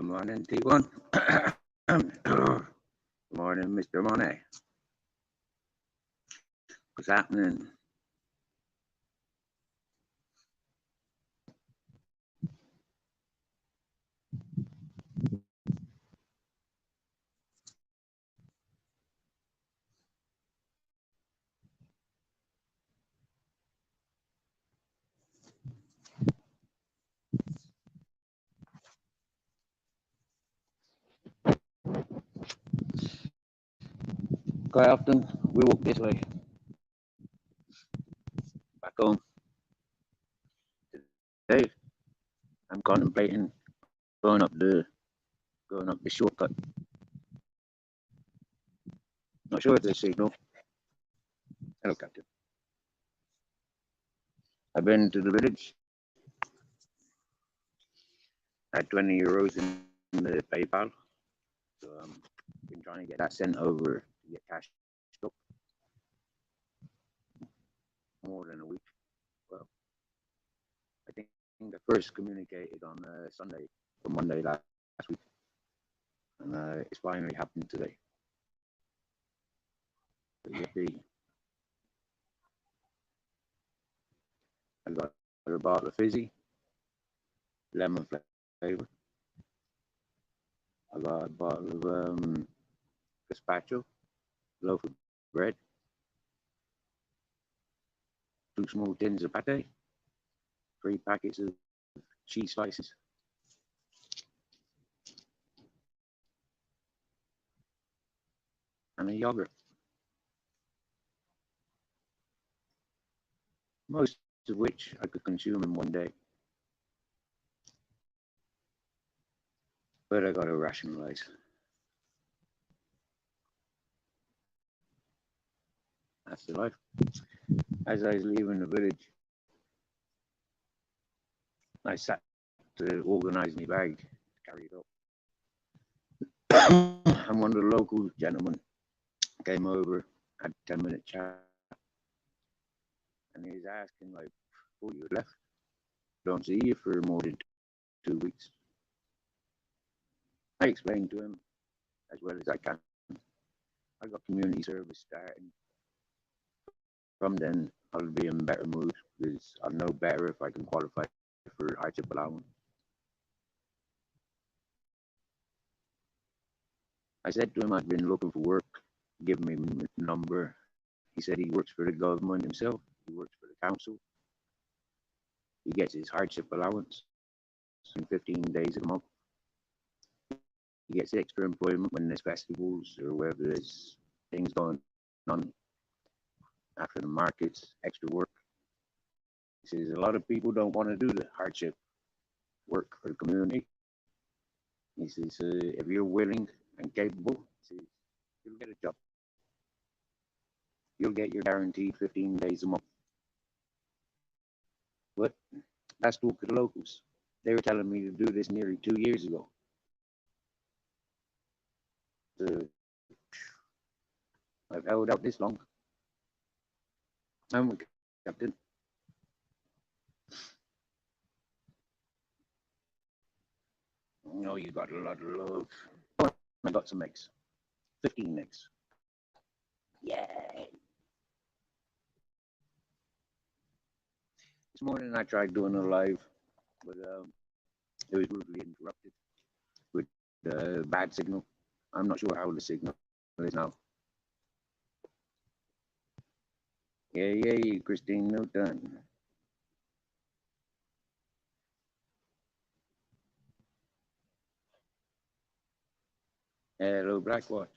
morning, T1. Good morning, Mr. Monet. What's happening? Quite often we walk this way. Back home. Today, I'm contemplating going up the shortcut. Not sure if there's signal. Hello, Captain. I've been to the village. I had 20 euros in the PayPal. So I've been trying to get that sent over to get cash up. More than a week. Well, I think I first communicated on Sunday or Monday last week. And it's finally happened today. Yippee. I got a bottle of fizzy, lemon flavor. I got a bottle of gazpacho, loaf of bread, 2 small tins of pate, 3 packets of cheese slices, and a yogurt. Most of which I could consume in one day. But I gotta rationalize. That's the life. As I was leaving the village, I sat to organize my bag to carry it up. And one of the local gentlemen came over, had a 10-minute chat, and he was asking, like, oh, you left? Don't see you for more than 2 weeks. I explained to him as well as I can. I got community service starting. From then, I'll be in better mood because I'll know better if I can qualify for hardship allowance. I said to him I'd been looking for work, give me a number. He said he works for the government himself. He works for the council. He gets his hardship allowance in 15 days a month. He gets extra employment when there's festivals or wherever there's things going on after the markets, extra work. He says a lot of people don't want to do the hardship work for the community. He says if you're willing and capable, he says, you'll get a job. You'll get your guaranteed 15 days a month. But that's talk to the locals. They were telling me to do this nearly 2 years ago. I've held out this long. I'm with Captain. Oh, you got a lot of love. Oh, I got some eggs. 15 eggs. Yay! This morning I tried doing a live, but it was rudely interrupted with bad signal. I'm not sure how the signal is now. Yay, Christine Newton. Hello, Blackwatch.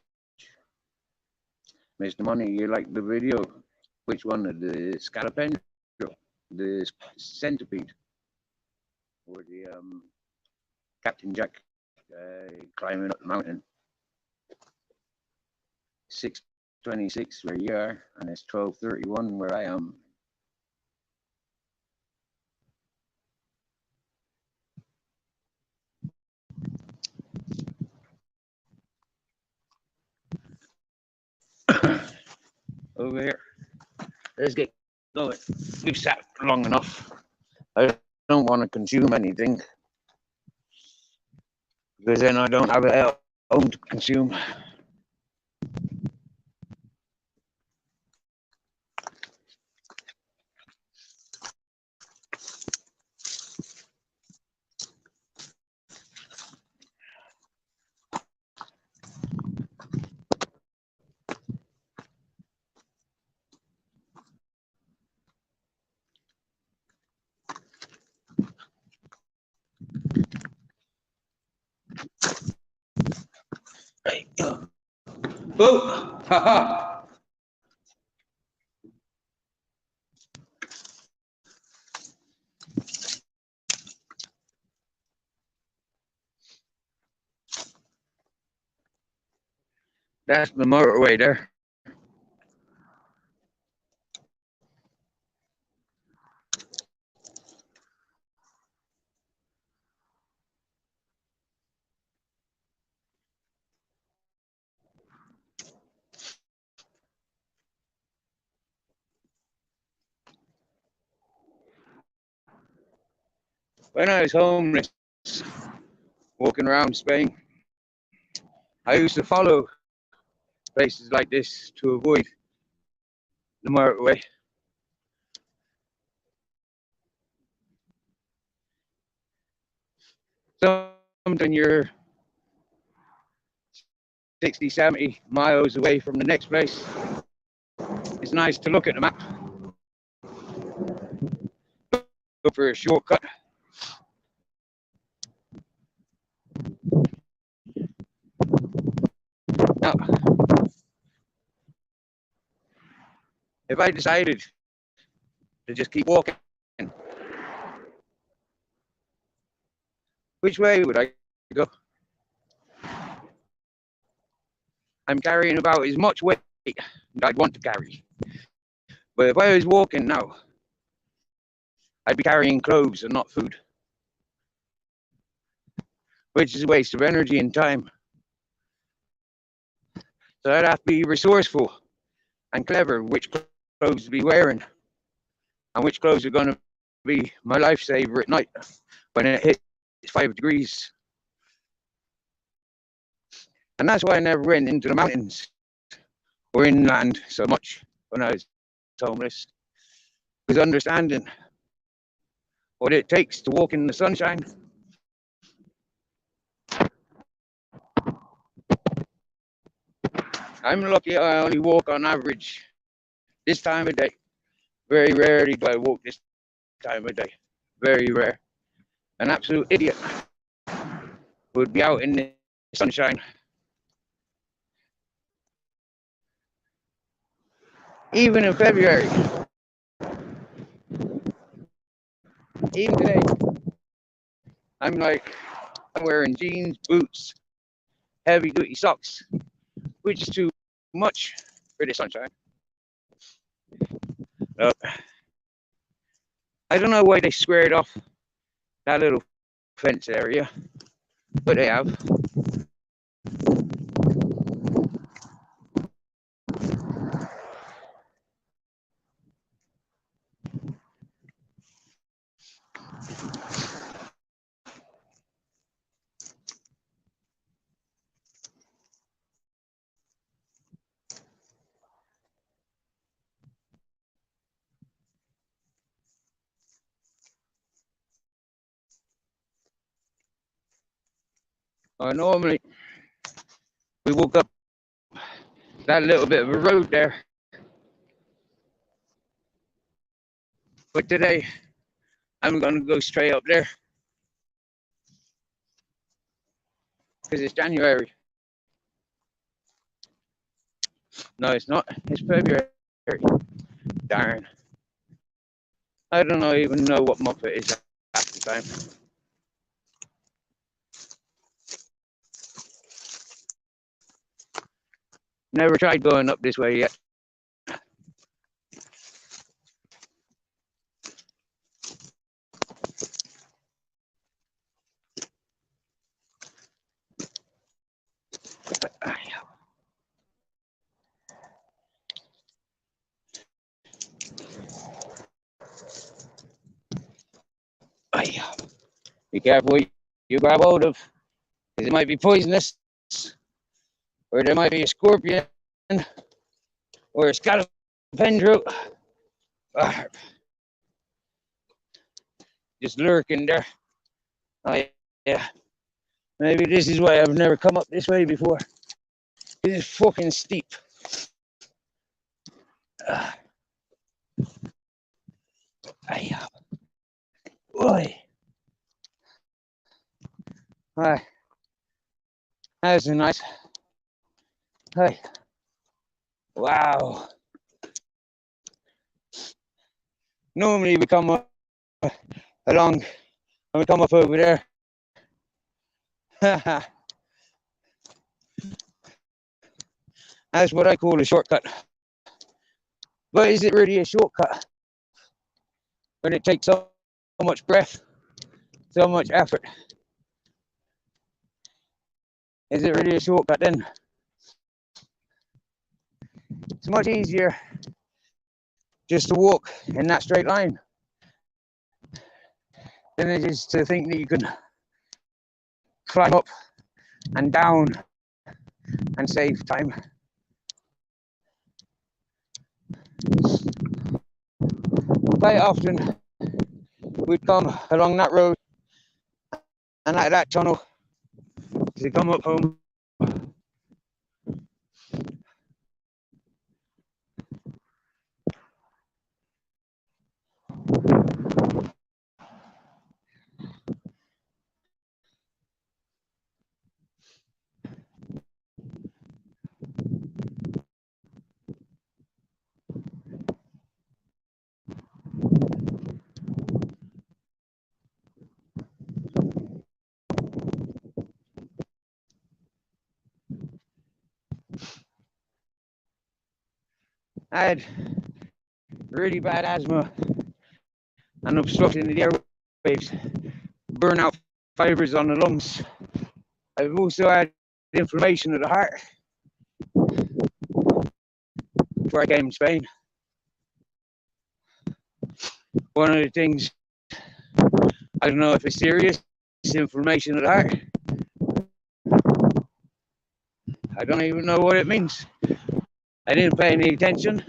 Mr. Money, you like the video? Which one? The scalopendro, the centipede, or the Captain Jack climbing up the mountain? 6:26 where you are, and it's 12:31 where I am. Over here. Let's get going. We've sat long enough. I don't want to consume anything. because then I don't have it at home to consume. Oh, haha. That's the motorway there. When I was homeless, walking around Spain, I used to follow places like this to avoid the motorway. Something you're 60, 70 miles away from the next place. It's nice to look at the map, go for a shortcut. Now, if I decided to just keep walking, which way would I go? I'm carrying about as much weight as I'd want to carry. But if I was walking now, I'd be carrying clothes and not food, which is a waste of energy and time. So I'd have to be resourceful and clever which clothes to be wearing and which clothes are going to be my lifesaver at night when it hits 5 degrees. And that's why I never went into the mountains or inland so much when I was homeless, because understanding what it takes to walk in the sunshine. I'm lucky I only walk on average this time of day. Very rarely do I walk this time of day. Very rare. An absolute idiot would be out in the sunshine. Even in February. Even today. I'm wearing jeans, boots, heavy duty socks, which is too much for the sunshine. I don't know why they squared off that little fence area, but they have. Normally, we walk up that little bit of a road there. But today, I'm going to go straight up there because it's January. No, it's not. It's February. Darn. I don't even know what month it is at the time. Never tried going up this way yet. Be careful what you grab hold of. It might be poisonous, or there might be a scorpion, or a scallopendra, just lurking there. Oh yeah, maybe this is why I've never come up this way before. It is fucking steep. Boy. Hi. That's a nice. Hi. Wow. Normally we come up along and we come up over there. That's what I call a shortcut. But is it really a shortcut when it takes so much breath, so much effort? Is it really a shortcut then? It's much easier just to walk in that straight line than it is to think that you can climb up and down and save time. Quite often we'd come along that road and out of that tunnel to come up home. I had really bad asthma and obstruction in the airways, burnout fibers on the lungs. I've also had inflammation of the heart before I came to Spain. One of the things, I don't know if it's serious, it's inflammation of the heart. I don't even know what it means. I didn't pay any attention.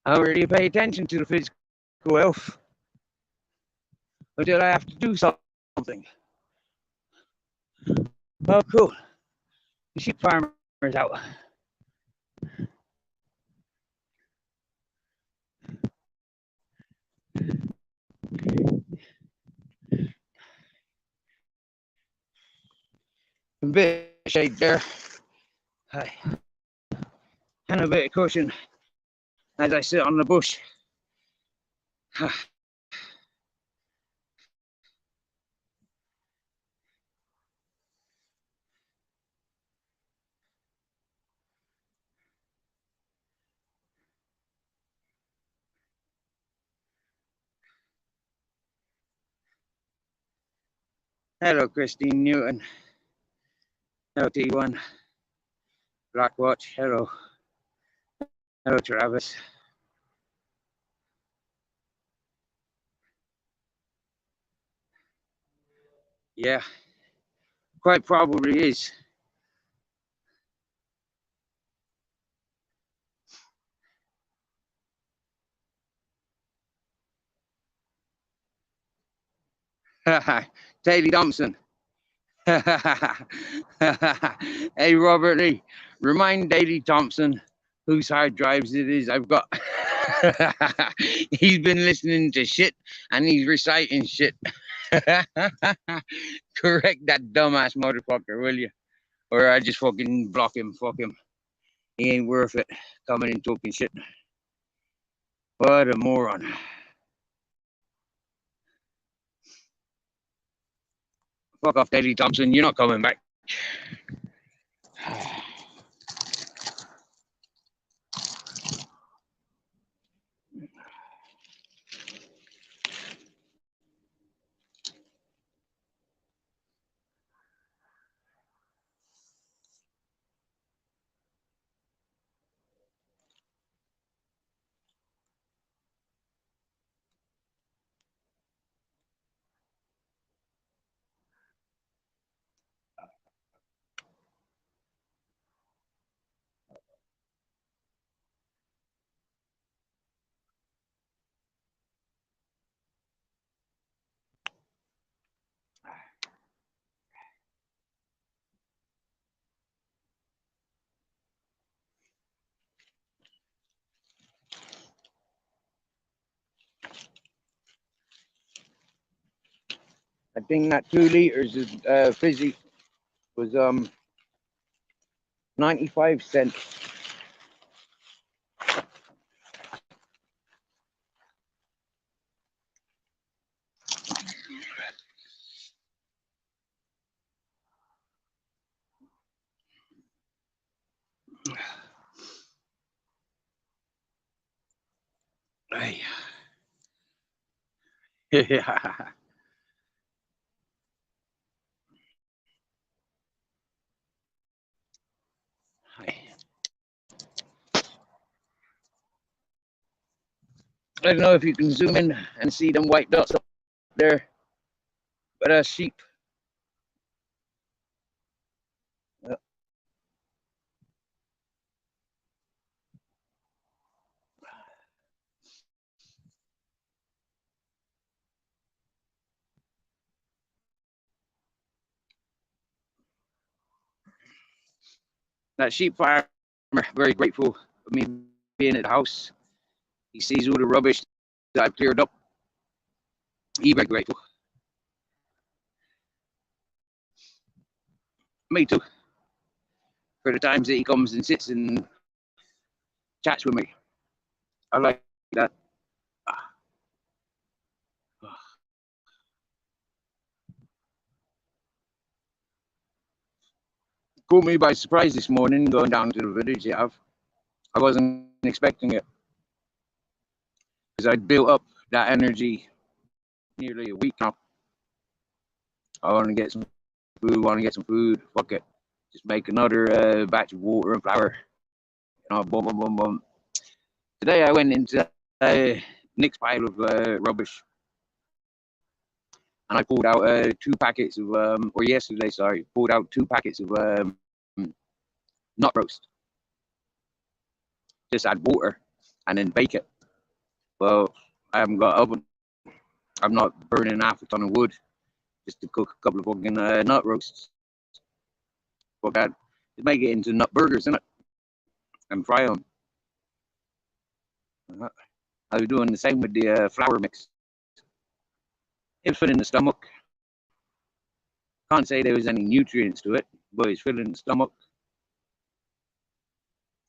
I don't really pay attention to the physical health until I have to do something. Oh, cool. The sheep farmer's out. A bit of shade there. Hi. And a bit of cushion as I sit on the bush. Hello, Christine Newton. LT1. Black Watch. Hello. Hello, Travis. Yeah, quite probably is. Daley Thompson. Hey, Robert Lee, remind Daley Thompson whose hard drives it is I've got. He's been listening to shit and he's reciting shit. Correct that dumbass motherfucker, will you? Or I just fucking block him. Fuck him. He ain't worth it coming and talking shit. What a moron. Fuck off, Daley Thompson. You're not coming back. I think that 2 liters of fizzy was 95 cents. Hey. Yeah. I don't know if you can zoom in and see them white dots up there, but that's sheep. That sheep farmer, very grateful of me being at the house. He sees all the rubbish that I've cleared up. He's very grateful. Me too. For the times that he comes and sits and chats with me. I like that. Caught me by surprise this morning going down to the village. I wasn't expecting it because I'd built up that energy nearly a week now. I want to get some food. Fuck it. Just make another batch of water and flour. Boom, boom, boom, boom. Today I went into Nick's pile of rubbish and I pulled out 2 packets of, or yesterday, sorry, pulled out 2 packets of nut roast. Just add water and then bake it. Well, I haven't got an oven. I'm not burning half a ton of wood just to cook a couple of fucking nut roasts. Fuck that. Just make it into nut burgers, innit? And fry them. I was doing the same with the flour mix. It was filling the stomach. Can't say there was any nutrients to it, but it's filling the stomach.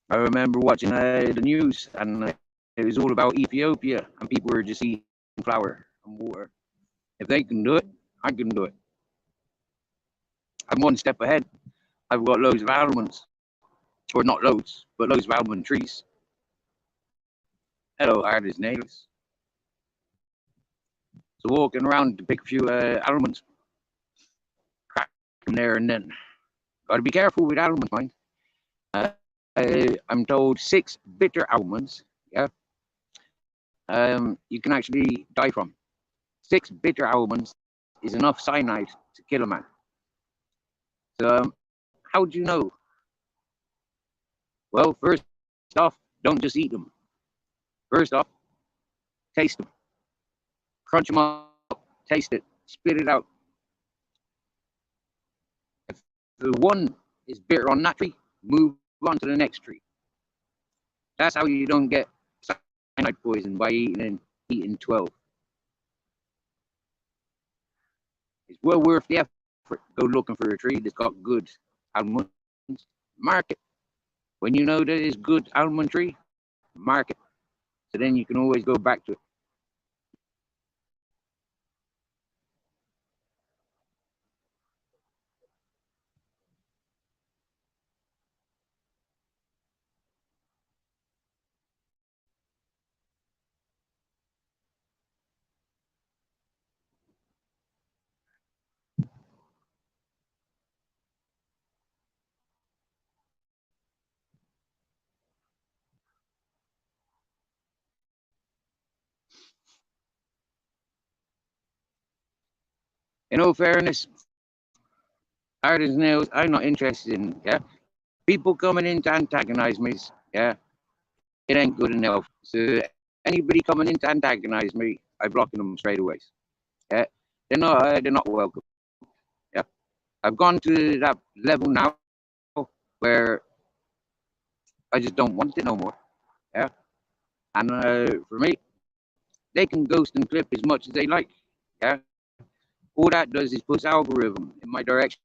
I remember watching the news, and it was all about Ethiopia, and people were just eating flour and water. If they can do it, I can do it. I'm one step ahead. I've got loads of almonds, or not loads, but loads of almond trees. Hello, hard as nails. So walking around to pick a few almonds, crack them there and then. Got to be careful with almonds, mind. I'm told 6 bitter almonds, yeah, you can actually die from. 6 bitter almonds is enough cyanide to kill a man. So, how do you know? Well, first off, don't just eat them. First off, taste them. Crunch them up, taste it, spit it out. If the one is bitter on that tree, move on to the next tree. That's how you don't get cyanide poison by eating 12. It's well worth the effort. Go looking for a tree that's got good almonds. Mark it. When you know that it's good almond tree, mark it. So then you can always go back to it. In all fairness, artists nails, I'm not interested in, yeah. People coming in to antagonize me, yeah, it ain't good enough. So anybody coming in to antagonize me, I block them straight away. Yeah, they're not welcome. Yeah, I've gone to that level now where I just don't want it no more. Yeah, and for me, they can ghost and clip as much as they like. Yeah, All that does is puts algorithm in my directions.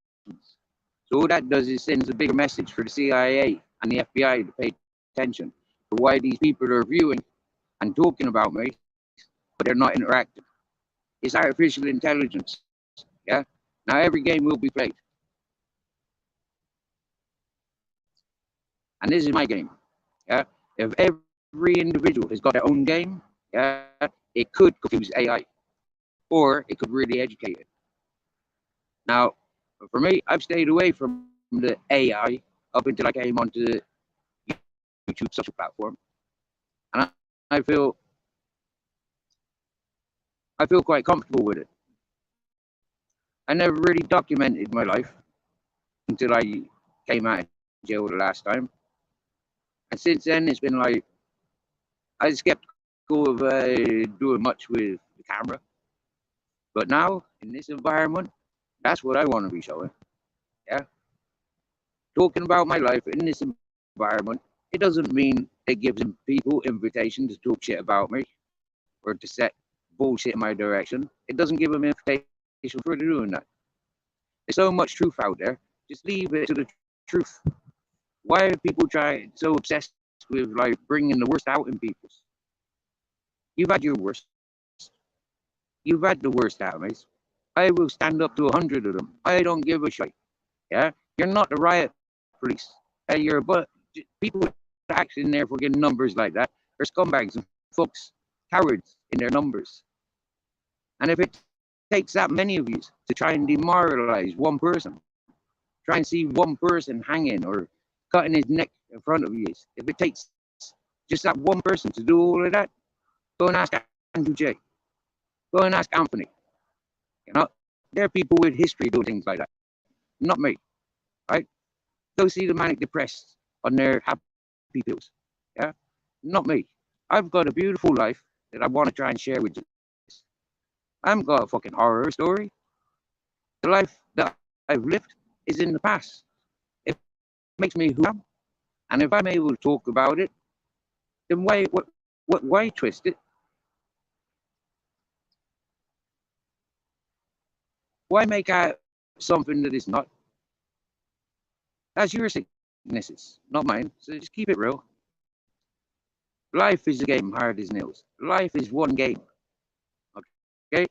So all that does is sends a bigger message for the CIA and the FBI to pay attention for why these people are viewing and talking about me, but they're not interacting. It's artificial intelligence. Yeah. Now every game will be played, and this is my game. Yeah. If every individual has got their own game, yeah, it could confuse AI, or it could really educate it. Now, for me, I've stayed away from the AI up until I came onto the YouTube social platform, and I feel I feel quite comfortable with it. I never really documented my life until I came out of jail the last time, and since then it's been like I was skeptical of doing much with the camera. But now in this environment, that's what I want to be showing. Yeah, talking about my life in this environment. It doesn't mean it gives people invitation to talk shit about me or to set bullshit in my direction. It doesn't give them invitation for doing that. There's so much truth out there. Just leave it to the truth. Why are people so obsessed with like bringing the worst out in people? You've had your worst. You've had the worst out of me. I will stand up to 100 of them. I don't give a shit. Yeah, you're not the riot police. You're but people acting there for getting numbers like that are scumbags and fucks, cowards in their numbers. And if it takes that many of you to try and demoralize one person, try and see one person hanging or cutting his neck in front of you, if it takes just that one person to do all of that, go and ask Andrew J. Go and ask Anthony. You know, there are people with history doing things like that. Not me, right? Go see the manic depressed on their happy pills. Yeah, not me. I've got a beautiful life that I want to try and share with you. I haven't got a fucking horror story. The life that I've lived is in the past. It makes me who I am. And if I'm able to talk about it, then why twist it? Why make out something that is not? That's your sicknesses, not mine. So just keep it real. Life is a game hard as nails. Life is one game. Okay?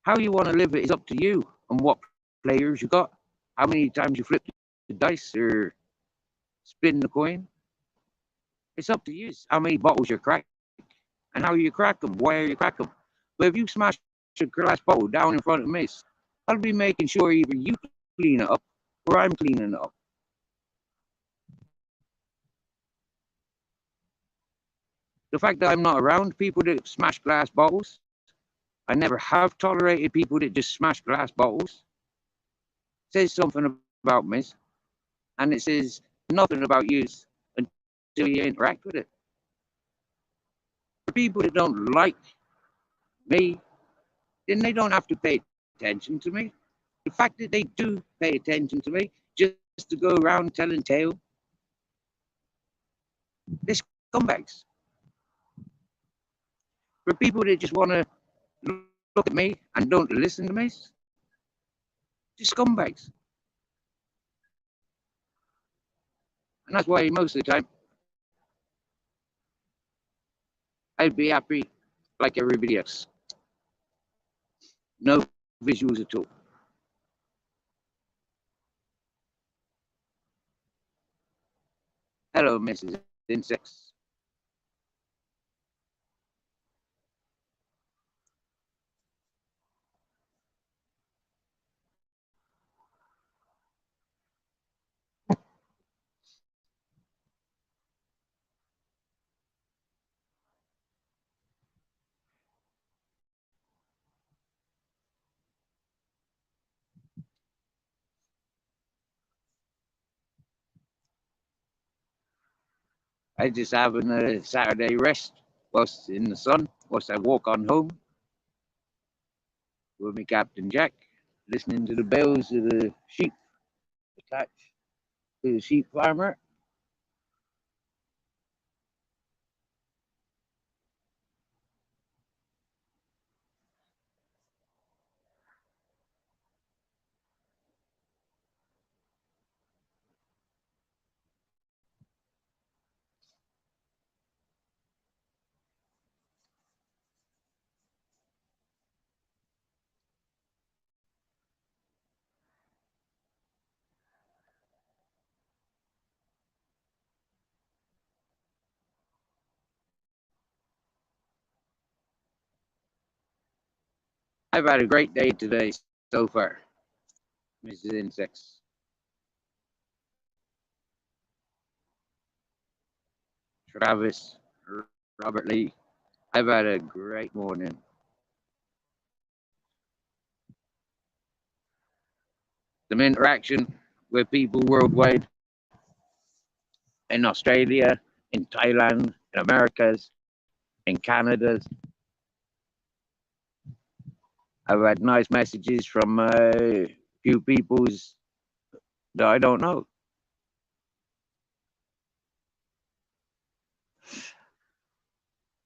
How you want to live it is up to you and what players you got. How many times you flip the dice or spin the coin. It's up to you. How many bottles you crack and how you crack them. Why you crack them? But if you smash a glass bottle down in front of me, I'll be making sure either you clean it up or I'm cleaning it up. The fact that I'm not around people that smash glass bottles, I never have tolerated people that just smash glass bottles, says something about me, and it says nothing about you until you interact with it. For people that don't like me, then they don't have to pay attention to me. The fact that they do pay attention to me just to go around telling tales, they're scumbags. For people that just want to look at me and don't listen to me, they're scumbags. And that's why most of the time I'd be happy like everybody else. No visuals at all. Hello, Mrs. Insects. I just having a Saturday rest whilst in the sun, whilst I walk on home with me Captain Jack, listening to the bells of the sheep attached to the sheep farmer. I've had a great day today so far, Mrs. Insects. Travis, Robert Lee, I've had a great morning. Some interaction with people worldwide, in Australia, in Thailand, in Americas, in Canada. I've had nice messages from a few peoples that I don't know.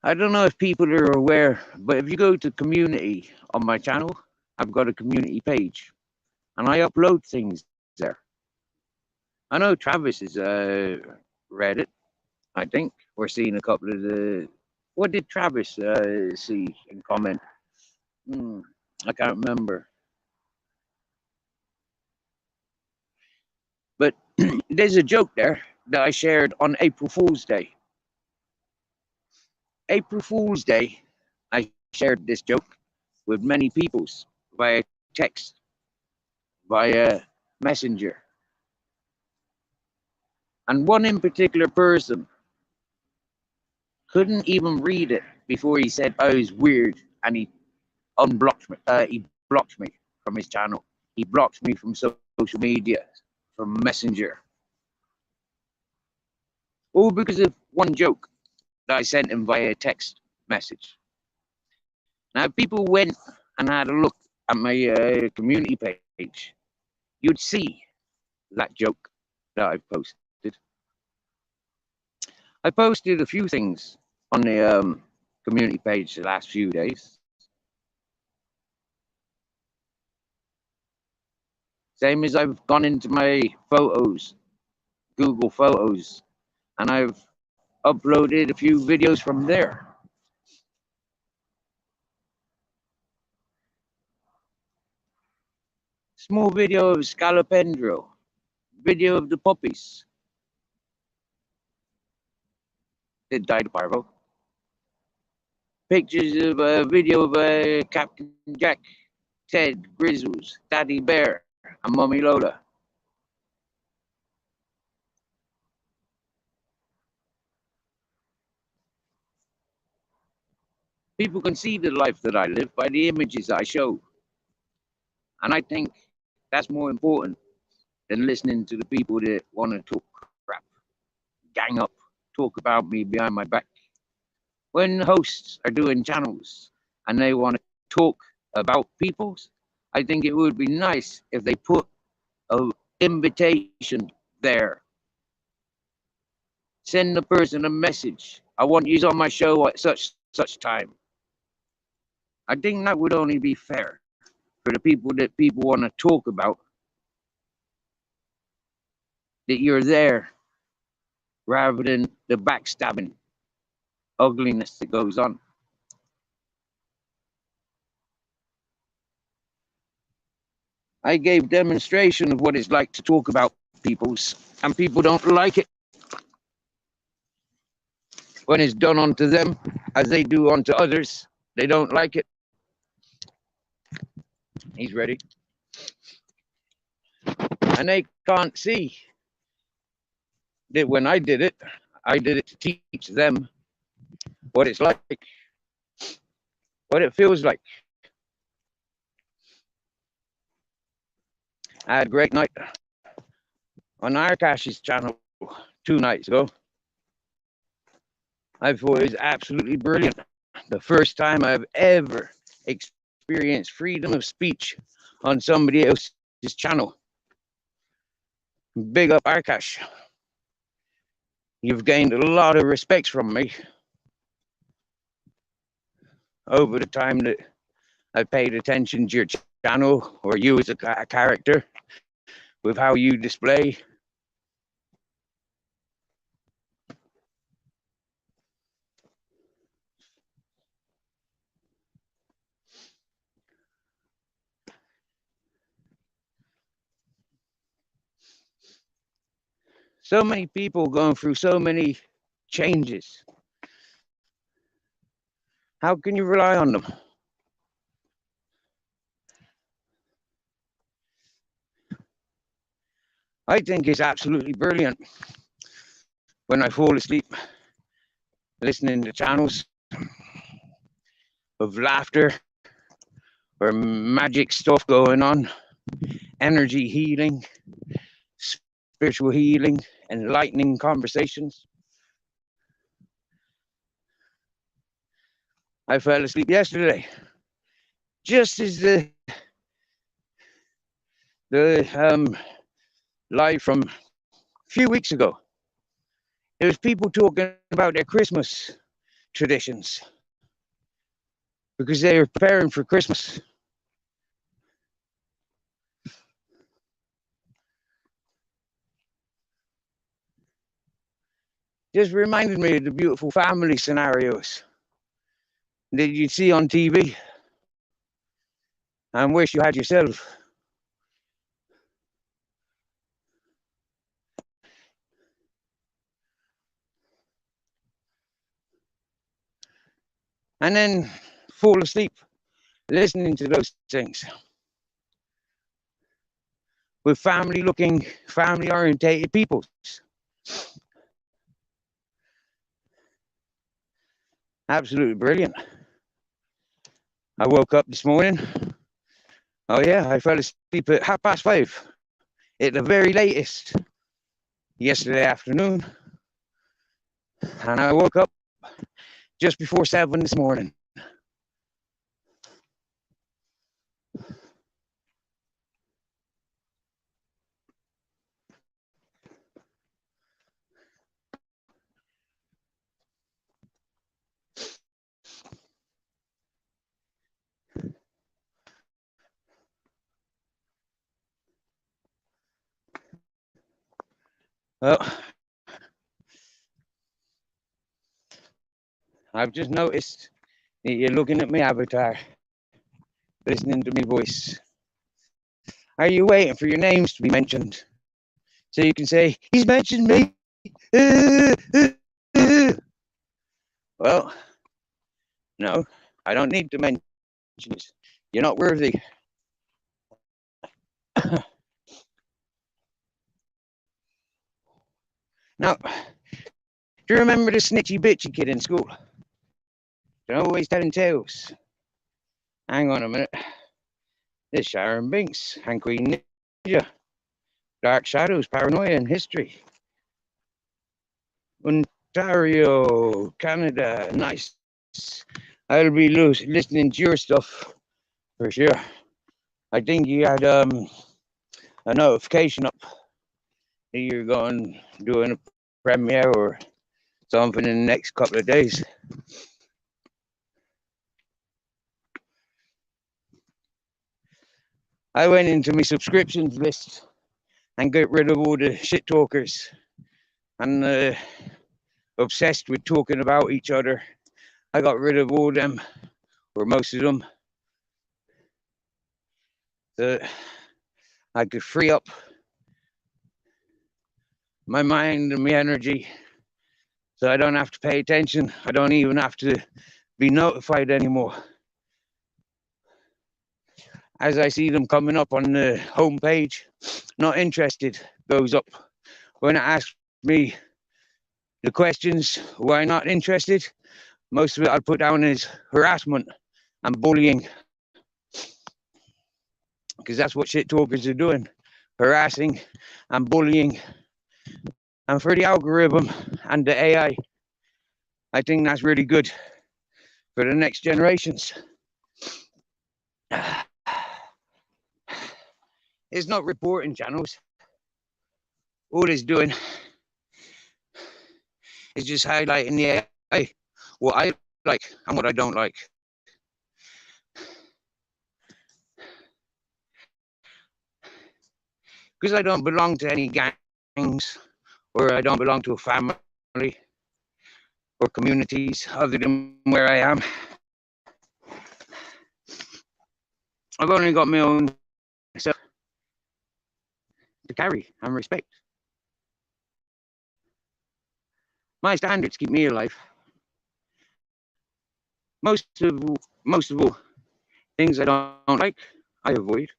I don't know if people are aware, but if you go to community on my channel, I've got a community page and I upload things there. I know Travis is read it, I think. We're seeing a couple of the. What did Travis see and comment? I can't remember. But there's a joke there that I shared on April Fool's Day. April Fool's Day, I shared this joke with many peoples via text, via messenger. And one in particular person couldn't even read it before he said, "Oh, it's weird," and he unblocked me. He blocked me from his channel. He blocked me from social media, from Messenger, all because of one joke that I sent him via text message. Now, if people went and had a look at my community page, you'd see that joke that I posted. I posted a few things on the community page the last few days. Same as I've gone into my photos, Google Photos, and I've uploaded a few videos from there. Small video of Scalopendro, video of the puppies. It died parvo. Pictures of a video of Captain Jack, Ted, Grizzles, Daddy Bear, and Mummy Lola. People can see the life that I live by the images I show. And I think that's more important than listening to the people that want to talk crap, gang up, talk about me behind my back. When hosts are doing channels and they want to talk about peoples, I think it would be nice if they put an invitation there. Send the person a message. I want you on my show at such time. I think that would only be fair for the people that people want to talk about, that you're there rather than the backstabbing ugliness that goes on. I gave demonstration of what it's like to talk about peoples, and people don't like it when it's done onto them as they do onto others. They don't like it. He's ready. And they can't see that when I did it to teach them what it's like, what it feels like. I had a great night on Arkash's channel 2 nights ago. I thought it was absolutely brilliant. The first time I've ever experienced freedom of speech on somebody else's channel. Big up Arkash. You've gained a lot of respect from me over the time that I paid attention to your channel, or you as a character, with how you display. So many people going through so many changes. How can you rely on them? I think it's absolutely brilliant when I fall asleep listening to channels of laughter or magic stuff going on, energy healing, spiritual healing, enlightening conversations. I fell asleep yesterday, just as the live from a few weeks ago. There was people talking about their Christmas traditions because they were preparing for Christmas. Just reminded me of the beautiful family scenarios that you'd see on TV and wish you had yourself. And then fall asleep listening to those things with family-looking, family-orientated people. Absolutely brilliant. I woke up this morning. Oh yeah, I fell asleep at 5:30 at the very latest yesterday afternoon. And I woke up just before 7 this morning. Well, I've just noticed that you're looking at my avatar, listening to my voice. Are you waiting for your names to be mentioned so you can say, he's mentioned me? Well, no, I don't need to mention it. You're not worthy. Now, do you remember the snitchy bitchy kid in school? They're always telling tales. Hang on a minute. There's Sharon Binks and Queen Ninja. Dark Shadows, Paranoia, and History. Ontario, Canada. Nice. I'll be listening to your stuff for sure. I think you had a notification up that you're going doing a premiere or something in the next couple of days. I went into my subscriptions list and got rid of all the shit talkers and obsessed with talking about each other. I got rid of all them, or most of them, so I could free up my mind and my energy so I don't have to pay attention. I don't even have to be notified anymore. As I see them coming up on the homepage, not interested goes up. When it asks me the questions, why not interested, most of it I'll put down as harassment and bullying, because that's what shit talkers are doing, harassing and bullying. And for the algorithm and the AI, I think that's really good for the next generations. It's not reporting channels. All it's doing is just highlighting the AI, what I like and what I don't like. Because I don't belong to any gangs, or I don't belong to a family or communities other than where I am. I've only got my own self to carry and respect. My standards keep me alive. Most of all, things I don't like, I avoid.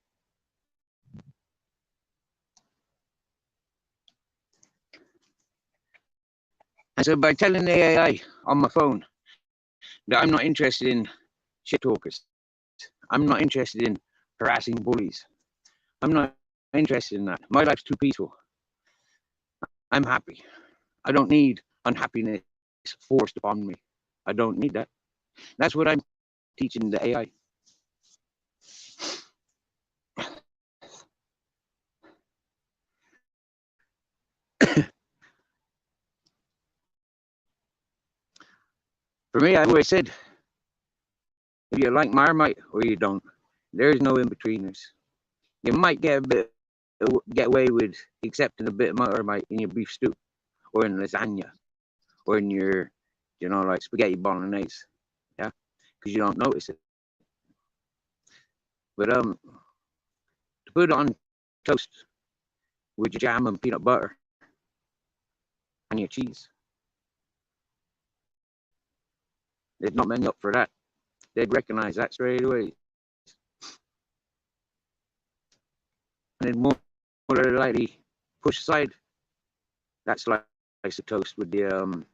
And so by telling the AI on my phone that I'm not interested in shit talkers, I'm not interested in harassing bullies, I'm not interested in that. My life's too peaceful. I'm happy. I don't need unhappiness forced upon me. I don't need that. That's what I'm teaching the AI. For me, I've always said, if you like Marmite or you don't, there's no in-betweeners. You might get away with accepting a bit of Marmite in your beef stew, or in lasagna, or in your, like spaghetti bolognese, yeah, because you don't notice it. But to put it on toast with your jam and peanut butter and your cheese, there's not many up for that. They'd recognize that straight away. And then more likely push aside that slice of toast with the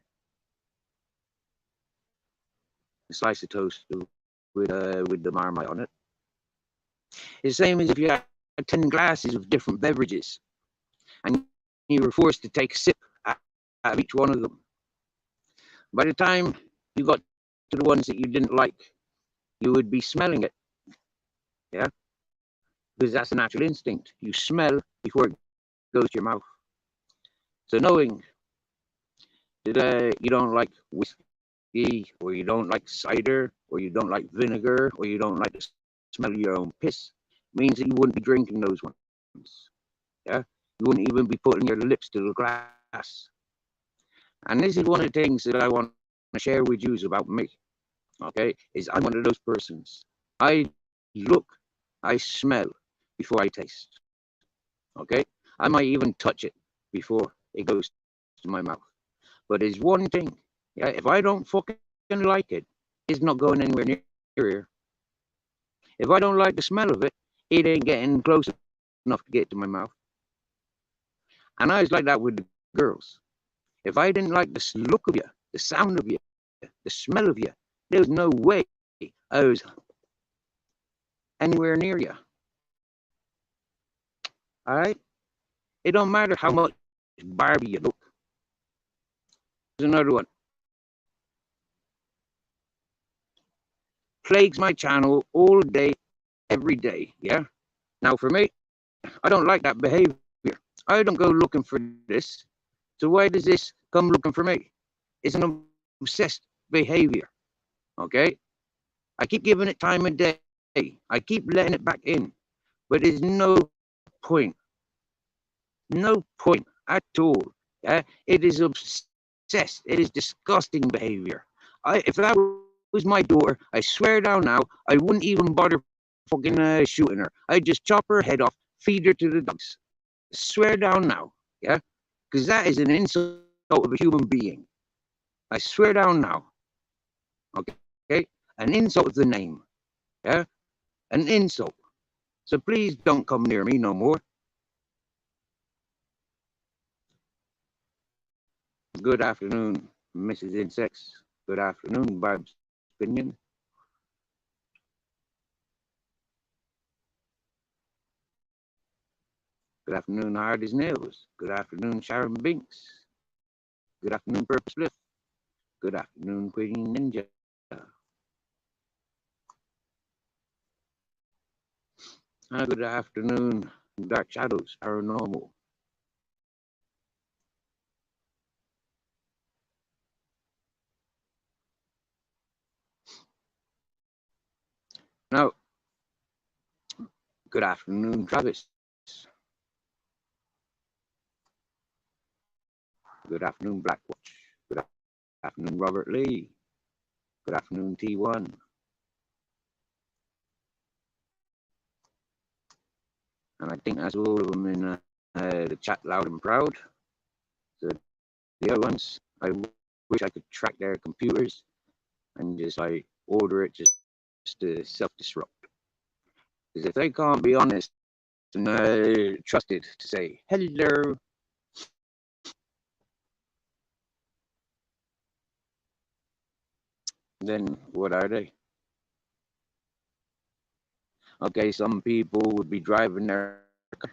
slice of toast with the Marmite on it. It's the same as if you had 10 glasses of different beverages and you were forced to take a sip out of each one of them. By the time you got to the ones that you didn't like, you would be smelling it, yeah, because that's a natural instinct. You smell before it goes to your mouth. So knowing that you don't like whiskey, or you don't like cider, or you don't like vinegar, or you don't like the smell of your own piss, means that you wouldn't be drinking those ones. Yeah, you wouldn't even be putting your lips to the glass. And this is one of the things that I want to share with you about me. Okay, is I'm one of those persons. I look, I smell before I taste. Okay, I might even touch it before it goes to my mouth. But there's one thing, yeah, if I don't fucking like it, it's not going anywhere near here. If I don't like the smell of it, it ain't getting close enough to get to my mouth. And I was like that with the girls. If I didn't like the look of you, the sound of you, the smell of you, there was no way I was anywhere near you. All right? It don't matter how much Barbie you look. There's another one. Plagues my channel all day, every day. Yeah. Now for me, I don't like that behavior. I don't go looking for this. So why does this come looking for me? It's an obsessed behavior. Okay. I keep giving it time of day. I keep letting it back in. But there's no point. No point at all. Yeah? It is obsessed. It is disgusting behavior. If that was my daughter, I swear down now, I wouldn't even bother fucking shooting her. I'd just chop her head off, feed her to the dogs. I swear down now, yeah? Because that is an insult of a human being. I swear down now. Okay? An insult of the name. Yeah? An insult. So please don't come near me no more. Good afternoon, Mrs. Insects. Good afternoon, Barb's Opinion. Good afternoon, Hard as Nails. Good afternoon, Sharon Binks. Good afternoon, Purple Spliff. Good afternoon, Queen Ninja. Good afternoon, Dark Shadows Paranormal. Now, good afternoon, Travis. Good afternoon, Blackwatch. Good afternoon, Robert Lee. Good afternoon, T1. And I think that's all of them in the chat loud and proud. So the other ones, I wish I could track their computers and just like order it just to self-destruct. Because if they can't be honest and trusted to say hello, then what are they? Okay, some people would be driving their car,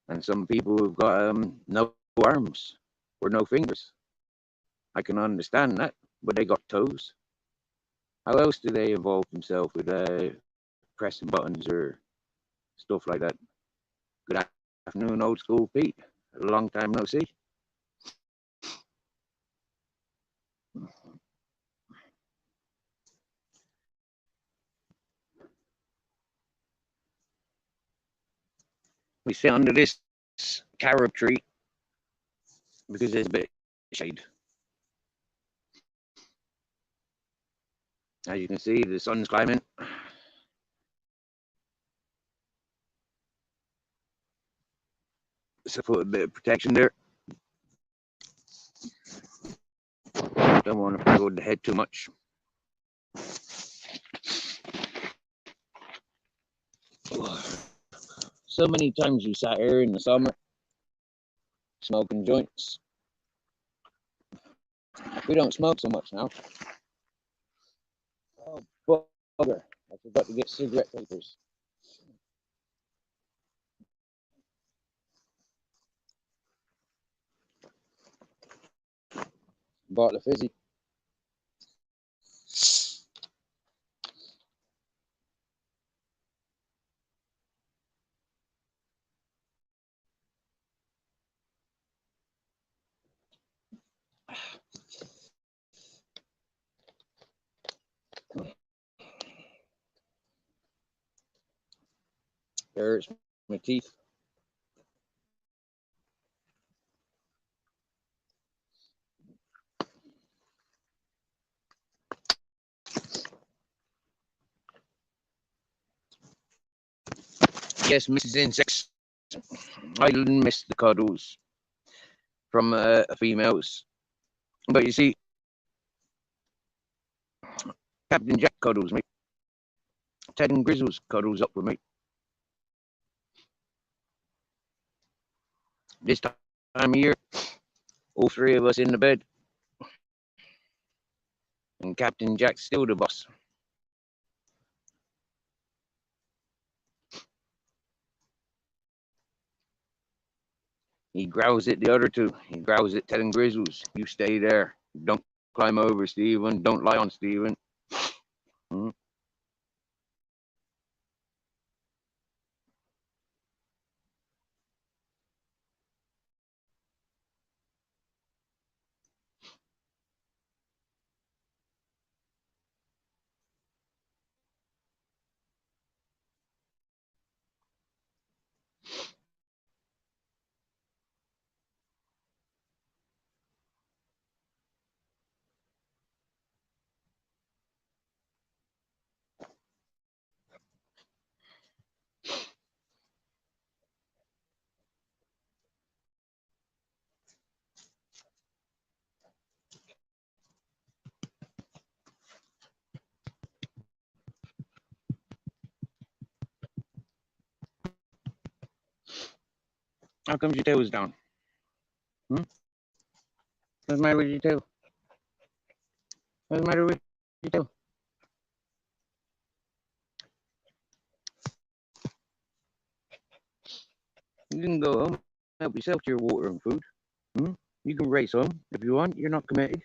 and some people have got no arms or no fingers. I can understand that, but they got toes. How else do they involve themselves with pressing buttons or stuff like that? Good afternoon, old school Pete. A long time no see. We sit under this carob tree because there's a bit of shade. As you can see, the sun's climbing. So put a bit of protection there. Don't want to put the head too much. So many times we sat here in the summer smoking joints. We don't smoke so much now. Oh, bugger. I forgot to get cigarette papers. Bottle of fizzy. Hurts my teeth. Yes, Mrs. Insects. I miss the cuddles from females. But you see, Captain Jack cuddles me. Ted and Grizzles cuddles up with me. This time of year, all three of us in the bed. And Captain Jack's still the boss. He growls at the other two. He growls at Ted and Grizzles. You stay there. Don't climb over, Stephen. Don't lie on Stephen. Hmm? How comes your tail is down? Hmm? What's the matter with your tail? What's the matter with your tail? You can go home, help yourself to your water and food. Hmm? You can race home if you want. You're not committed.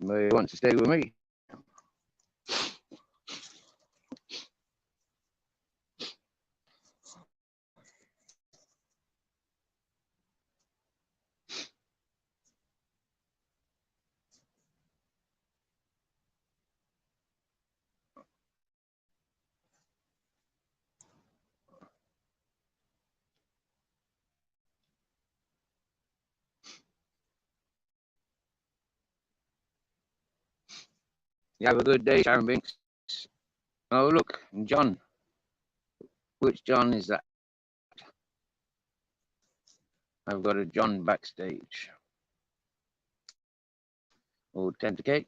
But you want to stay with me. You have a good day, Sharon Binks. Oh, look, John. Which John is that? I've got a John backstage. Authenticate.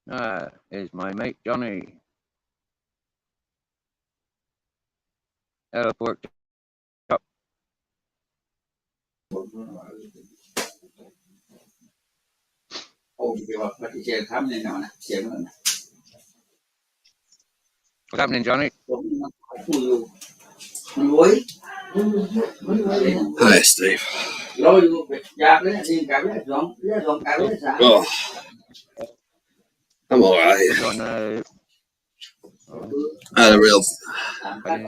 Is my mate Johnny. Hello, pork chop. What's happening, Johnny? Hi, Steve. Oh, I'm alright. What's on? I had a real.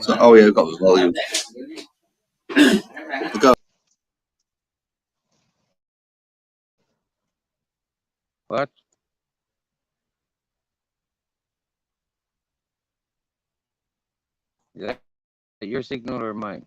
So, oh yeah, I've got the volume. Go. What? Is that your signal or mine?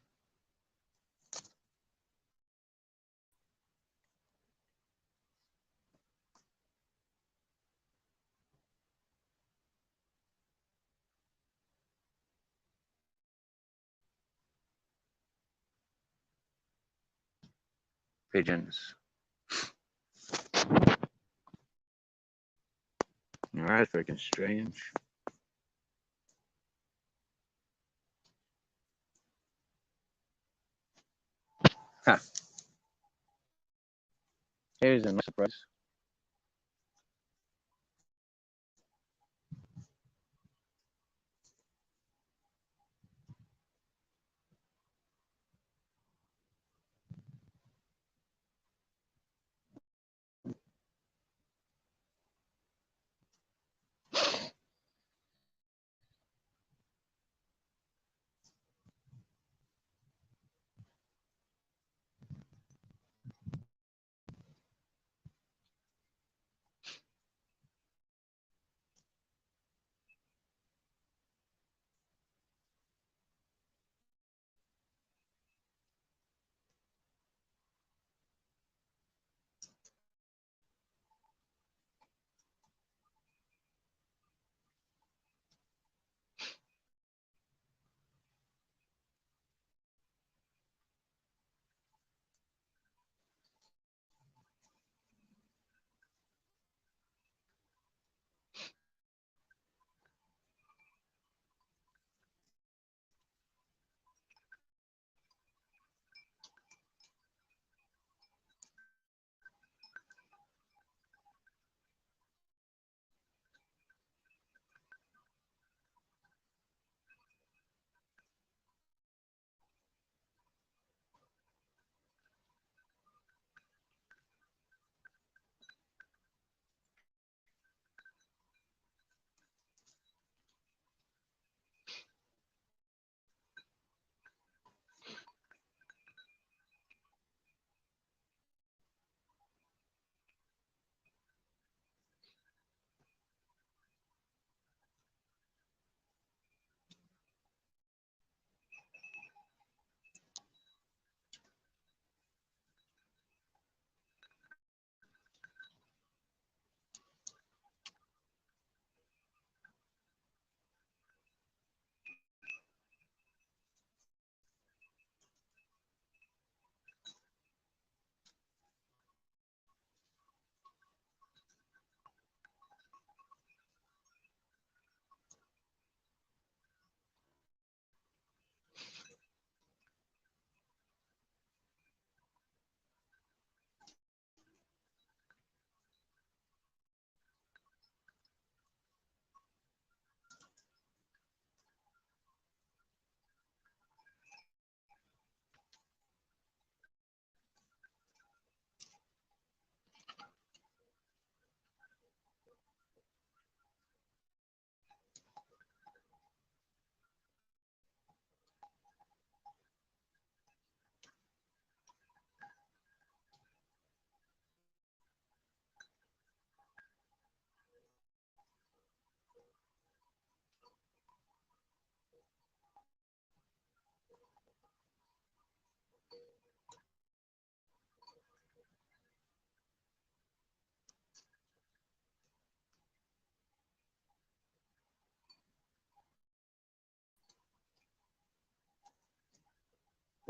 Pigeons. Alright, freaking strange. Huh. Here's a nice surprise.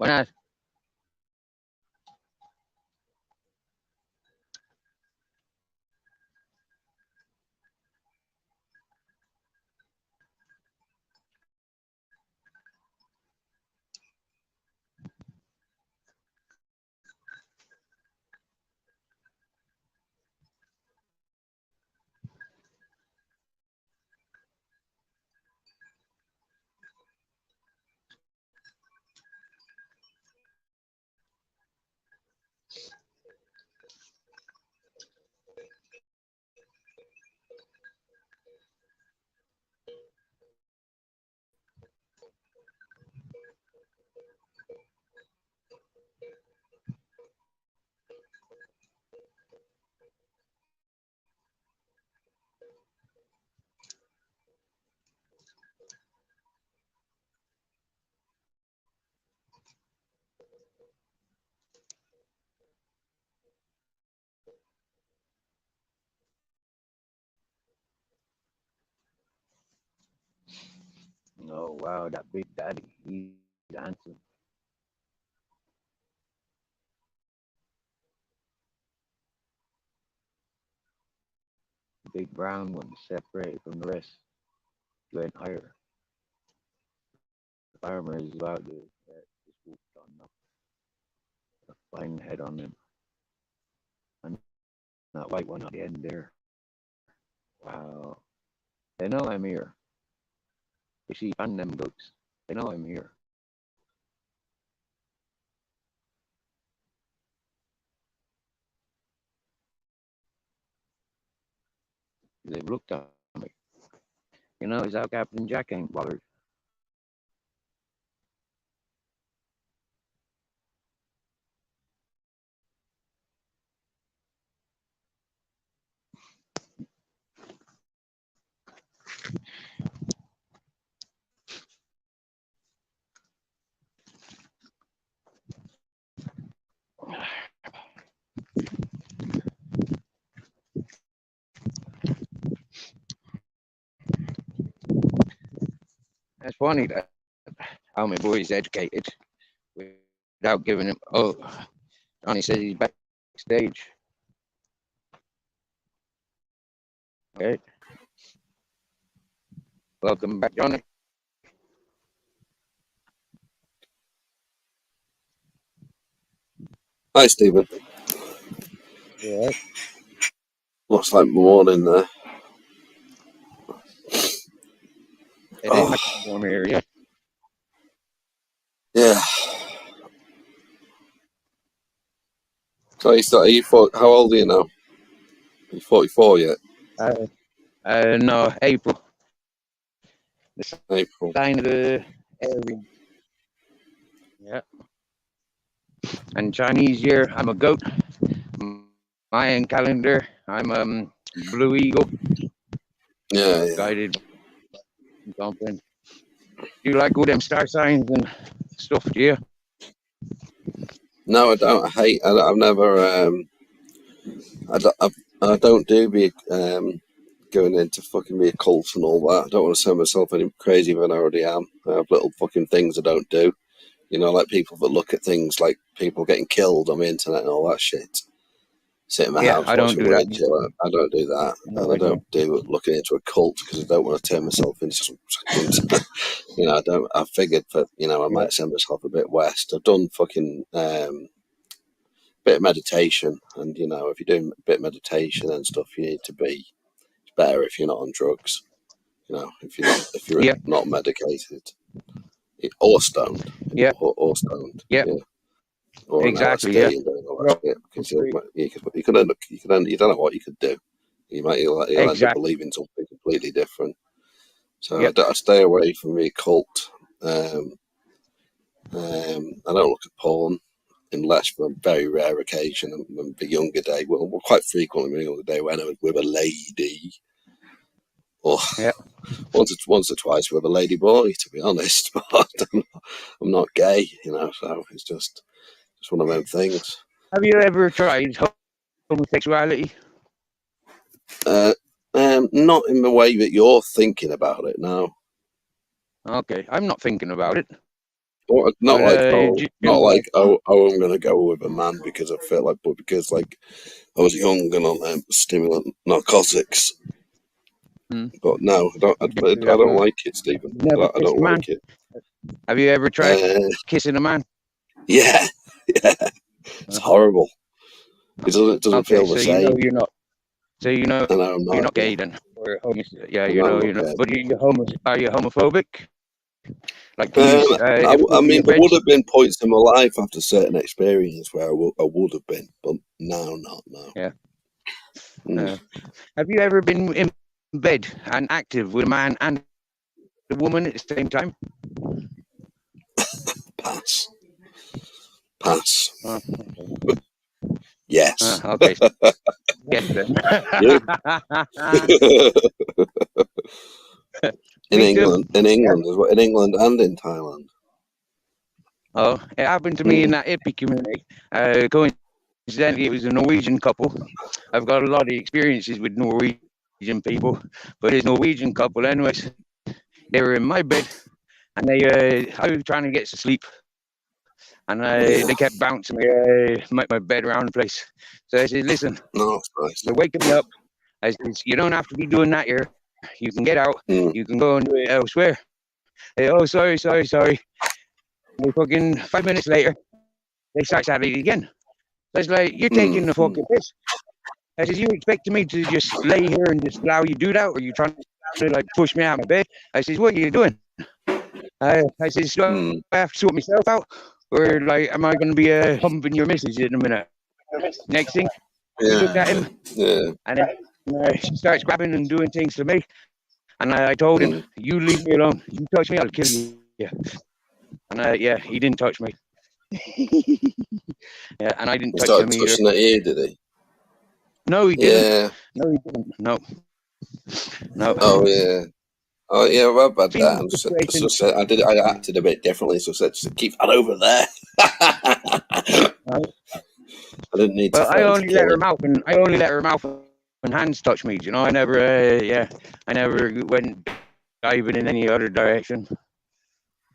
Why not? Oh wow, that big daddy. He's handsome. Big brown one, separated from the rest. Went higher. The farmer is about to just walked on now. A fine head on him. And that white one at the end there. Wow. They know I'm here. The sheep and them goats. They know I'm here. They've looked at me. It's how Captain Jack ain't bothered. That's funny that how my boy's educated without giving him. Oh, Johnny says he's backstage. Okay. Welcome back, Johnny. Hi, Stephen. Yeah. Looks like morning there. It ain't much warm here yet. Yeah. So how old are you now? Are you 44 yet? No, April. The April. sign of the area. Yeah. And Chinese year, I'm a goat. Mayan calendar, I'm blue eagle. Yeah. Guided something. Do you like all them star signs and stuff? Do you? No, I don't. I've never. I don't do be going into fucking be a cult and all that. I don't want to send myself any crazy than I already am. I have little fucking things I don't do. Like people that look at things like people getting killed on the internet and all that shit. Sit in my Yeah, house I don't watching do that. weird shit. I don't do that, No, and I I don't don't. do looking into a cult because I don't want to turn myself into some. I don't. I figured that I Yeah, might send myself a bit west. I've done fucking bit of meditation, and if you're doing a bit of meditation and stuff, you need to be better if you're not on drugs. If you're yeah, not medicated or stoned, yeah, or stoned, yeah. yeah, or on Exactly. Yeah. LSD and doing all that Well, shit, because you could end up you don't know what you could do. You'll end up exactly. believing something completely different. So Yeah. I stay away from the occult. I don't look at porn unless for a very rare occasion. And the younger day, well, quite frequently, the younger day when I was with a lady, or Yeah. once or twice with a lady boy, to be honest. But I'm not gay, so it's just one of them things. Have you ever tried homosexuality? Uh, not in the way that you're thinking about it, no. Okay, I'm not thinking about it, Not but like you know, like, I'm gonna go with a man because I feel like, but because like I was young and on stimulant narcotics. hmm, But no, you I didn't do that don't before. like it, Stephen. You never I kissed don't a man. like it. Have you ever tried Uh, kissing a man? yeah, yeah, it's Uh, horrible. It doesn't okay, feel the so same. you're not. So I know I'm you're not. not Yeah, gay then, or yeah, I know I'm you're not not. gay. But are you homophobic? Like, can you if I you're mean, there veg? would have been points in my life after certain experience where I would have been, but now not. No. Yeah. Mm, Uh, have you ever been in bed and active with a man and a woman at the same time? pass. Pass. Okay. Yes. Okay. Yes, then. You? Me too. In Yeah. England as well, in England and in Thailand. Oh, it happened to me in Mm. that hippie community. Coincidentally, it was a Norwegian couple. I've got a lot of experiences with Norwegian people, but this Norwegian couple, anyways, they were in my bed and I was trying to get to sleep, and Yeah. they kept bouncing my bed around the place. So I said, listen, No, it's nice. they're waking me up. I said, you don't have to be doing that here. You can get out. Mm. You can go and do it elsewhere. Oh, sorry. And fucking 5 minutes later, they start at it again. I was like, you're taking the fucking piss. I said, you expecting me to just lay here and just allow you to do that, or you trying to like push me out of my bed? I said, what are you doing? I said, do I have to sort myself out, or like, am I going to be humping your missus in a minute? Next thing, he looked at him, and then she starts grabbing and doing things to me. And I told him, you leave me alone. You touch me, I'll kill you. And yeah, he didn't touch me. Yeah, and I didn't He touch started him either. touching at you, did he? No, he didn't. Yeah. No, he didn't. No. Oh yeah. Oh yeah, well, about Been that. I acted a bit differently, so I said, just keep that over there. I didn't need to. Well, I only let her mouth and hands touch me. You know, I never, I never went diving in any other direction.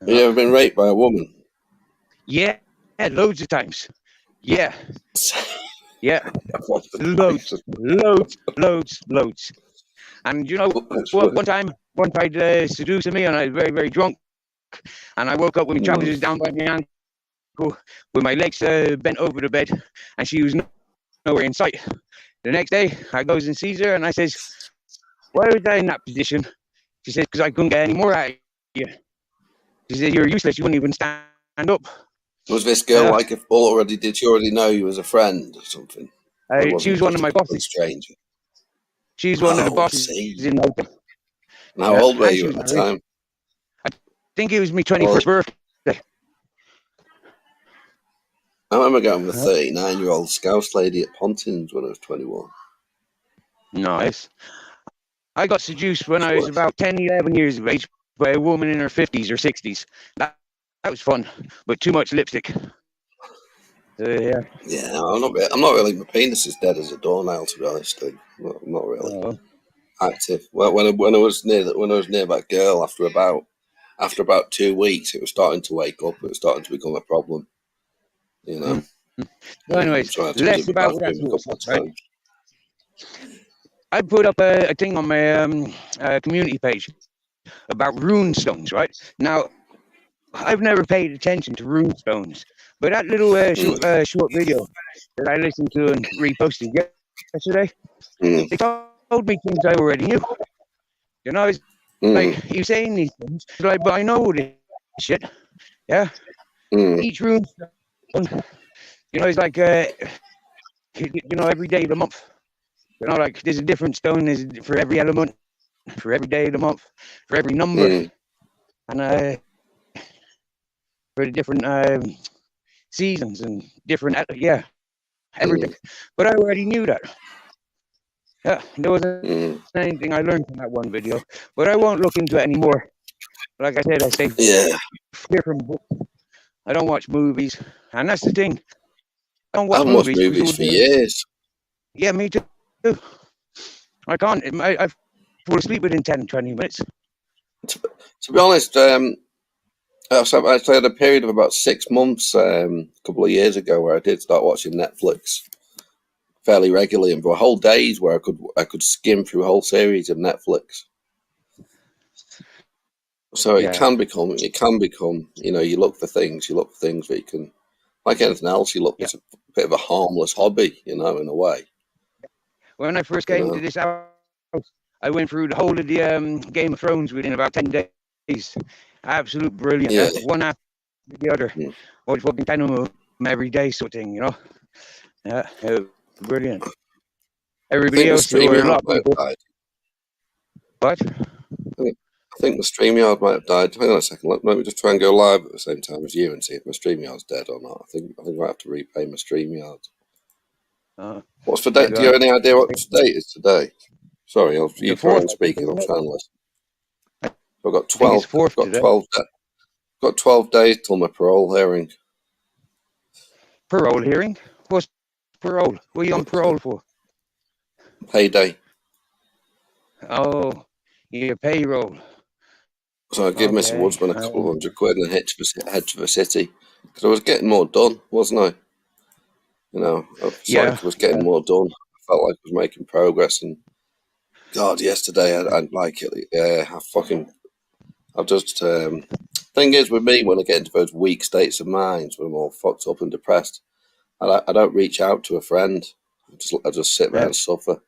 Have you ever been raped by a woman? Yeah, loads of times. Yeah. Loads. And you know, one time, one tried seducing me, and I was very, very drunk. And I woke up with my trousers down by my ankle, with my legs bent over the bed, and she was nowhere in sight. The next day, I goes and sees her, and I says, why was I in that position? She says, because I couldn't get any more out of you. She says, you're useless, you wouldn't even stand up. Was this girl like did she already know you as a friend or something? She was one of my bosses. Stranger. She's one of the bosses in Open. And how old were you at the time? I think it was my 21st birthday. I remember going with a 39-year-old Scouse lady at Pontins when I was 21. Nice. I got seduced when I was about 10, 11 years of age by a woman in her 50s or 60s. That was fun, but too much lipstick. Yeah. Yeah, I'm not really. My penis is dead as a doornail, to be honest. I'm not really active. Well, when I was near that girl, after about 2 weeks, it was starting to wake up. It was starting to become a problem. You know. Well, anyways, less about that sort of stuff, right? I put up a thing on my community page about rune stones, right? Now, I've never paid attention to rune stones, but that little short video that I listened to and reposted yesterday, they told me things I already knew. You know, it's like you saying these things, like, but I know this shit. Yeah. Each rune stone, you know, it's like you know, every day of the month. You know, like there's a different stone for every element, for every day of the month, for every number, and for the different seasons and different, everything. But I already knew that. Yeah, there wasn't anything I learned from that one video, but I won't look into it anymore. Like I said, I stay clear from books. I don't watch movies, and that's the thing. I don't watch movies for years. Yeah, me too. I can't. I fall asleep within 10, 20 minutes. To be honest, I had a period of about 6 months a couple of years ago where I did start watching Netflix fairly regularly, and for whole days where I could skim through a whole series of Netflix. So it can become, you know, you look for things that you can, like anything else, it's a bit of a harmless hobby, you know, in a way. When I first came to this house, I went through the whole of the Game of Thrones within about 10 days. Absolute brilliant. Yeah. One after the other. Watch fucking 10 of them every day, sort of thing, you know. Yeah, brilliant. Everybody else, a lot of people. What? I think the StreamYard might have died. Hang on a second. Let me just try and go live at the same time as you and see if my StreamYard's dead or not. I think I might have to repay my StreamYard. What's the date? Do you have any idea what the date is today? Sorry, you try and speak and I'll try and listen. I've got 12. Got 12 days till my parole hearing. Parole hearing? What's parole? What are you on parole for? Payday. Oh, your payroll. So I gave Mr. Okay. Woodsman a couple of £100 and head to the city because I was getting more done, wasn't I? You know, I felt like Yeah. I was getting more done. I felt like I was making progress. And God, yesterday I like it. Yeah, I've just. Thing is, with me, when I get into those weak states of mind, when I'm all fucked up and depressed, I don't reach out to a friend. I just sit there and suffer.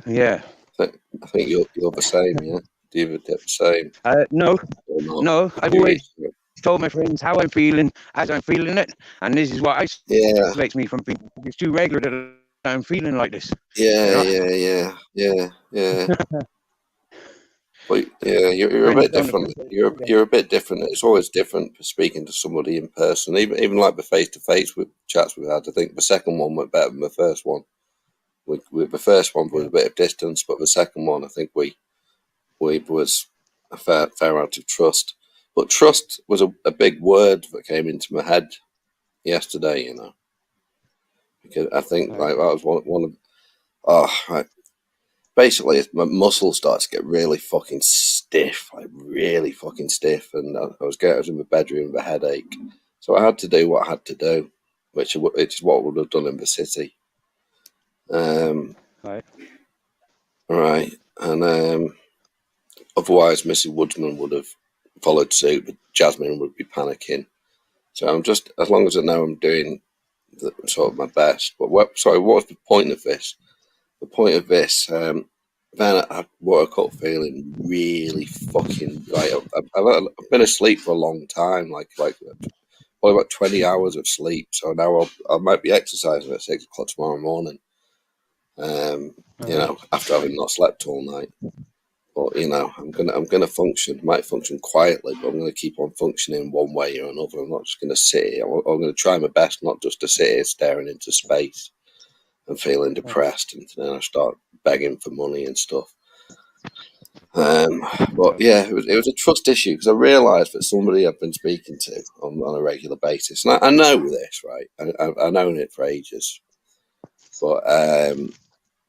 Yeah. I think you're the same, yeah. Do you get the same No, or not? no. I've Do you always reach out? told my friends how I'm feeling as I'm feeling it, and this is what Yeah, isolates me from people. It's too regular that I'm feeling like this. You yeah, know, yeah, yeah, yeah, yeah. But yeah, you're a friends bit don't different. appreciate it. You're a bit different. It's always different for speaking to somebody in person. Even like the face to face with chats we've had. I think the second one went better than the first one. The first one was Yeah. a bit of distance, but the second one, I think we was a fair amount of trust. But trust was a big word that came into my head yesterday. You know, because I think Right. like that was one of right. Basically, my muscles started to get really fucking stiff, like really fucking stiff, and I was in the bedroom with a headache, so I had to do what I had to do, which is what I would have done in the city. Um, Right. right, and otherwise, Mrs. Woodsman would have followed suit, but Jasmine would be panicking. So I'm just, as long as I know I'm doing sort of my best. But sorry, what was the point of this? The point of this, then I woke up feeling really fucking like I've been asleep for a long time, like probably about 20 hours of sleep. So now I might be exercising at 6 o'clock tomorrow morning. You Right. know, after having not slept all night. But you know, I'm gonna function. Might function quietly, but I'm gonna keep on functioning one way or another. I'm not just gonna sit here. I'm gonna try my best not just to sit here staring into space and feeling depressed, and then I start begging for money and stuff. But yeah, it was a trust issue because I realised that somebody I've been speaking to on a regular basis, and I know this, right? I've known it for ages, but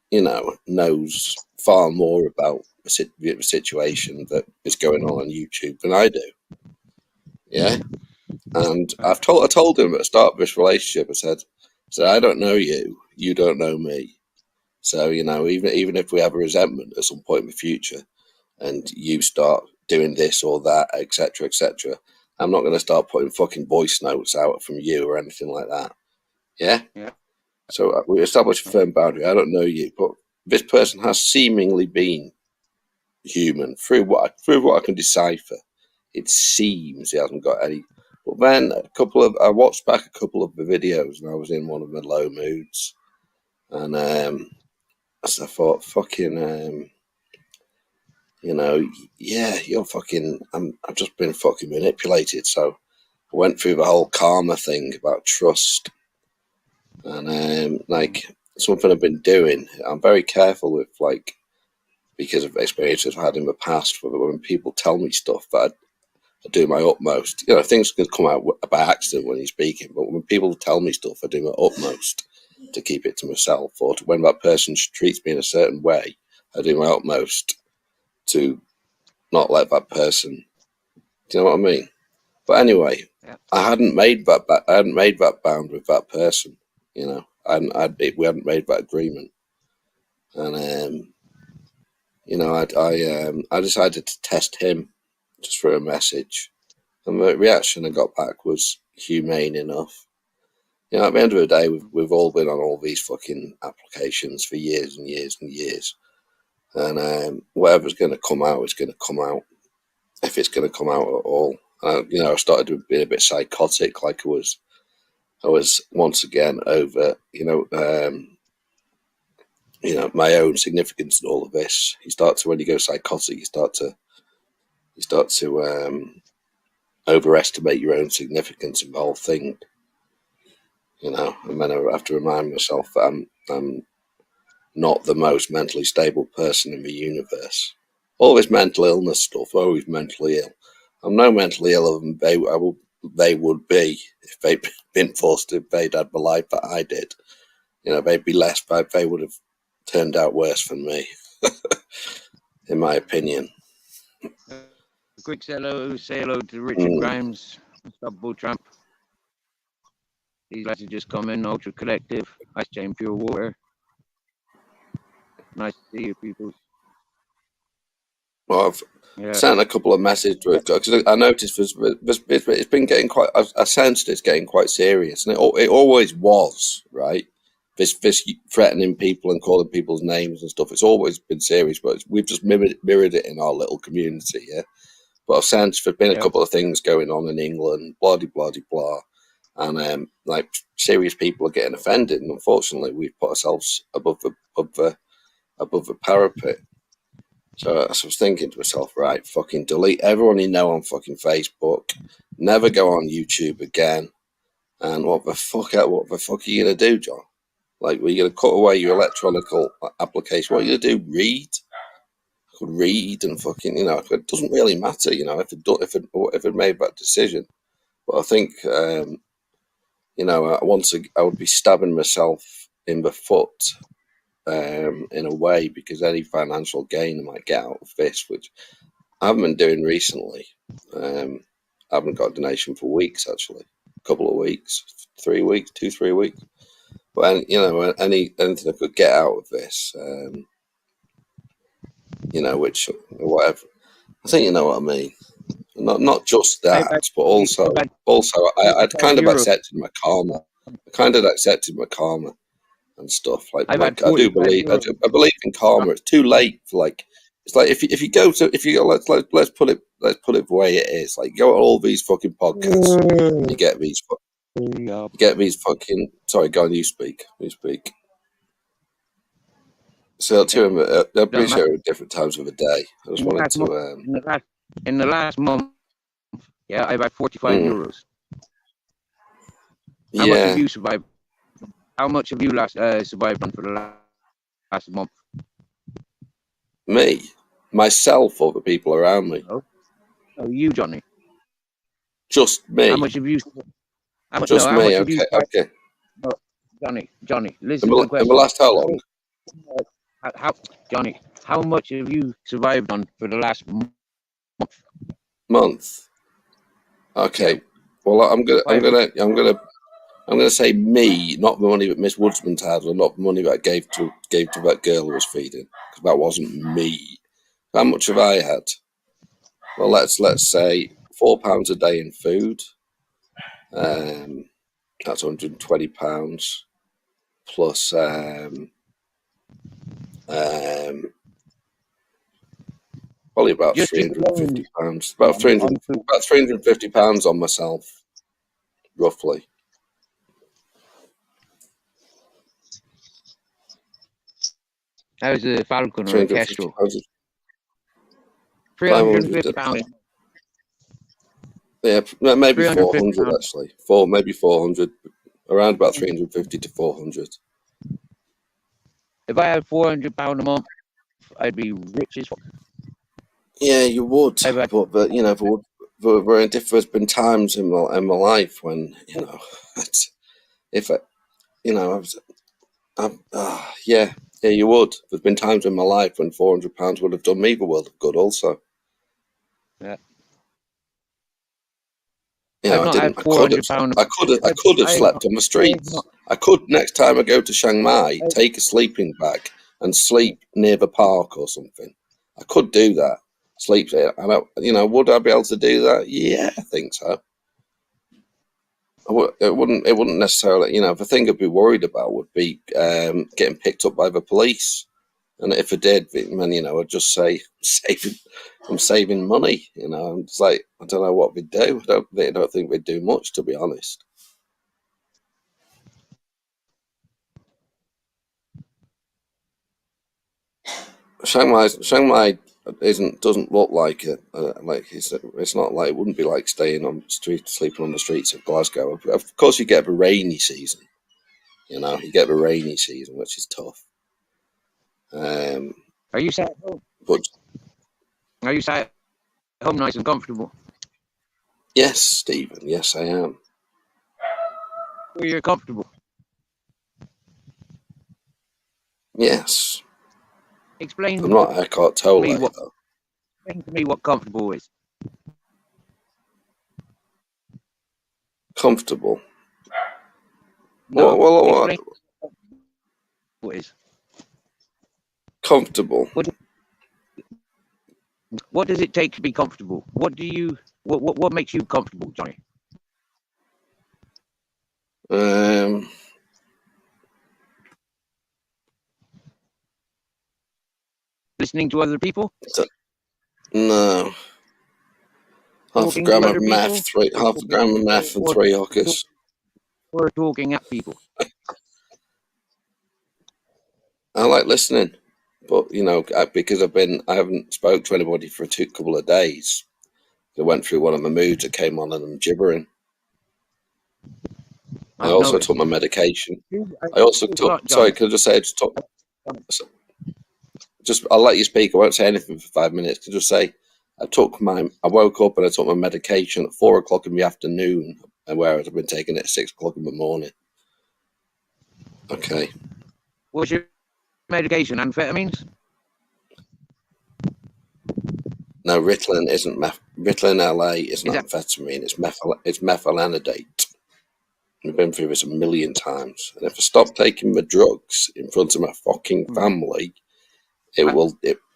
you know, knows far more about the situation that is going on YouTube than I do. Yeah, and Right. I told him at the start of this relationship, I said, I don't know you, you don't know me. So you know, even if we have a resentment at some point in the future, and you start doing this or that, etc., etc., I'm not going to start putting fucking voice notes out from you or anything like that. Yeah. Yeah. So we established a firm boundary. I don't know you, but this person has seemingly been human through what I can decipher. It seems he hasn't got any. But then I watched back a couple of the videos, and I was in one of my low moods, and so I thought, fucking, you know, yeah, you're fucking. I've just been fucking manipulated. So I went through the whole karma thing about trust, and like something I've been doing. I'm very careful with like because of experiences I've had in the past. When people tell me stuff that I do my utmost. You know, things can come out by accident when you're speaking, but when people tell me stuff, I do my utmost to keep it to myself. Or when that person treats me in a certain way, I do my utmost to not let that person. Do you know what I mean? But anyway, Yeah. I hadn't made that. I hadn't made that bound with that person. You know, we hadn't made that agreement, and you know, I decided to test him just for a message, and the reaction I got back was humane enough. You know, at the end of the day, we've all been on all these fucking applications for years and years and years, and whatever's going to come out is going to come out if it's going to come out at all. You know, I started being a bit psychotic, like I was once again over, you know, my own significance in all of this. When you go psychotic, you start to overestimate your own significance in the whole thing, you know. And then I have to remind myself that I'm not the most mentally stable person in the universe. All this mental illness stuff, always mentally ill. I'm no mentally ill than they would be if they'd been forced to they'd had the life that I did. You know, they'd be less, but they would have turned out worse than me, in my opinion. quick say hello to Richard Mm. Grimes, Unstoppable Tramp. These lads have just come in, Ultra Collective, Ice Chain Pure Water. Nice to see you people. Well, I've Yeah. sent a couple of messages to it because I noticed it's been getting quite. I sensed it's getting quite serious, and it always was, right. This threatening people and calling people's names and stuff. It's always been serious, but we've just mirrored it in our little community, yeah. But I've sensed there've been a Yeah. couple of things going on in England, blah blah blah, and like serious people are getting offended, and unfortunately, we've put ourselves above the parapet. So I was thinking to myself, right, fucking delete everyone you know on fucking Facebook, never go on YouTube again, and what the fuck are you gonna do, John? Like, were you gonna cut away your electronic application? What are you gonna do? Read and fucking, it doesn't really matter, if it made that decision. But I think, I would be stabbing myself in the foot, in a way, because any financial gain I might get out of this, which I haven't been doing recently. I haven't got a donation for weeks, actually. A couple of weeks, 3 weeks, 2, 3 weeks. But anything I could get out of this, which whatever. I think you know what I mean. Not just I've that, had, but also I've had I'd 45 kind of euros. accepted my karma. I kind of accepted my karma and stuff. I've had I do 45 believe euros. I believe in karma. It's too late for it's like if you go let's put it the way it is. Like, you go on all these fucking podcasts and you get these fucking sorry, go on, you speak. So to him, I appreciate it at different times of the day. I just wanted to In the last month, yeah, I've had 45 euros. How much have you survived? How much have you survived on for the last month? Me, myself, or the people around me? Oh, you, Johnny. Just me. How much have you? Just how me. much have you? Okay. No, Johnny, listen to the In question. the last how long? Johnny, how much have you survived on for the last month? Okay. Yeah. Well, I'm gonna say me, not the money that Miss Woodsman's had, or not the money that I gave to that girl who was feeding, because that wasn't me. How much have I had? Well, let's say £4 a day in food. That's £120 plus probably about £350. About £350 on myself, roughly. How's a Falcon or a Kestrel? £350. Yeah, maybe 400 actually. Maybe 400, around about 350 to 400. If I had £400 a month, I'd be rich as fuck. Yeah, you would. But there's been times in my life when yeah, you would. There's been times in my life when £400 would have done me the world of good. Also. Yeah. I didn't. I could have slept on the streets. I could, next time I go to Chiang Mai, take a sleeping bag and sleep near the park or something. I could do that. Sleep there. Would I be able to do that? Yeah, I think so. It wouldn't necessarily. The thing I'd be worried about would be getting picked up by the police. And if I did, then I'd just say I'm saving money. It's like, I don't know what we'd do. I don't think we'd do much, to be honest. Chiang Mai doesn't look like it. It's not like, it wouldn't be like staying on sleeping on the streets of Glasgow. Of course, you get the rainy season. You get the rainy season, which is tough. Are you sat at home? Are you sat at home nice and comfortable? Yes, Stephen. Yes, I am. Where you're comfortable? Yes. Explain. I'm not Eckhart Tolle, though. Explain to me what comfortable is. Comfortable. No, What? explain what is. Comfortable. What does it take to be comfortable? What makes you comfortable, Johnny? Um, Listening to other people? no. Half a Talking to gram of other meth, people? half a gram of meth, and Or, 3 hookers. or talking at people? I like listening, but because I haven't spoke to anybody for a couple of days. I went through one of my moods. It came on and I'm gibbering. I I've also noticed. took my medication. I I also a took. lot, Sorry, Johnny. can I just say? I'll let you speak. I won't say anything for 5 minutes. Can I just say, I woke up and I took my medication at 4 o'clock in the afternoon, and whereas I've been taking it at 6 o'clock in the morning. Okay. What's your medication? Amphetamines? No, Ritalin isn't Ritalin LA isn't Is that amphetamine. It's methylenidate. We've been through this a million times. And if I stop taking the drugs in front of my fucking family, I didn't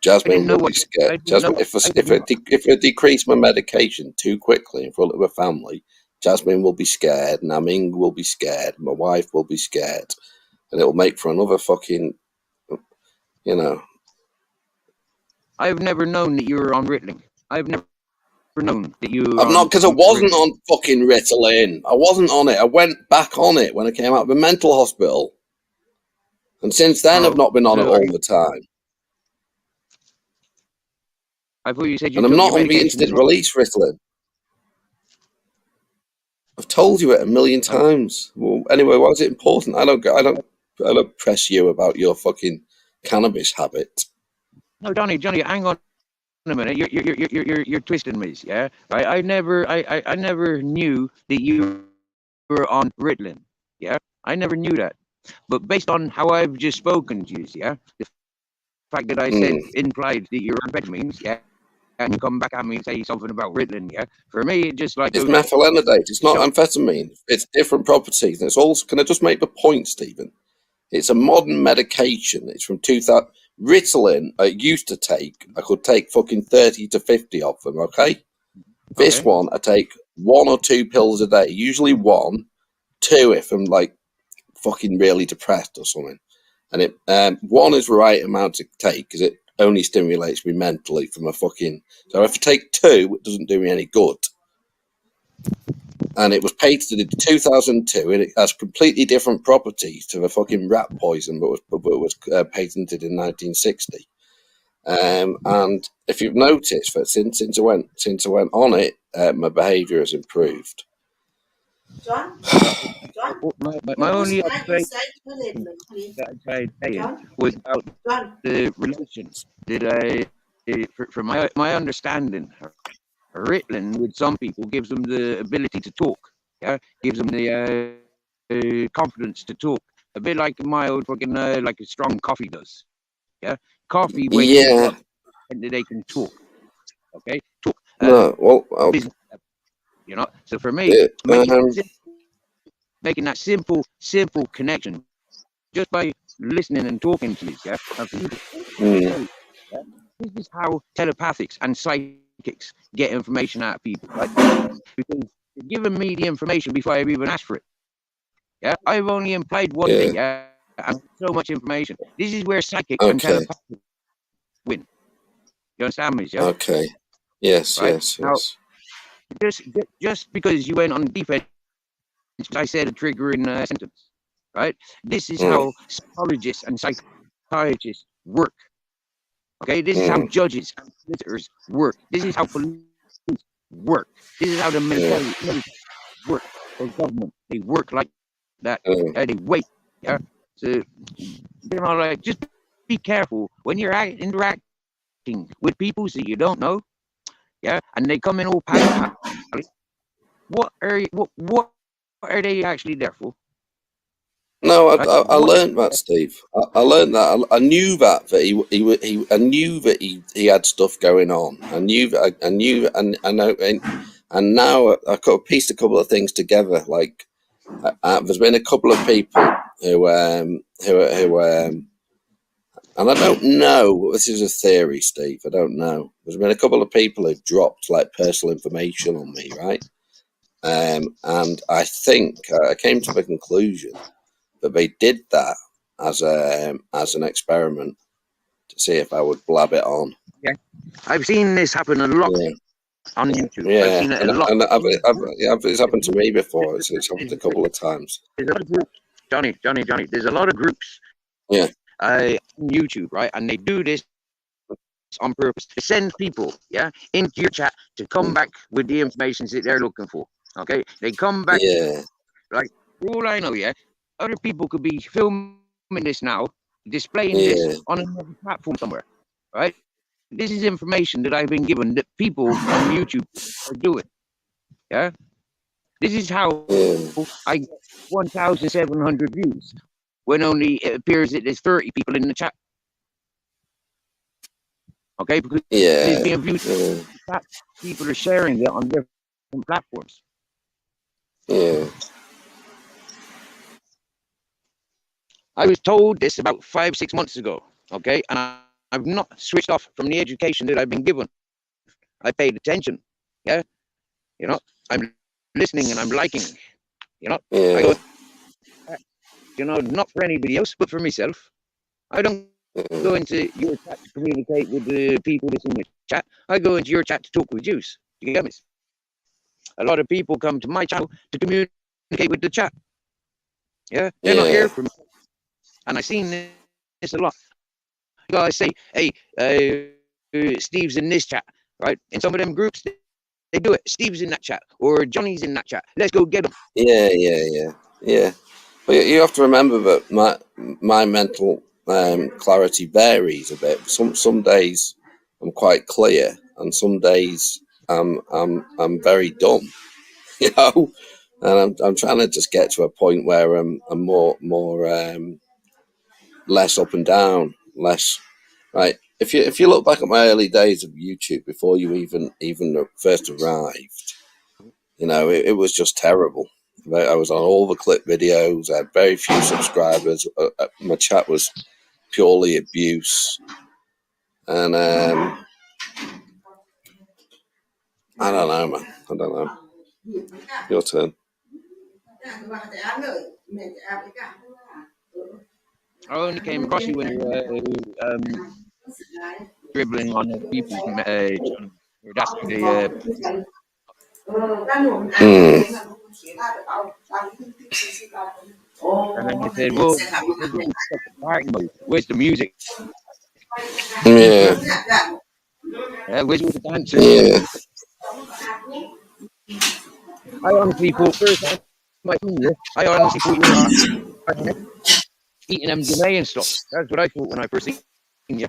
Jasmine know will be what scared. I didn't know. Jasmine, if I decrease my medication too quickly in front of a family, Jasmine will be scared, Naming will be scared, my wife will be scared, and it'll make for another fucking, you know. I've never known that you were on Ritalin. I've never known that you were I'm not, on because I wasn't Ritalin. on fucking Ritalin. I wasn't on it. I went back on it when I came out of the mental hospital, and since then I've Oh, not been on it so all the time. I thought you said you And I'm took not your on the medication. instant release Ritalin. I've told you it a million Oh, times. Well, anyway, why is it important? I don't press you about your fucking cannabis habit. no, Johnny, hang on a minute. You're twisting me, yeah? Right? I never knew that you were on Ritalin, yeah? I never knew that. But based on how I've just spoken to you, yeah, the fact that I said implied that you're on amphetamines, yeah, and you come back at me and say something about Ritalin, yeah, for me it just like It's goes methylenidate. It's to not show. amphetamine. It's different properties. And it's also, can I just make the point, Stephen? It's a modern medication. It's from 2000. Ritalin, I used to take, I could take fucking 30 to 50 of them, okay? This Okay, one, I take 1 or 2 pills a day, usually 1, 2 if I'm like fucking really depressed or something. And 1 is the right amount to take because it only stimulates me mentally from a fucking. So if I take 2, it doesn't do me any good. And it was patented in 2002, and it has completely different properties to the fucking rat poison, but was patented in 1960. And if you've noticed that since I went on it, my behaviour has improved. John, John, my put this only mic observation inside the lid, please. that I tried saying John, was about John, the relation that for my understanding, Ritalin with some people gives them the ability to talk, yeah, gives them the confidence to talk, a bit like mild fucking like a strong coffee does, yeah. Coffee wakes people Yeah, up and they can talk, okay, talk no, well, business, you know. So for me, it, making that simple connection just by listening and talking to you, yeah. And for you to mm, yeah, this is how telepathics and psychics get information out of people, right? Because you're giving me the information before I've even asked for it. Yeah, I've only implied one yeah, thing, yeah, and so much information. This is where psychics and okay, telepathics win. You understand me, yeah? okay, yes, Right? yes, Now, yes. just because you went on defense, I said a triggering sentence, right? This is Mm, how psychologists and psychiatrists work. Okay, this is how mm, judges and solicitors work. This is how police work. This is how the mm, military work or government. They work like that. mm, They wait. Yeah. So like just be careful when you're interacting with people that you don't know. Yeah, and they come in all pally pally. What are they actually there for? No, Right? I What? learned that, Steve. I learned that. I knew that I knew that he had stuff going on. I knew, and I know, and now I could piece a couple of things together. Like there's been a couple of people who and I don't know. This is a theory, Steve. I don't know. There's been a couple of people who've dropped like personal information on me, right? And I think I came to the conclusion that they did that as an experiment to see if I would blab it on. Yeah. I've seen this happen a lot Yeah, on YouTube. I've yeah, seen it a lot. it's happened to me before. It's happened a couple of times. There's a lot of groups, Johnny. There's a lot of groups Yeah, on YouTube, right? And they do this on purpose to send people, yeah, into your chat to come back with the information that they're looking for. Okay, they come back yeah, like, for all I know, yeah, other people could be filming this now, displaying this yeah, on another platform somewhere, right? This is information that I've been given that people on YouTube are doing. Yeah, this is how yeah, I get 1,700 views when only it appears that there's 30 people in the chat. Okay, because it's yeah, being viewed. yeah, People are sharing it on different platforms. yeah, I was told this about 5-6 months ago. Okay, and I've not switched off from the education that I've been given. I paid attention. Yeah, you know, I'm listening and I'm liking. You know, I go, not for anybody else, but for myself. I don't go into your chat to communicate with the people that's in the chat. I go into your chat to talk with Jews. You get me? A lot of people come to my channel to communicate with the chat. Yeah, they're not here for me. And I've seen this a lot. You guys say, hey, Steve's in this chat, right? In some of them groups, they do it. Steve's in that chat, or Johnny's in that chat. Let's go get him. yeah. But you have to remember that my mental clarity varies a bit. Some days I'm quite clear, and some days I'm very dumb, you know. And I'm trying to just get to a point where I'm more less up and down, less right. If you look back at my early days of YouTube before you even first arrived, you know, it was just terrible. I was on all the clip videos. I had very few subscribers. My chat was purely abuse, and I don't know, man. I don't know. Your turn. I only came across you when you were dribbling on the people's channel. That's the and then you said, well, where's the music? Yeah. Where's the dancers? Yeah. I honestly thought first time I seen you, I honestly thought you were eating MDMA and stuff. That's what I thought when I first seen you.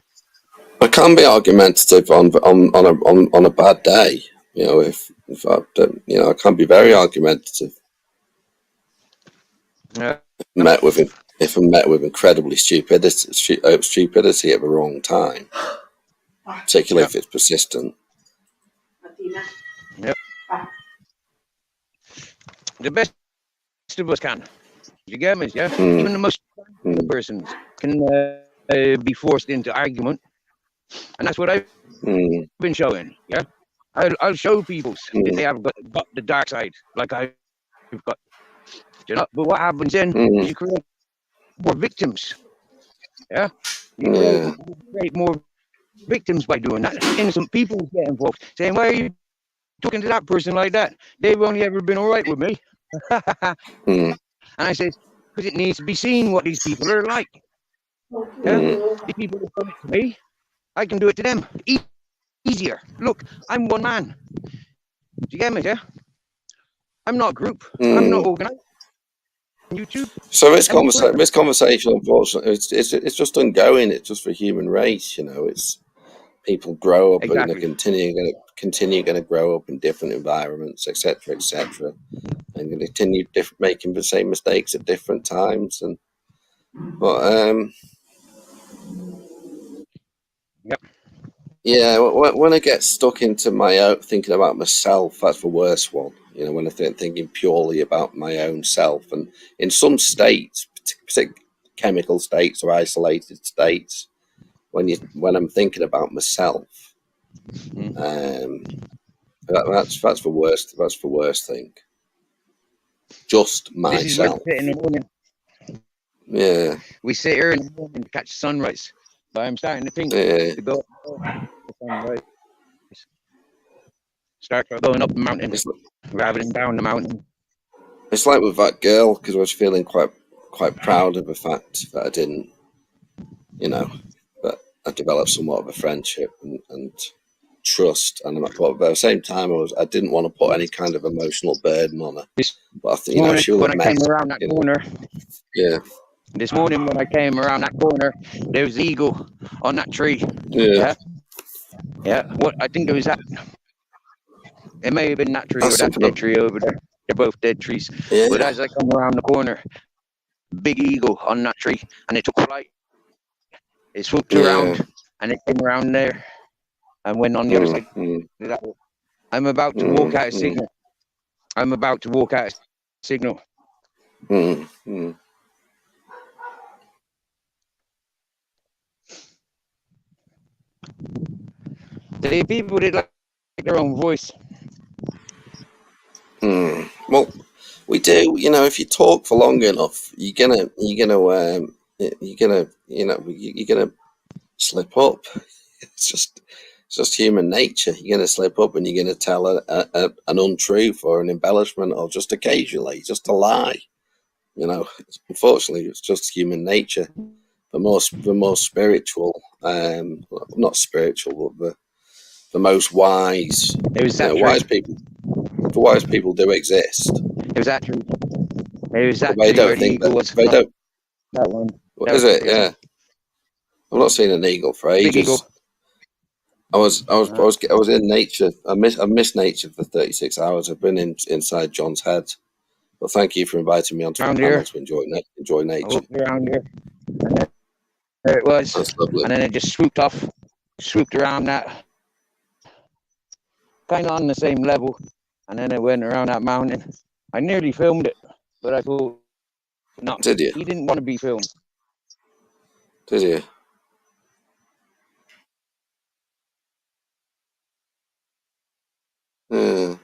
I can be argumentative on a bad day. You know, if I don't, you know, I can be very argumentative. If I'm met with incredibly stupidity at the wrong time, particularly if it's persistent. Yep. The best of us can. You get me? Yeah. Even the most persons can be forced into argument, and that's what I've been showing. Yeah. I'll show people that they have got the dark side, like I've got. You know, but what happens then is you create more victims. Yeah. You create more victims by doing that. Innocent people get involved, saying, "Why are you talking to that person like that? They've only ever been all right with me." And I said, because it needs to be seen what these people are like. Yeah? These people have done it to me. I can do it to them. Easier. Look, I'm one man. Do you get me? Yeah. I'm not a group. I'm not organized. YouTube. So this conversation, unfortunately, it's just ongoing. It's just for human race, you know. It's People grow up and Exactly. continue going to grow up in different environments, etc., etc., and going to continue making the same mistakes at different times. And but Yep. yeah, when I get stuck into my own thinking about myself, that's the worst one. You know, when I think thinking purely about my own self, and in some states, particularly chemical states or isolated states, when I'm thinking about myself, um, that's the worst. That's the worst thing. Just This is why we myself. sit in the morning. Yeah, We sit here in the morning to catch sunrise. But I'm starting to think yeah. to go the sunrise. Start going up the mountain It's rather than down the mountain. it's like with that girl, because I was feeling quite proud of the fact that I didn't, you know, that I developed somewhat of a friendship and trust, but at the same time, I didn't want to put any kind of emotional burden on her. This But I think, morning she will when have I met, came around that corner, yeah, this morning when I came around that corner, there was an eagle on that tree. yeah. Yeah, yeah. What I think it was that. It may have been that tree That's or that something. dead tree over there. They're both dead trees. Yeah, But as I come around the corner, big eagle on that tree, and it took flight. It swooped yeah. around, and it came around there and went on the other side of that. I'm about to walk out a signal. I'm about to walk out a signal. The people did like their own voice. Well, we do. You know, if you talk for long enough, you're gonna slip up. It's just human nature. You're gonna slip up, and you're gonna tell an untruth or an embellishment, or just occasionally, just a lie. You know, unfortunately, it's just human nature. The most spiritual, not spiritual, but the most wise, It was that tree. wise people. The wise people do exist, It was that tree. It was but that they tree where don't the think that eagle was. they don't. That one. What That is was the it? big one. Yeah, I've not seen an eagle for Big ages. eagle. I was in nature. I missed nature for 36 hours. I've been inside John's head. But thank you for inviting me onto the Around panel here. to enjoy I nature. walked around here. And there it was. That's lovely. And then it just swooped off, swooped around that, kind of on the same level. And then it went around that mountain. I nearly filmed it, but I thought, no, Did you? he didn't want to be filmed. Did you? Yeah.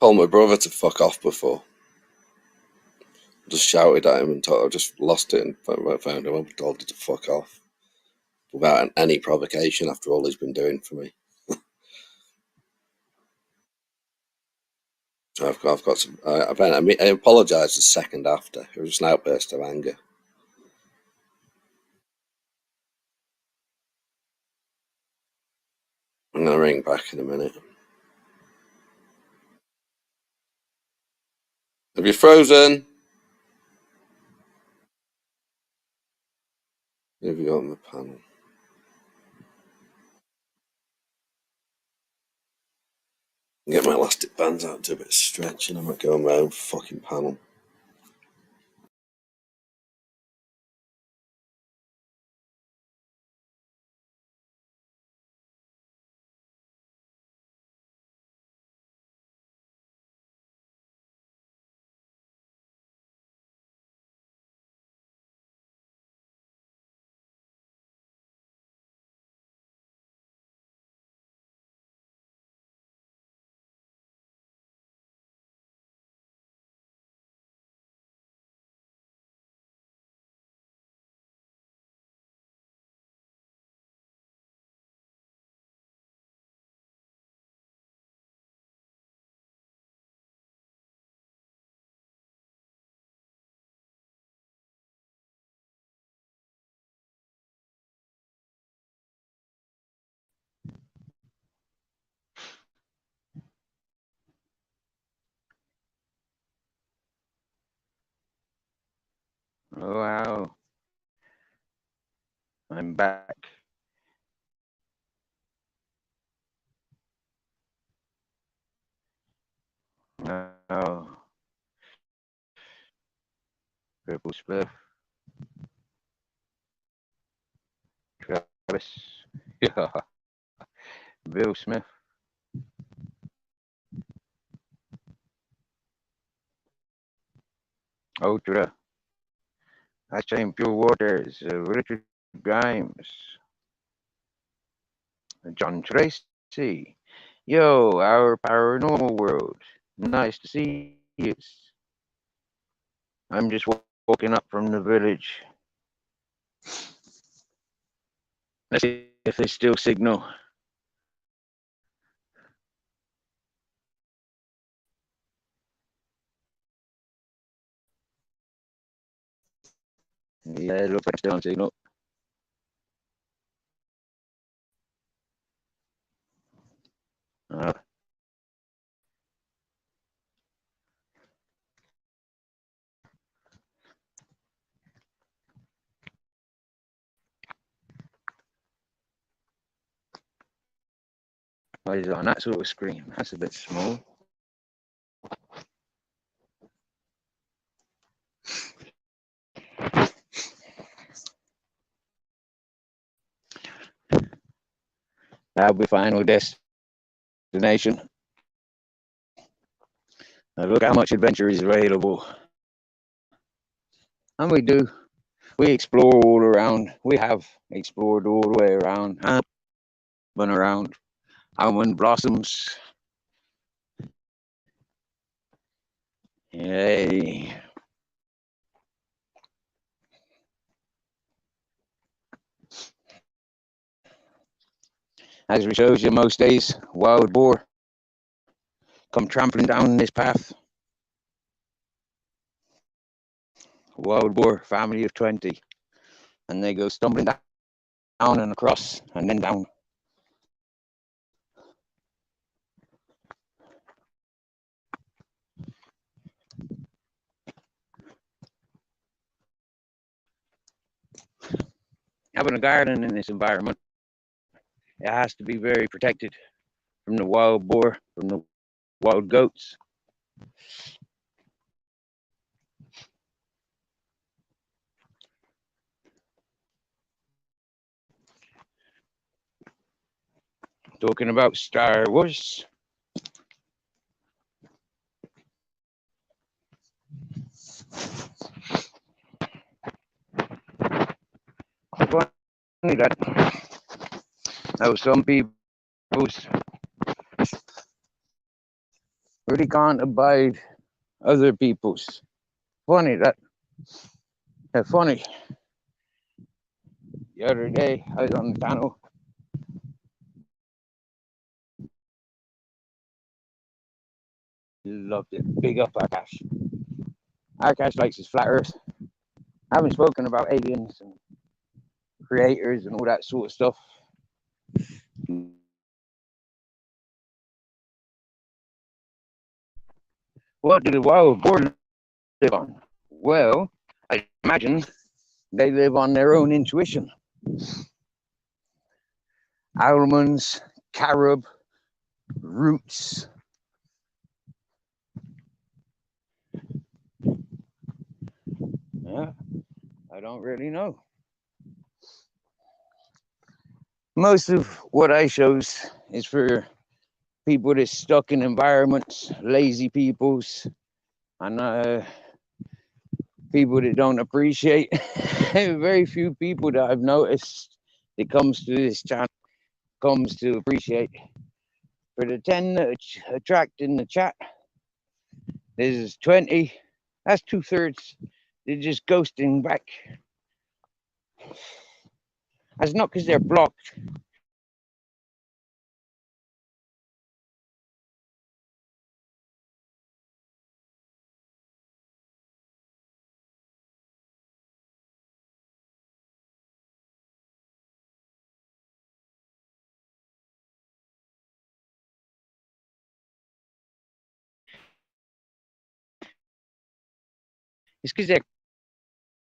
Told my brother to fuck off before. Just shouted at him and I just lost it and found him up and told him to fuck off without any provocation after all he's been doing for me. I've got some. I apologised a second after. It was an outburst of anger. I'm gonna ring back in a minute. Have you frozen? Have you got on the panel? Get my elastic bands out, do a bit of stretching. I might go on my own fucking panel. wow. I'm back. Oh, Purple Spliff. Travis. Yeah. Bill Smith. Ultra. I Chain Pure Waters. Richard Grimes. John Tracy. Yo, our paranormal world. Nice to see you. I'm just walking up from the village. Let's see if they still signal. Yeah, it looks like still on signal. Uh, why is it on that sort of screen? That's a bit small. That'll be final destination. Now look how much adventure is available. And we do. We explore all around. We have explored all the way around. Been around. Almond blossoms. Yay. As we shows you most days, wild boar come trampling down this path. Wild boar, family of 20. And they go stumbling down and across and then down. Having a garden in this environment, it has to be very protected from the wild boar, from the wild goats. Talking about Star Wars. Funny that how some people really can't abide other people's. Funny that. Funny. The other day I was on the channel. Loved it. Big up Akash. Akash likes his flat Earth. I haven't spoken about aliens and creators and all that sort of stuff. What do the wild boar live on? Well, I imagine they live on their own intuition. Almonds, carob, roots. Yeah, I don't really know. Most of what I shows is for people that's stuck in environments, lazy peoples, and people that don't appreciate. Very few people that I've noticed that comes to this channel comes to appreciate. For the 10 that attract in the chat, there's 20. That's 2/3. They're just ghosting back. That's not because they're blocked. It's because they're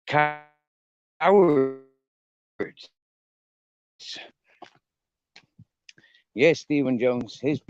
cowards. Yes, Stephen Jones, his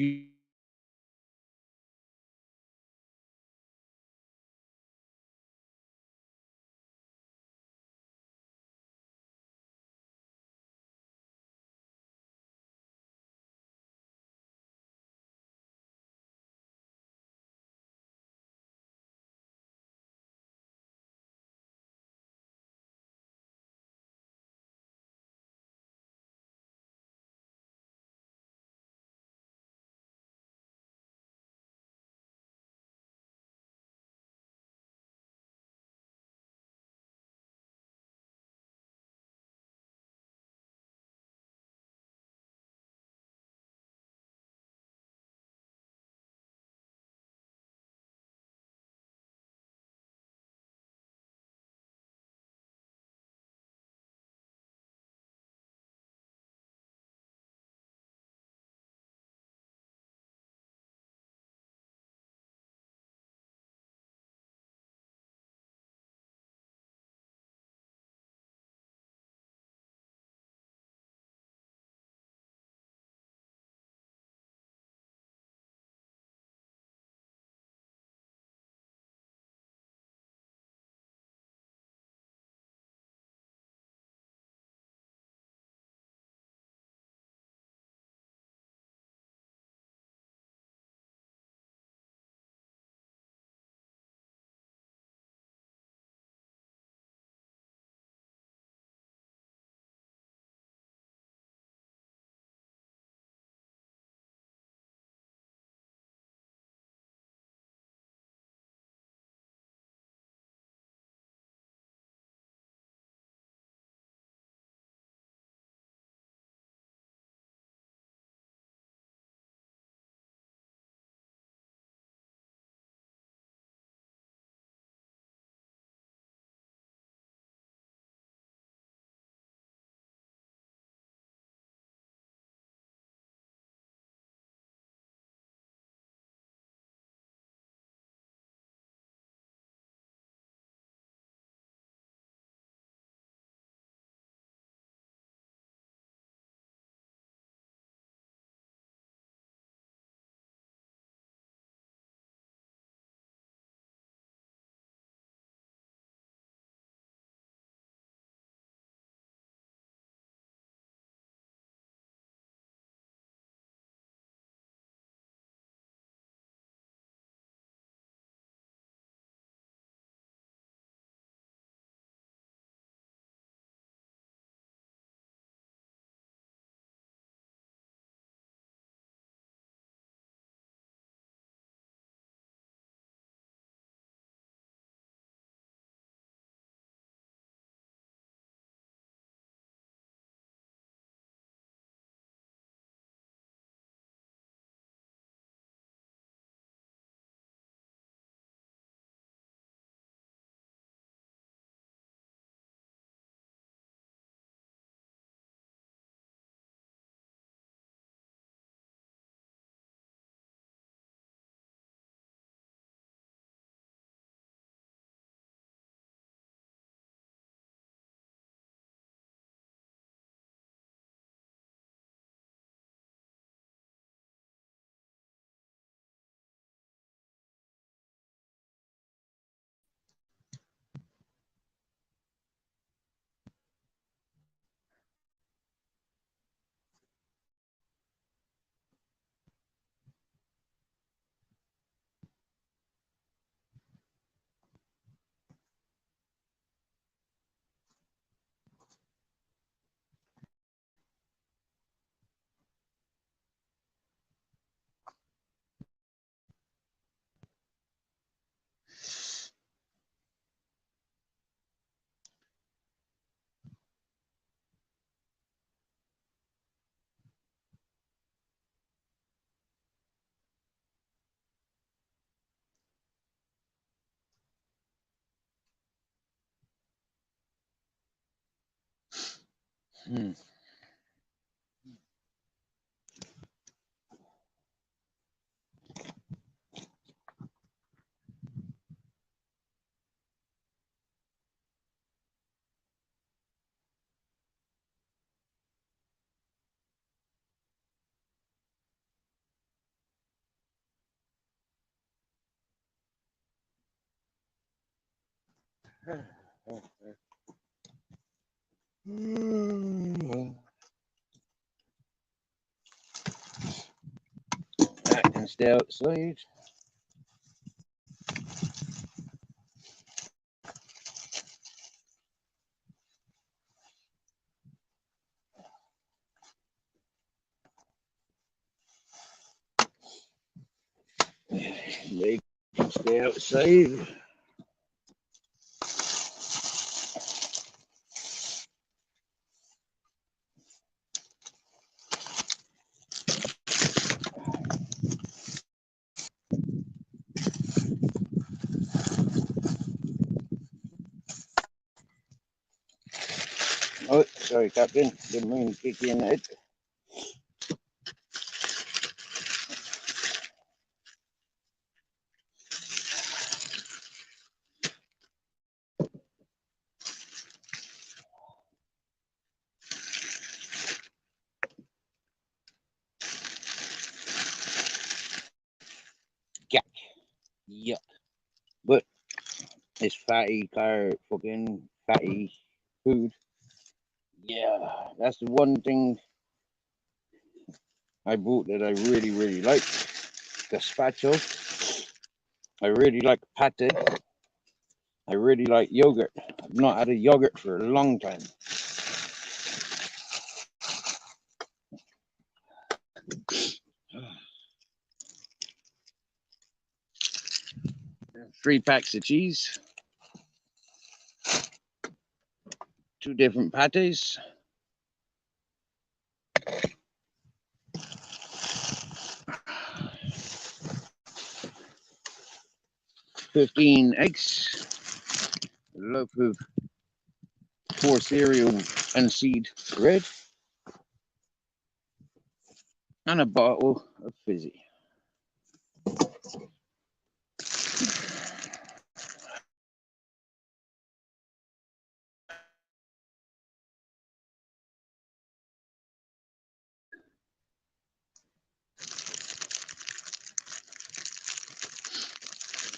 hmm, I can stay outside. They can stay outside. Oh, sorry, Captain. Didn't mean to kick you in the head. Yeah. Yeah. But it's fatty car, fucking fatty food. Yeah, that's the one thing I bought that I really, really like. Gazpacho. I really like pate. I really like yogurt. I've not had a yogurt for a long time. 3 packs of cheese. 2 different pates. 15 eggs. A loaf of 4 cereal and seed bread. And a bottle of fizzy.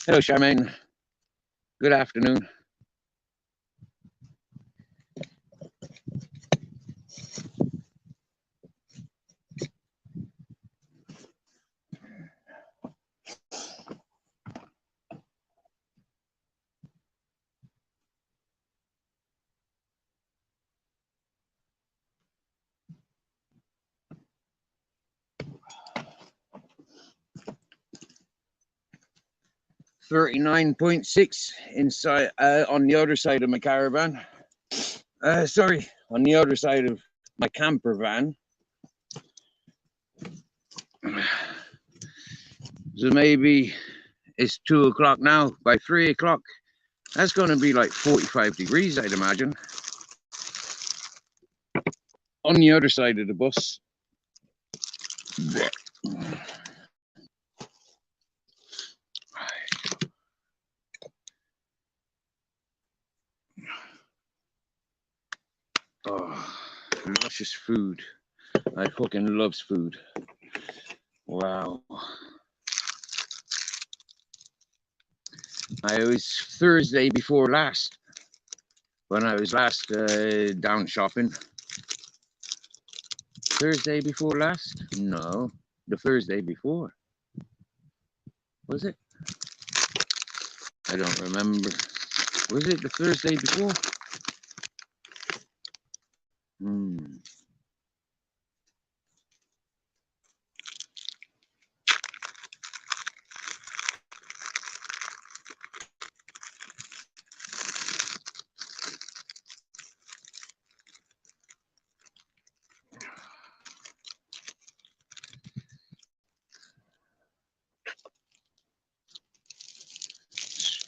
Hello, Charmaine. Good afternoon. $39.6 inside on the other side of my caravan. Sorry, on the other side of my camper van. So maybe it's 2 o'clock now. By 3 o'clock, that's going to be like 45 degrees, I'd imagine. On the other side of the bus. Oh, luscious food. I fucking loves food. Wow. I was Thursday before last when I was last down shopping. Thursday before last? No, the Thursday before. Was it? I don't remember. Was it the Thursday before?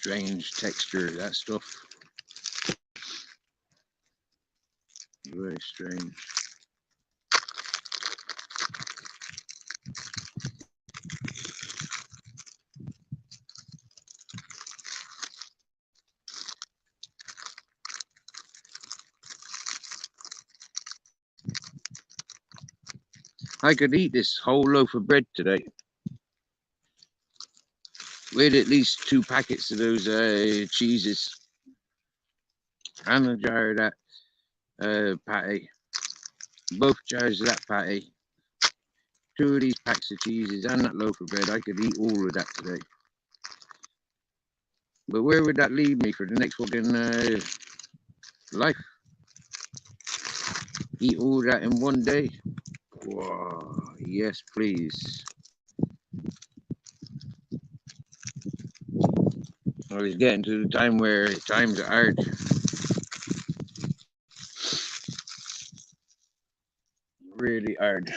Strange texture, that stuff. Very strange. I could eat this whole loaf of bread today. We had at least 2 packets of those cheeses. and a jar of that patty. Both jars of that patty. 2 of these packs of cheeses and that loaf of bread. I could eat all of that today. But where would that leave me for the next fucking life? Eat all that in one day? Whoa, yes, please. I was getting to the time where times are hard. Really hard.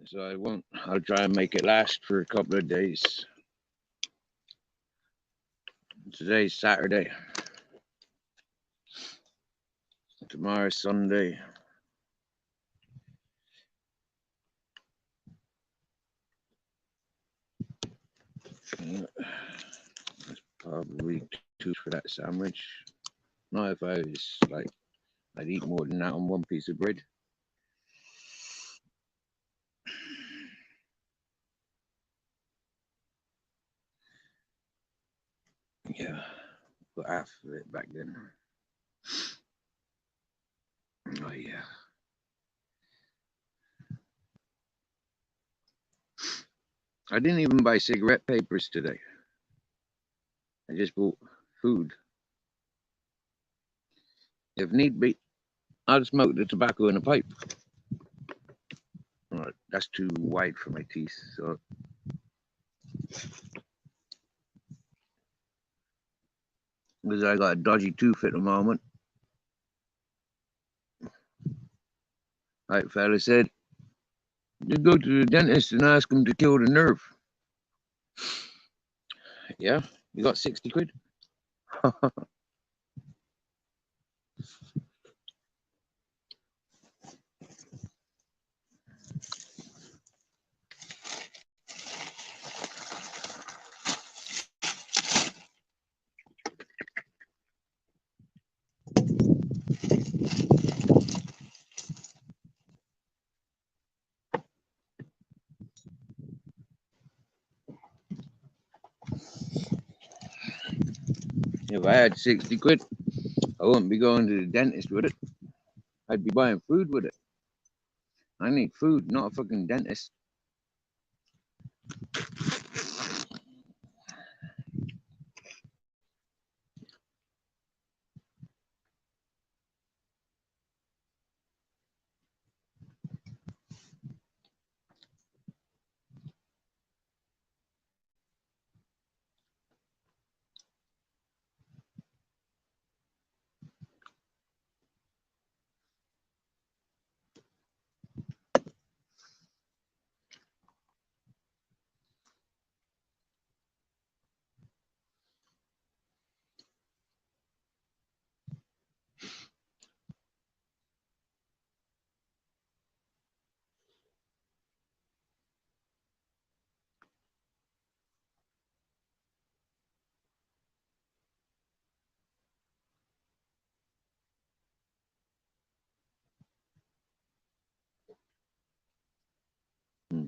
So I won't. I'll try and make it last for a couple of days. Today's Saturday. Tomorrow's Sunday. That's probably two for that sandwich. Not if I was like, I'd eat more than that on one piece of bread. Yeah, put half of it back then. Oh yeah. I didn't even buy cigarette papers today. I just bought food. If need be, I'll smoke the tobacco in a pipe. Oh, that's too wide for my teeth, so because I got a dodgy tooth at the moment. Like fella said, just go to the dentist and ask him to kill the nerve. Yeah, you got 60 quid? If I had 60 quid, I wouldn't be going to the dentist with it. I'd be buying food with it. I need food, not a fucking dentist. Hmm.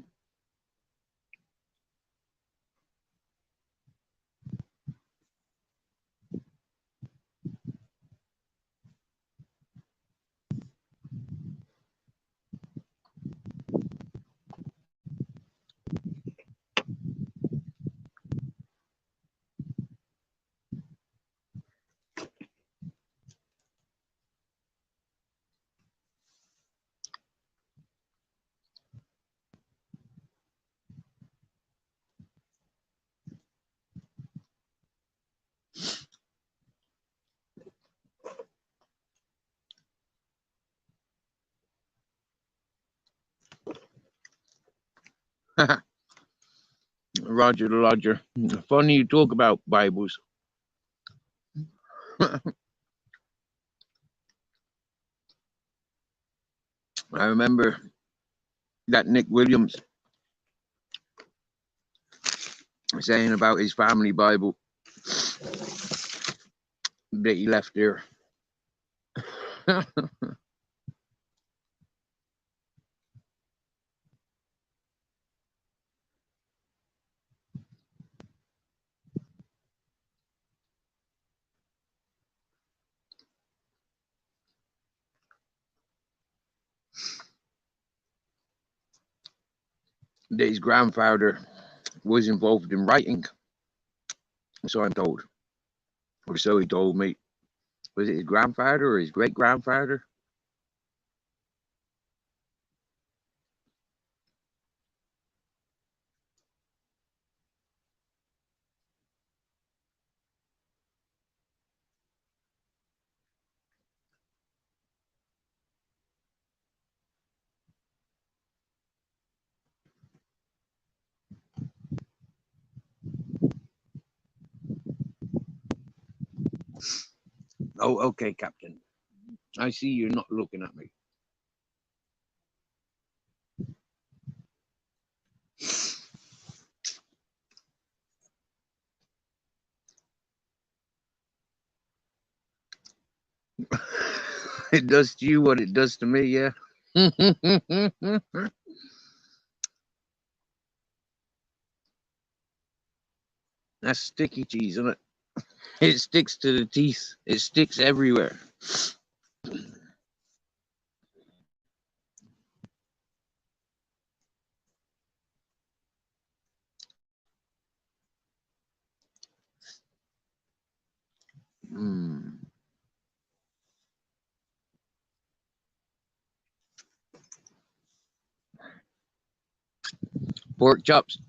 Roger the Lodger. Funny you talk about Bibles. I remember that Nick Williams saying about his family Bible that he left there. that his grandfather was involved in writing. So I'm told, or so he told me. Was it his grandfather or his great grandfather? Oh, okay, Captain. I see you're not looking at me. It does to you what it does to me, yeah. That's sticky cheese, isn't it? It sticks to the teeth. It sticks everywhere. Mm. Pork chops.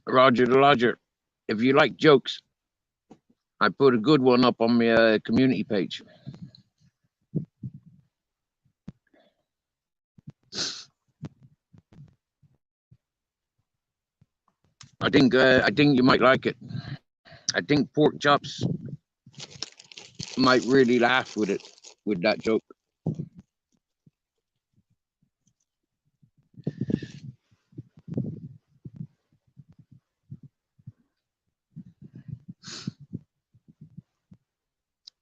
Roger the Lodger. If you like jokes, I put a good one up on my community page. I think you might like it. I think pork chops might really laugh with it, with that joke.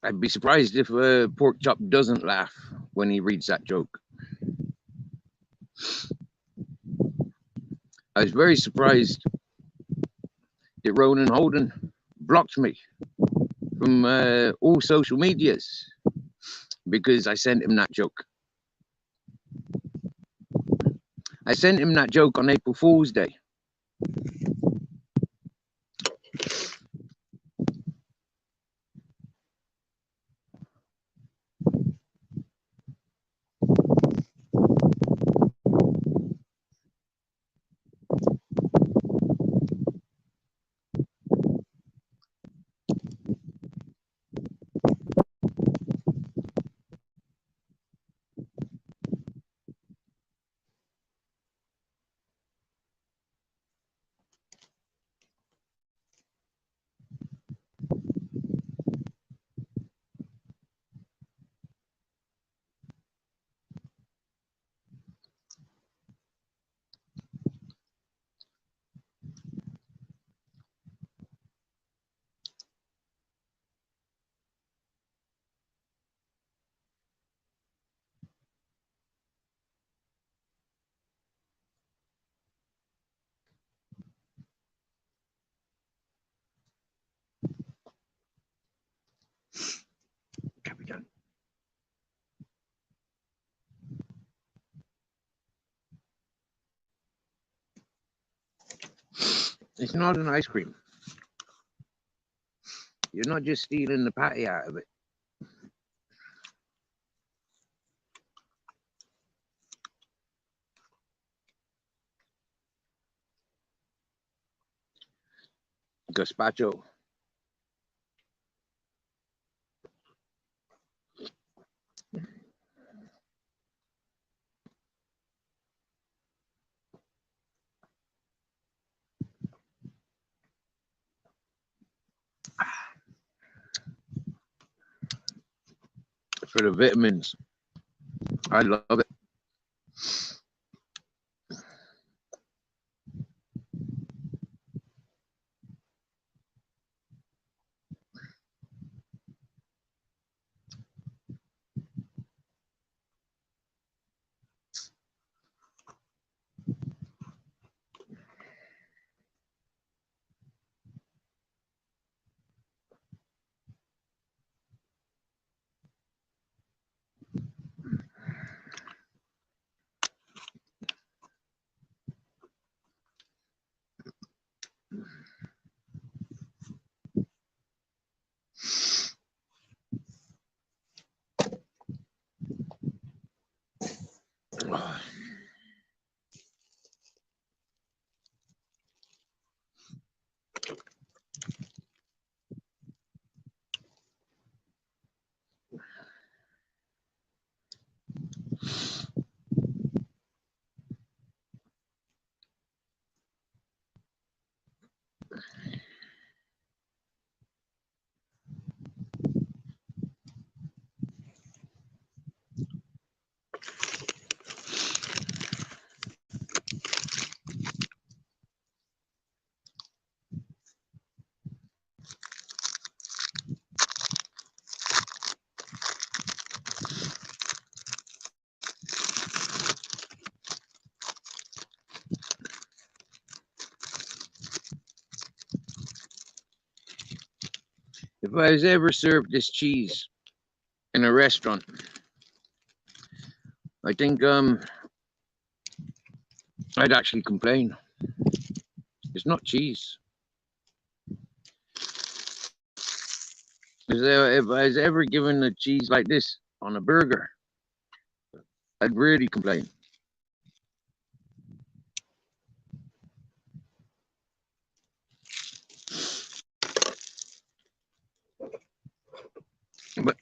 I'd be surprised if pork chop doesn't laugh when he reads that joke. I was very surprised that Ronan Holden blocked me from all social medias because I sent him that joke. I sent him that joke on April Fool's Day. Capitan. It's not an ice cream. You're not just stealing the patty out of it. Gazpacho. For the vitamins. I love it. If I was ever served this cheese in a restaurant, I think I'd actually complain. It's not cheese. If I was ever given a cheese like this on a burger, I'd really complain. But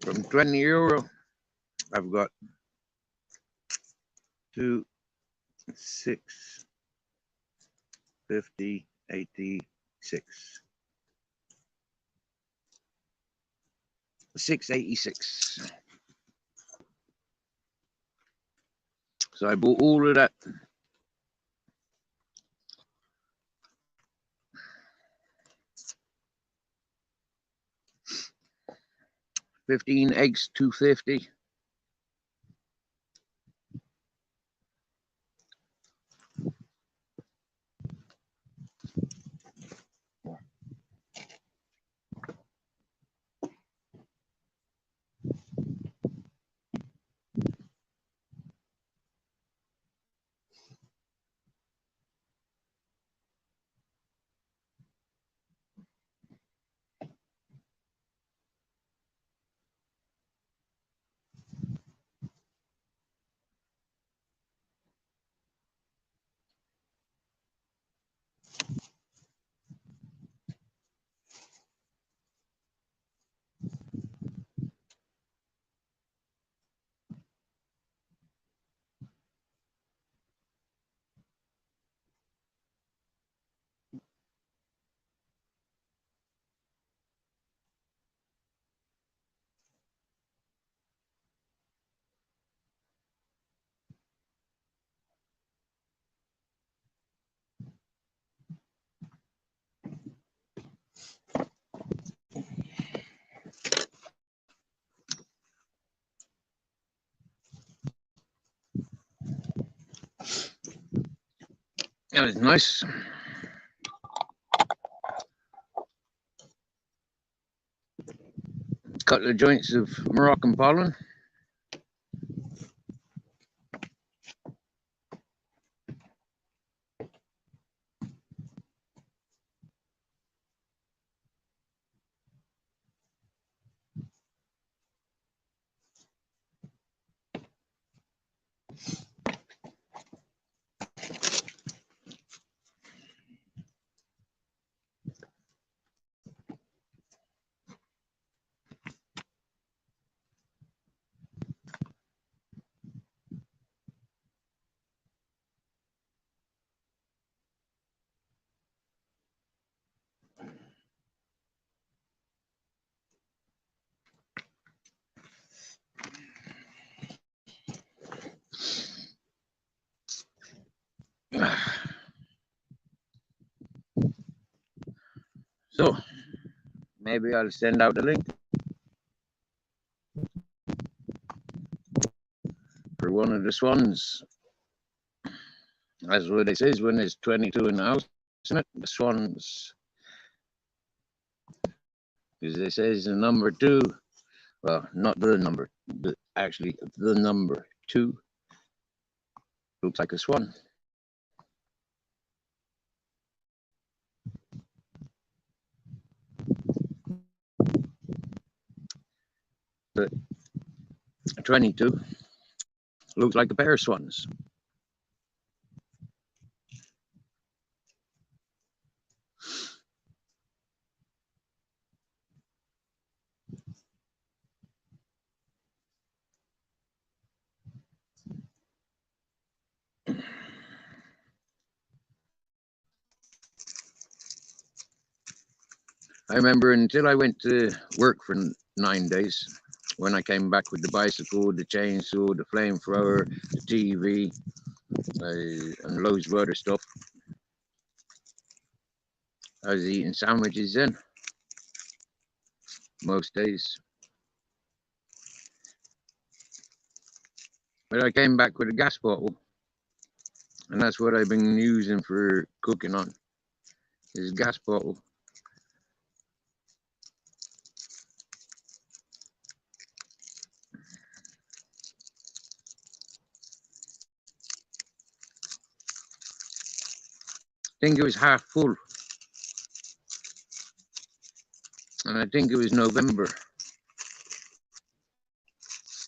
from €20, I've got 2, 6, 50, 86. 686. So I bought all of that. 15 eggs, 250. That was nice. A couple of joints of Moroccan pollen. So maybe I'll send out the link for one of the swans. That's what it says when there's 22 in the house, isn't it? The swans. Because it says the number 2. Well, not the number, but actually the number 2 looks like a swan. But 22 looks like a pair of swans. I remember until I went to work for 9 days, when I came back with the bicycle, the chainsaw, the flamethrower, the TV, and loads of other stuff. I was eating sandwiches then, most days. But I came back with a gas bottle, and that's what I've been using for cooking on, is gas bottle. I think it was half full, and I think it was November,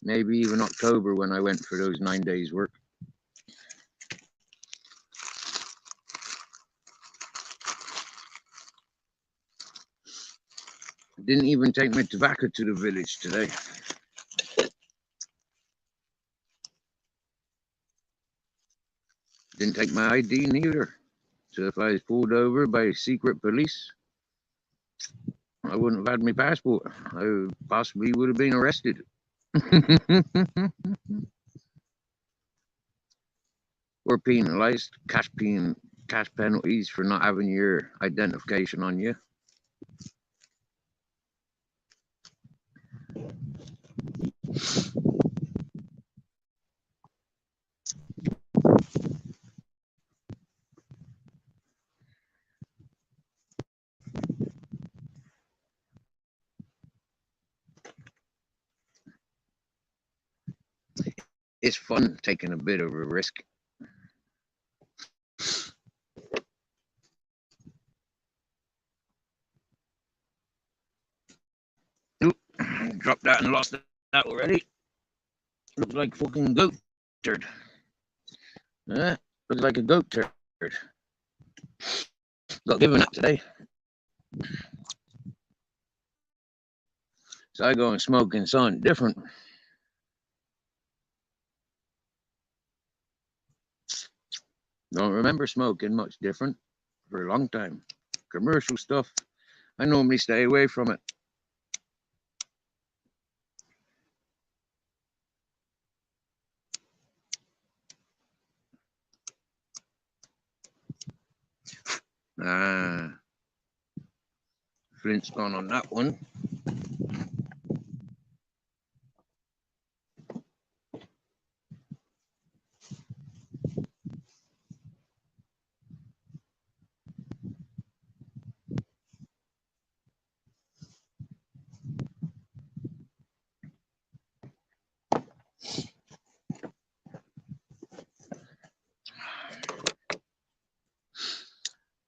maybe even October when I went for those 9 days work. I didn't even take my tobacco to the village today. Didn't take my ID neither. So if I was pulled over by secret police, I wouldn't have had my passport. I possibly would have been arrested. Or penalized, cash penalties for not having your identification on you. It's fun taking a bit of a risk. Oop, dropped that and lost that already. Looks like fucking goat turd. Looks like a goat turd. Got given that today. So I go and smoking something different. Don't remember smoking much different for a long time. Commercial stuff, I normally stay away from it. Flint's gone on that one.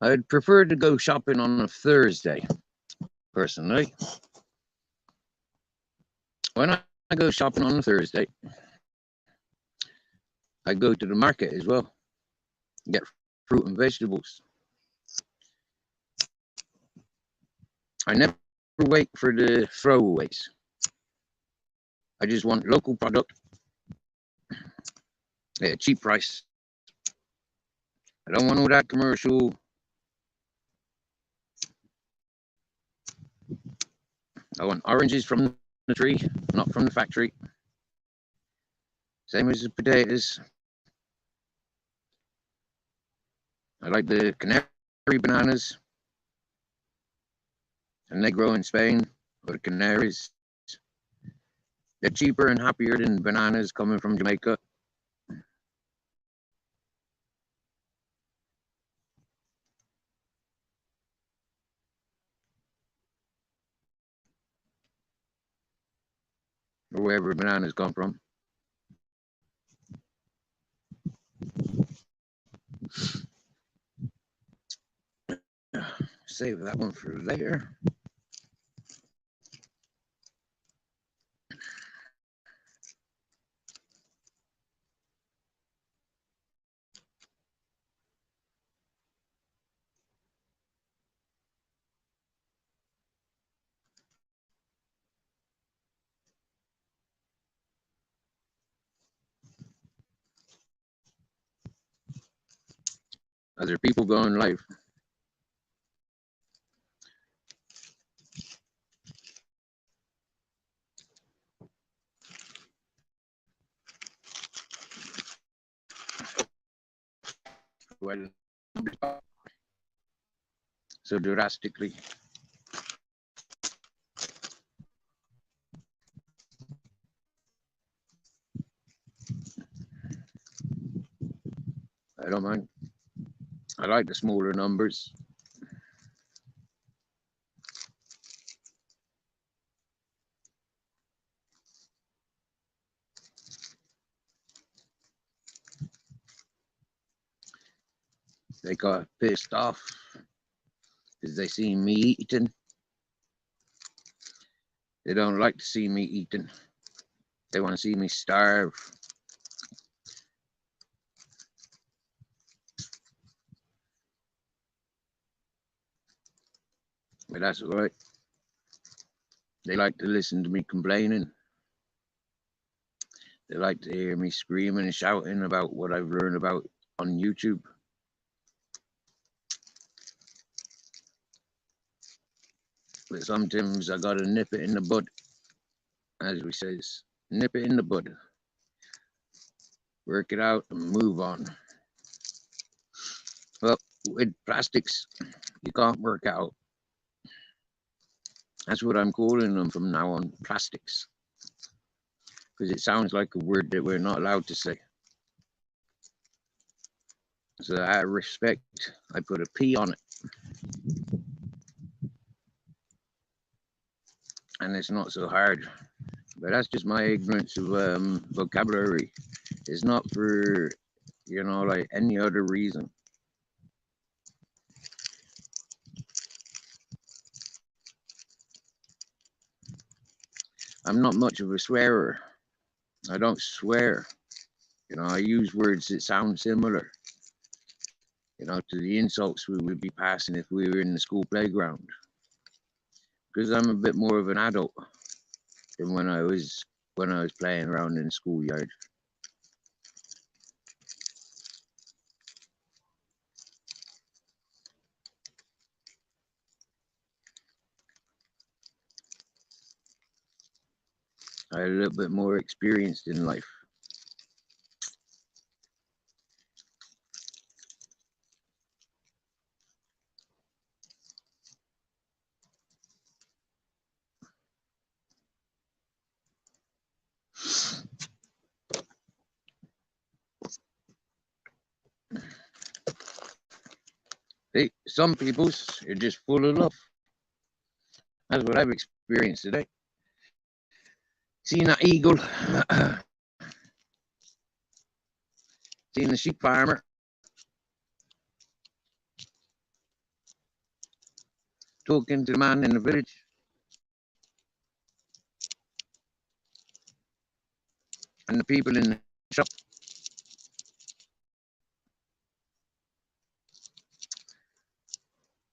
I'd prefer to go shopping on a Thursday, personally. When I go shopping on a Thursday, I go to the market as well, get fruit and vegetables. I never wait for the throwaways. I just want local product at a cheap price. I don't want all that commercial. I want oranges from the tree, not from the factory. Same as the potatoes. I like the canary bananas, and they grow in Spain, or the Canaries. They're cheaper and happier than bananas coming from Jamaica. Or wherever bananas come from. Save that one for later. Other people go in life. So drastically. I don't mind. I like the smaller numbers. They got pissed off because they see me eating. They don't like to see me eating. They want to see me starve. But that's all right. They like to listen to me complaining. They like to hear me screaming and shouting about what I've learned about on YouTube. But sometimes I gotta nip it in the bud, as we says. Nip it in the bud. Work it out and move on. Well, with plastics, you can't work out. That's what I'm calling them from now on, plastics. Because it sounds like a word that we're not allowed to say. So out of respect, I put a P on it. And it's not so hard. But that's just my ignorance of vocabulary. It's not for, like any other reason. I'm not much of a swearer. I don't swear. I use words that sound similar, to the insults we would be passing if we were in the school playground. Because I'm a bit more of an adult than when I was playing around in the schoolyard. I had a little bit more experienced in life. Some people's are just full of love. That's what I've experienced today. Seeing that eagle, seeing the sheep farmer, talking to the man in the village. And the people in the shop.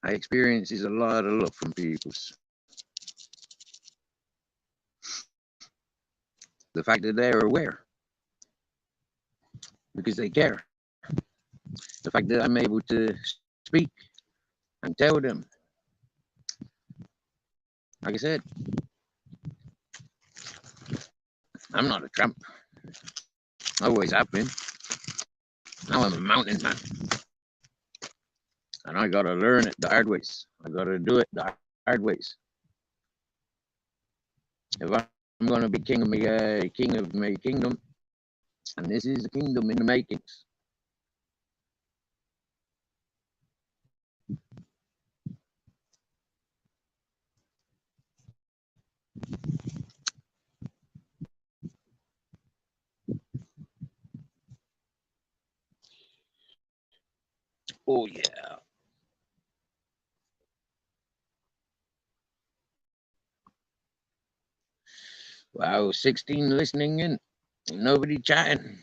I experiences a lot of love from people. The fact that they're aware because they care. The fact that I'm able to speak and tell them. Like I said, I'm not a tramp. I always have been. Now I'm a mountain man. And I gotta learn it the hard ways. I gotta do it the hard ways. If I'm gonna be king of my kingdom, and this is a kingdom in the makings. Oh yeah. Wow, 16 listening in. Nobody chatting.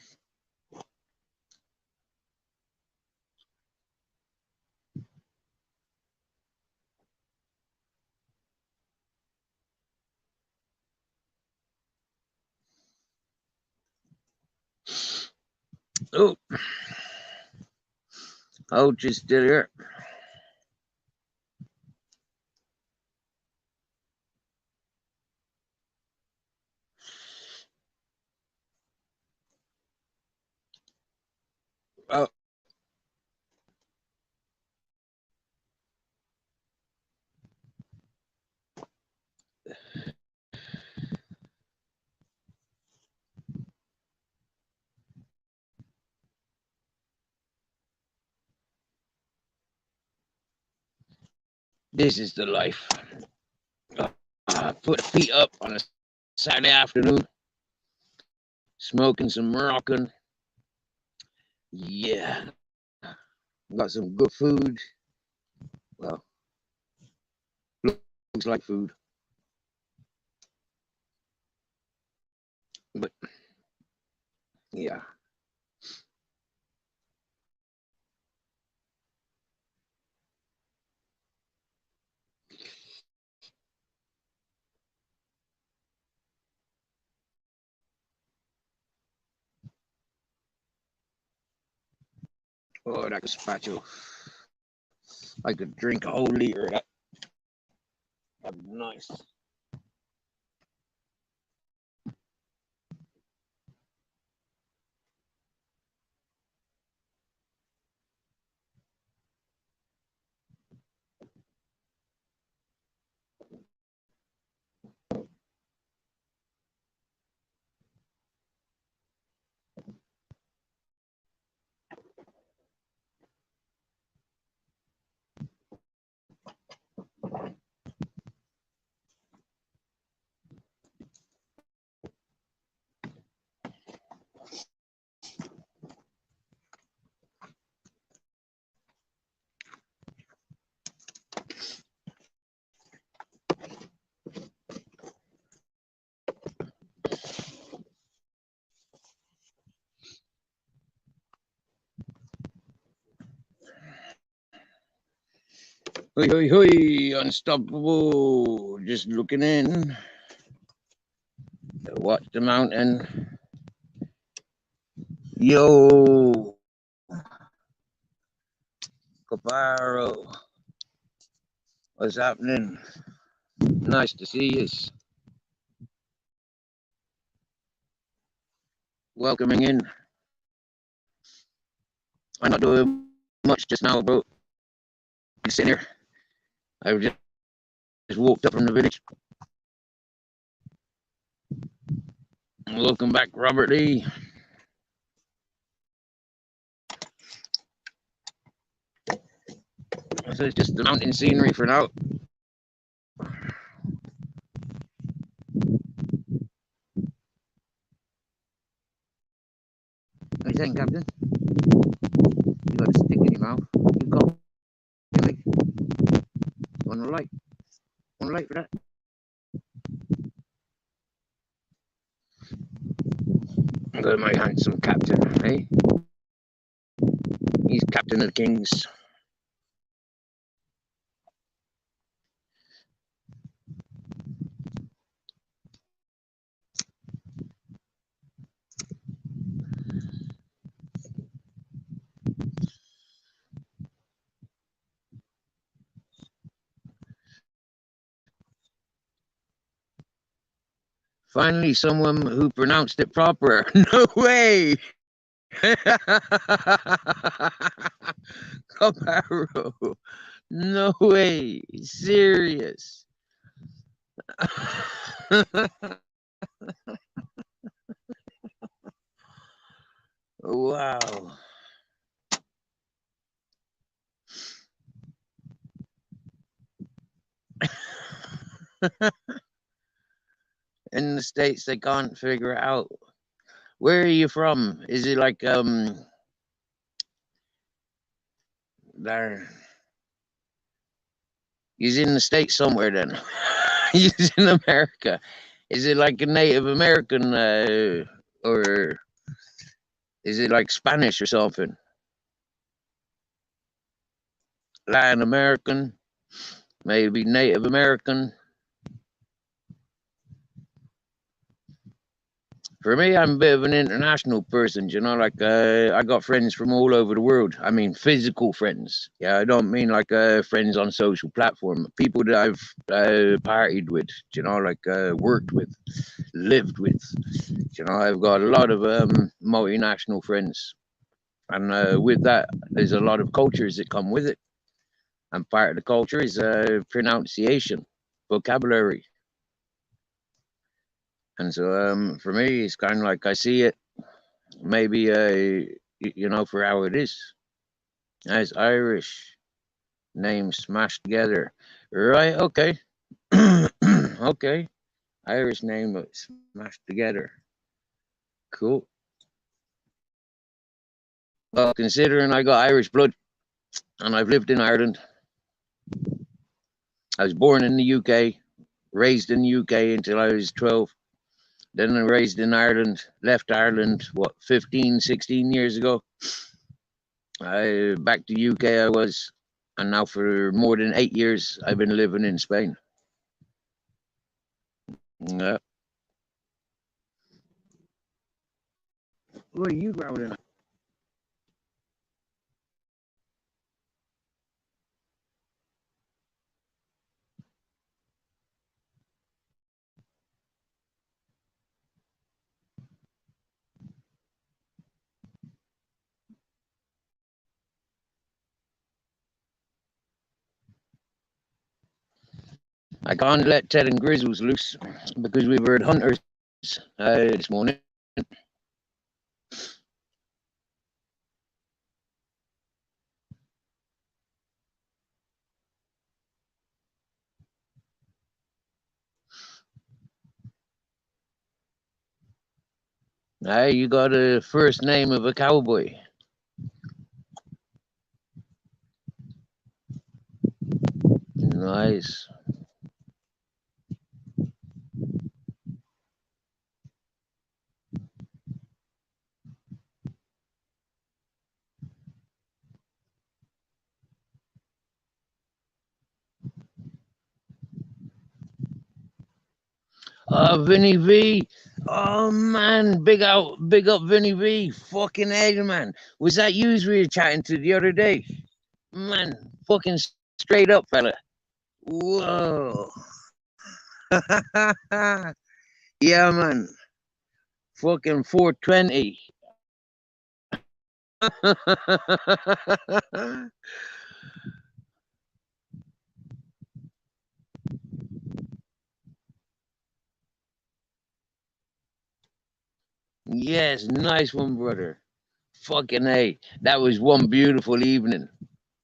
Oh, Ouch is still here. Oh, this is the life. Put feet up on a Saturday afternoon, smoking some Moroccan. Yeah, got some good food. Well, looks like food, but yeah. Oh, that gazpacho. I could drink a whole liter of that. That'd be nice. Hoi, hoi, hoi, unstoppable. Just looking in. Watch the mountain. Yo, Caparo. What's happening? Nice to see you. Welcoming in. I'm not doing much just now, bro. I'm sitting here. I just walked up from the village. Welcome back, Robert E. So it's just the mountain scenery for now. What are you saying, Captain? You got a stick in your mouth. You got me. On the light. On the light for that. Look at my handsome captain, eh? He's captain of the kings. Finally, someone who pronounced it proper. No way! Caparo. No way. Serious. Wow. In the States, they can't figure it out. Where are you from? Is it like there? He's in the States somewhere then. He's in America. Is it like a Native American or is it like Spanish or something? Latin American, maybe Native American. For me, I'm a bit of an international person, you know, like I got friends from all over the world. I mean, physical friends. Yeah, I don't mean like friends on social platform. People that I've partied with, you know, like worked with, lived with. You know, I've got a lot of multinational friends. And with that, there's a lot of cultures that come with it. And part of the culture is pronunciation, vocabulary. And so for me, it's kind of like I see it maybe, you know, for how it is. As Irish names smashed together. Right, okay. Okay. Irish name smashed together. Cool. Well, considering I got Irish blood and I've lived in Ireland, I was born in the UK, raised in the UK until I was 12. Then I raised in Ireland, left Ireland, what, 15, 16 years ago. Back to UK I was, and now for more than 8 years, I've been living in Spain. Yeah. What are you growling at? I can't let Ted and Grizzles loose because we've heard hunters this morning. You got a first name of a cowboy. Nice. Vinny V. Oh man, big up Vinny V. Fucking hell, man. Was that you we were chatting to the other day? Man, fucking straight up, fella. Whoa. Yeah, man. Fucking 420. Yes, nice one, brother. Fucking hey, that was one beautiful evening.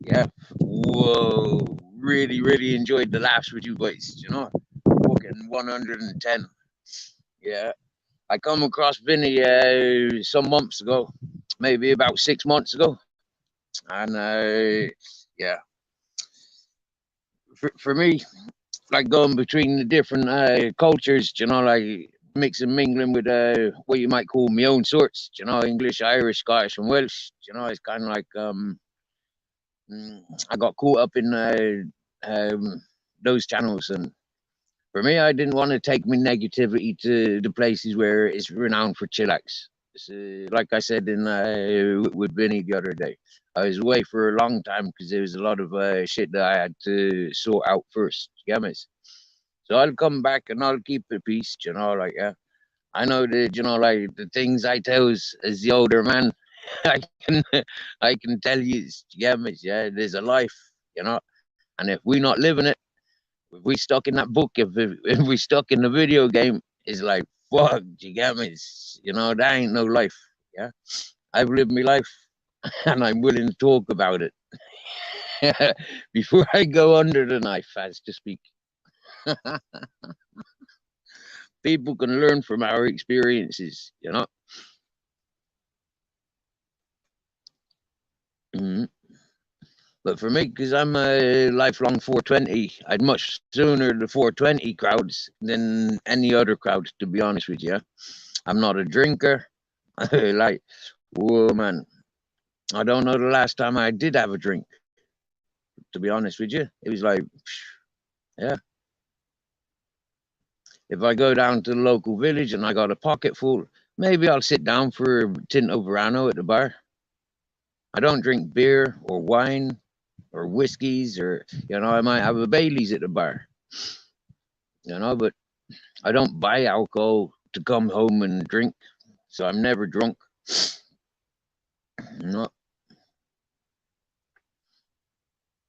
Yeah. Whoa. Really, really enjoyed the laughs with you boys, you know? Fucking 110. Yeah. I come across Vinny some months ago, maybe about 6 months ago. And yeah. for me, like going between the different cultures, you know, like mixing, mingling with what you might call my own sorts, you know, English, Irish, Scottish, and Welsh. You know, it's kind of like I got caught up in those channels, and for me, I didn't want to take my negativity to the places where it's renowned for chillax. Like I said in with Vinny the other day, I was away for a long time because there was a lot of shit that I had to sort out first. You get me? So I'll come back and I'll keep the peace, you know, like I know that, you know, like the things I tell as the older man, I can I can tell you, you get me? Yeah, there's a life, you know, and if we not living it, if we stuck in that book, if we stuck in the video game, it's like fuck, you get me? You know, that ain't no life. Yeah, I've lived my life, and I'm willing to talk about it before I go under the knife, as to speak. People can learn from our experiences, you know. Mm-hmm. But for me, because I'm a lifelong 420, I'd much sooner the 420 crowds than any other crowd, to be honest with you. I'm not a drinker. Like, whoa, man. I don't know the last time I did have a drink, to be honest with you. It was like, yeah. If I go down to the local village and I got a pocket full, maybe I'll sit down for a Tinto Verano at the bar. I don't drink beer or wine or whiskeys, or, you know, I might have a Bailey's at the bar, you know, but I don't buy alcohol to come home and drink. So I'm never drunk. No,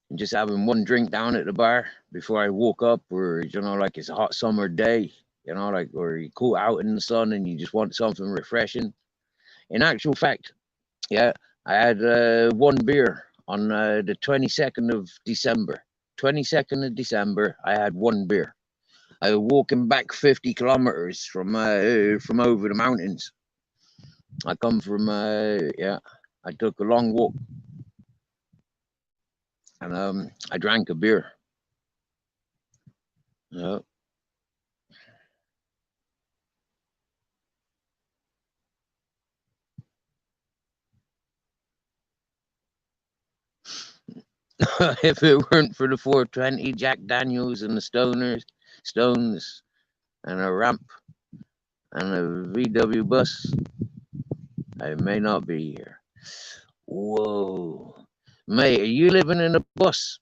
I'm just having one drink down at the bar before I woke up, or, you know, like it's a hot summer day, you know, like, or you cool out in the sun and you just want something refreshing. In actual fact, yeah, I had one beer on the 22nd of December. 22nd of December, I had one beer. I was walking back 50 kilometers from over the mountains. I come from yeah. I took a long walk, and I drank a beer. Yeah. If it weren't for the 420, Jack Daniels and the Stones, and a ramp and a VW bus, I may not be here. Whoa, mate, are you living in a bus?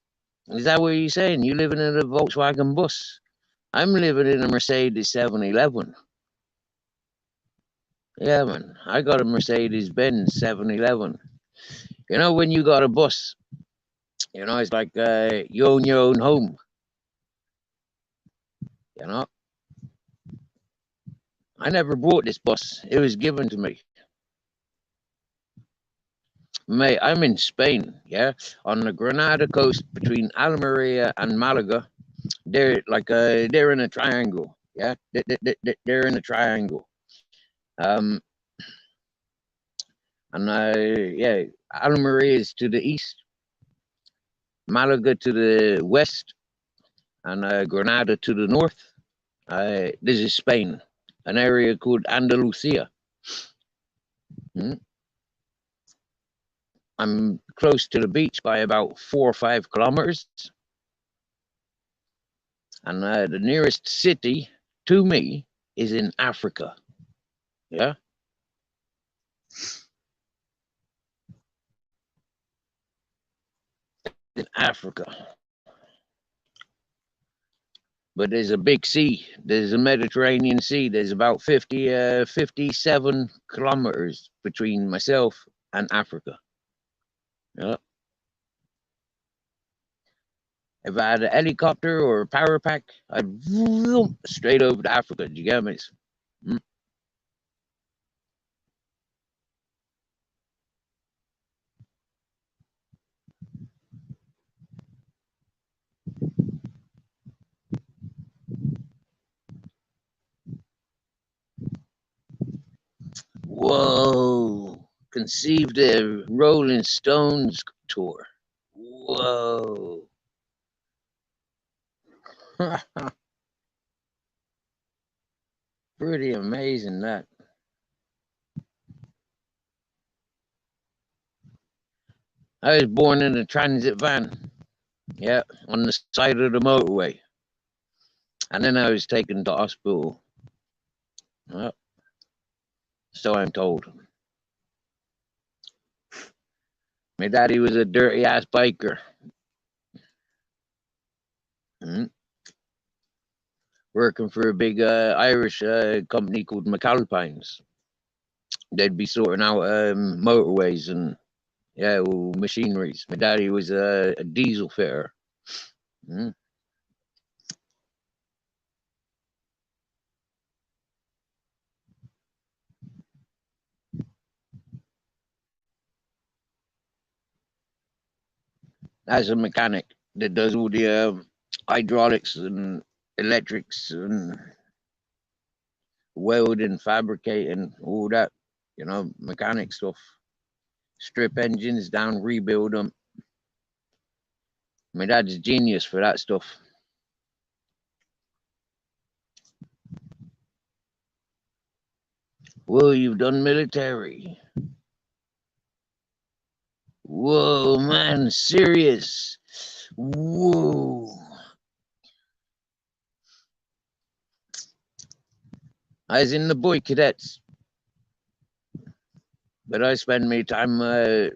Is that what you're saying? You living in a Volkswagen bus? I'm living in a Mercedes 711. Yeah, man, I got a Mercedes Benz 711. You know, when you got a bus, you know, it's like you own your own home. You know, I never bought this bus; it was given to me. Mate, I'm in Spain, yeah, on the Granada coast between Almeria and Malaga. They're in a triangle, yeah, they're in a triangle. Um, and yeah, Almeria is to the east, Malaga to the west, and Granada to the north. This is Spain, an area called Andalusia. Hmm? I'm close to the beach by about 4 or 5 kilometers, and the nearest city to me is in Africa. Yeah, in Africa. But there's a big sea. There's a Mediterranean Sea. There's about 57 kilometers between myself and Africa. Yeah. If I had a helicopter or a power pack, I'd vroom straight over to Africa. Do you get me? Mm. Whoa. Conceived a Rolling Stones tour. Whoa. Pretty amazing that. I was born in a transit van. Yeah, on the side of the motorway. And then I was taken to hospital. Well, so I'm told. My daddy was a dirty ass biker. Mm. Working for a big Irish company called McAlpines. They'd be sorting out motorways and all machineries. My daddy was a diesel fitter. Mm. As a mechanic that does all the hydraulics and electrics and welding, fabricating, all that, mechanic stuff. Strip engines down, rebuild them. My dad's a genius for that stuff. Whoa, you've done military. Whoa, man, serious. Whoa. I was in the boy cadets, but I spent my time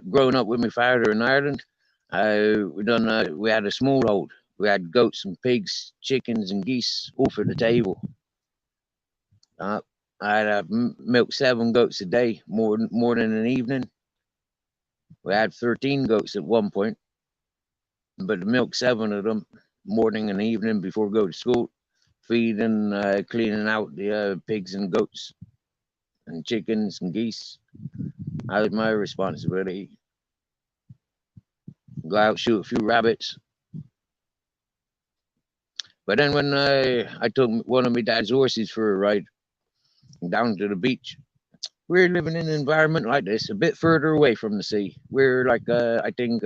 growing up with my father in Ireland. We had a small hold. We had goats and pigs, chickens and geese, all for the table. I'd milk 7 goats a day, morning and evening. We had 13 goats at one point, but milk 7 of them morning and evening before go to school, feeding, cleaning out the pigs and goats and chickens and geese. That was my responsibility. Go out, shoot a few rabbits. But then when I took one of my dad's horses for a ride down to the beach, we're living in an environment like this, a bit further away from the sea. We're like, I think,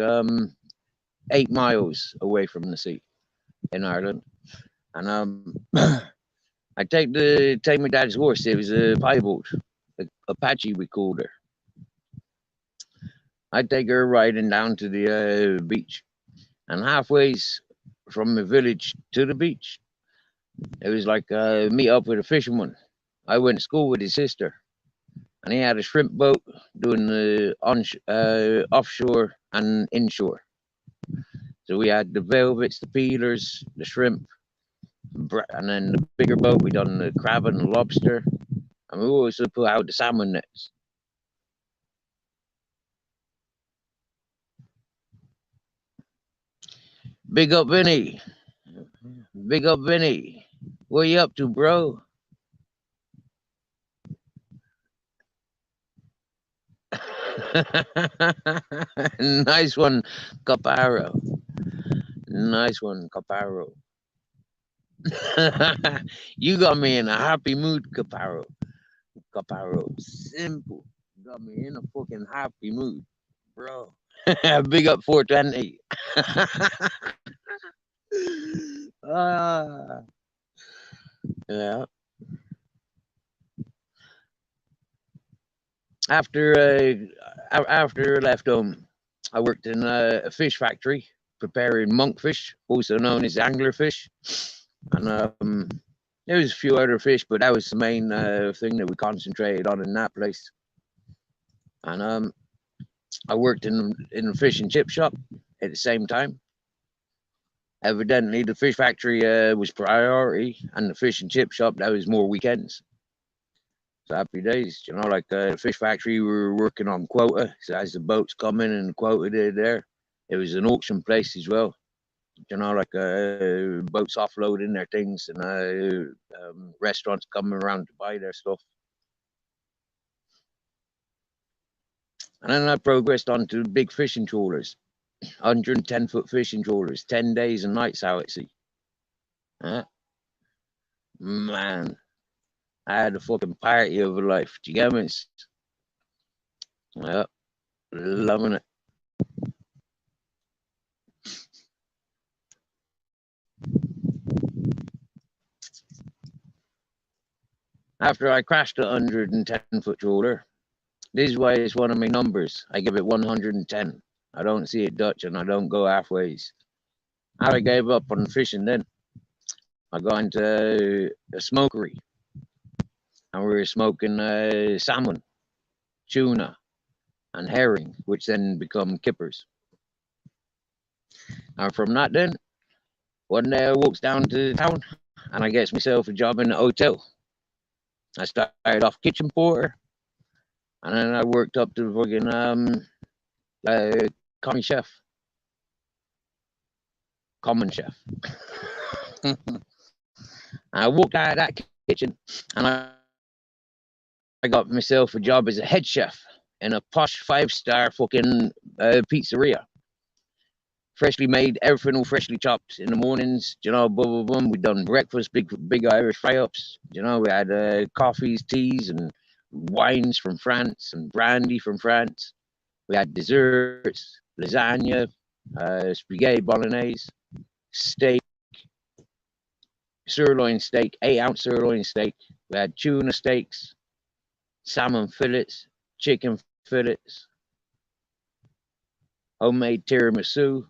8 miles away from the sea in Ireland. And I take my dad's horse. It was a piebald, Apache we called her. I take her riding down to the beach, and halfway from the village to the beach, it was like meet up with a fisherman. I went to school with his sister, and he had a shrimp boat doing the offshore and inshore. So we had the velvets, the peelers, the shrimp, and then the bigger boat we done the crab and the lobster, and we also put out the salmon nets. Big up Vinny. Big up Vinny. What you up to, bro? Nice one, Caparo. Nice one, Caparo. You got me in a happy mood, Caparo. Caparo. Simple. Got me in a fucking happy mood, bro. Big up 420. Yeah. After I left home, I worked in a fish factory preparing monkfish, also known as anglerfish, and there was a few other fish, but that was the main thing that we concentrated on in that place. And I worked in a fish and chip shop at the same time. Evidently, the fish factory was priority, and the fish and chip shop, that was more weekends. So happy days, like the fish factory, we were working on quota. So as the boats come in and the quota there, it was an auction place as well. Like boats offloading their things and restaurants coming around to buy their stuff. And then I progressed on to big fishing trawlers, 110-foot fishing trawlers, 10 days and nights out at sea. Man, I had a fucking party of a life. Do you get me? Yeah, loving it. After I crashed a 110-foot trawler, this is why it's one of my numbers. I give it 110. I don't see it Dutch and I don't go halfways. I gave up on fishing then. I got into a smokery and we were smoking salmon, tuna, and herring, which then become kippers. And from that then, one day I walks down to town and I gets myself a job in a hotel. I started off kitchen porter and then I worked up to fucking common chef. Common chef. I walked out of that kitchen and I got myself a job as a head chef in a posh 5-star fucking pizzeria. Freshly made, everything all freshly chopped in the mornings, you know, boom, boom, boom. We done breakfast, big Irish fry-ups. You know, we had coffees, teas, and wines from France and brandy from France. We had desserts, lasagna, spaghetti bolognese, steak, sirloin steak, 8-ounce sirloin steak. We had tuna steaks, salmon fillets, chicken fillets, homemade tiramisu,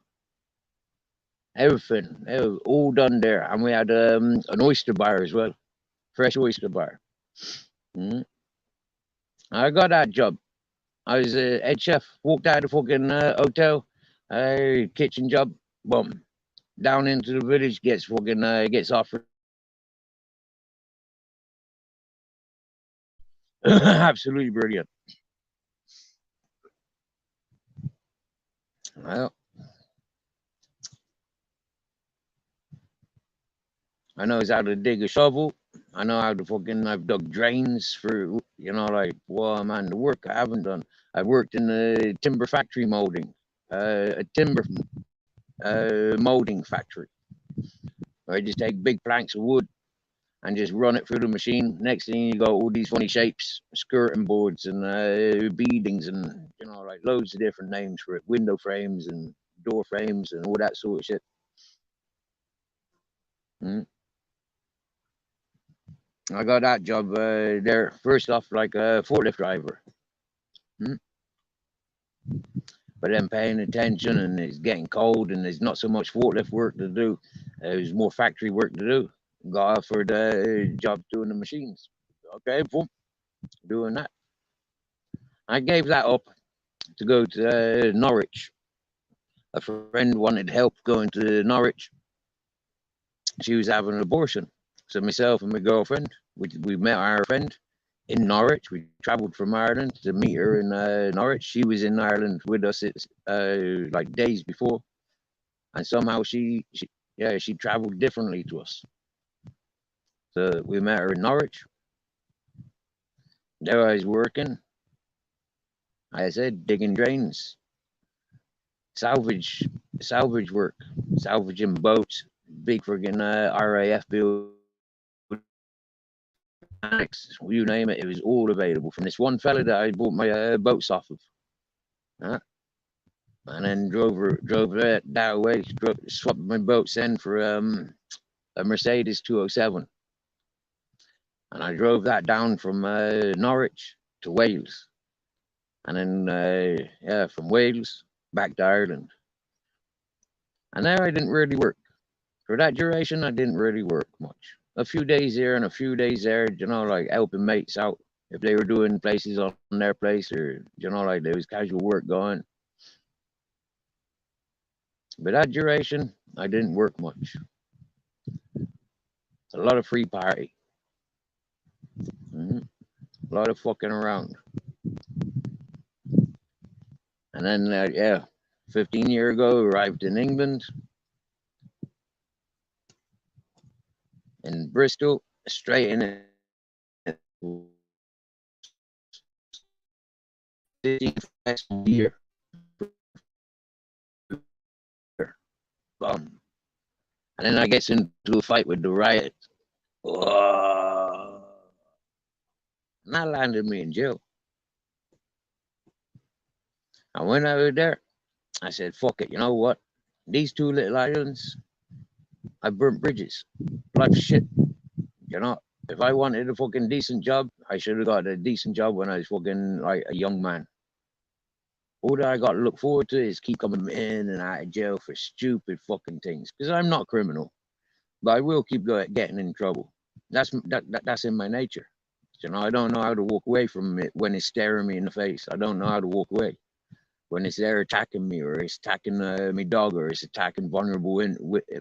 everything. It was all done there. And we had an oyster bar as well, fresh oyster bar. I got that job. I was a head chef, walked out of the fucking hotel, kitchen job, boom, down into the village, gets offered. Absolutely brilliant. Well, I know how to dig a shovel. I know how to fucking, I've dug drains for, you know, like, well, man, the work I haven't done. I've worked in a timber factory molding, a timber molding factory. Where I just take big planks of wood and just run it through the machine. Next thing you got all these funny shapes, skirting boards and beadings and, you know, like loads of different names for it, window frames and door frames and all that sort of shit. I got that job there first off like a forklift driver. But then paying attention and it's getting cold and there's not so much forklift work to do. There's more factory work to do. Got offered a job doing the machines. Okay, boom, doing that. I gave that up to go to Norwich. A friend wanted help going to Norwich. She was having an abortion. So myself and my girlfriend, we met our friend in Norwich. We travelled from Ireland to meet her in Norwich. She was in Ireland with us like days before. And somehow she travelled differently to us. So we met her in Norwich. There I was working. I said, digging drains, salvage work, salvaging boats, big friggin' RAF build, you name it, it was all available from this one fella that I bought my boats off of. And then drove that away, swapped my boats in for a Mercedes 207. And I drove that down from Norwich to Wales. And then, from Wales back to Ireland. And there I didn't really work. For that duration, I didn't really work much. A few days here and a few days there, you know, like helping mates out if they were doing places on their place or, you know, like there was casual work going. But that duration, I didn't work much. A lot of free party. A lot of fucking around. And then, 15 years ago, arrived in England, in Bristol, straight in it. 15 year. And then I get into a fight with the riot. Oh. And that landed me in jail. And when I was there, I said, fuck it, you know what? These two little islands, I burnt bridges. Life's shit. You know, If I wanted a fucking decent job, I should have got a decent job when I was fucking like a young man. All that I got to look forward to is keep coming in and out of jail for stupid fucking things. Because I'm not a criminal, but I will keep getting in trouble. That's in my nature. You know, I don't know how to walk away from it when it's staring me in the face. I don't know how to walk away when it's there attacking me, or it's attacking my dog, or it's attacking vulnerable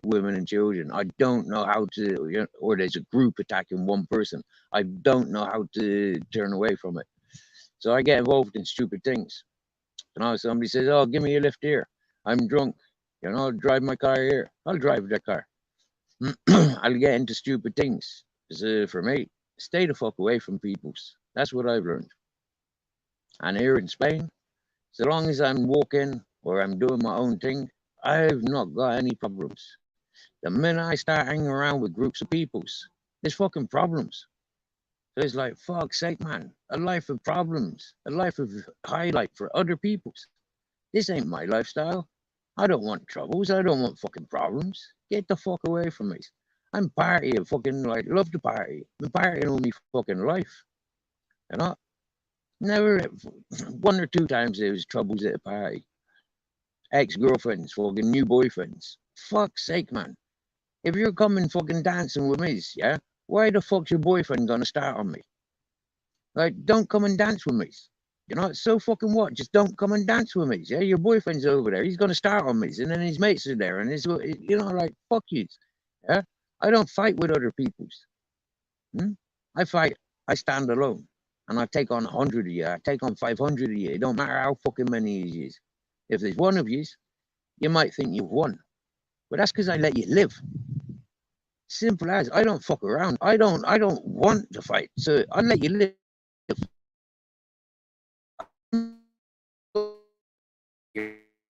women and children. I don't know how to, you know, or there's a group attacking one person. I don't know how to turn away from it. So I get involved in stupid things. You know, somebody says, "Oh, give me a lift here. I'm drunk. You know, I'll drive my car here. I'll drive that car." I'll get into stupid things. For me, stay the fuck away from people's. That's what I've learned. And here in Spain, so long as I'm walking or I'm doing my own thing, I've not got any problems. The minute I start hanging around with groups of peoples, there's fucking problems. So it's like, fuck's sake, man, a life of problems, a life of highlight for other people's. This ain't my lifestyle. I don't want troubles. I don't want fucking problems. Get the fuck away from me. I'm partying, fucking like, love to party. Been partying all my fucking life. You know? Never, one or two times there was troubles at a party. Ex-girlfriends, fucking new boyfriends. Fuck's sake, man. If you're coming fucking dancing with me, yeah, why the fuck's your boyfriend gonna start on me? Like, don't come and dance with me. You know, so fucking what? Just don't come and dance with me. Yeah, your boyfriend's over there. He's gonna start on me, and then his mates are there, and it's, you know, like, fuck you. Yeah, I don't fight with other people's. I fight. I stand alone, and I take on 100 of you. I take on 500 of you. It don't matter how fucking many of you. If there's one of you, you might think you've won, but that's because I let you live. Simple as. I don't fuck around. I don't want to fight, so I let you live.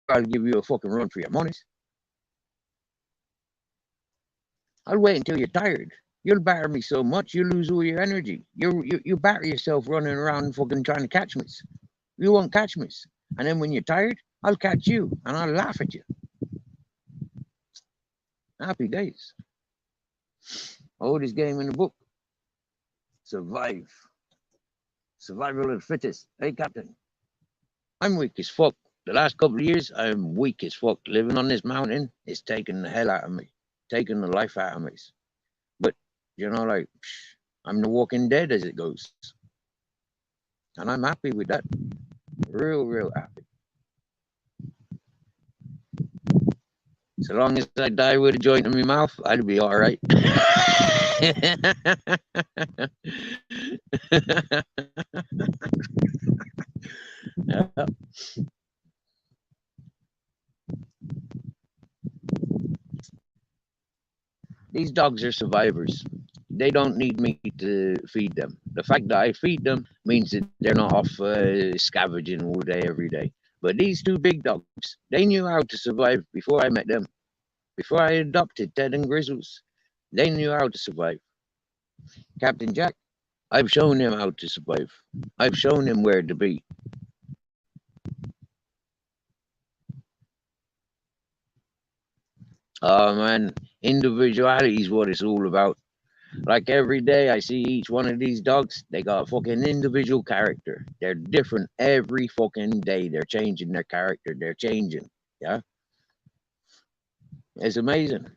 I'll give you a fucking run for your money. I'll wait until you're tired. You'll batter me so much you lose all your energy. You batter yourself running around fucking trying to catch me. You won't catch me. And then when you're tired, I'll catch you and I'll laugh at you. Happy days. Oldest game in the book. Survive. Survival of the fittest. Hey, Captain. I'm weak as fuck. The last couple of years, I'm weak as fuck. Living on this mountain is taking the hell out of me. Taking the life out of me. But, you know, like, I'm the walking dead as it goes. And I'm happy with that. Real happy. So long as I die with a joint in my mouth, I'll be all right. Yeah. These dogs are survivors. They don't need me to feed them. The fact that I feed them means that they're not off scavenging all day, every day. But these two big dogs, they knew how to survive before I met them. Before I adopted Ted and Grizzles, they knew how to survive. Captain Jack, I've shown him how to survive. I've shown him where to be. Oh man, individuality is what it's all about. Like every day I see each one of these dogs, they got a fucking individual character. They're different every fucking day. They're changing their character. They're changing. Yeah. It's amazing.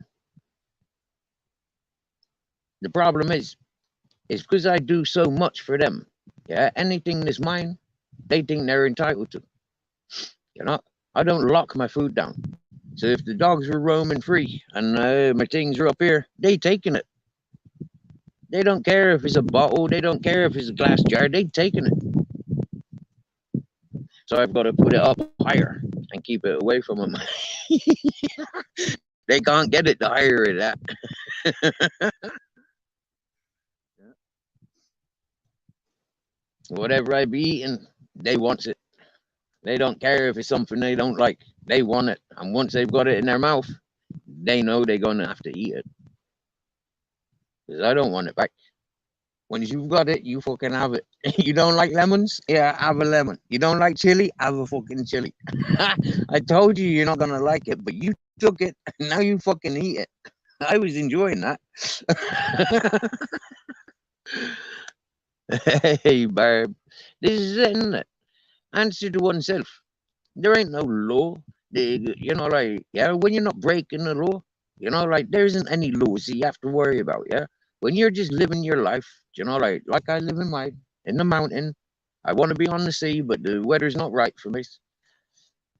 The problem is because I do so much for them. Yeah. Anything that's mine, they think they're entitled to. You know, I don't lock my food down. So if the dogs were roaming free and my things are up here, they taking it. They don't care if it's a bottle. They don't care if it's a glass jar. They taking it. So I've got to put it up higher and keep it away from them. They can't get it the higher it at. Whatever I be eating, they want it. They don't care if it's something they don't like. They want it. And once they've got it in their mouth, they know they're going to have to eat it. Because I don't want it back. Once you've got it, you fucking have it. You don't like lemons? Yeah, have a lemon. You don't like chili? Have a fucking chili. I told you you're not going to like it, but you took it. Now you fucking eat it. I was enjoying that. Hey, Barb, this is it, isn't it? Answer to oneself. There ain't no law. Like, yeah, when you're not breaking the law, like, there isn't any laws that you have to worry about, yeah? When you're just living your life, like I live in mine, in the mountain. I want to be on the sea, but the weather's not right for me,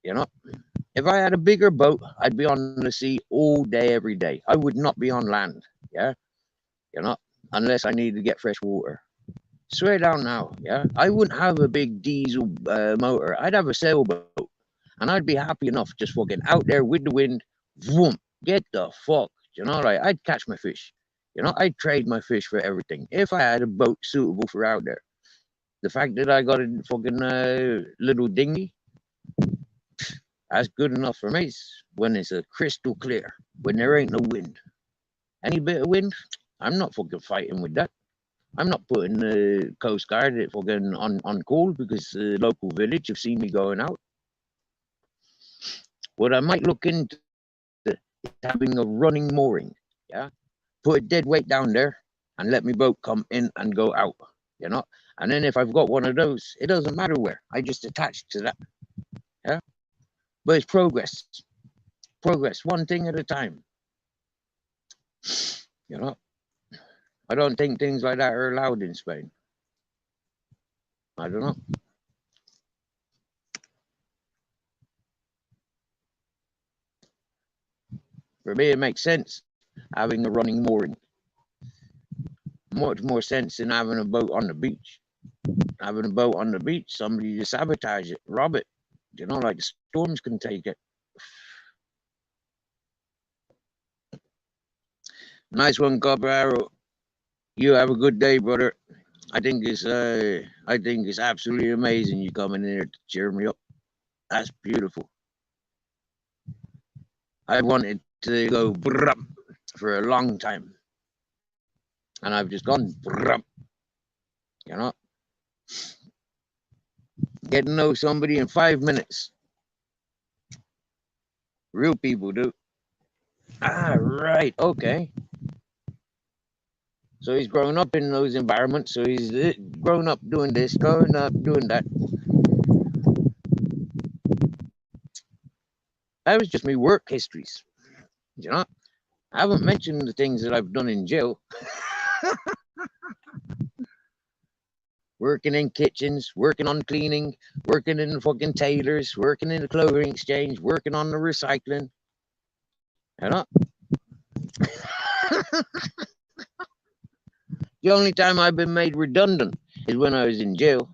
you know? If I had a bigger boat, I'd be on the sea all day, every day. I would not be on land, yeah? You know, unless I need to get fresh water. Swear down now, yeah? I wouldn't have a big diesel motor. I'd have a sailboat. And I'd be happy enough just fucking out there with the wind. Vroom, get the fuck. Like, I'd catch my fish. I'd trade my fish for everything. If I had a boat suitable for out there. The fact that I got a fucking little dinghy, that's good enough for me when it's a crystal clear, when there ain't no wind. Any bit of wind, I'm not fucking fighting with that. I'm not putting the Coast Guard at fucking on call because the local village have seen me going out. What I might look into is having a running mooring. Yeah, put a dead weight down there and let me boat come in and go out. You know, and then if I've got one of those, it doesn't matter where. I just attach to that. Yeah, but it's progress, one thing at a time. You know, I don't think things like that are allowed in Spain. I don't know. For me, it makes sense having a running mooring. Much more sense than having a boat on the beach. Having a boat on the beach, somebody to sabotage it, rob it. Like the storms can take it. Nice one, Copper Arrow. You have a good day, brother. I think it's absolutely amazing you coming in here to cheer me up. That's beautiful. I wanted to go for a long time, and I've just gone. You know, get to know somebody in 5 minutes. Real people do. Ah, right. Okay. So he's grown up in those environments. So he's grown up doing this, growing up doing that. That was just me work histories. You know, I haven't mentioned the things that I've done in jail. Working in kitchens, working on cleaning, working in the fucking tailors, working in the clothing exchange, working on the recycling. You know, the only time I've been made redundant is when I was in jail.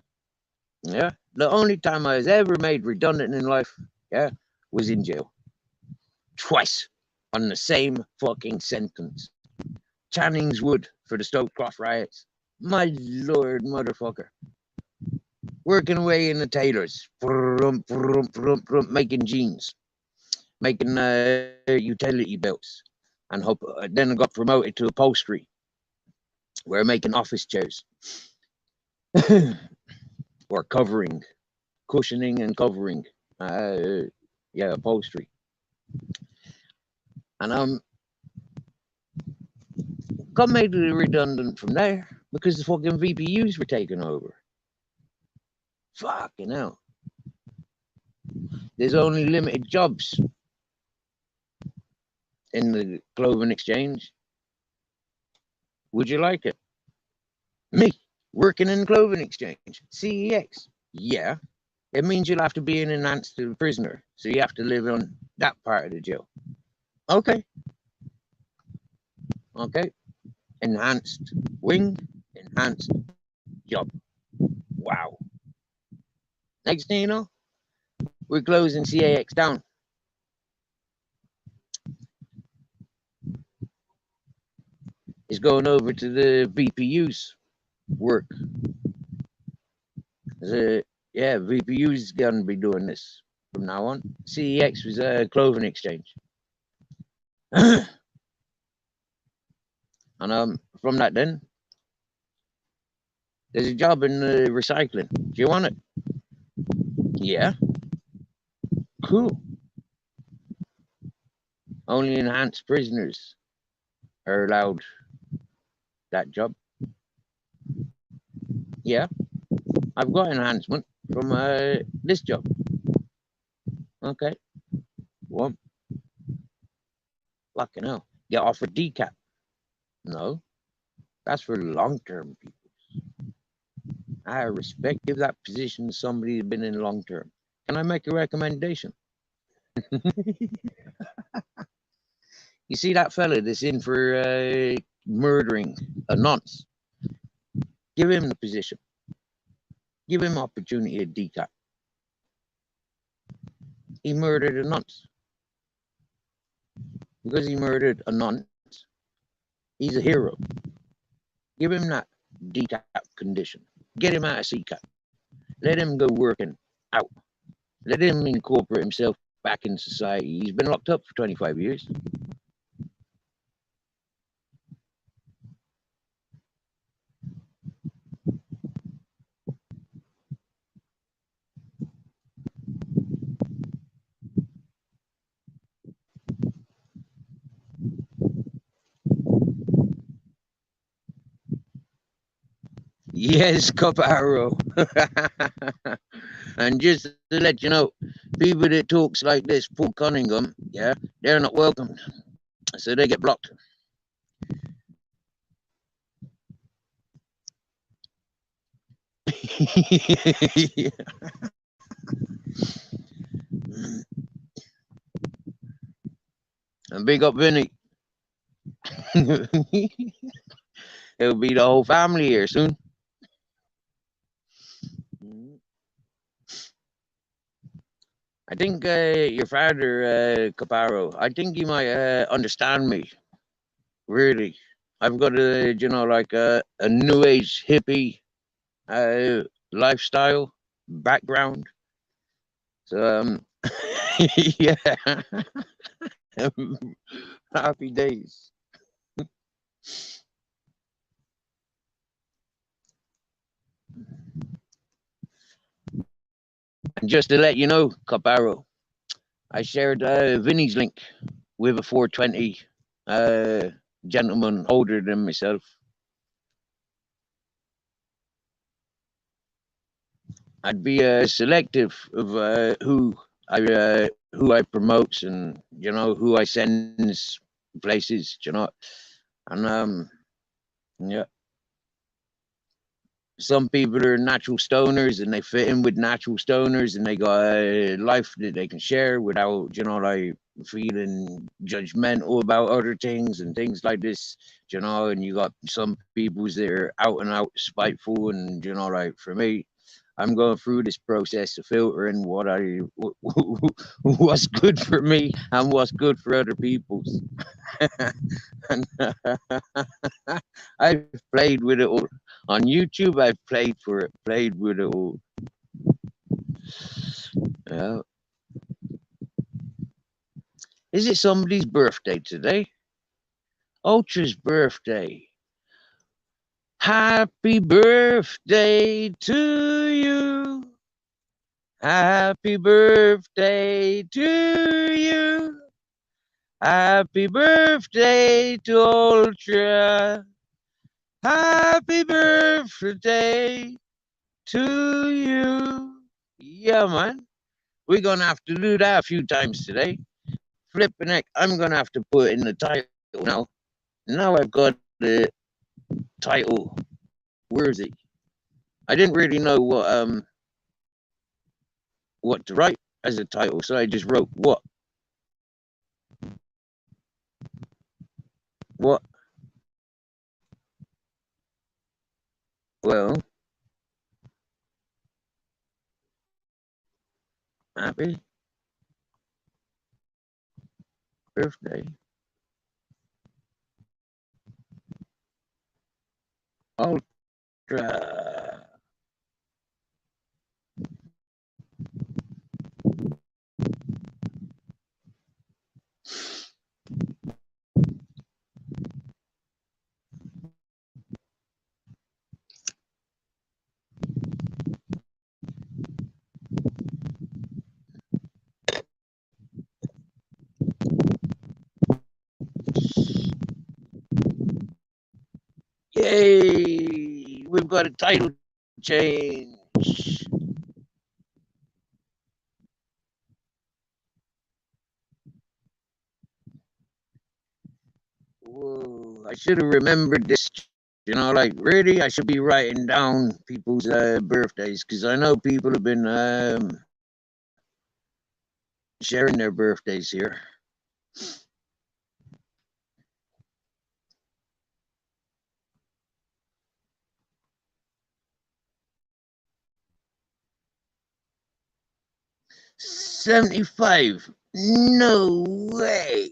Yeah, the only time I was ever made redundant in life, yeah, was in jail. Twice on the same fucking sentence. Channing's Wood for the Stokecroft riots. My lord, motherfucker. Working away in the tailors, making jeans, making utility belts, and then I got promoted to upholstery. We're making office chairs or covering, cushioning and covering. Yeah, upholstery. And got made redundant from there because the fucking VPUs were taken over. Fucking hell. There's only limited jobs in the clothing exchange. Would you like it? Me, working in the clothing exchange. CEX. Yeah. It means you'll have to be an enhanced prisoner. So you have to live on that part of the jail. Okay. Okay. Enhanced wing, enhanced job. Wow. Next thing you know, we're closing CAX down. It's going over to the VPUs work. Yeah, VPU's gonna be doing this from now on. CEX was a clothing exchange. And from that then, there's a job in recycling. Do you want it? Yeah. Cool. Only enhanced prisoners are allowed that job. Yeah, I've got enhancement from this job. Okay, well, fucking hell, get offered decap. No, that's for long-term people. I respect give that position to somebody who's been in long term. Can I make a recommendation? You see that fella that's in for murdering a nonce? Give him the position. Give him opportunity at decap. He murdered a nonce. Because he murdered a nonce, he's a hero. Give him that decap condition. Get him out of CCAP. Let him go working out. Let him incorporate himself back in society. He's been locked up for 25 years. Yes, Coparo. And just to let you know, people that talks like this, Paul Cunningham, yeah, they're not welcomed. So they get blocked. Yeah. And big up Vinny. It'll be the whole family here soon. I think your father, Caparo, I think you might understand me. Really. I've got a, like a new age hippie lifestyle background. So, yeah. Happy days. And just to let you know, Caparo, I shared Vinny's link with a 420 gentleman older than myself. I'd be selective of who I promotes and who I sends places, and yeah. Some people are natural stoners and they fit in with natural stoners and they got a life that they can share without, like feeling judgmental about other things and things like this, and you got some people that are out and out spiteful and, like for me, I'm going through this process of filtering what's good for me and what's good for other people's. And I've played with it all. On YouTube, I've played with it all. Yeah. Is it somebody's birthday today? Ultra's birthday. Happy birthday to you. Happy birthday to you. Happy birthday to Ultra. Happy birthday to you. Yeah, man. We're going to have to do that a few times today. Flipping heck, I'm going to have to put in the title now. Now I've got the title worthy. I didn't really know what to write as a title, so I just wrote what. What? Well, happy birthday. Ultra. Yay! We've got a title change. Whoa, I should have remembered this. You know, like really, I should be writing down people's birthdays because I know people have been sharing their birthdays here. $75. No way.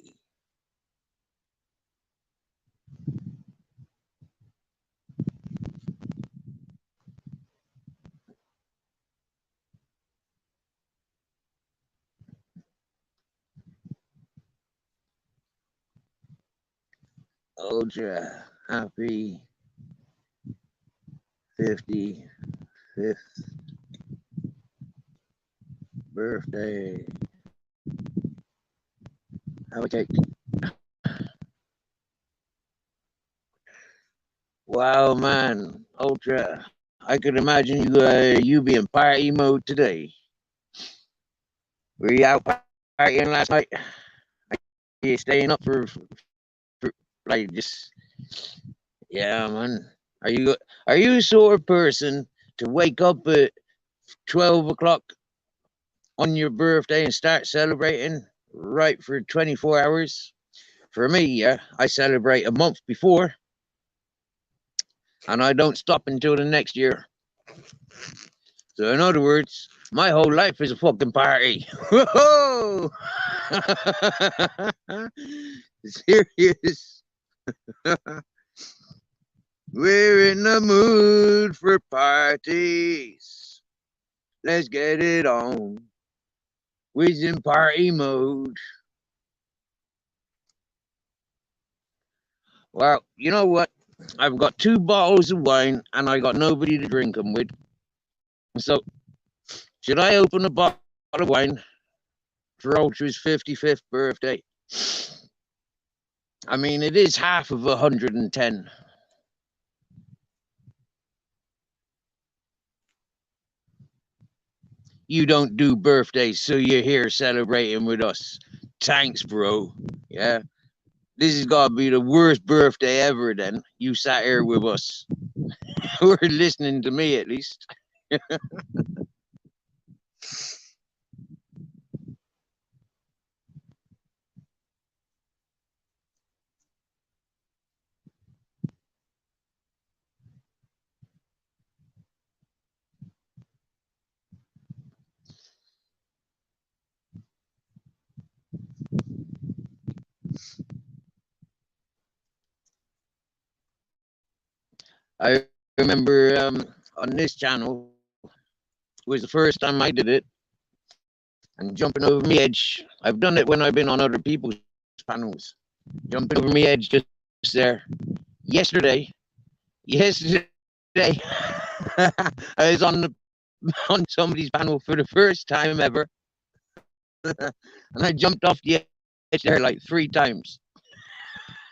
Ultra happy 55th birthday. Have a cake. Wow, man, Ultra. I could imagine you be in party mode today. Were you out partying last night? Are you staying up for like just yeah, man. Are you a sort of person to wake up at 12 o'clock on your birthday and start celebrating right for 24 hours? For me, yeah, I celebrate a month before and I don't stop until the next year. So, in other words, my whole life is a fucking party. Whoa! Serious. We're in the mood for parties. Let's get it on. We're in party mode. Well, you know what? I've got 2 bottles of wine and I got nobody to drink them with. So, should I open a bottle of wine for Ultra's 55th birthday? I mean, it is half of 110. You don't do birthdays, so you're here celebrating with us. Thanks, bro. Yeah. This has got to be the worst birthday ever, then. You sat here with us. We're listening to me, at least. I remember on this channel, it was the first time I did it, and jumping over me edge. I've done it when I've been on other people's panels. Jumping over me edge just there. Yesterday, I was on somebody's panel for the first time ever, and I jumped off the edge there like 3 times.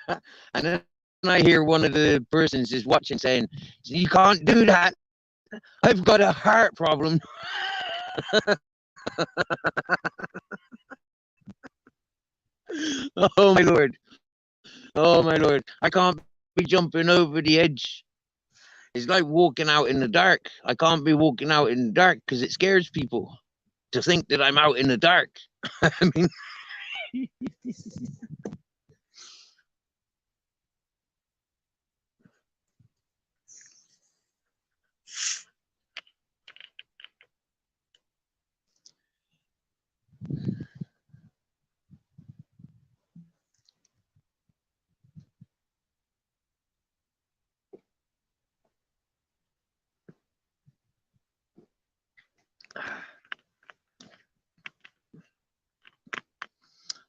And then I hear one of the persons is watching saying, "You can't do that. I've got a heart problem." Oh my lord! Oh my lord! I can't be jumping over the edge. It's like walking out in the dark. I can't be walking out in the dark because it scares people to think that I'm out in the dark. I mean,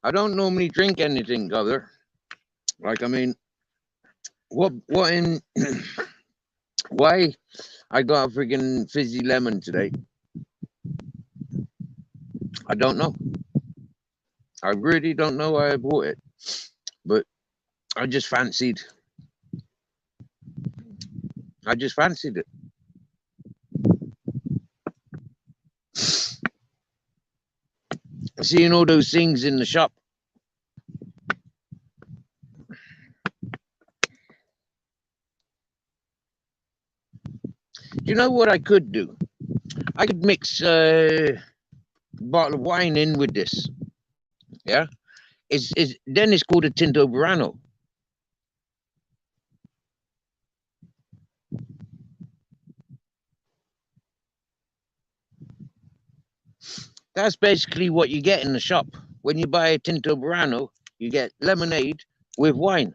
I don't normally drink anything, other. Like, I mean, what in why I got a freaking fizzy lemon today? I don't know. I really don't know why I bought it, but I just fancied. I just fancied it. seeing all those things in the shop. Do you know what I could do? I could mix a bottle of wine in with this. Yeah, then it's called a Tinto Burano. That's basically what you get in the shop. When you buy a Tinto Burano, you get lemonade with wine.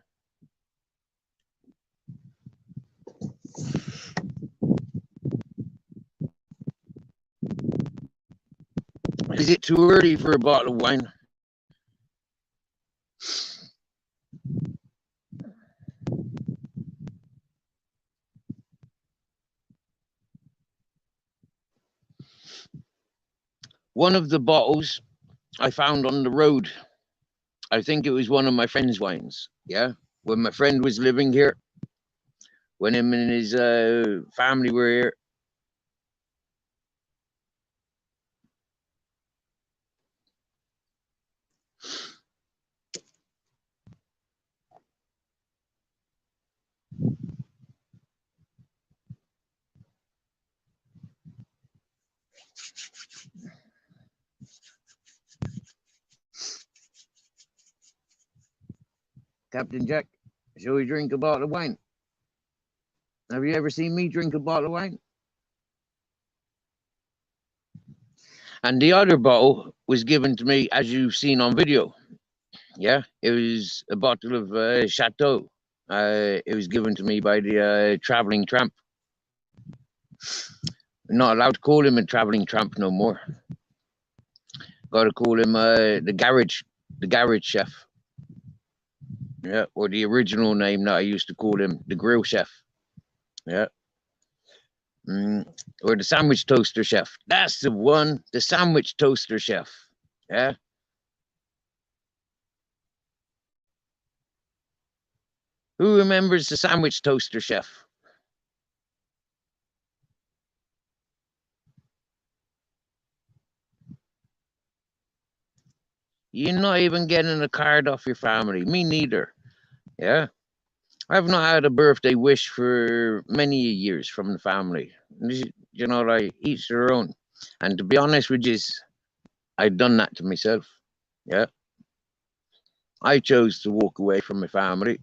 Is it too early for a bottle of wine? One of the bottles I found on the road, I think it was one of my friend's wines. Yeah, when my friend was living here, when him and his family were here. Captain Jack, shall we drink a bottle of wine? Have you ever seen me drink a bottle of wine? And the other bottle was given to me, as you've seen on video. Yeah, it was a bottle of Chateau. It was given to me by the traveling tramp. I'm not allowed to call him a traveling tramp no more. Got to call him the garage chef. Yeah, or the original name that I used to call him, the grill chef. Yeah. Or the sandwich toaster chef. That's the one, the sandwich toaster chef. Yeah. Who remembers the sandwich toaster chef? You're not even getting a card off your family. Me neither. Yeah. I've not had a birthday wish for many years from the family. You know, like each their own. And to be honest with you, I've done that to myself. Yeah. I chose to walk away from my family.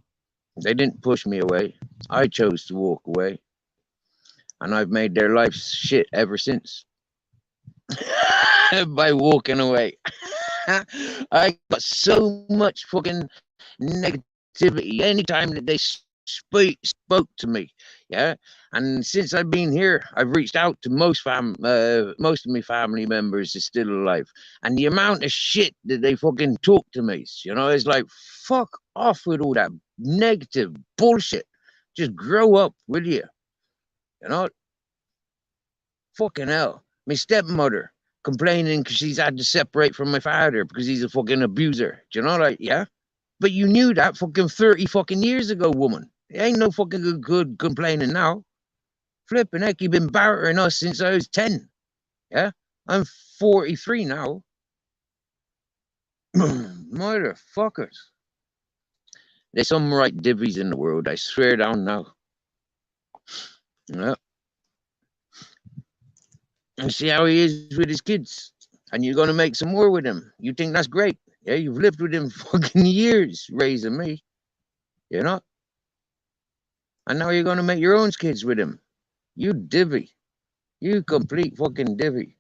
They didn't push me away. I chose to walk away. And I've made their lives shit ever since. By walking away. I got so much fucking negativity anytime that they spoke to me. Yeah. And since I've been here, I've reached out to most of my family members is still alive. And the amount of shit that they fucking talk to me, you know, it's like, fuck off with all that negative bullshit. Just grow up, will you? You know? Fucking hell. My stepmother complaining because she's had to separate from my father because he's a fucking abuser. Do you know, like, yeah? But you knew that fucking 30 fucking years ago, woman. It ain't no fucking good complaining now. Flipping heck, you've been bartering us since I was 10. Yeah? I'm 43 now. Motherfuckers. There's some right divvies in the world, I swear down now. Yeah. And see how he is with his kids. And you're going to make some more with him. You think that's great. Yeah, you've lived with him fucking years raising me. You know? And now you're going to make your own kids with him. You divvy. You complete fucking divvy.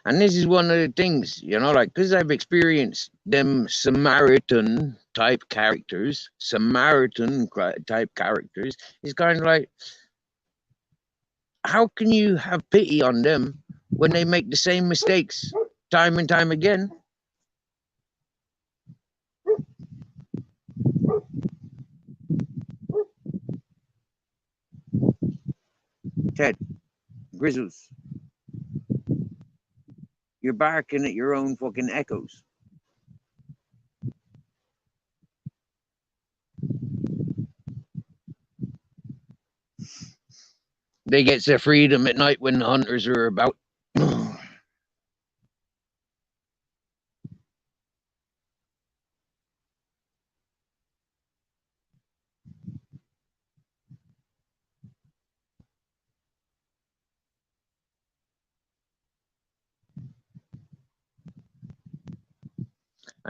And this is one of the things, you know, like, because I've experienced them Samaritan type characters, it's kind of like, how can you have pity on them when they make the same mistakes time and time again? Ted, Grizzles, you're barking at your own fucking echoes. They get their freedom at night when the hunters are about.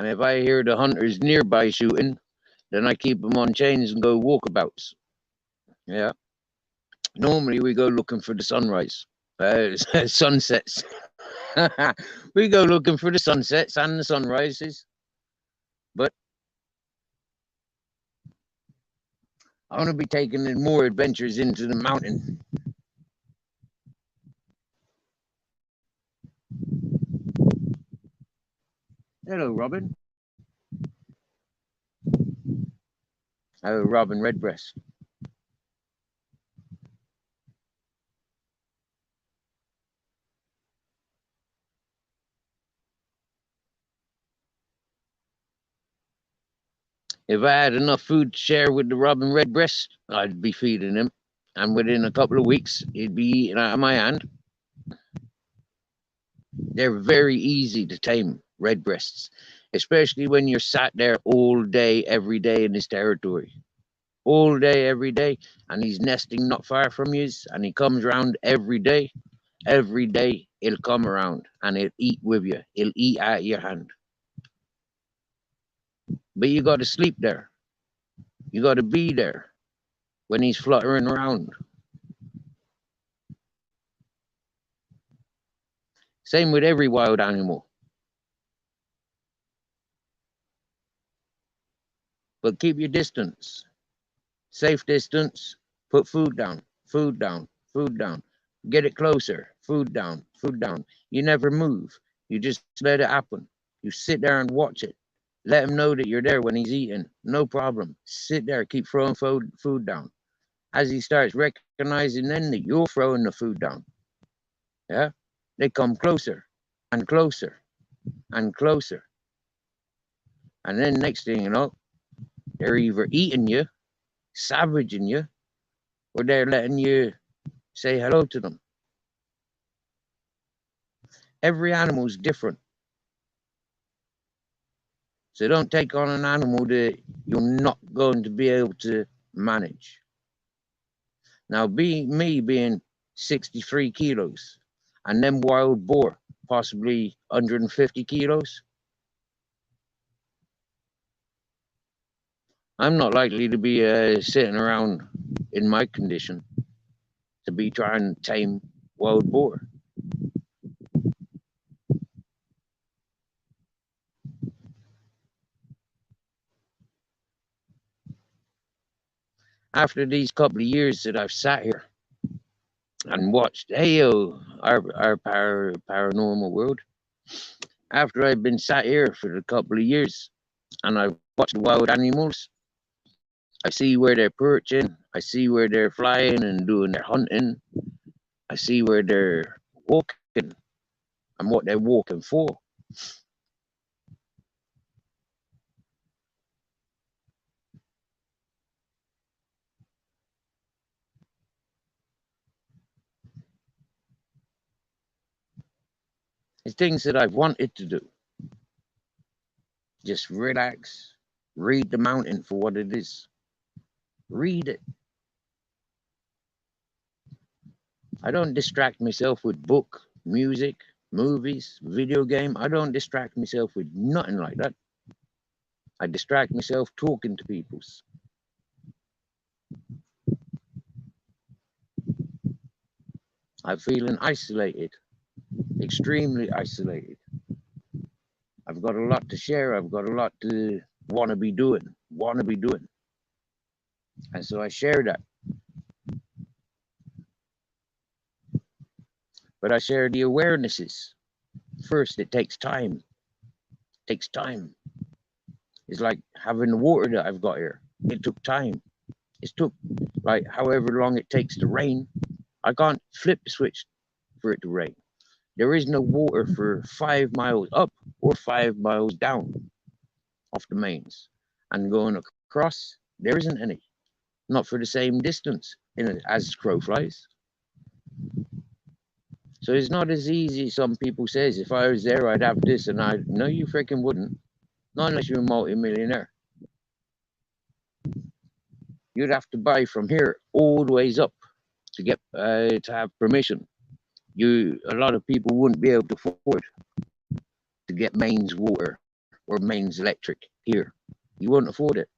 And if I hear the hunters nearby shooting, then I keep them on chains and go walkabouts. Yeah. Normally we go looking for the sunrise, sunsets. We go looking for the sunsets and the sunrises. But I want to be taking more adventures into the mountain. Hello, Robin. Oh, Robin Redbreast. If I had enough food to share with the Robin Redbreast, I'd be feeding him. And within a couple of weeks, he'd be eating out of my hand. They're very easy to tame, redbreasts, especially when you're sat there all day, every day in his territory. All day, every day. And he's nesting not far from you, and he comes around every day. Every day, he'll come around and he'll eat with you. He'll eat out of your hand. But you got to sleep there. You got to be there when he's fluttering around. Same with every wild animal. But keep your distance. Safe distance. Put food down, food down, food down. Get it closer. Food down, food down. You never move. You just let it happen. You sit there and watch it. Let him know that you're there when he's eating. No problem. Sit there. Keep throwing food down. As he starts recognizing then that you're throwing the food down, yeah, they come closer and closer and closer. And then next thing you know, they're either eating you, savaging you, or they're letting you say hello to them. Every animal is different. So don't take on an animal that you're not going to be able to manage. Now, me being 63 kilos, and them wild boar, possibly 150 kilos, I'm not likely to be sitting around in my condition to be trying to tame wild boar. After these couple of years that I've sat here and watched, our paranormal world, after I've been sat here for a couple of years and I've watched the wild animals, I see where they're perching, I see where they're flying and doing their hunting, I see where they're walking and what they're walking for. It's things that I've wanted to do. Just relax, read the mountain for what it is. Read it. I don't distract myself with book, music, movies, video game. I don't distract myself with nothing like that. I distract myself talking to people. I'm feeling isolated, extremely isolated. I've got a lot to share. I've got a lot to want to be doing. And so I share that. But I share the awarenesses. First, it takes time. It takes time. It's like having the water that I've got here. It took time. It took like however long it takes to rain. I can't flip the switch for it to rain. There is no water for 5 miles up or 5 miles down off the mains. And going across, there isn't any. Not for the same distance as crow flies. So it's not as easy as some people says. If I was there, I'd have this, and I no, you freaking wouldn't. Not unless you're a multi-millionaire. You'd have to buy from here all the ways up to get to have permission. A lot of people wouldn't be able to afford to get mains water or mains electric here. You wouldn't afford it.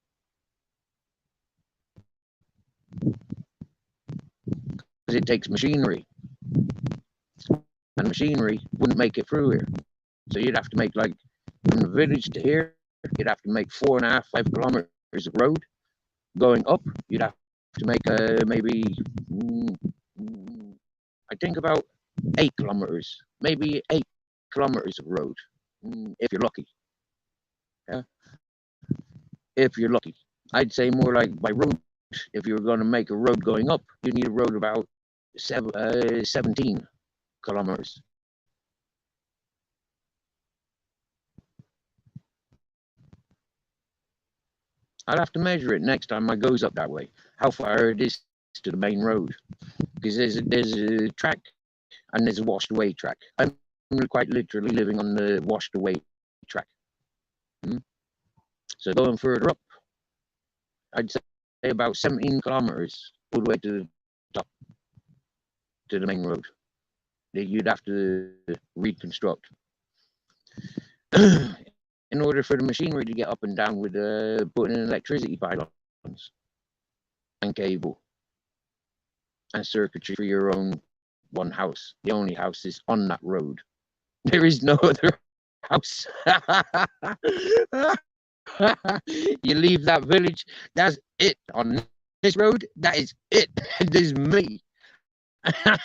Because it takes machinery. And machinery wouldn't make it through here. So you'd have to make, like, from the village to here, you'd have to make 4.5, 5 kilometers of road. Going up, you'd have to make maybe, I think about 8 kilometers, maybe 8 kilometers of road, if you're lucky. Yeah, if you're lucky. I'd say more like by road. If you were going to make a road going up, you need a road about 17 kilometers. I'll have to measure it next time I goes up that way, how far it is to the main road. Because there's a track and there's a washed away track. I'm quite literally living on the washed away track. So going further up, I'd say about 17 kilometers all the way to the top, to the main road that you'd have to reconstruct. In order for the machinery to get up and down with putting in electricity pylons and cable and circuitry for your own one house. The only house is on that road. There is no other house. You leave that village, that's it. On this road, that is it. There's me.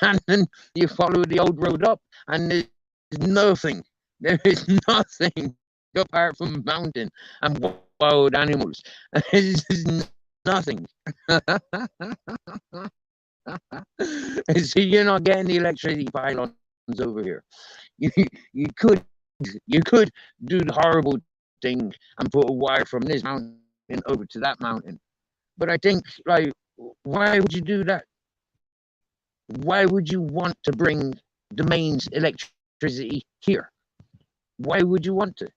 And then you follow the old road up, and there's nothing. There is nothing apart from mountain and wild animals. There's nothing. So you're not getting the electricity pylons over here. You could do the horrible thing and put a wire from this mountain over to that mountain. But I think, like, why would you do that? Why would you want to bring the mains electricity here? Why would you want to?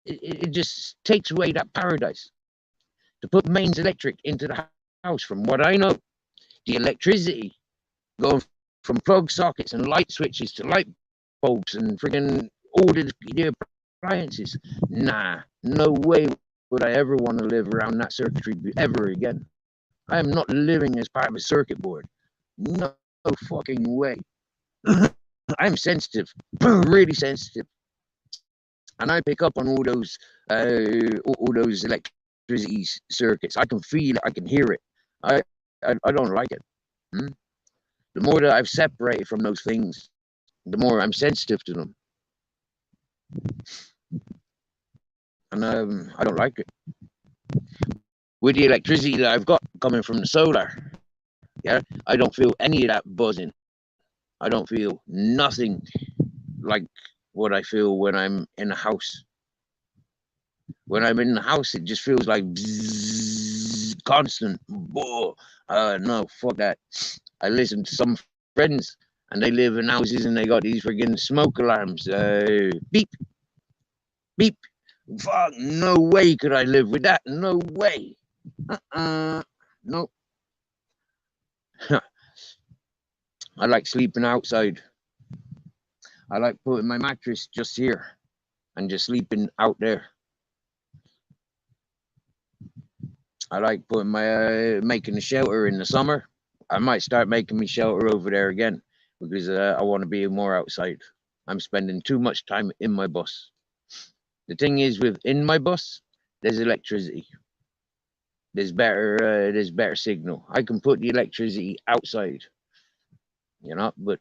It just takes away that paradise. To put mains electric into the house, from what I know, the electricity going from plug sockets and light switches to light bulbs and friggin' all the appliances. Nah, no way would I ever want to live around that circuitry ever again. I am not living as part of a circuit board. No fucking way. I'm sensitive, really sensitive, and I pick up on all those electricity circuits. I can feel it. I can hear it. I don't like it. The more that I've separated from those things, the more I'm sensitive to them, and I don't like it. With the electricity that I've got coming from the solar, yeah, I don't feel any of that buzzing. I don't feel nothing like what I feel when I'm in a house. When I'm in the house, it just feels like bzzz, constant. No, fuck that. I listen to some friends, and they live in houses, and they got these friggin' smoke alarms. Beep, beep. Fuck, no way could I live with that. No way. No. I like sleeping outside. I like putting my mattress just here and just sleeping out there. I like putting my making a shelter in the summer. I might start making me shelter over there again because I want to be more outside. I'm spending too much time in my bus. The thing is, within my bus, there's electricity. There's better signal. I can put the electricity outside, you know, but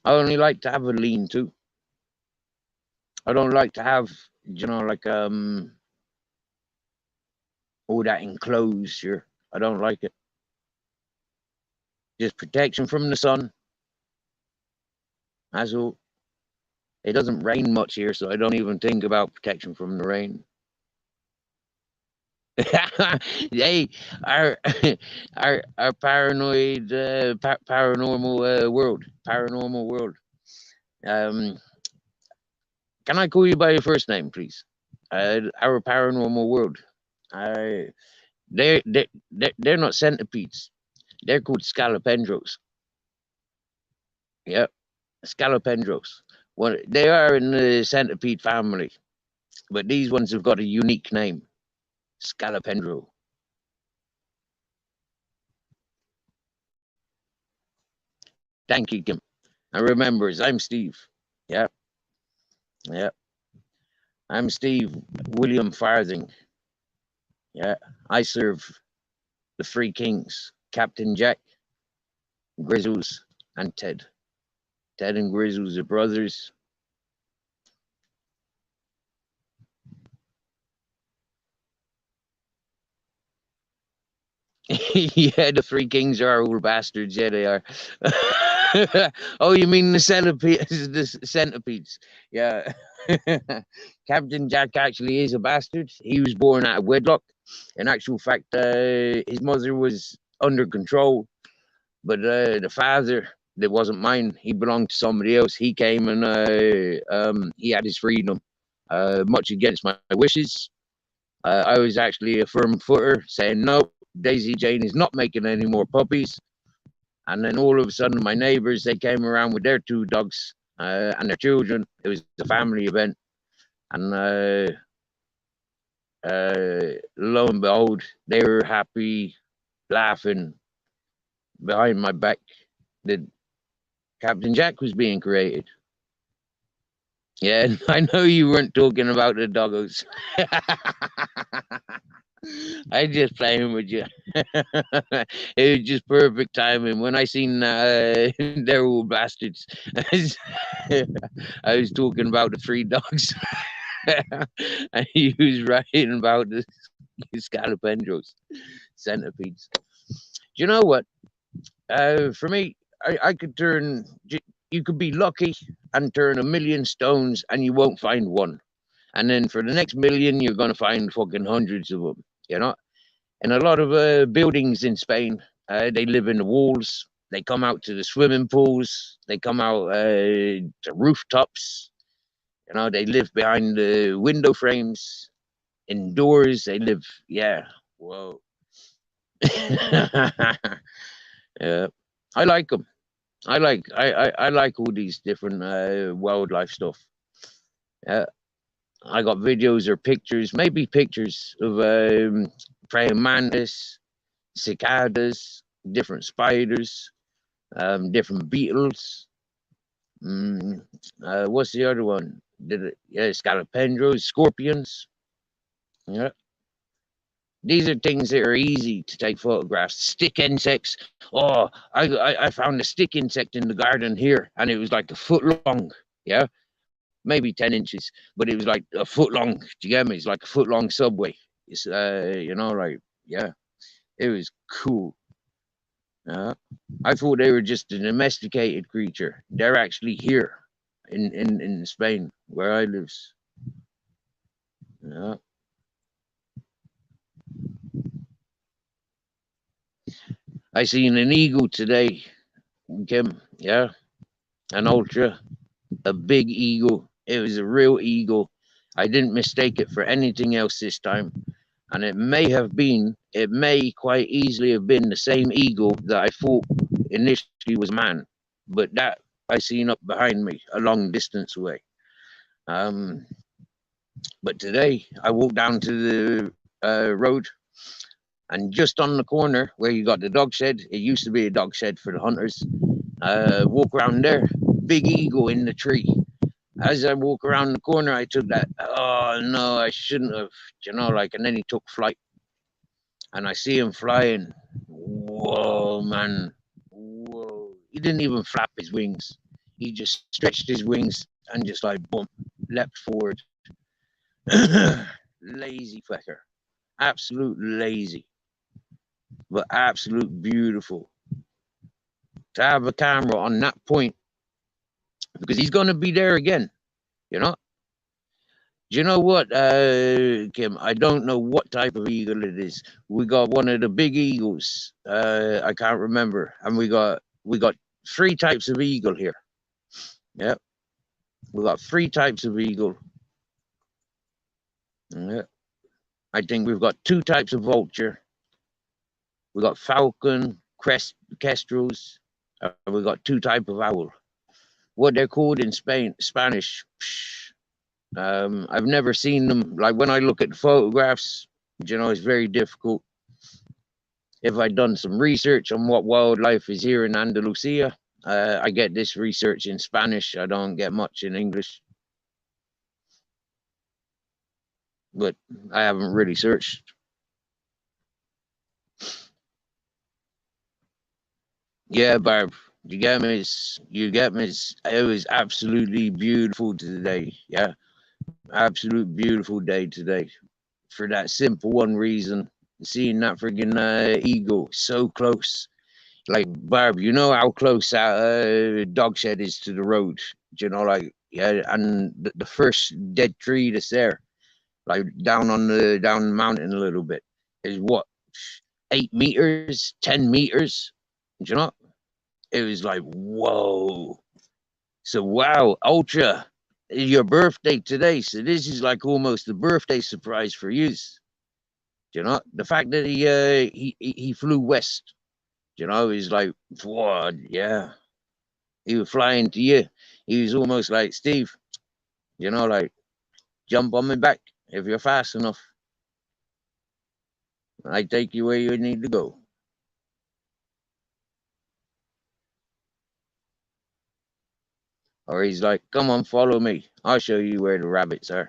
I only like to have a lean-to. I don't like to have, you know, like all that enclosed here. I don't like it. Just protection from the sun. That's all. It doesn't rain much here, so I don't even think about protection from the rain. Hey, our paranoid, paranormal world. Can I call you by your first name, please? Our paranormal world. They're not centipedes. They're called scalopendros. Yep, Scalopendros. Well, they are in the centipede family, but these ones have got a unique name, Scalopendro. Thank you, Kim. And remember, I'm Steve. Yeah, yeah. I'm Steve William Farthing. Yeah, I serve the three kings, Captain Jack, Grizzles, and Ted. Ted and Grizzles are brothers. Yeah, the three kings are all bastards. Yeah, they are. Oh, you mean the centipedes? The centipedes. Yeah. Captain Jack actually is a bastard. He was born out of wedlock. In actual fact, his mother was under control, but the father, that wasn't mine, he belonged to somebody else. He came and he had his freedom, much against my wishes. I was actually a firm footer, saying no, Daisy Jane is not making any more puppies. And then all of a sudden, my neighbors, they came around with their two dogs and their children. It was a family event. And lo and behold, they were happy, laughing behind my back that Captain Jack was being created. Yeah, I know you weren't talking about the doggos. I just playing with you. It was just perfect timing. When I seen they're all bastards, I was talking about the three dogs, and he was writing about the scalopendros, centipedes. Do you know what? For me, I could turn. You could be lucky and turn 1,000,000 stones, and you won't find one. And then for the next million, you're gonna find fucking hundreds of them. You know. And a lot of buildings in Spain, they live in the walls. They come out to the swimming pools. They come out to rooftops. You know, they live behind the window frames. Indoors, they live. Yeah. Whoa. Yeah. I like them. I like all these different wildlife stuff. Yeah. I got videos or pictures, maybe pictures of praying mantis, cicadas, different spiders, different beetles. What's the other one? Yeah, scalopendros, scorpions. Yeah, these are things that are easy to take photographs. Stick insects. Oh, I found a stick insect in the garden here, and it was like a foot long. Yeah, maybe 10 inches, but it was like a foot long. Do you get me? It's like a foot long subway. It's like yeah, it was cool. I thought they were just a domesticated creature. They're actually here in Spain, where I live. Yeah. I seen an eagle today, Kim. Yeah, an ultra, a big eagle. It was a real eagle. I didn't mistake it for anything else this time. And it may quite easily have been the same eagle that I thought initially was man. But that I seen up behind me, a long distance away. Um, but today I walked down to the road, and just on the corner where you got the dog shed, it used to be a dog shed for the hunters. Walk around there, big eagle in the tree. As I walk around the corner, I took that. Oh no, I shouldn't have. And then he took flight, and I see him flying. Whoa, man! Whoa! He didn't even flap his wings. He just stretched his wings and just like boom, leapt forward. Lazy fucker, absolute lazy, but absolute beautiful. To have a camera on that point, because he's going to be there again. You know. Do you know what, Kim? I don't know what type of eagle it is. We got one of the big eagles. I can't remember, and we got three types of eagle here. Yeah, we got three types of eagle. Yeah, I think we've got two types of vulture. We got falcon, kestrels, and we got two type of owl. what they're called in Spanish. I've never seen them. Like when I look at photographs, it's very difficult. If I'd done some research on what wildlife is here in Andalusia, I get this research in Spanish. I don't get much in English. But I haven't really searched. Yeah, Barb, you get me? You get me? It was absolutely beautiful today. Yeah, absolute beautiful day today. For that simple one reason, seeing that friggin' eagle so close. Like, Barb, you know how close that dog shed is to the road. Like, yeah, and the first dead tree that's there, like down the mountain a little bit, is what, 8 meters, 10 meters. It was like, whoa. So wow, Ultra, your birthday today. So this is like almost a birthday surprise for you. The fact that he flew west. He's like, what? Yeah, he was flying to you. He was almost like, Steve, like, jump on my back if you're fast enough. I take you where you need to go. Or he's like, come on, follow me. I'll show you where the rabbits are.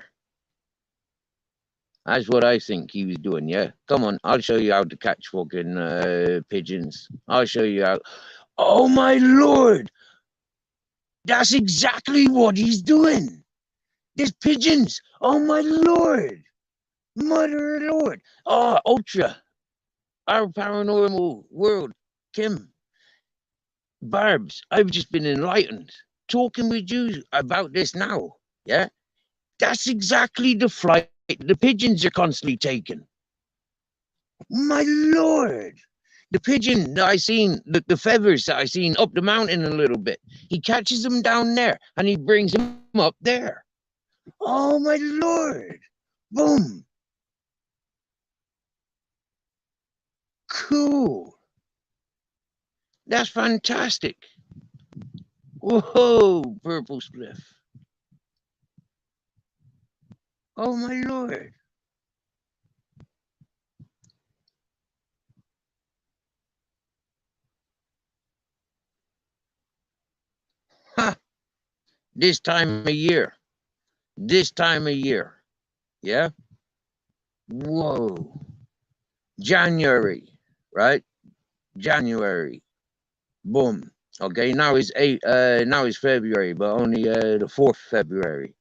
That's what I think he was doing, yeah. Come on, I'll show you how to catch fucking pigeons. I'll show you how. Oh my lord! That's exactly what he's doing. There's pigeons. Oh my lord! Mother lord! Oh, Ultra, our paranormal world, Kim, Barbs. I've just been enlightened talking with you about this now. Yeah, that's exactly the flight the pigeons are constantly taking. My lord! The pigeon that I seen, the feathers that I seen up the mountain a little bit, he catches them down there and he brings them up there. Oh my lord! Boom! Cool. That's fantastic. Whoa, purple spliff. Oh my lord. Ha! This time of year. This time of year. Yeah? Whoa. January, right? January. Boom. Okay, now it's now it's February, but only the 4th February.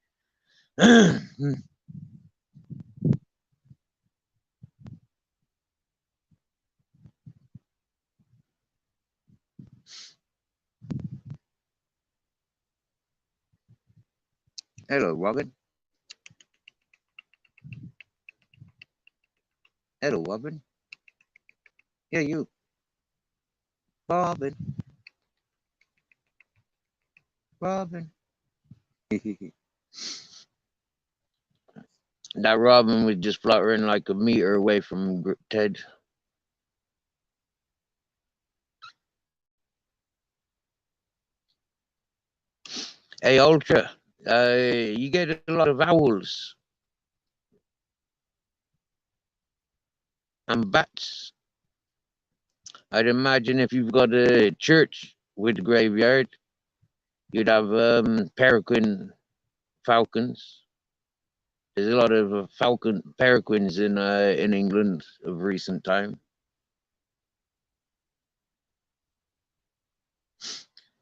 Hello, Robin. Hello, Robin. Yeah, you. Robin. Robin. That Robin was just fluttering like a meter away from Ted. Hey, Ultra, you get a lot of owls and bats. I'd imagine if you've got a church with a graveyard, you'd have peregrine falcons. There's a lot of peregrines in England of recent time.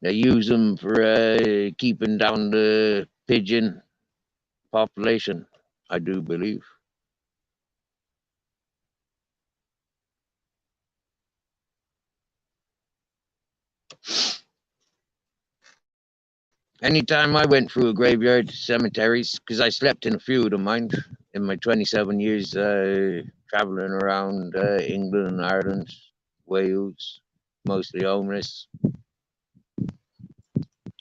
They use them for keeping down the pigeon population, I do believe. Anytime I went through a graveyard, cemeteries, because I slept in a few of them, mind, in my 27 years traveling around England, Ireland, Wales, mostly homeless.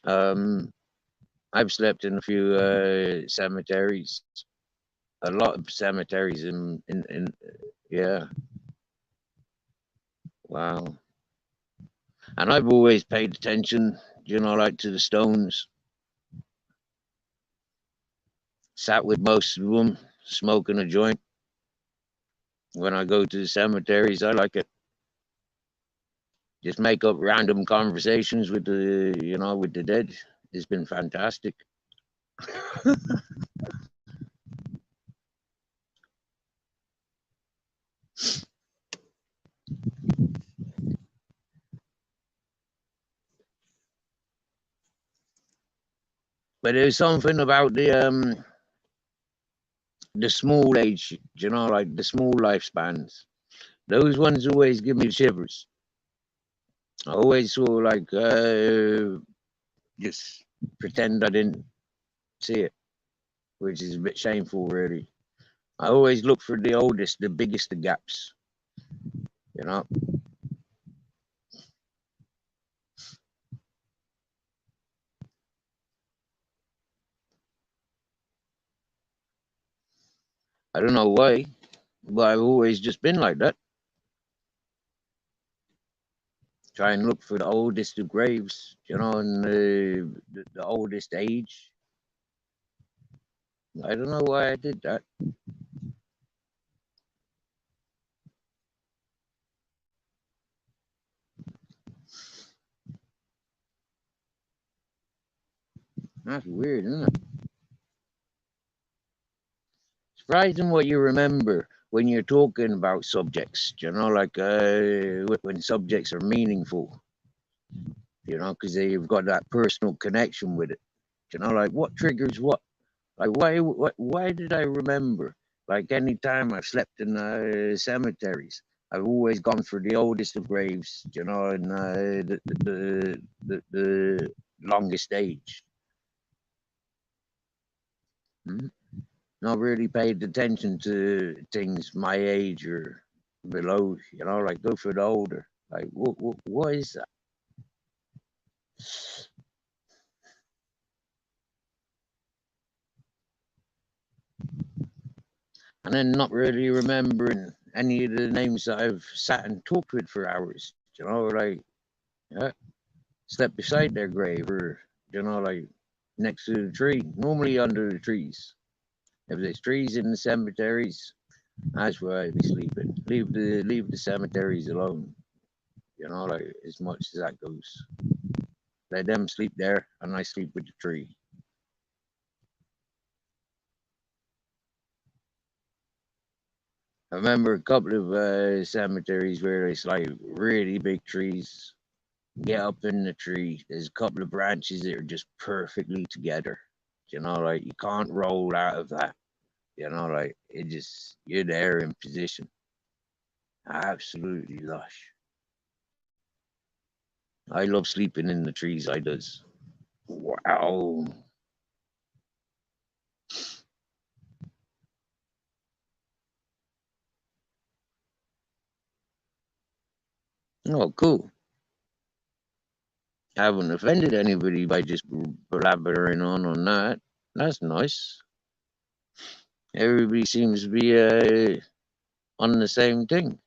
I've slept in a few cemeteries, a lot of cemeteries in yeah. Wow. And I've always paid attention, like to the stones. Sat with most of them, smoking a joint. When I go to the cemeteries, I like it. Just make up random conversations with the dead. It's been fantastic. But there's something about the small age, like the small lifespans. Those ones always give me shivers. I always sort of like just pretend I didn't see it, which is a bit shameful, really. I always look for the oldest, the biggest of gaps, you know. I don't know why, but I've always just been like that. Try and look for the oldest of graves, and the oldest age. I don't know why I did that. That's weird, isn't it? Surprising what you remember when you're talking about subjects, like when subjects are meaningful, because they've got that personal connection with it. Like what triggers what? Like why did I remember? Like any time I've slept in cemeteries, I've always gone for the oldest of graves, and the longest age. Hmm? Not really paid attention to things my age or below, like go for the older. Like what is that? And then not really remembering any of the names that I've sat and talked with for hours, like slept beside their grave or, like next to the tree, normally under the trees. If there's trees in the cemeteries, that's where I'd be sleeping. Leave the cemeteries alone, like as much as that goes. Let them sleep there and I sleep with the tree. I remember a couple of cemeteries where it's like really big trees. Get up in the tree. There's a couple of branches that are just perfectly together. Like you can't roll out of that. Like it just you're there in position. Absolutely lush. I love sleeping in the trees. I does. Wow. Oh, cool. I haven't offended anybody by just blabbering on that. That's nice. Everybody seems to be on the same thing.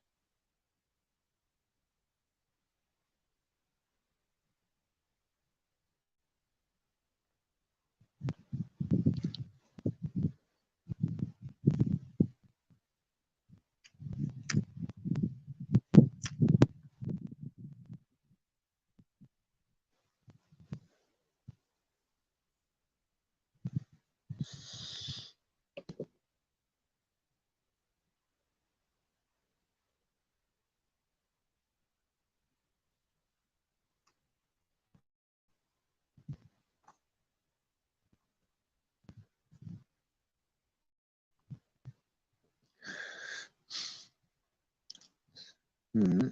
Hmm.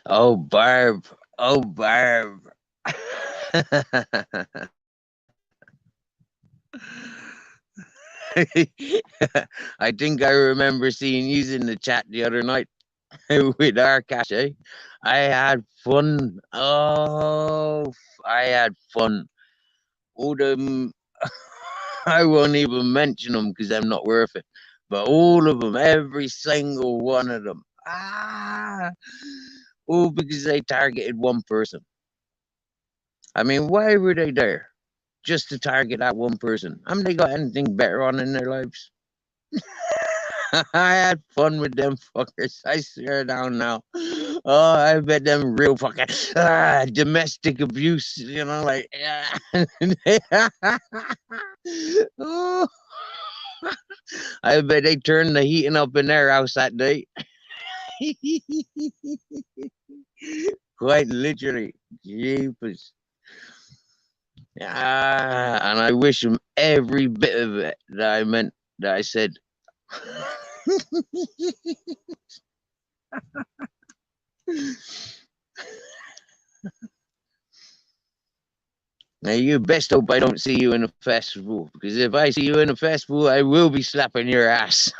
Oh, Barb. Oh, Barb. I think I remember seeing you in the chat the other night with our cache. I had fun. Oh, I had fun. all them, I won't even mention them because I'm not worth it. But all of them, every single one of them, all because they targeted one person. I mean, why were they there? Just to target that one person. I mean, they got anything better on in their lives? I had fun with them fuckers. I swear down now. Oh, I bet them real fucking domestic abuse, you know, like oh, I bet they turned the heating up in their house that day. Quite literally. Jeepers. And I wish them every bit of it that I meant that I said. Now you best hope I don't see you in a festival, because if I see you in a festival, I will be slapping your ass.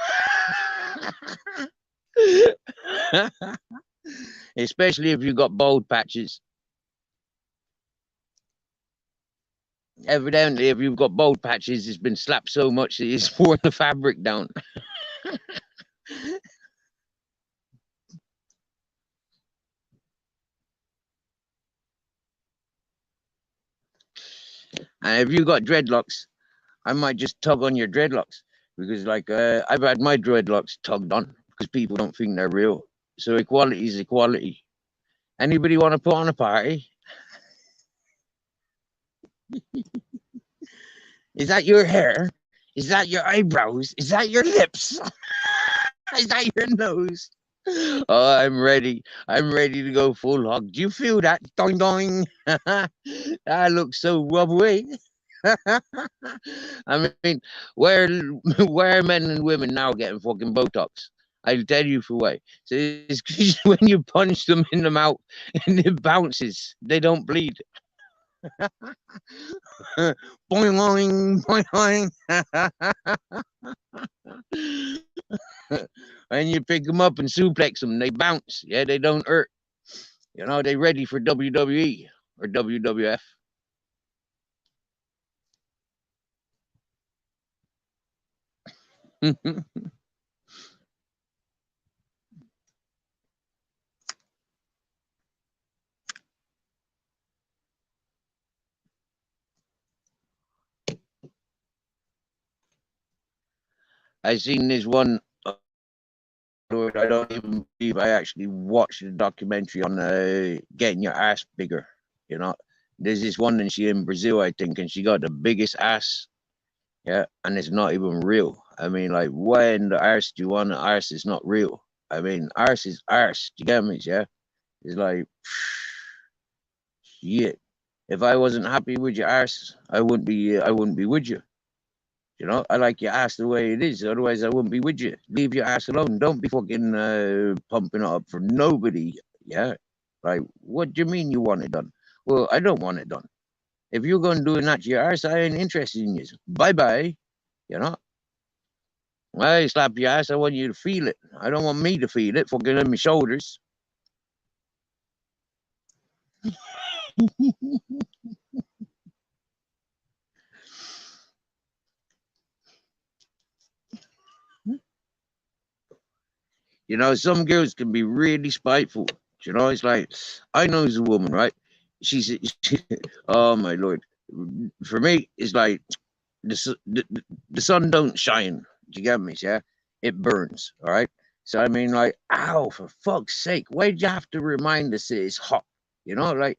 Especially if you got bald patches. Evidently, if you've got bald patches, it's been slapped so much that it's worn the fabric down. And if you got dreadlocks, I might just tug on your dreadlocks, because like I've had my dreadlocks tugged on because people don't think they're real. So equality is equality. Anybody want to put on a party? Is that your hair? Is that your eyebrows? Is that your lips? Is that your nose? Oh, I'm ready. I'm ready to go full hog. Do you feel that? Doing, doing. That looks so rubbery. I mean, where where are men and women now getting fucking Botox? I'll tell you for why. So it's because when you punch them in the mouth and it bounces, they don't bleed. Boing, boing, boing. And you pick them up and suplex them, they bounce. Yeah, they don't hurt. You know, they ready for WWE or WWF. I seen this one. Lord, I don't even believe I actually watched the documentary on getting your ass bigger. You know, there's this one and she in Brazil, I think, and she got the biggest ass. Yeah, and it's not even real. I mean, like, why in the arse do you want an arse? It's not real. I mean, arse is arse. Do you get me? Yeah, it's like, shit. If I wasn't happy with your arse, I wouldn't be. I wouldn't be with you. You know, I like your ass the way it is. Otherwise, I wouldn't be with you. Leave your ass alone. Don't be fucking pumping it up for nobody. Yeah. Like, what do you mean you want it done? Well, I don't want it done. If you're going to do that to your ass, I ain't interested in you. Bye bye. You know, I slap your ass. I want you to feel it. I don't want me to feel it. Fucking on my shoulders. You know, some girls can be really spiteful. You know, it's like, I know as a woman, right? She's, oh my lord. For me, it's like the sun don't shine. Do you get me? Yeah, it burns. All right. So I mean, like, ow, for fuck's sake, why'd you have to remind us that it's hot? You know, like,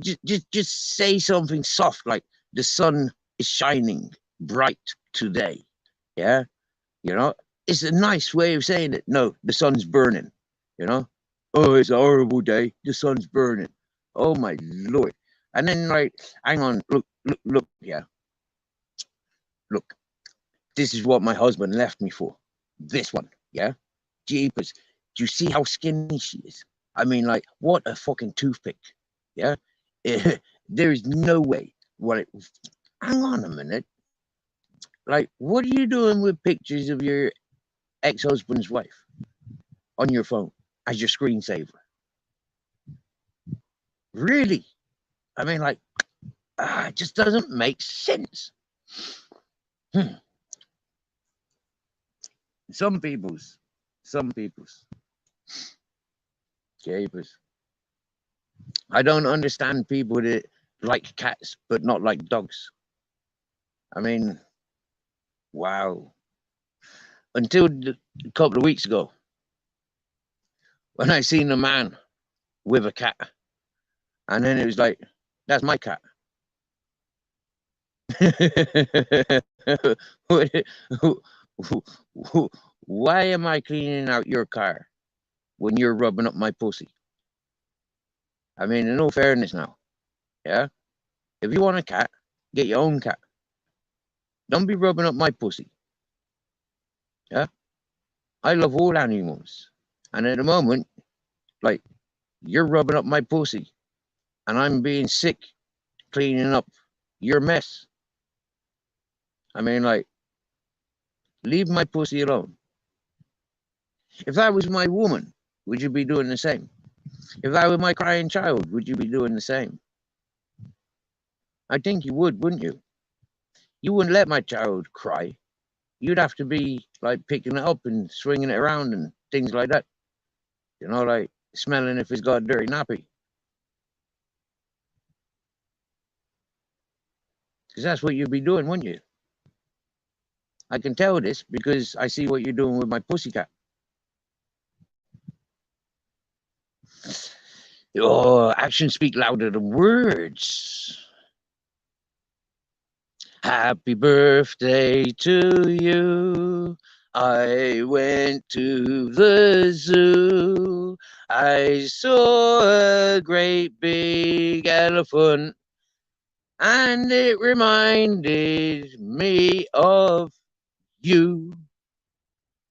just say something soft, like the sun is shining bright today. Yeah, you know, it's a nice way of saying it. No, the sun's burning. You know, oh, it's a horrible day. The sun's burning. Oh my lord. And then, like, hang on, look, yeah, look, this is what my husband left me for. This one, yeah? Jeepers. Do you see how skinny she is? I mean, like, what a fucking toothpick. Yeah? There is no way. What? Hang on a minute. Like, what are you doing with pictures of your ex-husband's wife on your phone as your screensaver? Really? I mean, like, It just doesn't make sense. Hmm. Some people's, capers. I don't understand people that like cats but not like dogs. I mean, wow. Until a couple of weeks ago, when I seen a man with a cat, and then it was like, that's my cat. Why am I cleaning out your car when you're rubbing up my pussy? I mean, in all fairness now, yeah? If you want a cat, get your own cat. Don't be rubbing up my pussy, yeah? I love all animals. And at the moment, like, you're rubbing up my pussy, and I'm being sick cleaning up your mess. I mean, like, leave my pussy alone. If that was my woman, would you be doing the same? If that were my crying child, would you be doing the same? I think you would, wouldn't you? You wouldn't let my child cry. You'd have to be like picking it up and swinging it around and things like that. You know, like smelling if it's got a dirty nappy. Because that's what you'd be doing, wouldn't you? I can tell this because I see what you're doing with my pussycat. Oh, actions speak louder than words. Happy birthday to you. I went to the zoo. I saw a great big elephant, and it reminded me of you.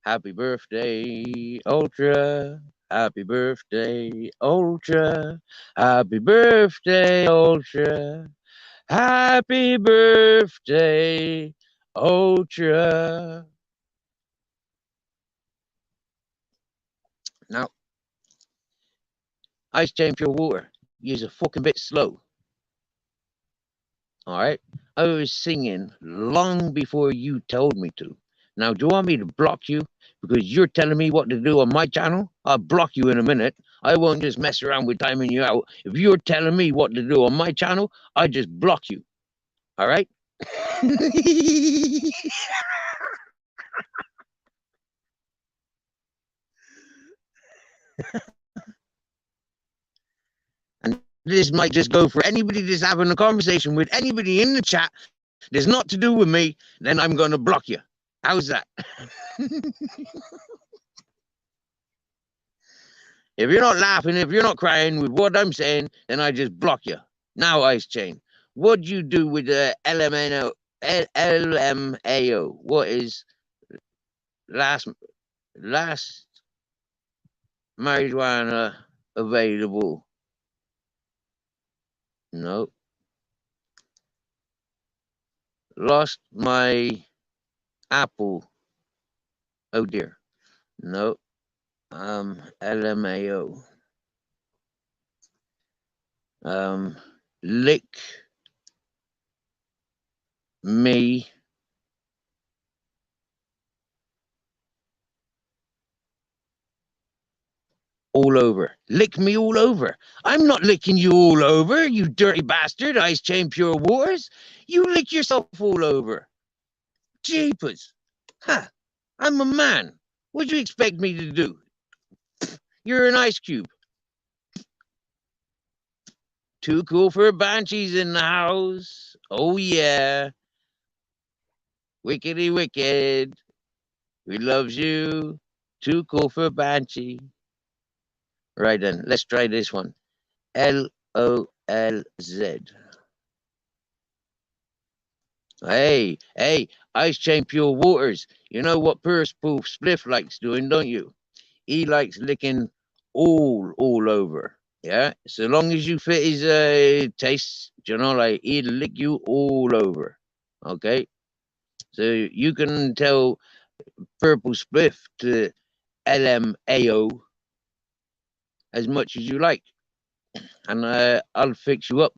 Happy birthday, Ultra. Happy birthday, Ultra. Happy birthday, Ultra. Happy birthday, Ultra. Now, Ice Chain Pure Water, you're a fucking bit slow. All right? I was singing long before you told me to. Now, do you want me to block you because you're telling me what to do on my channel? I'll block you in a minute. I won't just mess around with timing you out. If you're telling me what to do on my channel, I just block you. All right? And this might just go for anybody that's having a conversation with anybody in the chat that's not to do with me, then I'm going to block you. How's that? If you're not laughing, if you're not crying with what I'm saying, then I just block you. Now, Ice Chain, what'd you do with the LMAO? What is last marijuana available? No. Lost my apple. Oh dear. No. LMAO. Lick me all over. Lick me all over. I'm not licking you all over, you dirty bastard, Ice Chain Pure Wars. You lick yourself all over. Jeepers. Huh. I'm a man. What do you expect me to do? You're an ice cube. Too cool for banshees in the house. Oh, yeah. Wickedy wicked. We loves you. Too cool for banshee. Right then, let's try this one. LOLZ. Hey, Ice Chain Pure Waters. You know what Purse Poof Spliff likes doing, don't you? He likes licking all over. Yeah, so long as you fit his taste, you know, like he'll lick you all over. Okay, so you can tell Purple Spliff to LMAO as much as you like, and I'll fix you up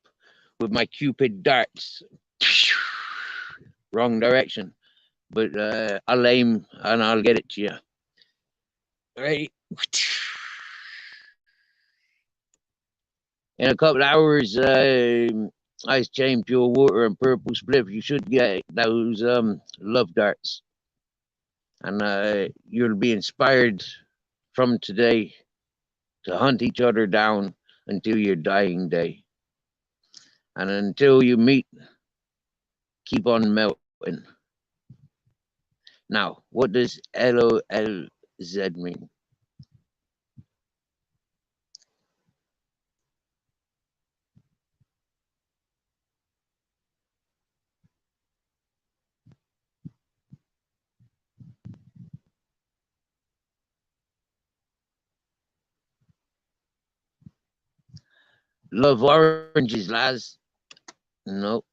with my Cupid darts. Wrong direction, but I'll aim and I'll get it to you. Right. In a couple of hours, ice chain, pure water, and purple spliff. You should get those love darts, and you'll be inspired from today to hunt each other down until your dying day, and until you meet, keep on melting. Now, what does LOLZ mean? Love oranges, lads. Nope.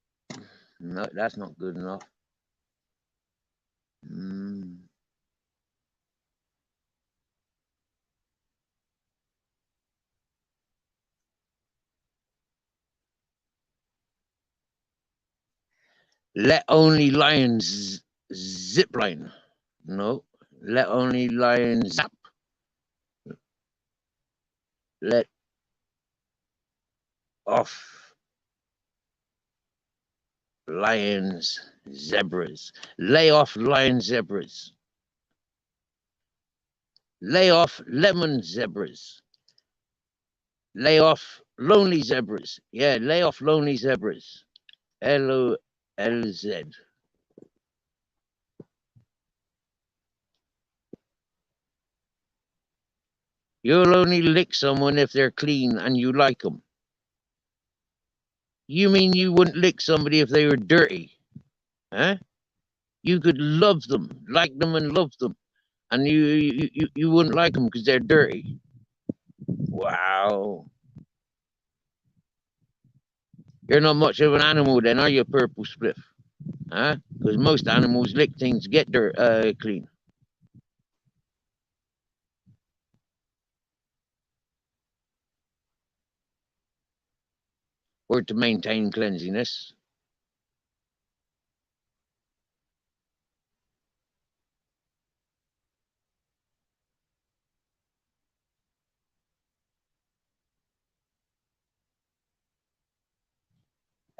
No, that's not good enough. Let only lions zipline. No. Let only lions zap. Let off lions zebras. Lay off lion zebras. Lay off lemon zebras. Lay off lonely zebras. Yeah, lay off lonely zebras. LOLZ. You'll only lick someone if they're clean and you like them. You mean you wouldn't lick somebody if they were dirty? Huh? You could love them, like them and love them, and you wouldn't like them because they're dirty. Wow. You're not much of an animal then, are you, Purple Spliff? Huh? Because most animals lick things to get clean. Or to maintain cleanliness.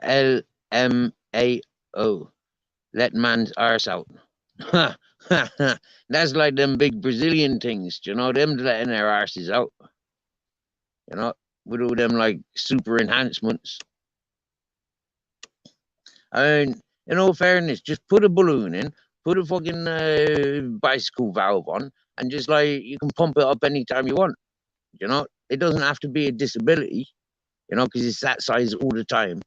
LMAO. Let man's arse out. That's like them big Brazilian things, you know, them letting their arses out. You know, with all them like super enhancements. I mean, in all fairness, just put a balloon in, put a fucking bicycle valve on, and just like you can pump it up anytime you want. You know, it doesn't have to be a disability, you know, because it's that size all the time.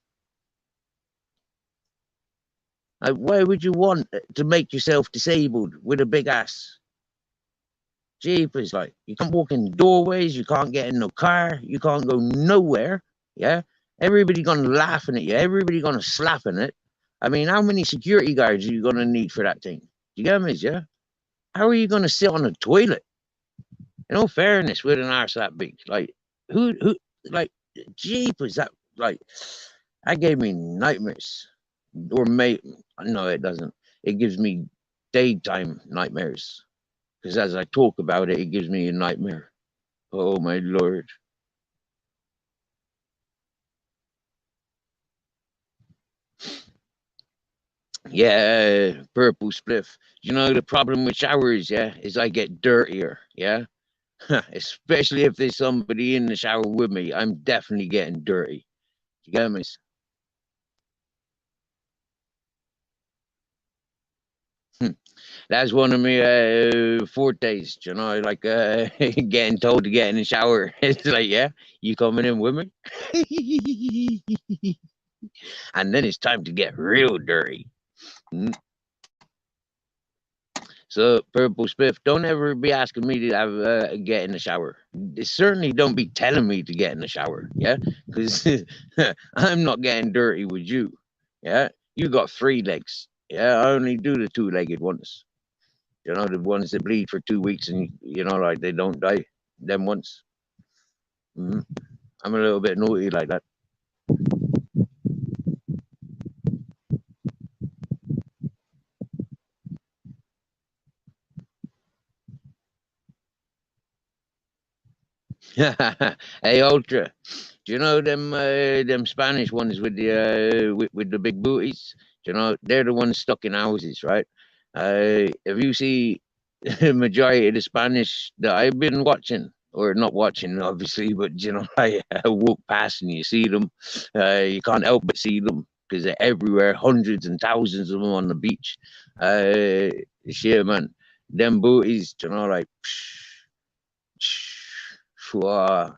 Like, why would you want to make yourself disabled with a big ass? Jeepers, like, you can't walk in doorways, you can't get in no car, you can't go nowhere, yeah? Everybody gonna laughing at you, everybody gonna slapping it. I mean, how many security guards are you gonna need for that thing? You get me, yeah? How are you gonna sit on a toilet? In all fairness, with an arse that big, like, like, jeepers, that gave me nightmares. Or no, it doesn't. It gives me daytime nightmares. Because as I talk about it, it gives me a nightmare. Oh my lord. Yeah, purple spliff. You know the problem with showers, yeah, is I get dirtier, yeah. Especially if there's somebody in the shower with me, I'm definitely getting dirty. You get me? That's one of my fortes, you know, like getting told to get in the shower. It's like, yeah, you coming in with me? And then it's time to get real dirty. So, Purple Spiff, don't ever be asking me to have get in the shower. Certainly don't be telling me to get in the shower, yeah? Because I'm not getting dirty with you, yeah? You got 3 legs, yeah? I only do the 2-legged ones. You know, the ones that bleed for 2 weeks and, you know, like they don't die. Them ones. I'm a little bit naughty like that. Hey, Ultra. Do you know them Spanish ones with the big booties? Do you know they're the ones stuck in houses, right? If you see the majority of the Spanish that I've been watching, or not watching, obviously, but you know, I walk past and you see them. You can't help but see them because they're everywhere, hundreds and thousands of them on the beach. Uh, Shit, man, them booties, you know, like. Wow.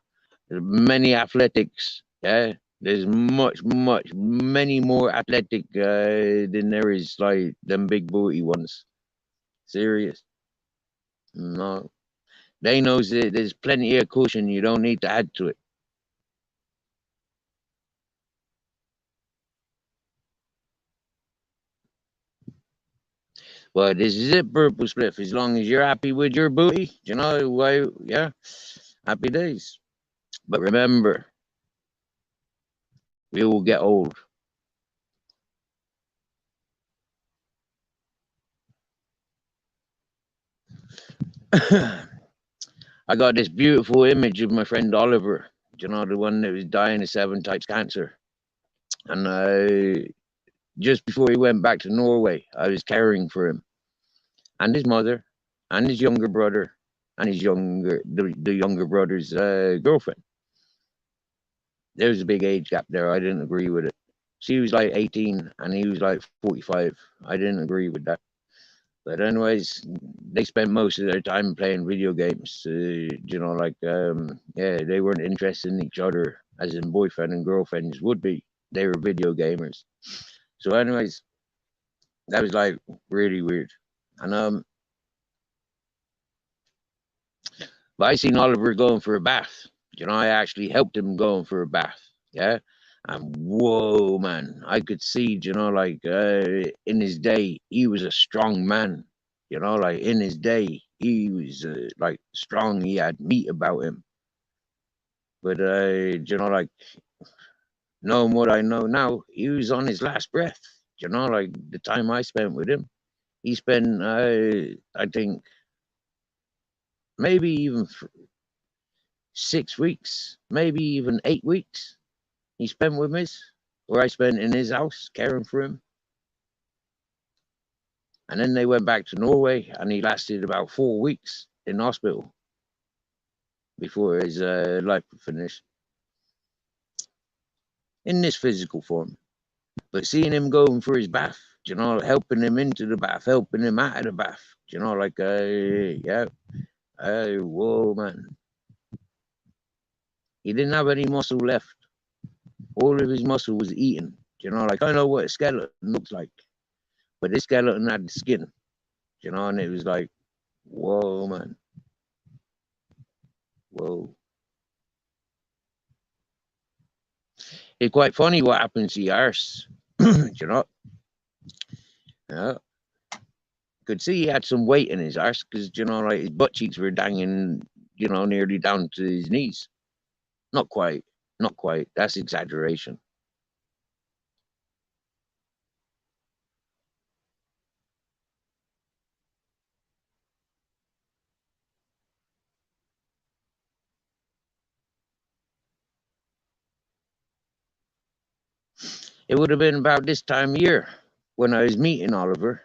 Many athletics. Yeah, there's many more athletic than there is like them big booty ones. Serious. No, they knows that there's plenty of cushion. You don't need to add to it. Well, this is it, purple spliff. As long as you're happy with your booty, you know why? Yeah, happy days. But remember, we will get old. I got this beautiful image of my friend Oliver, you know, the one that was dying of 7 types cancer. And just before he went back to Norway, I was caring for him and his mother and his younger brother and the younger brother's girlfriend. There was a big age gap there. I didn't agree with it. She was like 18 and he was like 45. I didn't agree with that. But anyways, they spent most of their time playing video games. You know, like yeah, they weren't interested in each other as in boyfriend and girlfriends would be. They were video gamers. So, anyways, that was like really weird. And but I seen Oliver going for a bath. You know, I actually helped him going for a bath. Yeah. And whoa, man, I could see, you know, like in his day, he was a strong man. You know, like in his day, he was like strong. He had meat about him. But, you know, like knowing what I know now, he was on his last breath. You know, like the time I spent with him, he spent, I think, maybe even 6 weeks, maybe even 8 weeks he spent with us, or I spent in his house caring for him. And then they went back to Norway and he lasted about 4 weeks in hospital before his life would finish in this physical form. But seeing him going for his bath, you know, helping him into the bath, helping him out of the bath, you know, like, yeah, whoa, man. He didn't have any muscle left. All of his muscle was eaten. You know, like I know what a skeleton looks like, but this skeleton had the skin, you know, and it was like, whoa, man, whoa. It's quite funny what happens to your arse, you know. Yeah, could see he had some weight in his arse because you know, like his butt cheeks were dangling, you know, nearly down to his knees. Not quite, not quite. That's exaggeration. It would have been about this time of year when I was meeting Oliver,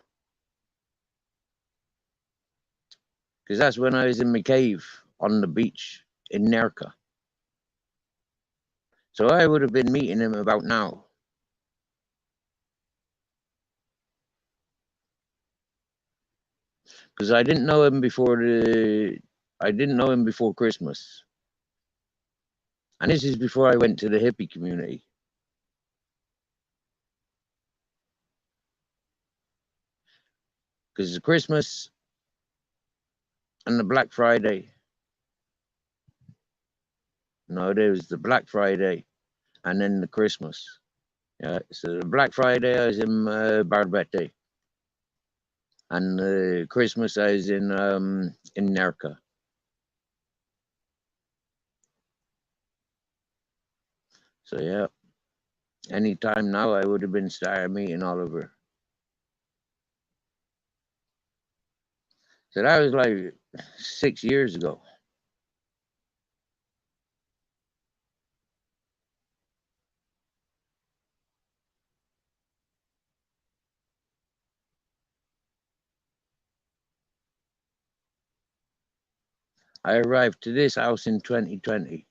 because that's when I was in my cave on the beach in Nerka. So I would have been meeting him about now. Because I didn't know him before I didn't know him before Christmas. And this is before I went to the hippie community. Because the Christmas and the Black Friday. No, there was the Black Friday and then the Christmas. Yeah, so the Black Friday I was in Barbette, and Christmas I was in Nerka. So yeah, anytime now I would have been starting meeting Oliver. So that was like 6 years ago. I arrived to this house in 2020,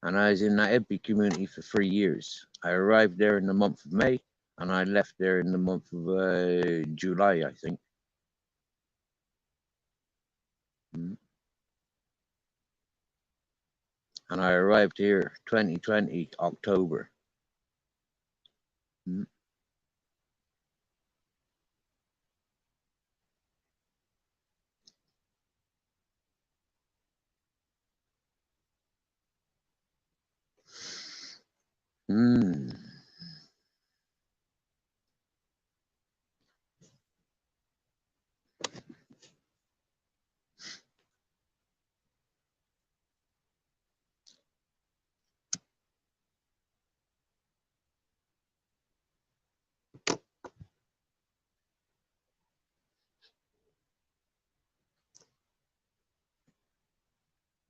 and I was in that hippie community for 3 years. I arrived there in the month of May, and I left there in the month of July, I think. And I arrived here 2020 October.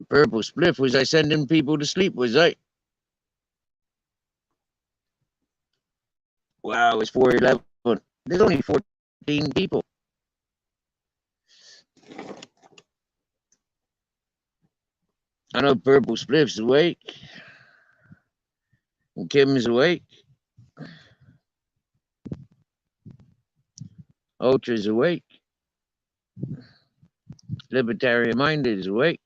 Purple spliff, was I sending people to sleep, was I? Wow, it's 4:11. There's only 14 people. I know Purple Spliff's awake. And Kim's awake. Ultra's awake. Libertarian Minded is awake.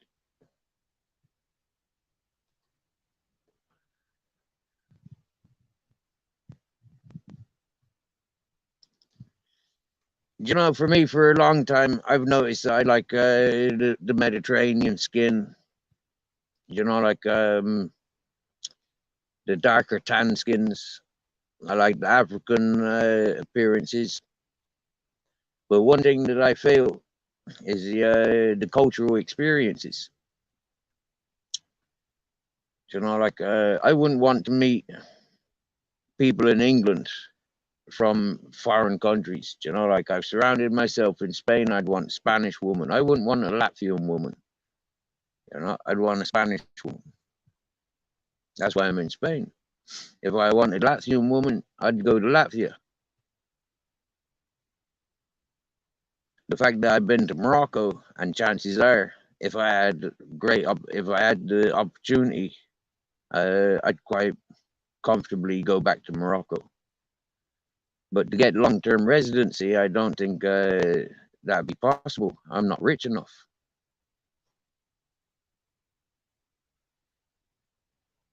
You know, for me, for a long time, I've noticed I like the Mediterranean skin. You know, like the darker tan skins. I like the African appearances. But one thing that I feel is the cultural experiences. You know, like I wouldn't want to meet people in England from foreign countries. You know, like I've surrounded myself in Spain. I'd want a Spanish woman. I wouldn't want a Latvian woman. You know, I'd want a Spanish woman. That's why I'm in Spain. If I wanted a Latvian woman, I'd go to Latvia. The fact that I've been to Morocco, and chances are, if I had the opportunity, I'd quite comfortably go back to Morocco. But to get long-term residency, I don't think that'd be possible. I'm not rich enough.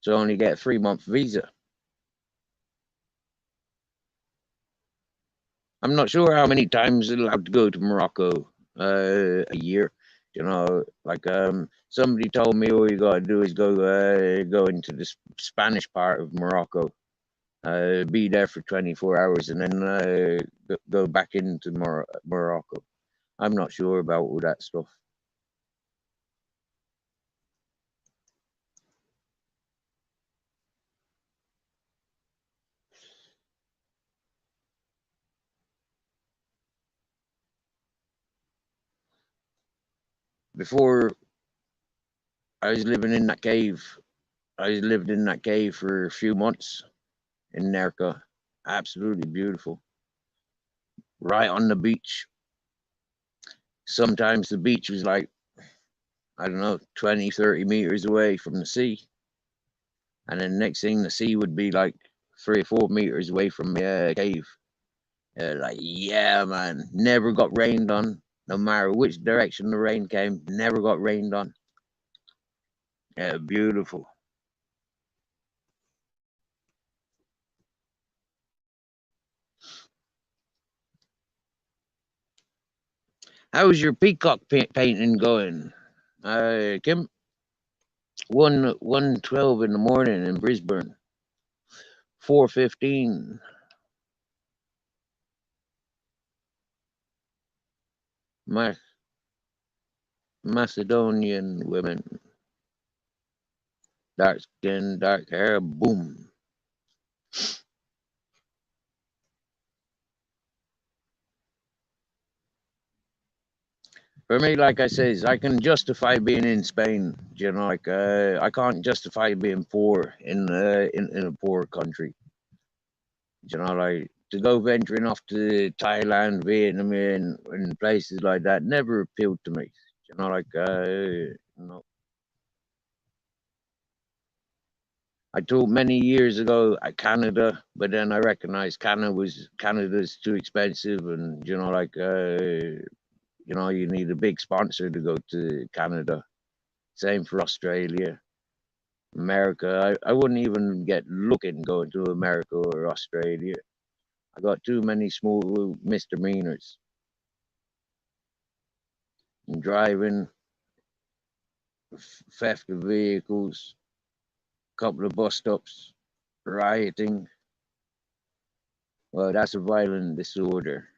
So I only get a 3-month visa. I'm not sure how many times I'm allowed to go to Morocco a year. You know, like somebody told me all you gotta do is go into the Spanish part of Morocco, be there for 24 hours, and then go back into Morocco. I'm not sure about all that stuff. Before I was living in that cave. I lived in that cave for a few months in Nerka. Absolutely beautiful. Right on the beach. Sometimes the beach was like, I don't know, 20, 30 meters away from the sea. And then next thing, the sea would be like 3 or 4 meters away from the cave. Like, yeah, man, never got rained on. No matter which direction the rain came, never got rained on. Yeah, beautiful. How's your peacock painting going, Kim? 1:12 in the morning in Brisbane. 4:15. Macedonian women, dark skin, dark hair, boom. For me, like I says, I can justify being in Spain. You know, like I can't justify being poor in a poor country. You know, like to go venturing off to Thailand, Vietnam, and places like that never appealed to me. You know, like I told many years ago Canada, but then I recognized Canada's too expensive, and you need a big sponsor to go to Canada. Same for Australia, America. I wouldn't even get looking going to America or Australia. I got too many small misdemeanors. And driving, theft of vehicles, couple of bus stops, rioting. Well, that's a violent disorder.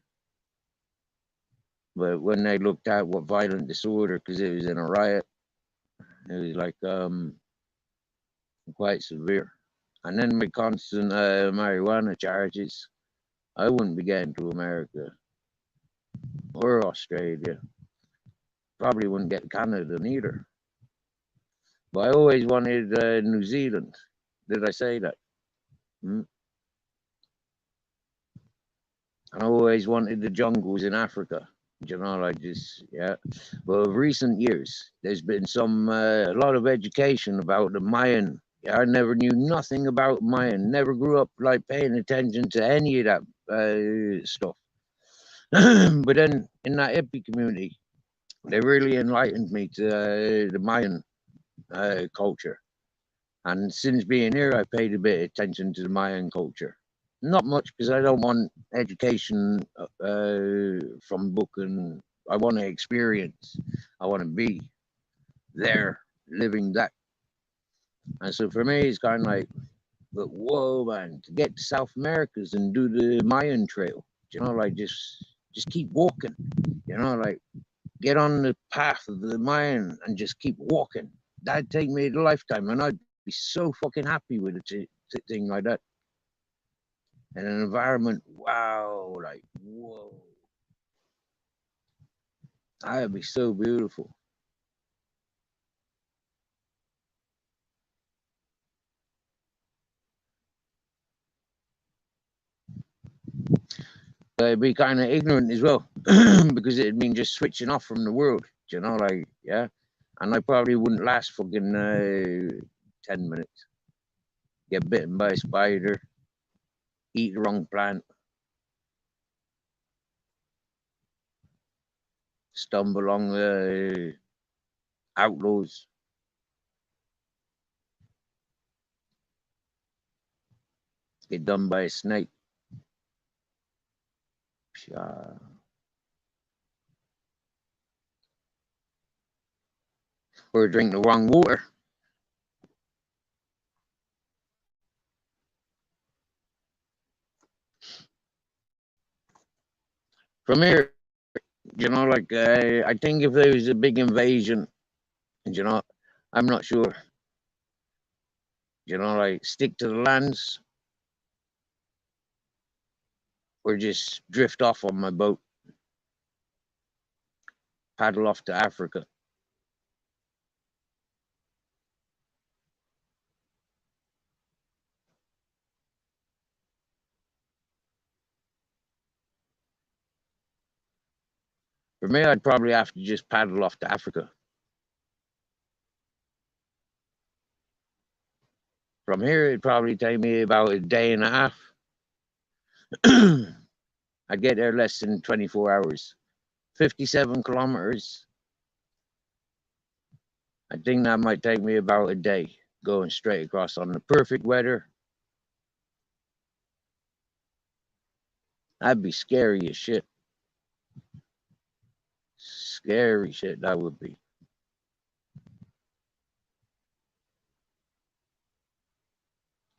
But when they looked at what violent disorder, because it was in a riot, it was like quite severe. And then with constant marijuana charges, I wouldn't be getting to America or Australia. Probably wouldn't get Canada neither. But I always wanted New Zealand. Did I say that? And I always wanted the jungles in Africa. Yeah. But of recent years, there's been a lot of education about the Mayan. Yeah, I never knew nothing about Mayan. Never grew up like paying attention to any of that stuff. But then in that hippie community, they really enlightened me to the Mayan culture. And since being here, I paid a bit of attention to the Mayan culture. Not much, because I don't want education from book, and I want to experience. I want to be there, living that. And so for me, it's kind of like, but whoa, man, to get to South Americas and do the Mayan trail, like just keep walking, like get on the path of the Mayan and just keep walking. That'd take me a lifetime, and I'd be so fucking happy with a thing like that. And an environment, wow, like, whoa. That'd be so beautiful. I'd be kind of ignorant as well, because it'd mean just switching off from the world, like, yeah. And I probably wouldn't last fucking 10 minutes. Get bitten by a spider, eat the wrong plant, stumble along the outlaws, get done by a snake. Or drink the wrong water. From here, like I think if there was a big invasion, I'm not sure. Like stick to the lands or just drift off on my boat, paddle off to Africa. For me, I'd probably have to just paddle off to Africa. From here, it'd probably take me about a day and a half. I'd get there less than 24 hours. 57 kilometers. I think that might take me about a day going straight across on the perfect weather. That'd be scary as shit. Scary shit, that would be.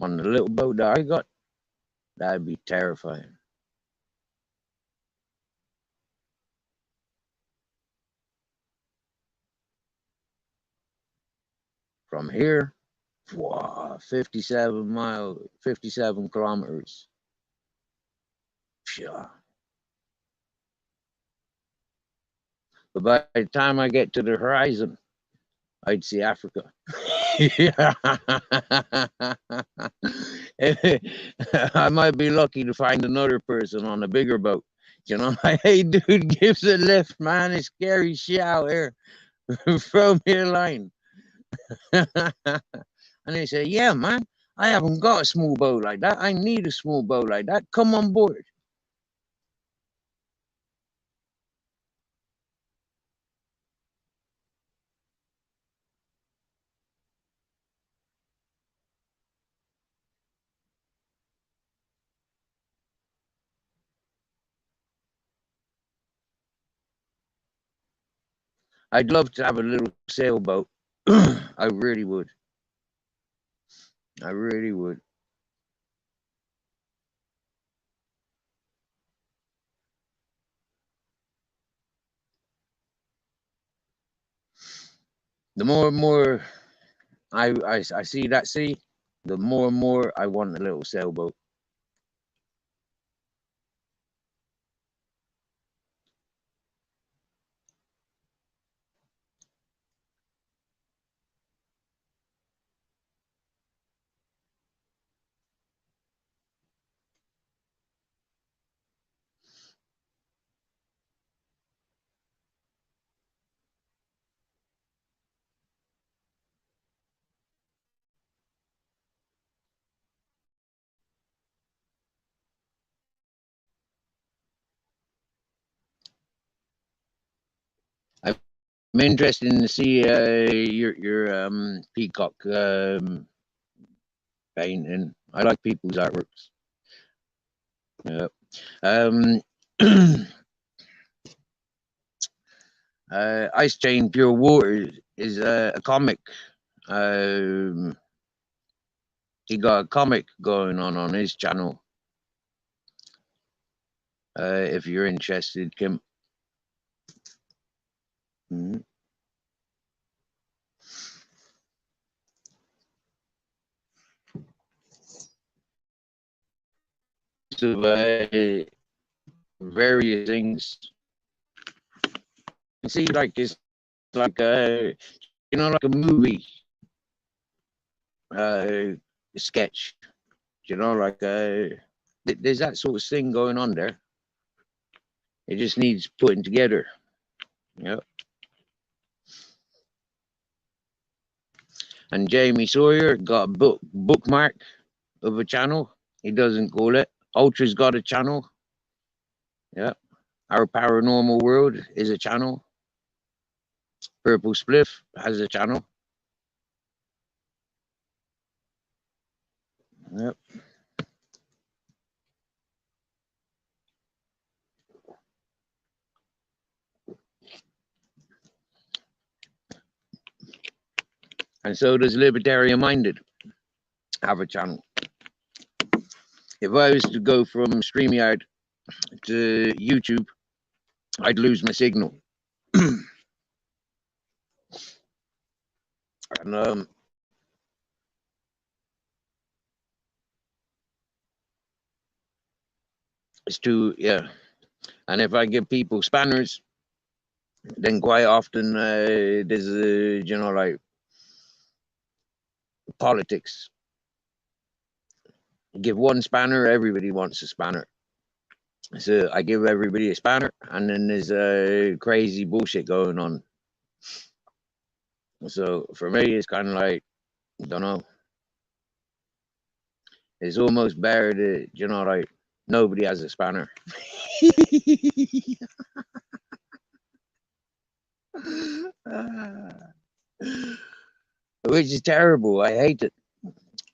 On the little boat that I got, that'd be terrifying. From here, 57 miles, 57 kilometers. Sure. But by the time I get to the horizon, I'd see Africa. I might be lucky to find another person on a bigger boat. Like, hey, dude, gives a lift, man. It's scary shit out here. Throw me a line. And they say, yeah, man, I haven't got a small boat like that. I need a small boat like that. Come on board. I'd love to have a little sailboat. I really would. I really would. The more and more I see that sea, the more and more I want a little sailboat. I'm interested in to see your peacock painting. I like people's artworks. Yeah. Ice Chain Pure Water is a comic. Um, he got a comic going on his channel. If you're interested, Kim. Mm-hmm. So various things. You see, like it's like like a movie sketch. Like there's that sort of thing going on there. It just needs putting together. Yep. And Jamie Sawyer got a bookmark of a channel. He doesn't call it. Ultra's got a channel. Yeah. Our Paranormal World is a channel. Purple Spliff has a channel. Yep. And so does Libertarian Minded have a channel. If I was to go from StreamYard to YouTube, I'd lose my signal. And it's too, yeah. And if I give people spanners, then quite often there's like politics. You give one spanner, everybody wants a spanner. So I give everybody a spanner, and then there's crazy bullshit going on. So for me, it's kind of like, I don't know. It's almost better that, like nobody has a spanner. Which is terrible. I hate it.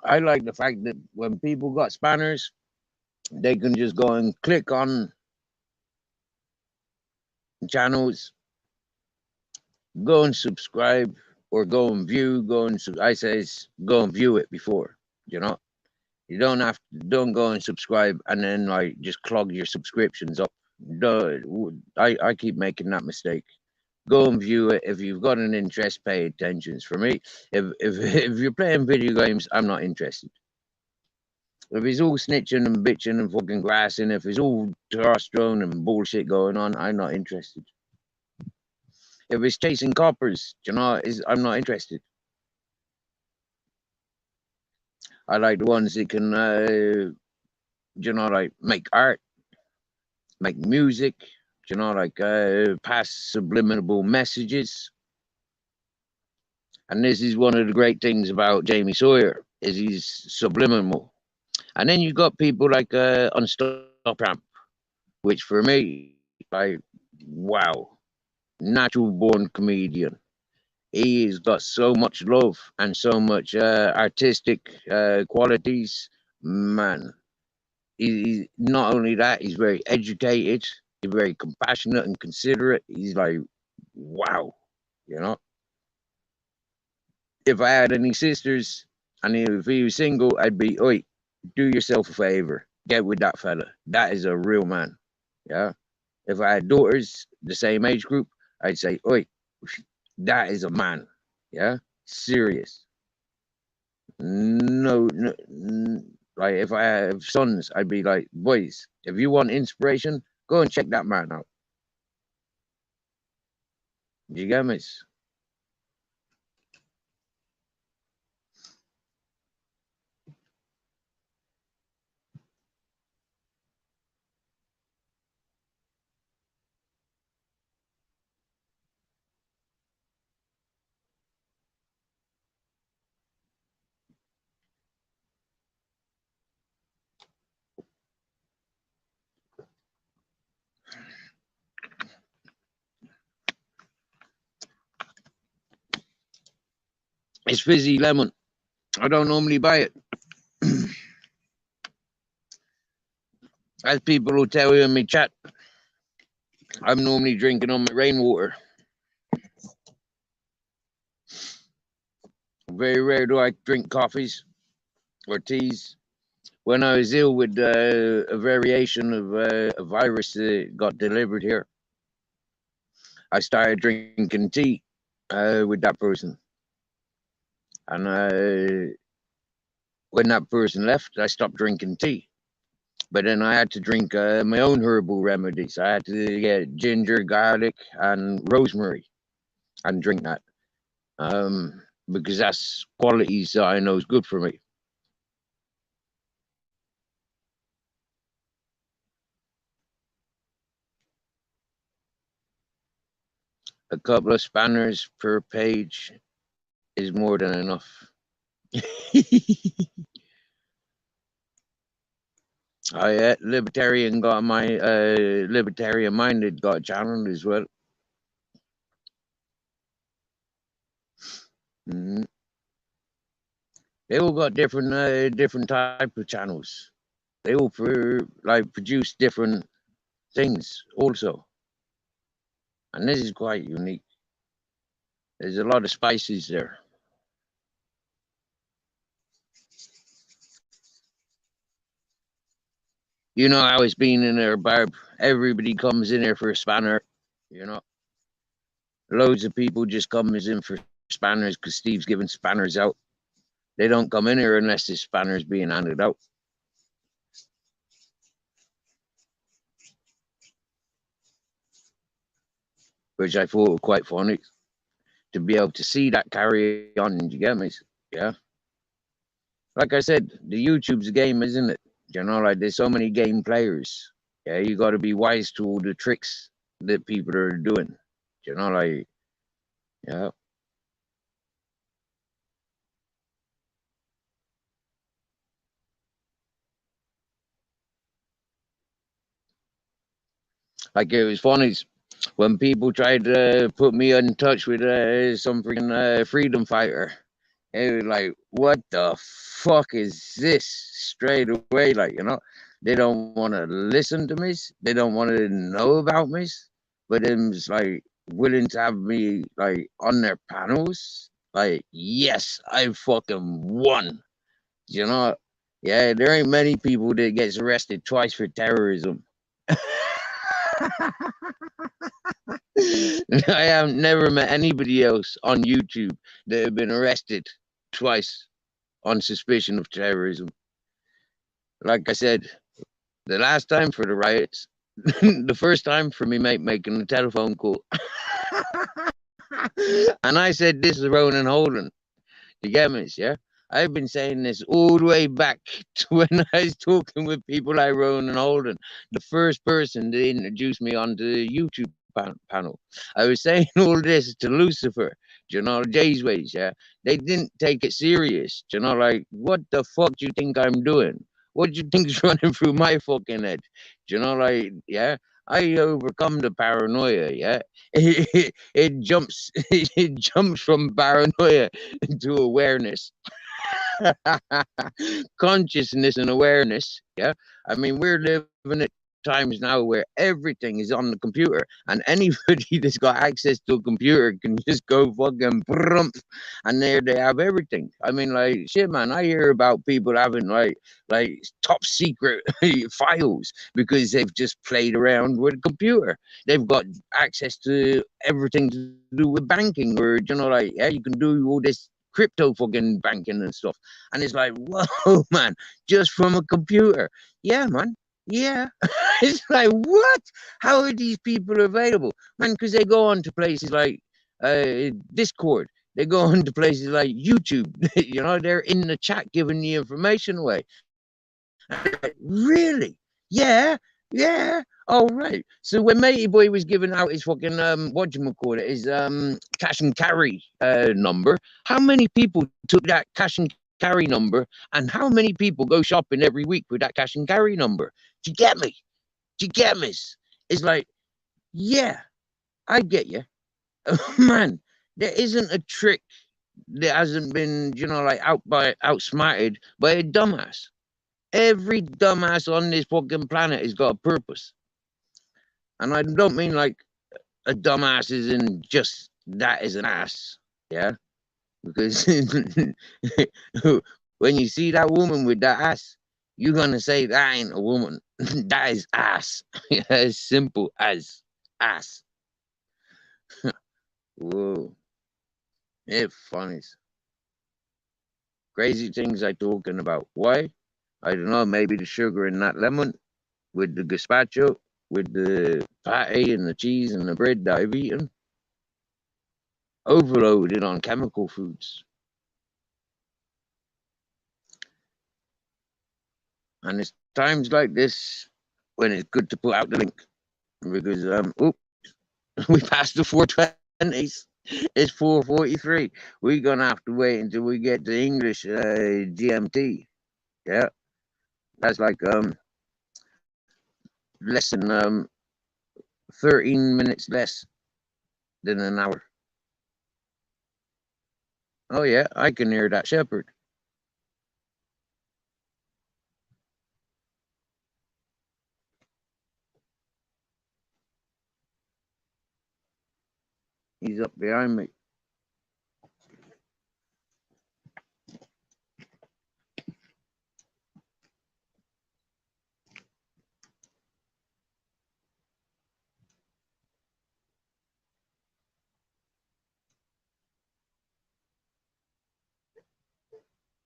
I like the fact that when people got spanners, they can just go and click on channels, go and subscribe, or go and view. I say go and view it before. You don't go and subscribe and then like just clog your subscriptions up. I keep making that mistake. Go and view it. If you've got an interest, pay attention. For me, if you're playing video games, I'm not interested. If it's all snitching and bitching and fucking grassing, if it's all testosterone and bullshit going on, I'm not interested. If it's chasing coppers, I'm not interested. I like the ones that can, like make art, make music, like pass subliminal messages. And this is one of the great things about Jamie Sawyer is he's subliminal. And then you got people like Unstop Tramp, which for me, like, wow, natural born comedian. He's got so much love and so much artistic qualities. Man, not only that, he's very educated, he's very compassionate and considerate. He's like, wow, you know. If I had any sisters and if he was single, I'd be, oi, do yourself a favor, get with that fella. That is a real man. Yeah. If I had daughters, the same age group, I'd say, oi, that is a man. Yeah. Serious. No, like if I have sons, I'd be like, boys, if you want inspiration, go and check that man out. You get me? It's fizzy lemon. I don't normally buy it. As people will tell you in my chat, I'm normally drinking on my rainwater. Very rare do I drink coffees or teas. When I was ill with a variation of a virus that got delivered here, I started drinking tea with that person. And when that person left, I stopped drinking tea. But then I had to drink my own herbal remedies. I had to get ginger, garlic, and rosemary and drink that because that's qualities that I know is good for me. A couple of spanners per page is more than enough. Libertarian got my libertarian minded got channeled as well. Mm-hmm. They all got different type of channels. They all produce different things also, and this is quite unique. There's a lot of spices there. You know how it's been in there, Barb. Everybody comes in there for a spanner. You know, loads of people just comes in for spanners because Steve's giving spanners out. They don't come in here unless the spanners being handed out. Which I thought was quite funny to be able to see that carry on. You get me? Yeah. Like I said, the YouTube's a game, isn't it? You know, like there's so many game players. Yeah, you got to be wise to all the tricks that people are doing. You know, like, yeah. Like it was funny when people tried to put me in touch with some freaking freedom fighter. It was like, what the fuck is this? Straight away, like, you know, they don't want to listen to me. They don't want to know about me. But then it's like willing to have me like on their panels. Like, yes, I fucking won. You know, yeah, there ain't many people that gets arrested twice for terrorism. I have never met anybody else on YouTube that have been arrested twice on suspicion of terrorism. Like I said, the last time for the riots, the first time for me mate making a telephone call. And I said, this is Ronan Holden. You get me? Yeah. I've been saying this all the way back to when I was talking with people like Ronan Holden, the first person that introduced me onto the YouTube panel. I was saying all this to Lucifer you know, Jay's ways, yeah. They didn't take it serious, you know, like, what the fuck do you think I'm doing? What do you think's running through my fucking head? You know, like, yeah, I overcome the paranoia, yeah. It jumps, it jumps from paranoia into awareness. Consciousness and awareness. Yeah. I mean, we're living at times now where everything is on the computer, and anybody that's got access to a computer can just go fucking brump, and there they have everything. I mean, like, shit, man, I hear about people having like top secret files because they've just played around with a computer. They've got access to everything to do with banking, or, you know, like, yeah, you can do all this crypto fucking banking and stuff. And it's like, whoa, man, just from a computer. Yeah, man. Yeah. It's like, what? How are these people available? Man, because they go on to places like Discord. They go on to places like YouTube. You know, they're in the chat giving the information away. Like, really? Yeah, yeah. All right. So when Matey Boy was giving out his fucking his cash and carry number, how many people took that cash and carry number, and how many people go shopping every week with that cash and carry number? Do you get me? Do you get me? It's like, yeah, I get you. Man, there isn't a trick that hasn't been, you know, like outsmarted by a dumbass. Every dumbass on this fucking planet has got a purpose. And I don't mean like a dumbass is in just that is an ass. Yeah. Because when you see that woman with that ass, you're going to say that ain't a woman. That is ass. As simple as ass. Whoa. It funnies. Crazy things I talking about. Why? I don't know. Maybe the sugar in that lemon with the gazpacho, with the patty and the cheese and the bread that I've eaten. Overloaded on chemical foods. And it's times like this when it's good to put out the link. Because we passed the 420s. It's 4:43. We're gonna have to wait until we get to English GMT. Yeah. That's like less than 13 minutes less than an hour. Oh yeah, I can hear that shepherd. He's up behind me.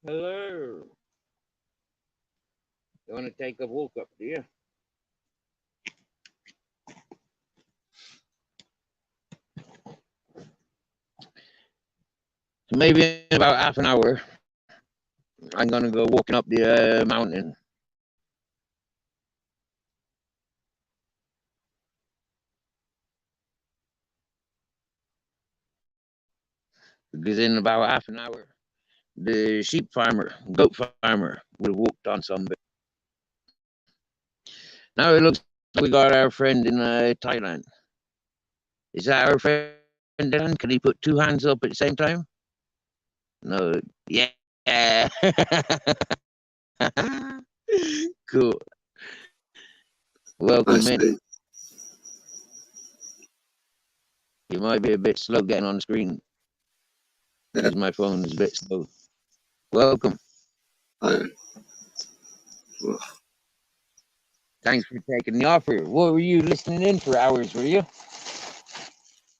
Hello. You want to take a walk up, do you? Maybe in about half an hour, I'm gonna go walking up the mountain. Because in about half an hour, the sheep farmer, goat farmer, would have walked on some bit. Now it looks like we got our friend in Thailand. Is that our friend Dan? Can he put two hands up at the same time? No. Yeah. Cool. Welcome in. You might be a bit slow getting on the screen because my phone is a bit slow. Welcome. Thanks for taking the offer. What were you listening in for hours, were you?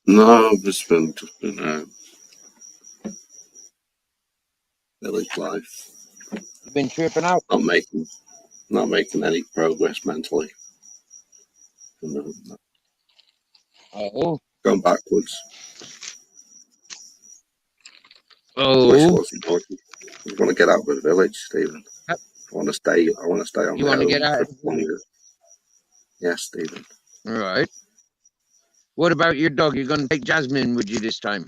No, I've just been village life. You've been tripping out? Not making any progress mentally. Oh. Going backwards. Oh. Wish wasn't working. I want to get out of the village, Stephen. I want to stay on you my own get out for longer. Yes, Stephen. All right. What about your dog? You're going to take Jasmine with you this time?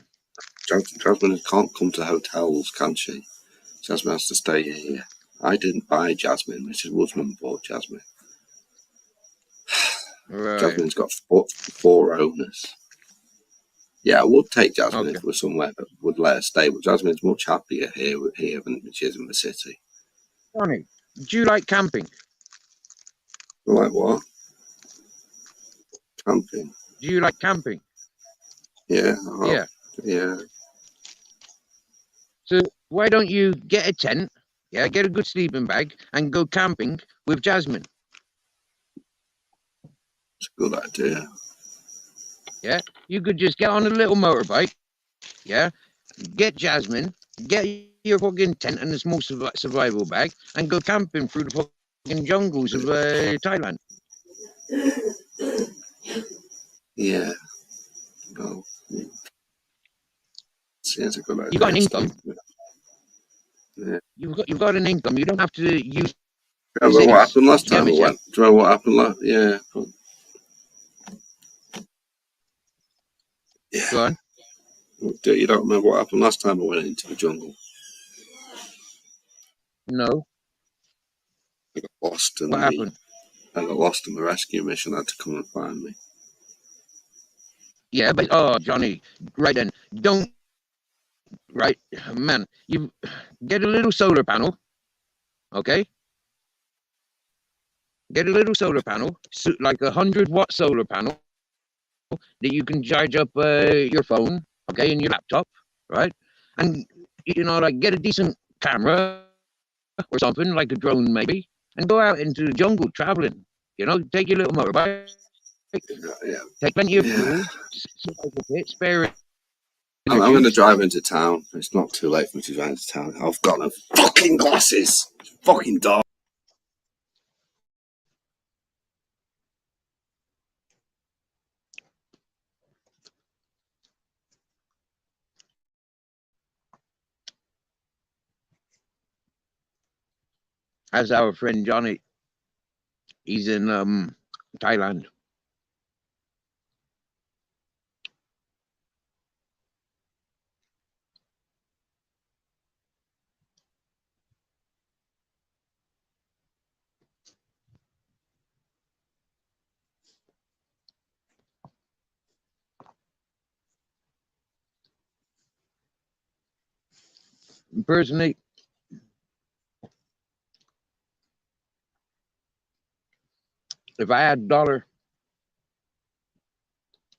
Jasmine can't come to hotels, can she? Jasmine has to stay here. I didn't buy Jasmine. Mrs. Woodman bought Jasmine. Right. Jasmine's got four owners. Yeah, I would take Jasmine Okay. if we're somewhere that would let her stay, but Jasmine's much happier here than she is in the city. Johnny, do you like camping? Like what? Camping? Do you like camping? Yeah. Yeah. Yeah. So why don't you get a tent, yeah, get a good sleeping bag, and go camping with Jasmine? It's a good idea. Yeah, you could just get on a little motorbike, yeah, get Jasmine, get your fucking tent and a small survival bag, and go camping through the fucking jungles of Thailand. Yeah. Well, it's a good idea. You've got an income. Yeah. You've got an income. You don't have to use Do you remember what happened last time I yeah? went? Do you remember what happened last? Yeah. Yeah. Go on. You don't remember what happened last time I went into the jungle? No. I got lost and What happened? I got lost and the rescue mission had to come and find me. Yeah, but oh, Johnny, right then, don't. Right, man, you get a little solar panel, okay? Get a little solar panel, like 100-watt solar panel that you can charge up your phone, okay, and your laptop, right? And like get a decent camera or something, like a drone maybe, and go out into the jungle traveling. Take your little motorbike, Yeah. take plenty of fuel, spare. I'm going to drive into town. It's not too late for me to drive into town. I've got no fucking glasses. It's fucking dark. As our friend Johnny, he's in Thailand. Personally, if I had a dollar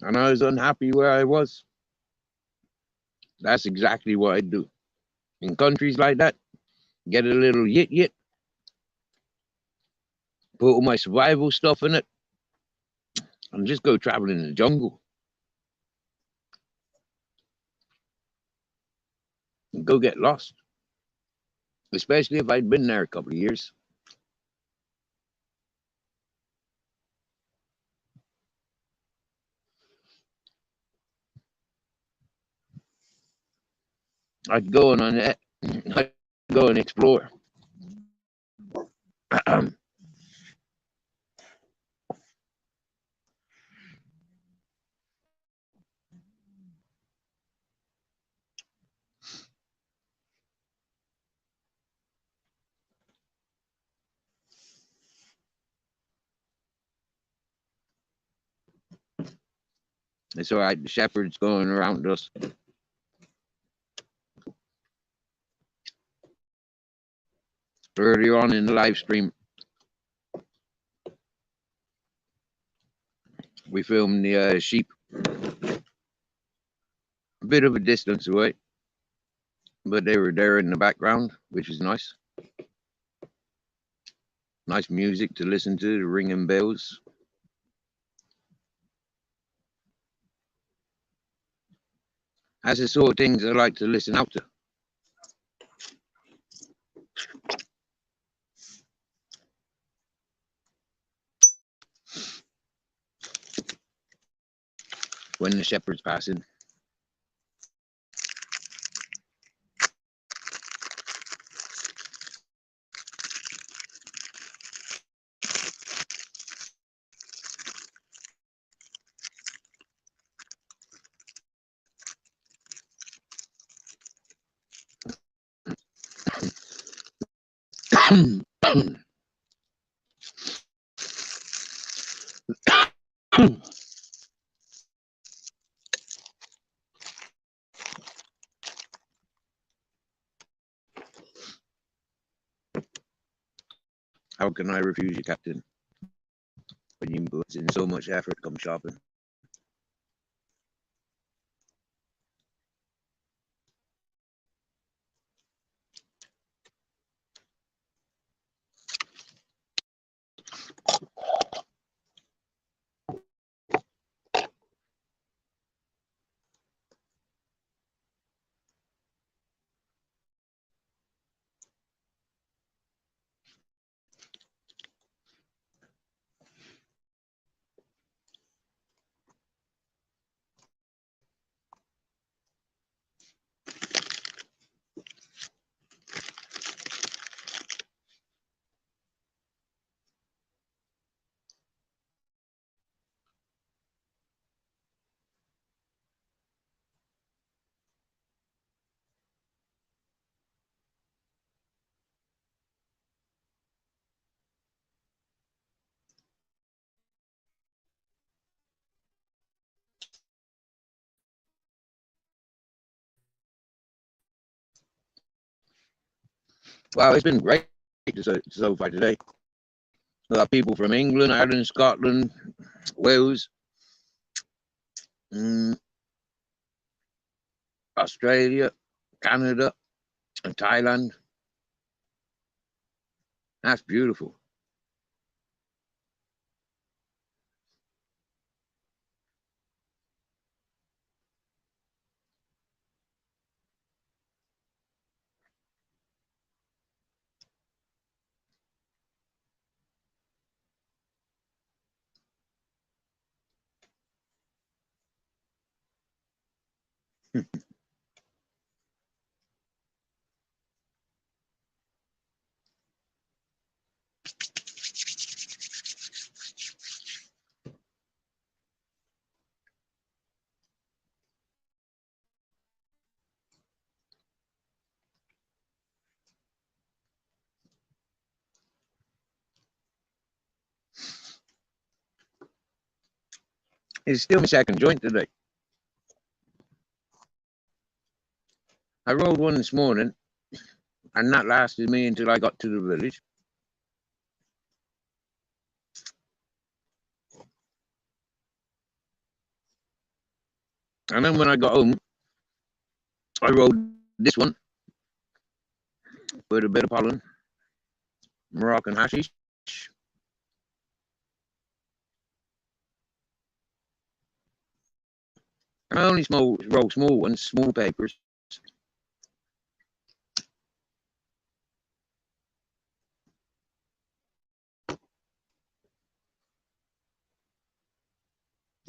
and I was unhappy where I was, that's exactly what I'd do. In countries like that, get a little yit, put all my survival stuff in it, and just go traveling in the jungle. And go get lost. Especially if I'd been there a couple of years. I'd go I'd go and explore. It's all right. The shepherd's going around us. Earlier on in the live stream, we filmed the sheep a bit of a distance away, but they were there in the background, which is nice. Nice music to listen to, the ringing bells. That's the sort of things I like to listen out to. When the shepherd's passing. How can I refuse you, Captain? When you put in so much effort come shopping. Wow, it's been great so far today. A lot of people from England, Ireland, Scotland, Wales, Australia, Canada, and Thailand. That's beautiful. It's still my second joint today. I rolled one this morning, and that lasted me until I got to the village. And then when I got home, I rolled this one with a bit of pollen, Moroccan hashish. I only roll small ones, small papers.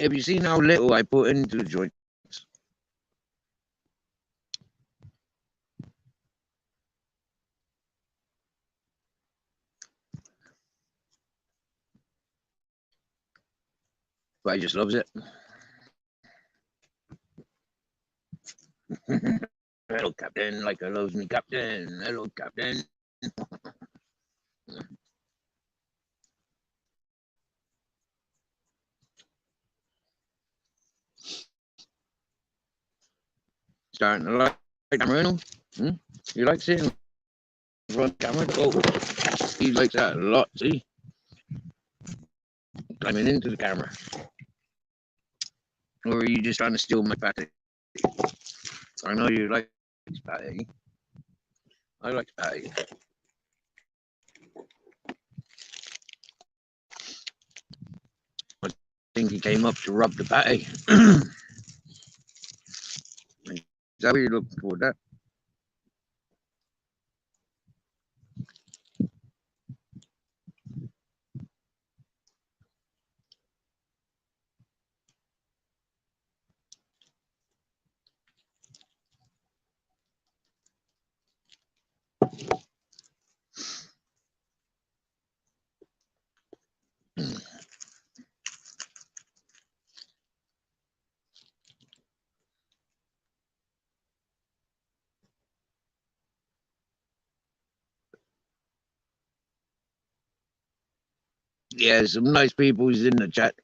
Have you seen how little I put into the joint? But I just loves it. Hello, Captain, like I loves me, Captain. Hello, Captain. Starting to like camera, You like sitting in front of the camera? Oh, he likes that a lot, see? Climbing into the camera. Or are you just trying to steal my patty? I know you like patty. I like patty. I think he came up to rub the patty. Is that what you're looking for, that? Yeah, some nice people is in the chat.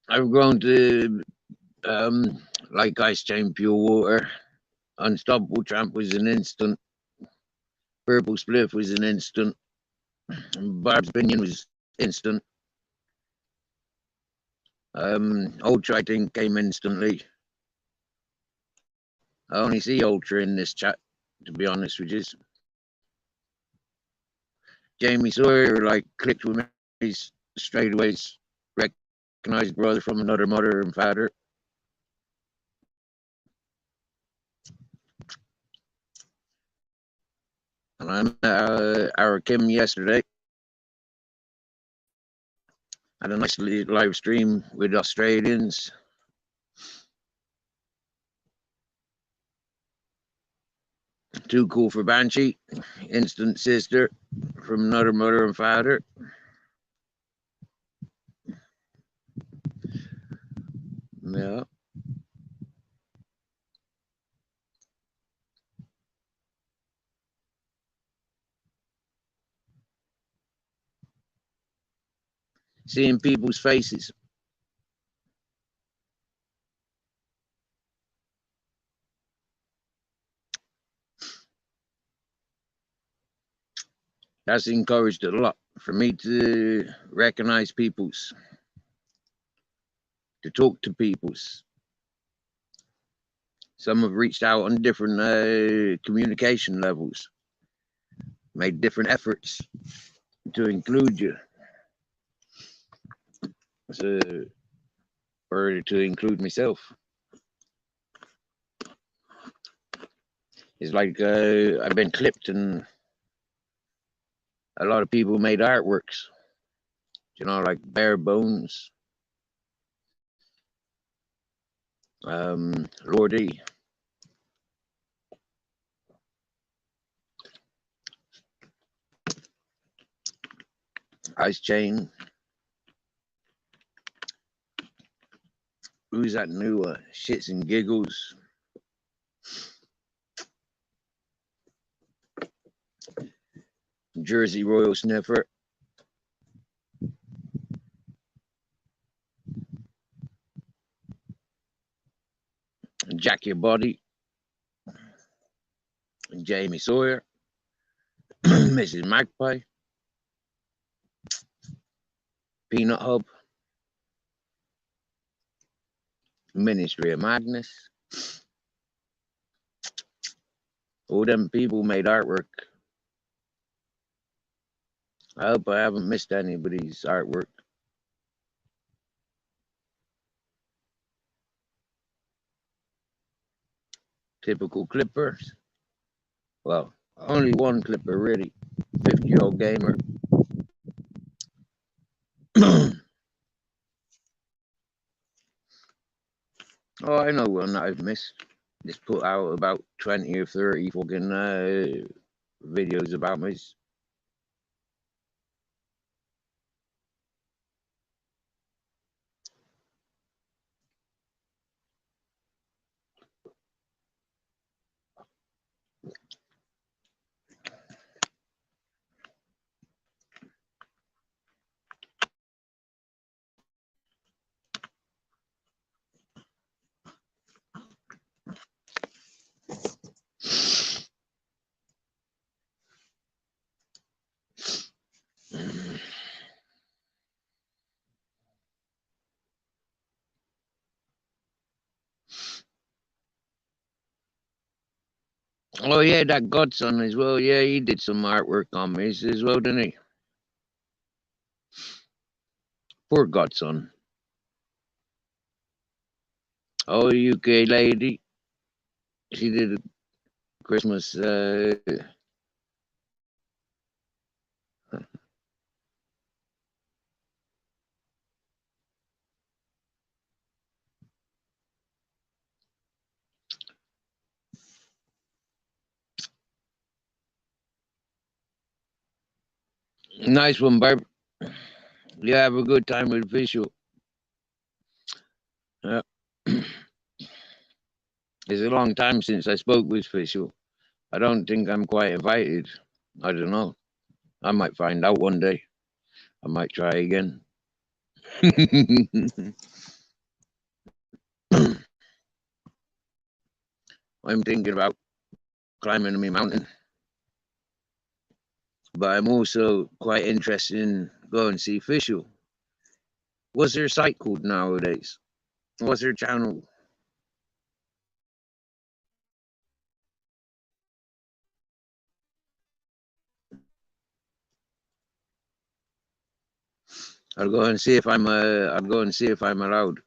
I've grown to like Ice Chain, Pure Water, Unstoppable Tramp was an instant, Purple Spliff was an instant, Barb's Opinion was instant. Ultra, I think, came instantly. I only see Ultra in this chat, to be honest with you. Jamie Sawyer, like, clicked with me straight away, recognized brother from another mother and father. And I met our Kim yesterday. Had a nice live stream with Australians. Too cool for Banshee, instant sister from another mother and father. Yeah. Seeing people's faces. That's encouraged a lot for me to recognize people's, to talk to people's. Some have reached out on different communication levels, made different efforts to include you. So, or to include myself. It's like I've been clipped and a lot of people made artworks, you know, like Bare Bones, Lordy, Ice Chain. Who's that new Shits and Giggles? Jersey Royal Sniffer. Jack Your Body. Jamie Sawyer. Mrs. Magpie. Peanut Hub. Ministry of Madness. All them people made artwork. I hope I haven't missed anybody's artwork. Typical clippers. Well, only one clipper really. 50-year-old gamer. Oh, I know one that I've missed. Just put out about 20 or 30 fucking videos about me. Oh yeah, that Godson as well. Yeah, he did some artwork on me as well, didn't he? Poor Godson. Oh, UK lady. She did a Christmas. Nice one, Barb. You have a good time with visual. Uh, it's a long time since I spoke with Official. I don't think I'm quite invited. I don't know. I might find out one day. I might try again. I'm thinking about climbing my mountain, but I'm also quite interested in going to see Official. What's their site called nowadays? What's their channel? I'll go and see if I'm. I'll go and see if I'm allowed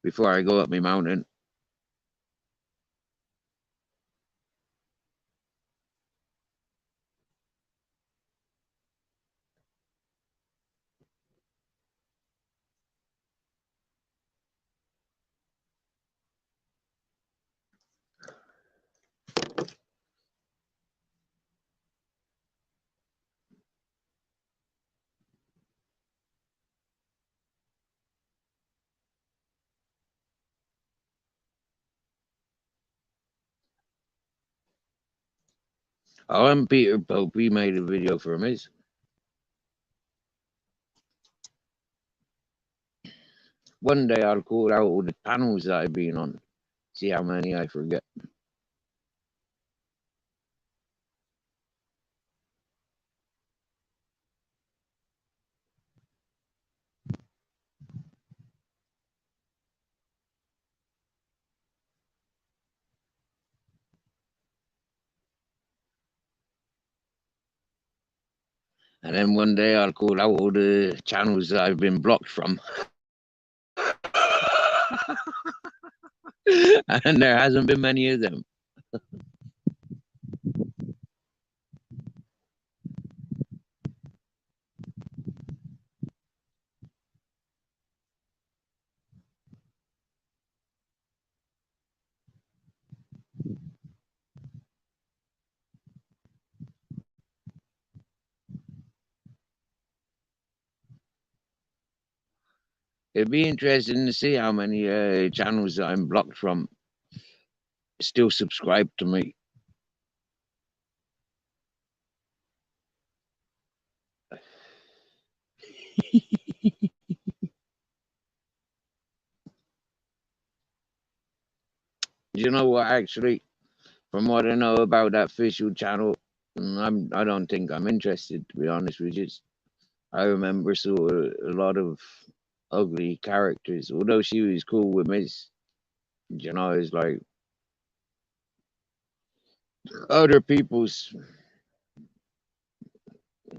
before I go up my mountain. Oh, and Peter Pope, he made a video for me. One day I'll call out all the panels that I've been on, see how many I forget. And then one day I'll call out all the channels that I've been blocked from. And there hasn't been many of them. It'd be interesting to see how many channels that I'm blocked from still subscribe to me. You know what? Actually, from what I know about that Official channel, I don't think I'm interested. To be honest with you, I remember saw a lot of ugly characters. Although she was cool with me, it's like other people's.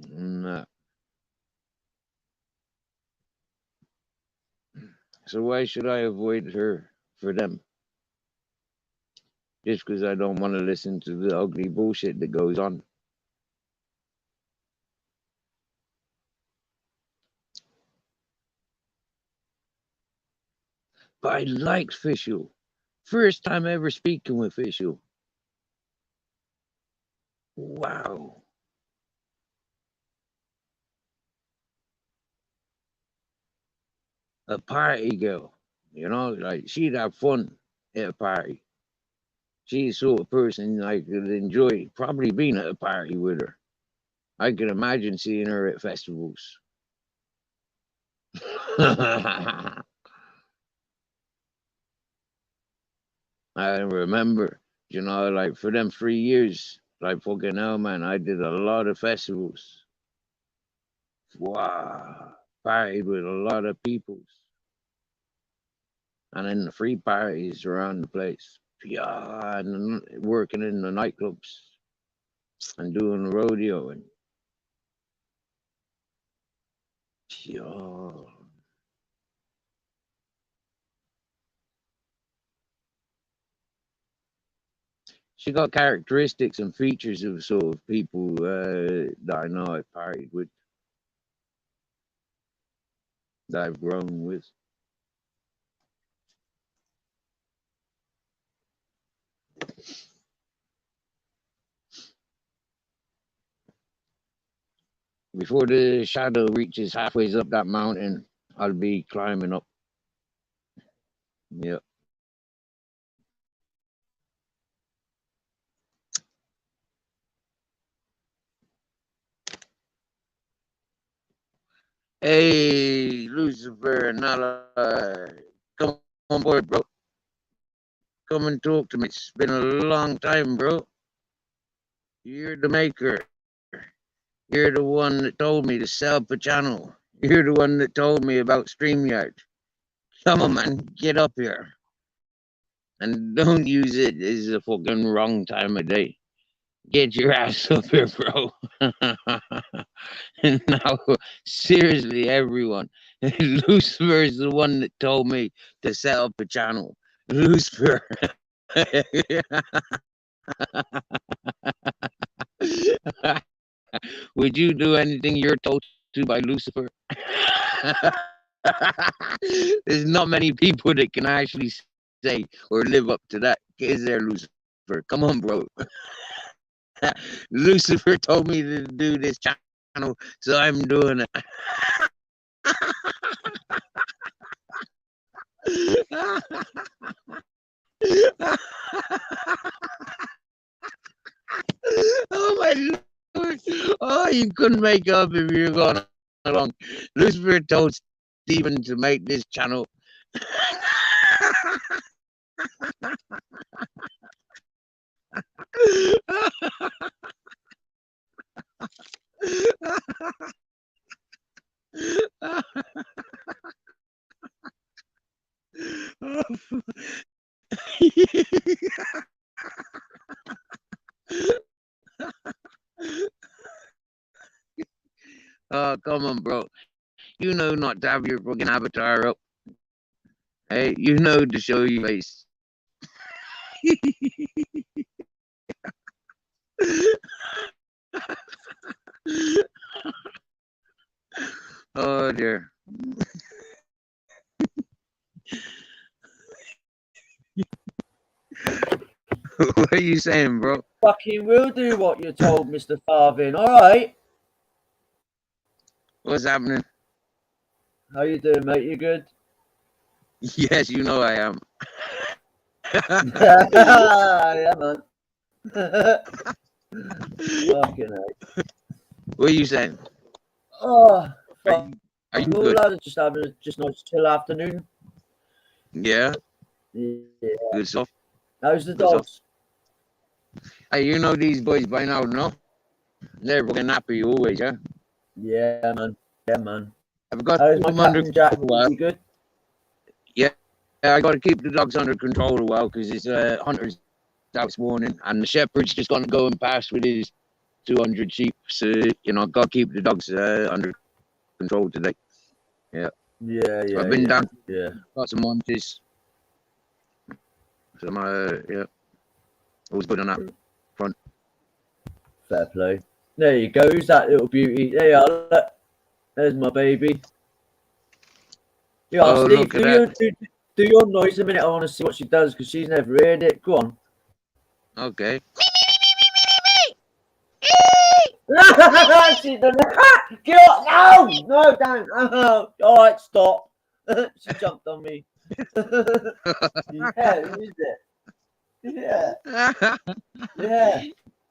Nah. So why should I avoid her for them? Just because I don't want to listen to the ugly bullshit that goes on. But I liked Official. First time ever speaking with Official. Wow. A party girl. Like she'd have fun at a party. She's the sort of person I could enjoy probably being at a party with her. I can imagine seeing her at festivals. I remember, like for them 3 years, like fucking hell, man, I did a lot of festivals. Wow. Partied with a lot of peoples. And then the free parties around the place. Yeah, and working in the nightclubs and doing the rodeo and yeah. She got characteristics and features of sort of people that I know I've partied with, that I've grown with. Before the shadow reaches halfway up that mountain, I'll be climbing up. Yep. Hey, Lucifer, Nala, come on board, bro. Come and talk to me. It's been a long time, bro. You're the maker. You're the one that told me to set up a channel. You're the one that told me about StreamYard. Come on, man, get up here. And don't use it as a fucking wrong time of day. Get your ass up here, bro. Now, seriously, everyone. Lucifer is the one that told me to set up a channel. Lucifer. Would you do anything you're told to by Lucifer? There's not many people that can actually say or live up to that. Is there, Lucifer? Come on, bro. Lucifer told me to do this channel, so I'm doing it. Oh my Lord! Oh, you couldn't make up if you were going along. Lucifer told Stephen to make this channel. Oh, come on, bro. You know not to have your fucking avatar up. Hey, you know to show your face. Oh dear. What are you saying, bro? Fucking will do what you're told, Mr. Farthing. All right. What's happening? How you doing, mate? You good? Yes, you know I am. Yeah, man. Fucking hell. What are you saying? Oh, fuck. Are you Cool, good? lad. Just having a nice chill afternoon. Yeah, Yeah. good stuff. How's the Good stuff. dogs? Hey, you know these boys by now, no? They're fucking happy always, yeah? Yeah, man. Yeah, man. I've got How's my them under Captain Jack? control a while. You good? Yeah, I got to keep the dogs under control a while because it's hunters out this morning, and the shepherd's just going to go and pass with his 200 sheep. So, you know, got to keep the dogs under control today. Yeah. Yeah, So I've been down, yeah. got some munchies. Some, yeah. Always good on that front. Fair play. There you go. Who's that little beauty? There you are. Look. There's my baby. Yeah, Oh, Steve, look at that. do your noise a minute. I want to see what she does because she's never heard it. Go on. Okay. She done it. Get up! No, no, don't. Oh, all right, stop. She jumped on me. Yeah, who is it? Yeah, yeah.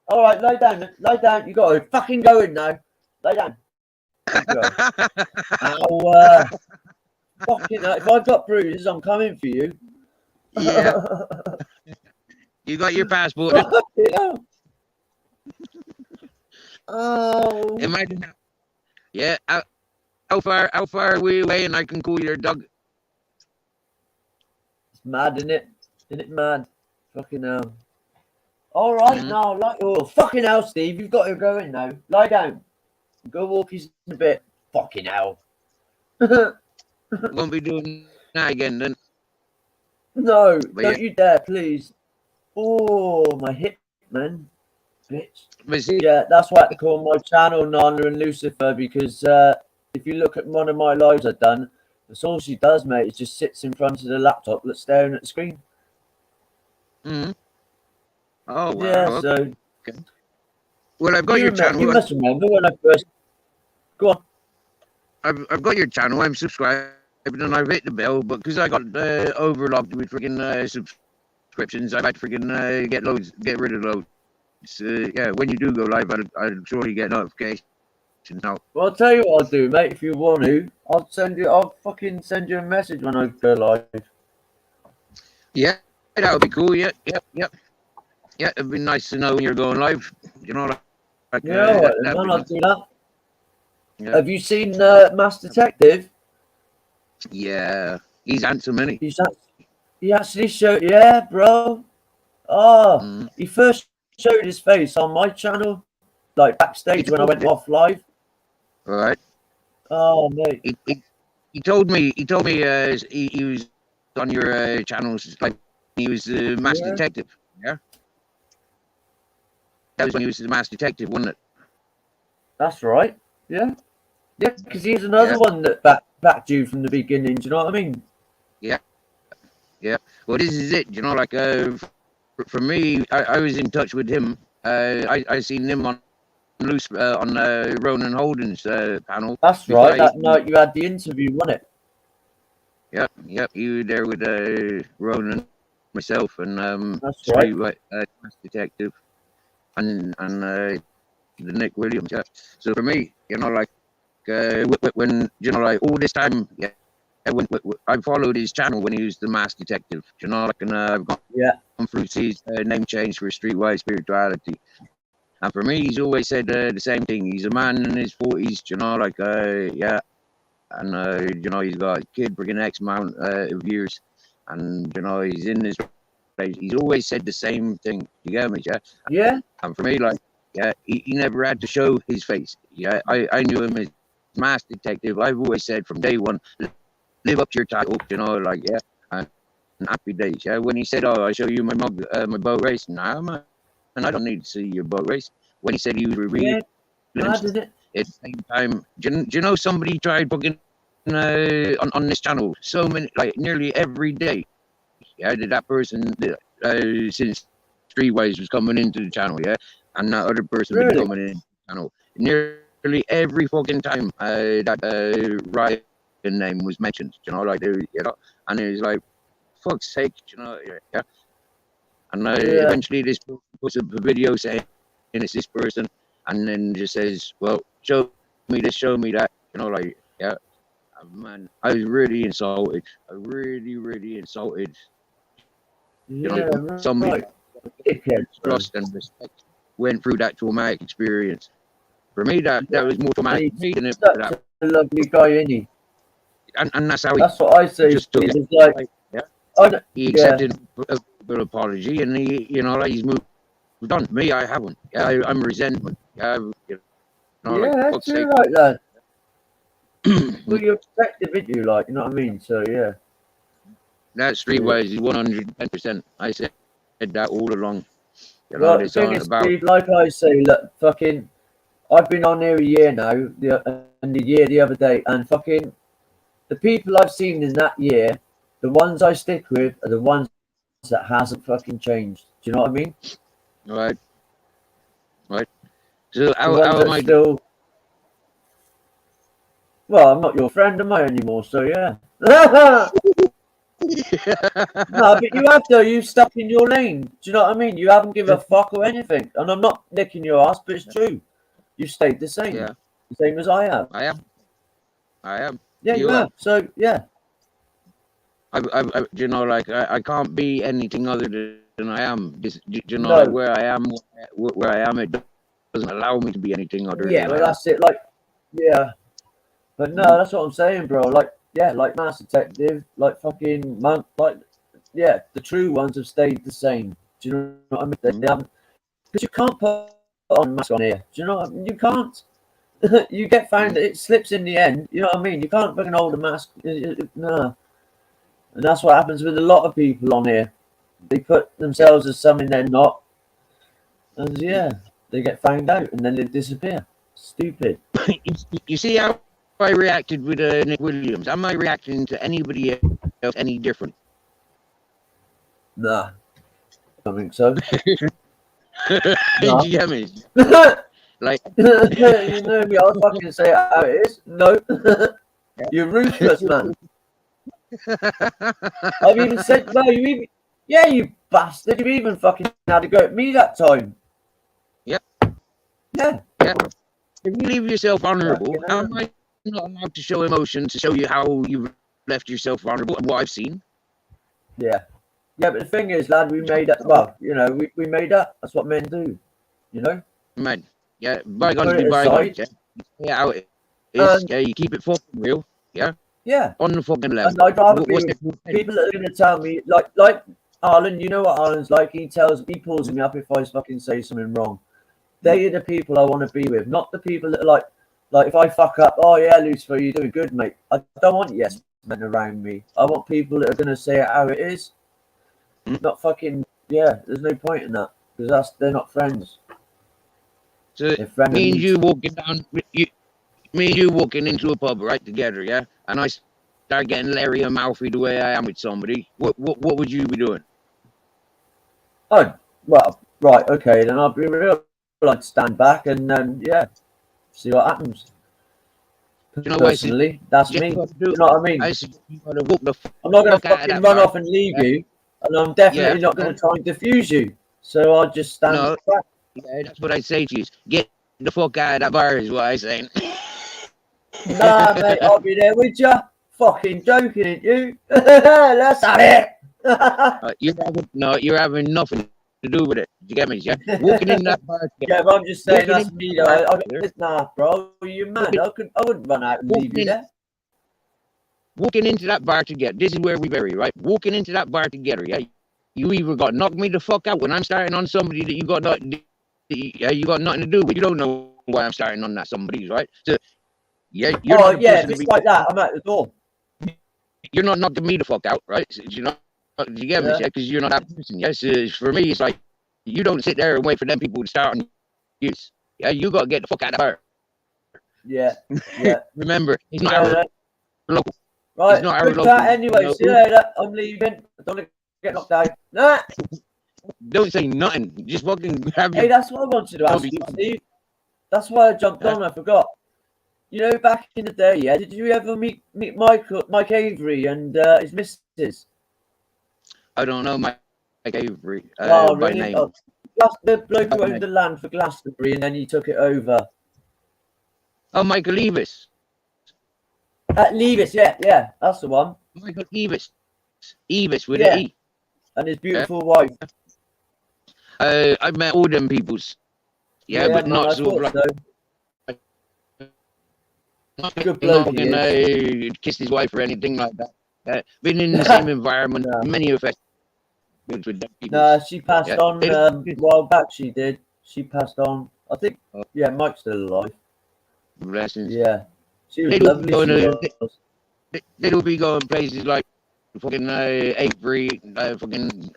All right, lie down. Lie down. You got to fucking go in now. Lie down. Ow, fucking hell. If I've got bruises, I'm coming for you. Yeah. You got your passport. Oh. Imagine. Yeah. How far are we away and I can call your dog? It's mad, isn't it? Isn't it mad? Fucking hell. All right, now, like, oh, fucking hell, Steve. You've got to go in now. Lie down. Go walk his a bit. Fucking hell. Won't be doing that again then. No, But don't you dare, please. Oh, my hip, man. Bitch. But see, Yeah, that's why I call my channel Nana and Lucifer because if you look at one of my lives I've done, that's all she does, mate, is just sits in front of the laptop staring at the screen. Oh, wow. Yeah, so. Okay. Well, I've got your channel. You must remember when I first. Go on. I've got your channel. I'm subscribed and I've hit the bell, but because I got overlocked with freaking subscriptions, I've had to freaking get rid of loads. Yeah, when you do go live, I'll surely get notifications now. Well, I'll tell you what I'll do, mate. If you want to, I'll fucking send you a message when I go live. Yeah, that would be cool. Yeah. Yeah, it'd be nice to know when you're going live. You know, like Yeah, all right, that'd man, be I'll nice. do that. Yeah. Have you seen Mass Detective? Yeah, he's handsome, isn't he? He actually showed, yeah, bro. Oh, Mm. he first showed his face on my channel, like backstage when I went off live. All right. Oh, mate. He told me he was on your channels, like he was the Master Yeah. Detective. Yeah, that was when he was the Master Detective, wasn't it? That's right. Yeah. Yeah, because he's another Yeah. one that backed you from the beginning. Do you know what I mean? Yeah. Well, this is it. You know, like for me, I was in touch with him. I seen him on loose on Ronan Holden's panel. That's right. That night you had the interview, wasn't it? Yep. You were there with Ronan, myself, and That's right. Master Detective, and the Nick Williams. Yeah. So for me, you know, like when you know, like all this time, yeah. When I followed his channel when he was the Master Detective, you know, like, and I've gone through his name change for Streetwise Spirituality. And for me, he's always said the same thing. He's a man in his 40s, you know, like, yeah. And, you know, he's got a kid bringing X amount of years. And, you know, he's in his place. He's always said the same thing. You get me, yeah? Yeah. And for me, like, yeah, he never had to show his face. Yeah, I knew him as Master Detective. I've always said from day one, live up to your title, you know, like, yeah, and happy days. Yeah, when he said, "Oh, I show you my my boat race," nah, man, and I don't need to see your boat race. When he said he was revealing, Mad, isn't it? at the same time, do you know somebody tried fucking on this channel so many, like nearly every day. Yeah, did that person since Streetwise was coming into the channel, yeah, and that other person been coming in the channel nearly every fucking time that Ryan name was mentioned, you know, like, you know, and it was like, fuck's sake, you know, yeah. And eventually this puts up a video saying it's this person, and then just says, well, show me this, show me that, you know, like, yeah. Man, I was really insulted. I really insulted. You know, somebody trust and respect went through that traumatic experience. For me, that was more traumatic for me than such a lovely guy, isn't he? And that's how that's what I say. Just took it. Like, yeah. He accepted an apology, and he, you know, like, he's moved on. Me, I haven't. Yeah, I'm resentment. Yeah, you know, yeah, like, that's true, right, lad. Well, you're effective, aren't you? Like, you know what I mean? So yeah. That Streetwise is 110%. I said that all along. You know, Well, the thing is, Steve, like I say, look, fucking, I've been on here a year now, and the other day, and fucking, the people I've seen in that year, the ones I stick with are the ones that hasn't fucking changed. Do you know what I mean? Right. So how am I still? Well, I'm not your friend, am I anymore? So yeah. No, but you have though. You stuck in your lane. Do you know what I mean? You haven't given a fuck or anything. And I'm not nicking your ass, but it's true. You stayed the same. Yeah. The same as I have. I am. Yeah, you have. So yeah. You know, like, I can't be anything other than I am. You know, No. like, where I am, it doesn't allow me to be anything other than well, that's it. Like, yeah. But no, that's what I'm saying, bro. Like, yeah, like Master Detective, like fucking Monk, like, yeah, the true ones have stayed the same. Do you know what I mean? They haven't, because you can't put on a mask on here. Do you know what I mean? You can't. You get found, it slips in the end. You know what I mean? You can't fucking hold a mask. No. And that's what happens with a lot of people on here. They put themselves as something they're not. And yeah, they get found out and then they disappear. Stupid. You see how I reacted with Nick Williams? Am I reacting to anybody else any different? Nah. I think so. You get me? Like, You know me, I'll fucking say it how it is. No. You're ruthless, man. I've even said, no, you even, yeah, you bastard. You even fucking had to go at me that time. Yeah. Yeah. Yeah. If you leave yourself vulnerable, Fucking how hell. am I not allowed to show emotion to show you how you've left yourself vulnerable and what I've seen? Yeah. Yeah, but the thing is, lad, we made up. Well, you know, we made up. That's what men do. You know? Man, yeah, bygones Put be it bygones. aside. Yeah, yeah, how it is. And Yeah, you keep it fucking real. Yeah, yeah. on the fucking level. And I'd rather be What's with the people that are going to tell me, like Arlen, you know what Arlen's like? He pulls me up if I fucking say something wrong. They are the people I want to be with, not the people that are like if I fuck up, oh yeah, Lucifer, you're doing good, mate. I don't want yes men around me. I want people that are going to say it how it is. Not fucking, yeah, there's no point in that because they're not friends. So They're frenemies. me and you walking down, me and you walking into a pub right together, yeah, and I start getting Larry and mouthy the way I am with somebody. What would you be doing? Oh, well, right, okay, then I'll be real. I'd stand back and yeah, see what happens. You know what I Personally, that's me. do? You know what I mean? I said you gotta walk the I'm not going fuck to out of fucking that run bar. off and leave Yeah. you, and I'm definitely Yeah, not going to try and defuse you. So I'll just stand No. back. Yeah, that's what I say to you. Get the fuck out of that bar is what I say. Nah, mate, I'll be there with you. Fucking joking, ain't you? Let's have it. You're having nothing to do with it. You get me? Yeah, walking in that bar. Yeah, but I'm just saying Walking that's in me. that Though. bar, Nah, bro, you mad? I wouldn't run out and leave you there. walking into that bar together. This is where we vary, right? Walking into that bar together, yeah. You either got knock me the fuck out when I'm starting on somebody that you got nothing to do with. You don't know why I'm starting on that somebody's, right? So yeah, you're not the Yeah, person if to be. it's like that, I'm out the door. You're not knocking me the fuck out, right? So, you know, you get me? Yeah. Yeah, because you're not that person. Yes, for me, it's like you don't sit there and wait for them people to start on you. Yeah, you got to get the fuck out of the bar. Yeah, yeah. Remember, it's not Yeah, our that- local. Right, It's not our good local. chat anyway. You know, See you later. I'm leaving. I don't want to get knocked out. Nah. don't say nothing. Just fucking have Hey, your. that's what I wanted to ask you, Steve. That's why I jumped on. I forgot. You know, back in the day, yeah. Did you ever meet Mike Avery and his missus? I don't know Mike Avery Oh, by really? name. Oh, the bloke who By owned name. the land for Glastonbury and then he took it over. Oh, Michael Eavis. Levis, yeah, that's the one. Michael Eavis. Eavis with Yeah. an E. And his beautiful wife. I've met all them peoples. Yeah, but man, not I sort of thought like. so. Good Not bloke he is. kissed his wife or anything like that. Been in the same environment, No. many of us with them people. No, she passed Yeah. on a while back. She did. She passed on. I think. Yeah, Mike's still alive. Blessings. Yeah, she was They don't lovely. go She to- was. They don't be going places like fucking Avery, fucking,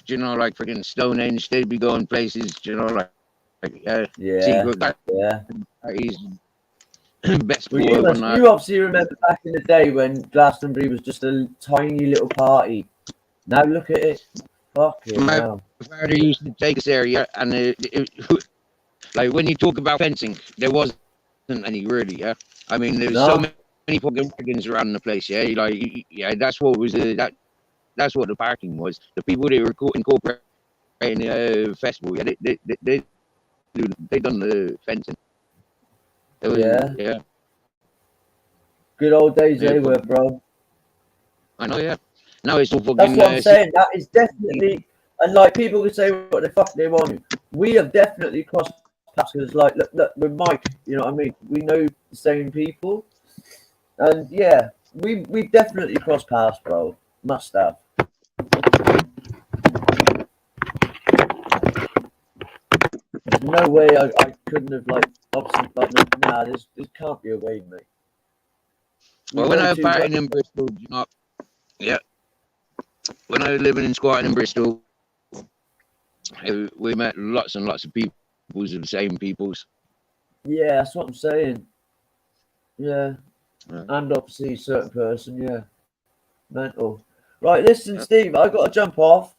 you know, like freaking Stonehenge. They'd be going places, you know, like Yeah, secret yeah. parties, best Well, for you obviously remember back in the day when Glastonbury was just a tiny little party. Now look at it. Fucking My hell. father used to take us there, yeah, and like when you talk about fencing, there wasn't any really, yeah. I mean, there was so many fucking wagons around the place, yeah. Like, yeah, that's what was that's what the parking was. The people that were incorporating the festival, yeah, they done the fencing. Yeah. Good old days Yeah, they were, bro. I know, yeah. Now it's all fucking. That's what I'm saying. That is definitely, and like people can say what the fuck they want. We have definitely crossed paths because, like, look, with Mike, you know what I mean. We know the same people, and yeah, we definitely crossed paths, bro. Must have. There's no way I couldn't have like obviously, but nah, this can't be a way, mate. Well, when I was partying in Bristol, you know, yeah. When I was living and squatting in Bristol, we met lots and lots of people, the same peoples. Yeah, that's what I'm saying. Yeah. And obviously a certain person, yeah. Mental. Right, listen, Steve, I've got to jump off.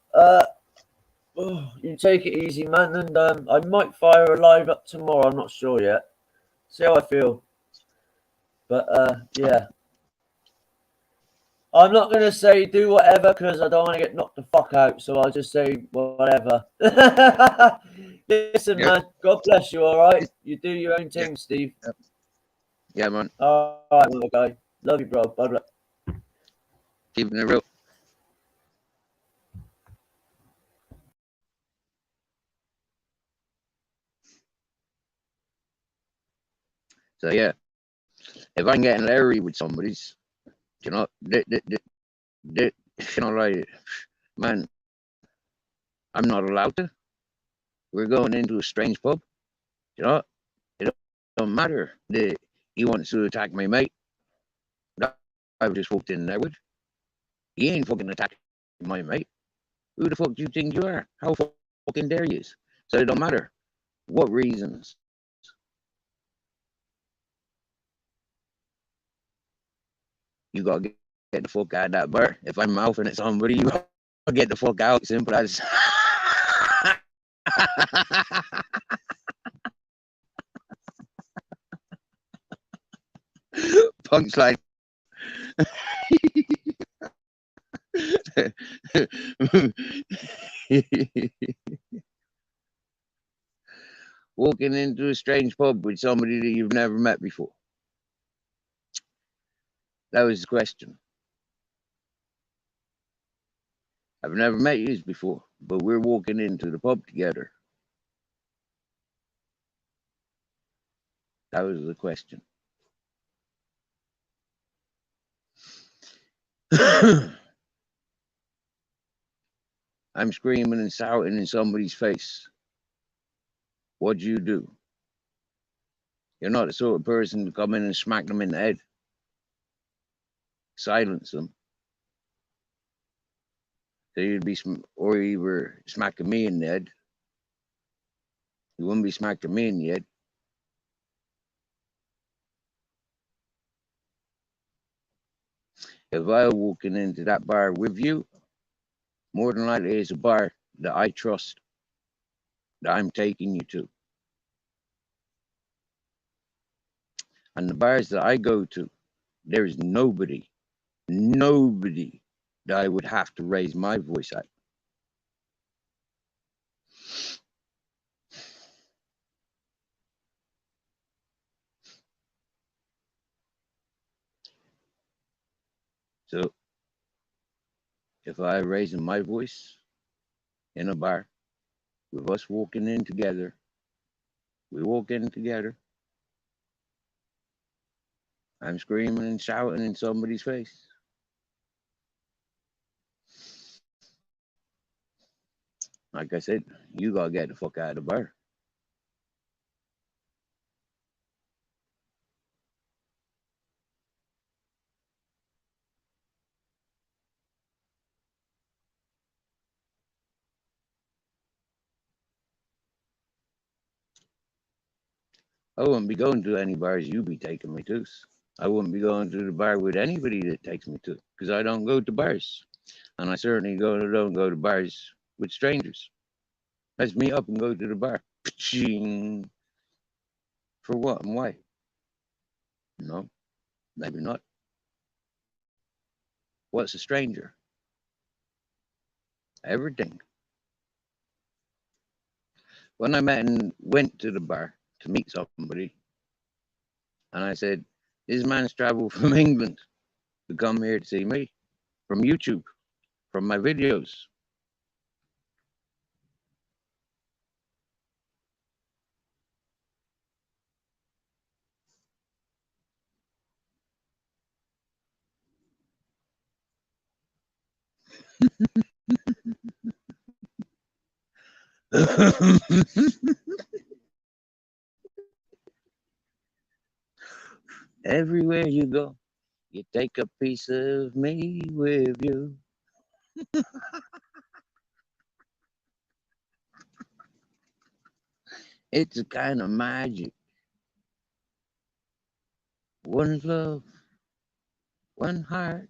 Oh, you take it easy, man, and I might fire a live up tomorrow. I'm not sure yet. See how I feel. But yeah, I'm not gonna say do whatever because I don't want to get knocked the fuck out. So I'll just say whatever. Listen, Yeah, man. God bless you. All right, you do your own yeah, thing, Steve. yeah, man. All right, my guy. Love you, bro. Bye bye. Keeping it real. So yeah, if I'm getting Larry with somebody's, you know, you know, like, man, I'm not allowed to. We're going into a strange pub, you know. It don't matter that he wants to attack my mate. That I just walked in there with. He ain't fucking attacking my mate. Who the fuck do you think you are? How fucking dare you? So it don't matter what reasons. You gotta get the fuck out of that bar. If I'm mouthing at somebody, you gotta get the fuck out. Simple as. Punchline. Walking into a strange pub with somebody that you've never met before. That was the question. I've never met you before, but we're walking into the pub together. That was the question. I'm screaming and shouting in somebody's face. What'd you do? You're not the sort of person to come in and smack them in the head, silence them. So you'd be, or you were smacking me in the head. You wouldn't be smacking me in the head. If I were walking into that bar with you, more than likely it's a bar that I trust, that I'm taking you to. And the bars that I go to, there's nobody that I would have to raise my voice at. So if I raising my voice in a bar with us walking in together, we walk in together, I'm screaming and shouting in somebody's face. Like I said, you gotta get the fuck out of the bar. I wouldn't be going to any bars you be taking me to. I wouldn't be going to the bar with anybody that takes me to, because I don't go to bars, and I certainly don't go to bars with strangers. Let's meet up and go to the bar. For what and why? No, maybe not. What's a stranger? Everything. When I met and went to the bar to meet somebody, and I said, "This man's traveled from England to come here to see me from YouTube, from my videos." Everywhere you go, you take a piece of me with you. It's a kind of magic. One love, one heart,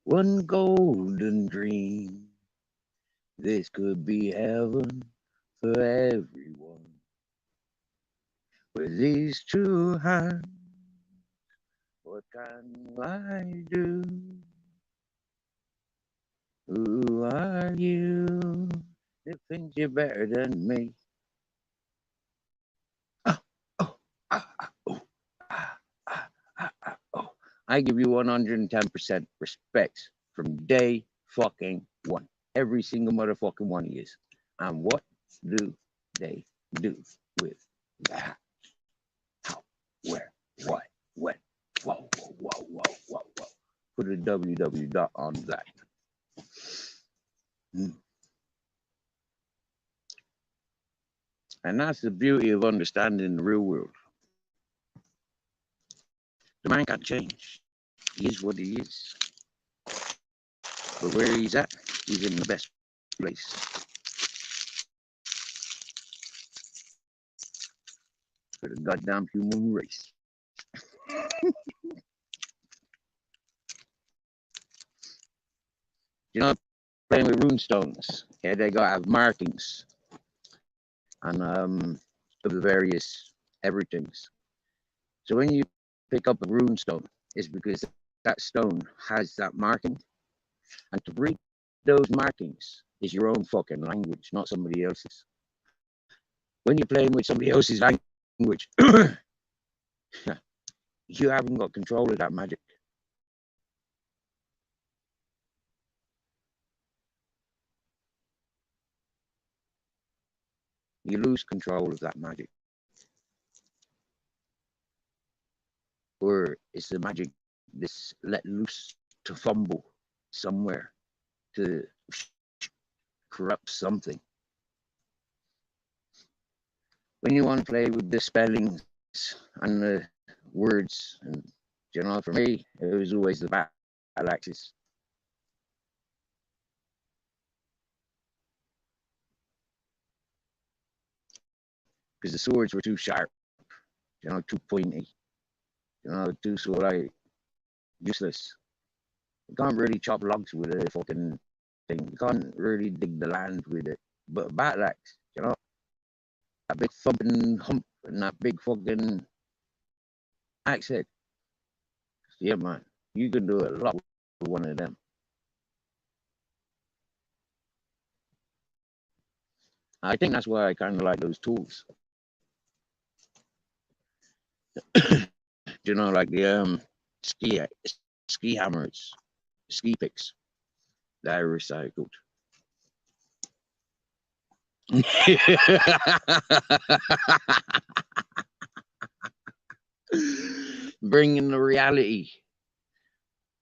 one golden dream. This could be heaven for everyone. With these two hands, what can I do? Who are you? You think you're better than me? Oh, oh, oh, oh. I give you 110% respect from day fucking one. Every single motherfucking one of you. And what do they do with that? How? Where? What? When? Whoa, whoa, whoa, whoa, whoa, whoa. Put a www dot on that. And that's the beauty of understanding the real world. The man can't change. He is what he is. But where he's at, he's in the best place. For the goddamn human race. You know, playing with runestones, yeah, they gotta have markings and of the various everythings. So when you pick up a runestone, it's because that stone has that marking, and to read those markings is your own fucking language, not somebody else's. When you're playing with somebody else's language, you haven't got control of that magic. You lose control of that magic. Or it's the magic that's let loose to fumble somewhere, to corrupt something. When you want to play with the spellings and the words, and you know, for me, it was always the battle axis. Because the swords were too sharp, you know, too pointy, you know, too sort of like useless. You can't really chop logs with a fucking thing. You can't really dig the land with it. But a battle axe, you know, that big thumping hump and that big fucking axe head. Yeah, man, you can do a lot with one of them. I think that's why I kind of like those tools. You know, like the ski hammers, ski picks that are recycled. Bringing the reality,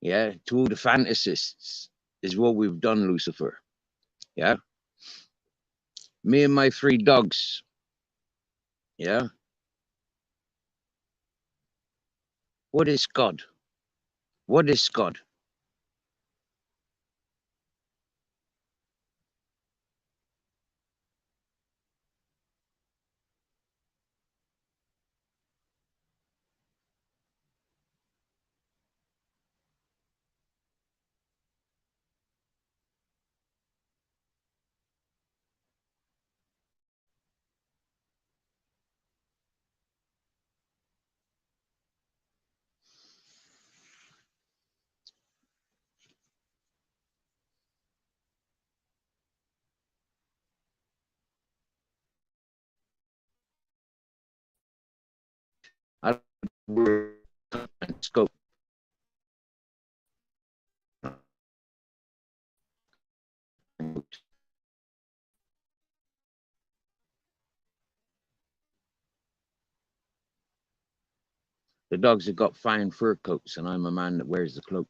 yeah, to all the fantasists is what we've done, Lucifer. Yeah, me and my 3 dogs. Yeah, what is God? What is God? I scope. The dogs have got fine fur coats, and I'm a man that wears the cloak.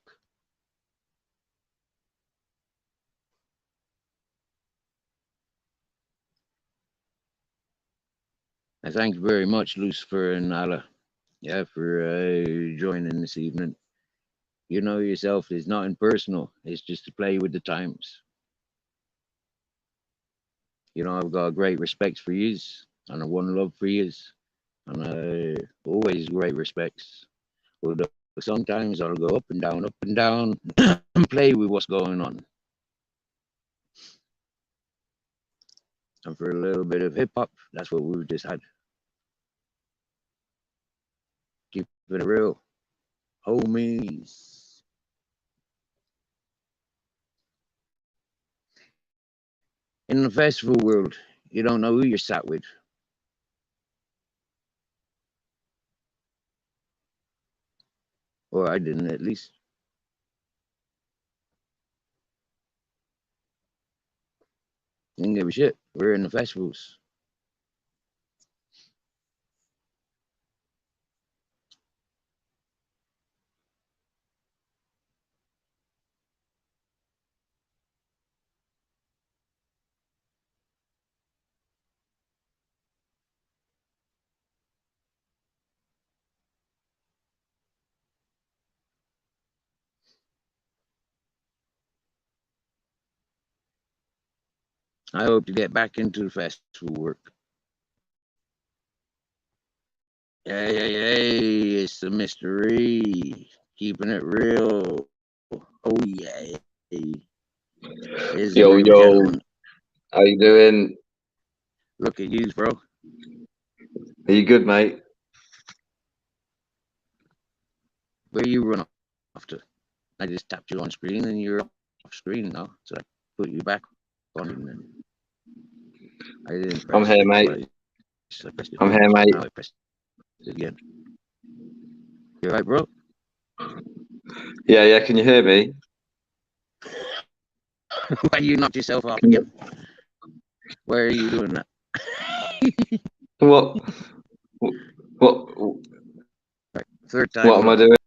And thanks very much, Lucifer and Allah, yeah, for joining this evening. You know yourself, it's nothing personal. It's just to play with the times. You know, I've got great respect for yous, and I one love for yous, and always great respects. Although sometimes I'll go up and down, and play with what's going on. And for a little bit of hip hop, that's what we just had. Keeping it real. Homies. In the festival world, you don't know who you're sat with. Or I didn't, at least. Didn't give a shit. We're in the festivals. I hope to get back into the festival work. Hey, it's the mystery. Keeping it real. Oh, yeah. Is Yo, real yo, gentleman. how you doing? Look at you, bro. Are you good, mate? Where you run off to? I just tapped you on screen and you're off screen now. So I put you back on. And I didn't press I'm here, it mate. twice. I pressed it I'm here, once. mate. Now I pressed it again. You all right, bro? Yeah, can you hear me? Why you knocked yourself off again? Why are you doing that? What? What? Right, third time What am I lucky. doing?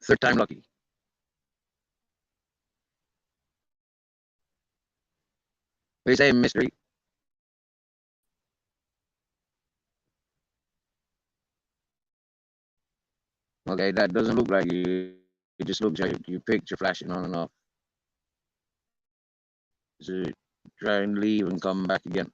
Third time lucky. What do you say, mystery? Okay, that doesn't look like you. It just looks like your picture flashing on and off. So try and leave and come back again.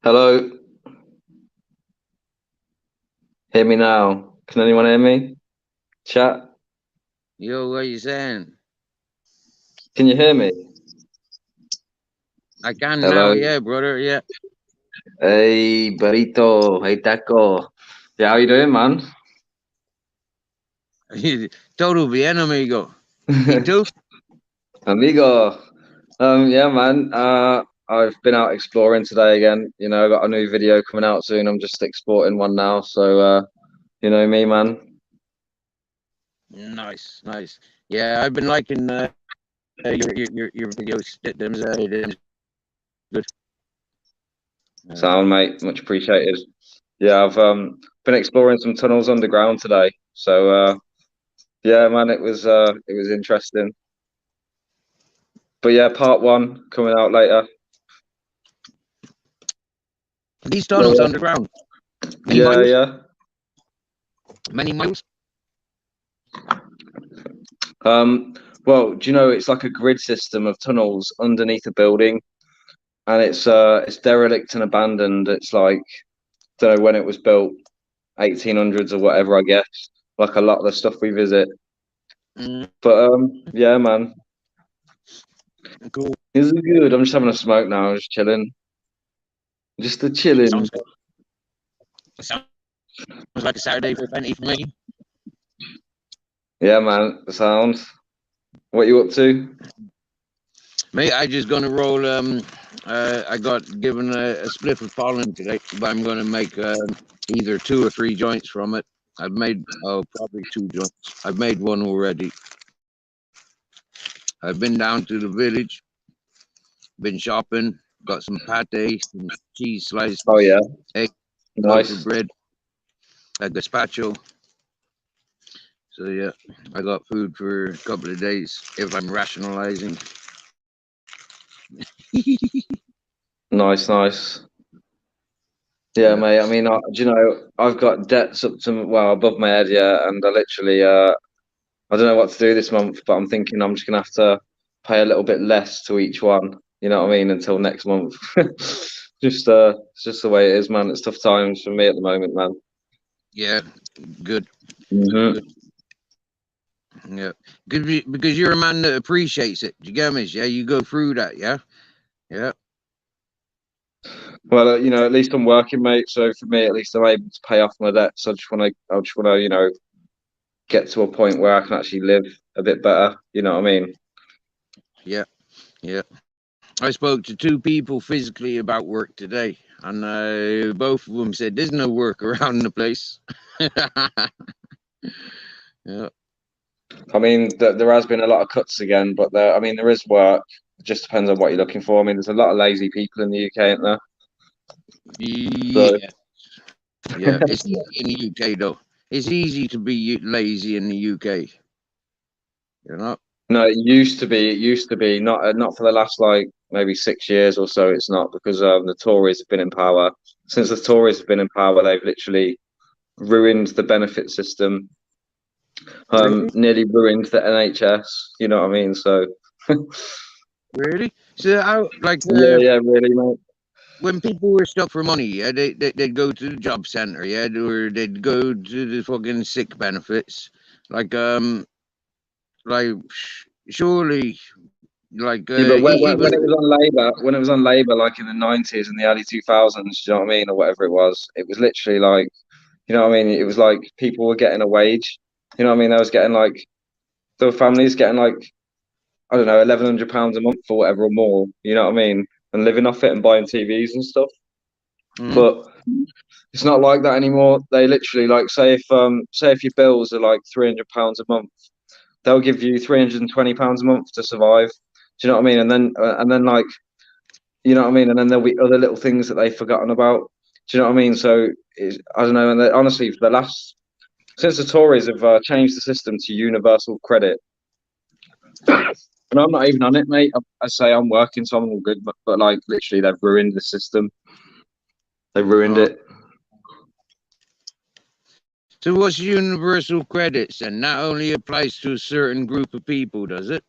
Hello? Hear me now? Can anyone hear me? Chat? Yo, what are you saying? Can you hear me? I can now, Hello? yeah, brother, yeah. Hey, burrito. Hey, taco. Yeah, how you doing, man? Todo bien, amigo. You too? Amigo. Yeah, man. I've been out exploring today again. You know, I got a new video coming out soon. I'm just exporting one now. So, you know me, man. Nice, nice. Yeah, I've been liking your videos. Them's good. Sound, mate. Much appreciated. Yeah, I've been exploring some tunnels underground today. So, yeah, man, it was interesting. But yeah, part one coming out later. These So, tunnels underground. Many yeah, miles? yeah. Many miles? Well, do you know it's like a grid system of tunnels underneath a building. and it's derelict and abandoned. It's like, don't know when it was built, 1800s or whatever, I guess. Like a lot of the stuff we visit. Mm, But yeah, man, cool. it's good. I'm just having a smoke now, just chilling, just a chilling. Sounds good. Sounds like a Saturday for plenty for me. Yeah, man, sound. What you up to? Mate, I just gonna roll. I got given a spliff of pollen today, but I'm gonna make either 2 or 3 joints from it. I've made probably 2 joints. I've made one already. I've been down to the village, been shopping, got some pate, some cheese slices, Oh yeah, egg, loaf of nice. bread, a gazpacho. So yeah, I got food for a couple of days if I'm rationalizing. Nice, nice. Yeah, Yeah. mate. I mean, do you know, I've got debts up to, well, above my head, yeah, and I literally, I don't know what to do this month, but I'm thinking I'm just gonna have to pay a little bit less to each one. You know what I mean? Until next month. It's just the way it is, man. It's tough times for me at the moment, man. Yeah, good. Hmm. Good. Yeah, because you're a man that appreciates it. Do you get me? Yeah, you go through that. Yeah, yeah, Well, you know, at least I'm working, mate. So for me, at least I'm able to pay off my debts. I just want to, you know, get to a point where I can actually live a bit better. You know what I mean? yeah, yeah. I spoke to 2 people physically about work today, and both of them said there's no work around the place. Yeah, I mean, there has been a lot of cuts again, but I mean, there is work. It just depends on what you're looking for. I mean, there's a lot of lazy people in the UK, isn't there? So, yeah, yeah. It's easy in the UK though. It's easy to be lazy in the UK. You know. no, it used to be. It used to be not for the last like maybe 6 years or so. It's not because the Tories have been in power. Since the Tories have been in power, they've literally ruined the benefit system, Really, nearly ruined the NHS. You know what I mean? So, really. So, I like yeah, yeah, really, mate. when people were stuck for money, yeah, they'd go to the job center, yeah, or they'd go to the fucking sick benefits, like like surely, like Yeah, but even when it was on Labour, when it was on Labour, like in the 90s and the early 2000s, you know what I mean, or whatever it was literally like, you know what I mean, it was like people were getting a wage, you know what I mean, they was getting like, there were families getting like, I don't know, £1,100 a month or whatever or more, you know what I mean, and living off it and buying TVs and stuff. mm, But it's not like that anymore. They literally like say if your bills are like £300 a month, they'll give you £320 a month to survive. Do you know what I mean? And then like, you know what I mean? And then there'll be other little things that they've forgotten about. Do you know what I mean? So I don't know. And honestly, for the last since the Tories have changed the system to universal credit, and I'm not even on it, mate. I say I'm working, so I'm all good. But like literally, they've ruined the system. They ruined oh. it. So what's universal credits and not only applies to a certain group of people, does it?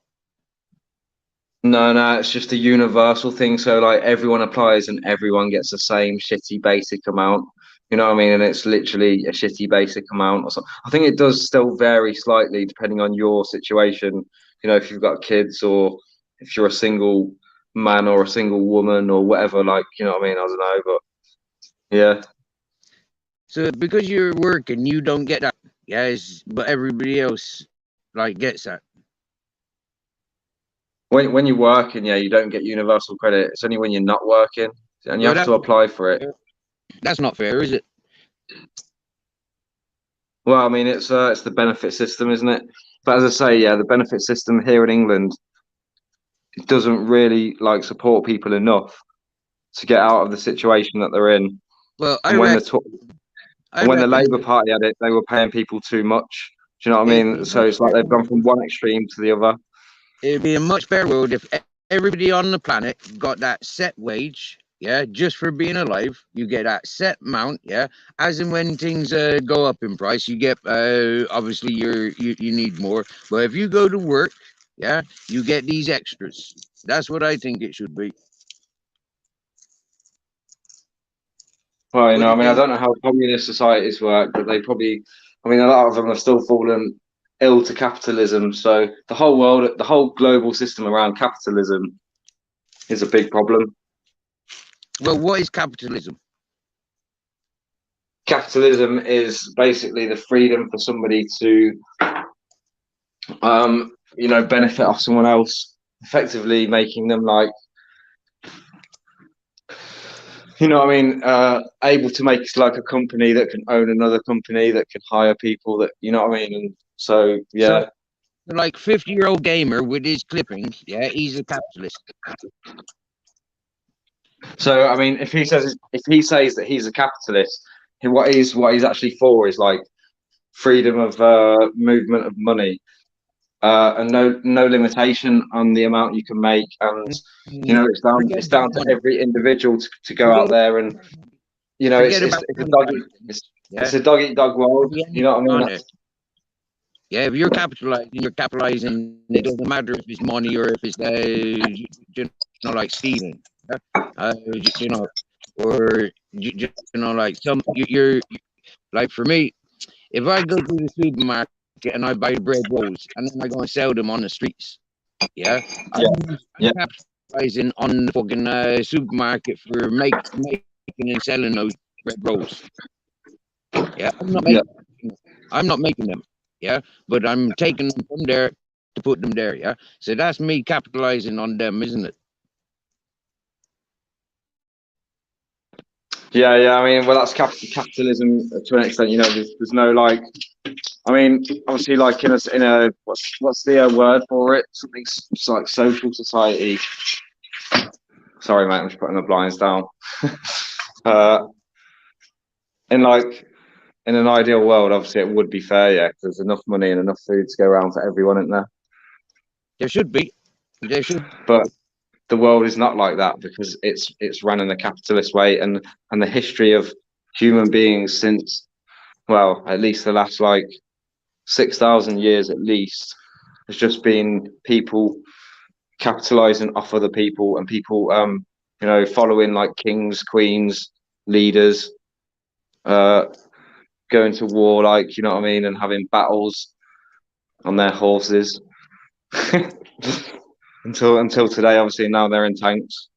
No, no, it's just a universal thing. So like everyone applies and everyone gets the same shitty basic amount. You know what I mean? And it's literally a shitty basic amount or something. I think it does still vary slightly depending on your situation. You know, if you've got kids or if you're a single man or a single woman or whatever, like, you know what I mean? I don't know, but yeah. So because you're working, you don't get that, yes, but everybody else like gets that. When you're working, yeah, you don't get universal credit. It's only when you're not working and you Well, have to apply for it. that's not fair, is it? Well, I mean, it's the benefit system, isn't it? But as I say, yeah, the benefit system here in England doesn't really like support people enough to get out of the situation that they're in. Well, And I when the reckon Labour Party had it, they were paying people too much. Do you know what I it'd mean? be So much it's like better. they've gone from one extreme to the other. It'd be a much better world if everybody on the planet got that set wage, yeah, just for being alive. You get that set amount, yeah. As and when things go up in price, you get obviously you need more. But if you go to work, yeah, you get these extras. That's what I think it should be. Well, you Would know, I it mean, I be? don't know how communist societies work, but they probably, I mean, a lot of them have still fallen ill to capitalism. So the whole world, the whole global system around capitalism is a big problem. Well, what is capitalism? Capitalism is basically the freedom for somebody to, you know, benefit off someone else, effectively making them like, you know what I mean, able to make like a company that can own another company that can hire people that, you know what I mean? And so, So, yeah. like 50-year-old gamer with his clippings, yeah, he's a capitalist. So, I mean, if he says that he's a capitalist, what he's actually for is like freedom of movement of money, and no limitation on the amount you can make, and you know Forget it's about down to money. every individual to go Forget out there and you know forget about it's a money, dog right? Yeah, it's a dog eat dog world. the end You know what I mean? on it. Yeah, if you're capitalizing, you're capitalizing. It doesn't matter if it's money or if it's like stealing. You know, or you know, like you're like for me, if I go to the supermarket and I buy bread rolls and then I go and sell them on the streets, yeah, Yeah, I'm yeah, capitalizing on the fucking supermarket for making and selling those bread rolls. Yeah, yeah. I'm not making them. Yeah, but I'm taking them from there to put them there. Yeah, so that's me capitalizing on them, isn't it? Yeah. I mean, well, that's capitalism to an extent. You know, there's no like. I mean, obviously, like in a what's the word for it? Something like social society. Sorry, mate, I'm just putting the blinds down. uh, in like in an ideal world, obviously, it would be fair, yeah, 'cause there's enough money and enough food to go around for everyone, isn't there? There should be. There should. But the world is not like that because it's run in a capitalist way, and the history of human beings since well, at least the last like 6,000 years at least has just been people capitalizing off other people and people you know following like kings, queens, leaders, uh going to war, like you know what I mean, and having battles on their horses until today. Obviously, now they're in tanks.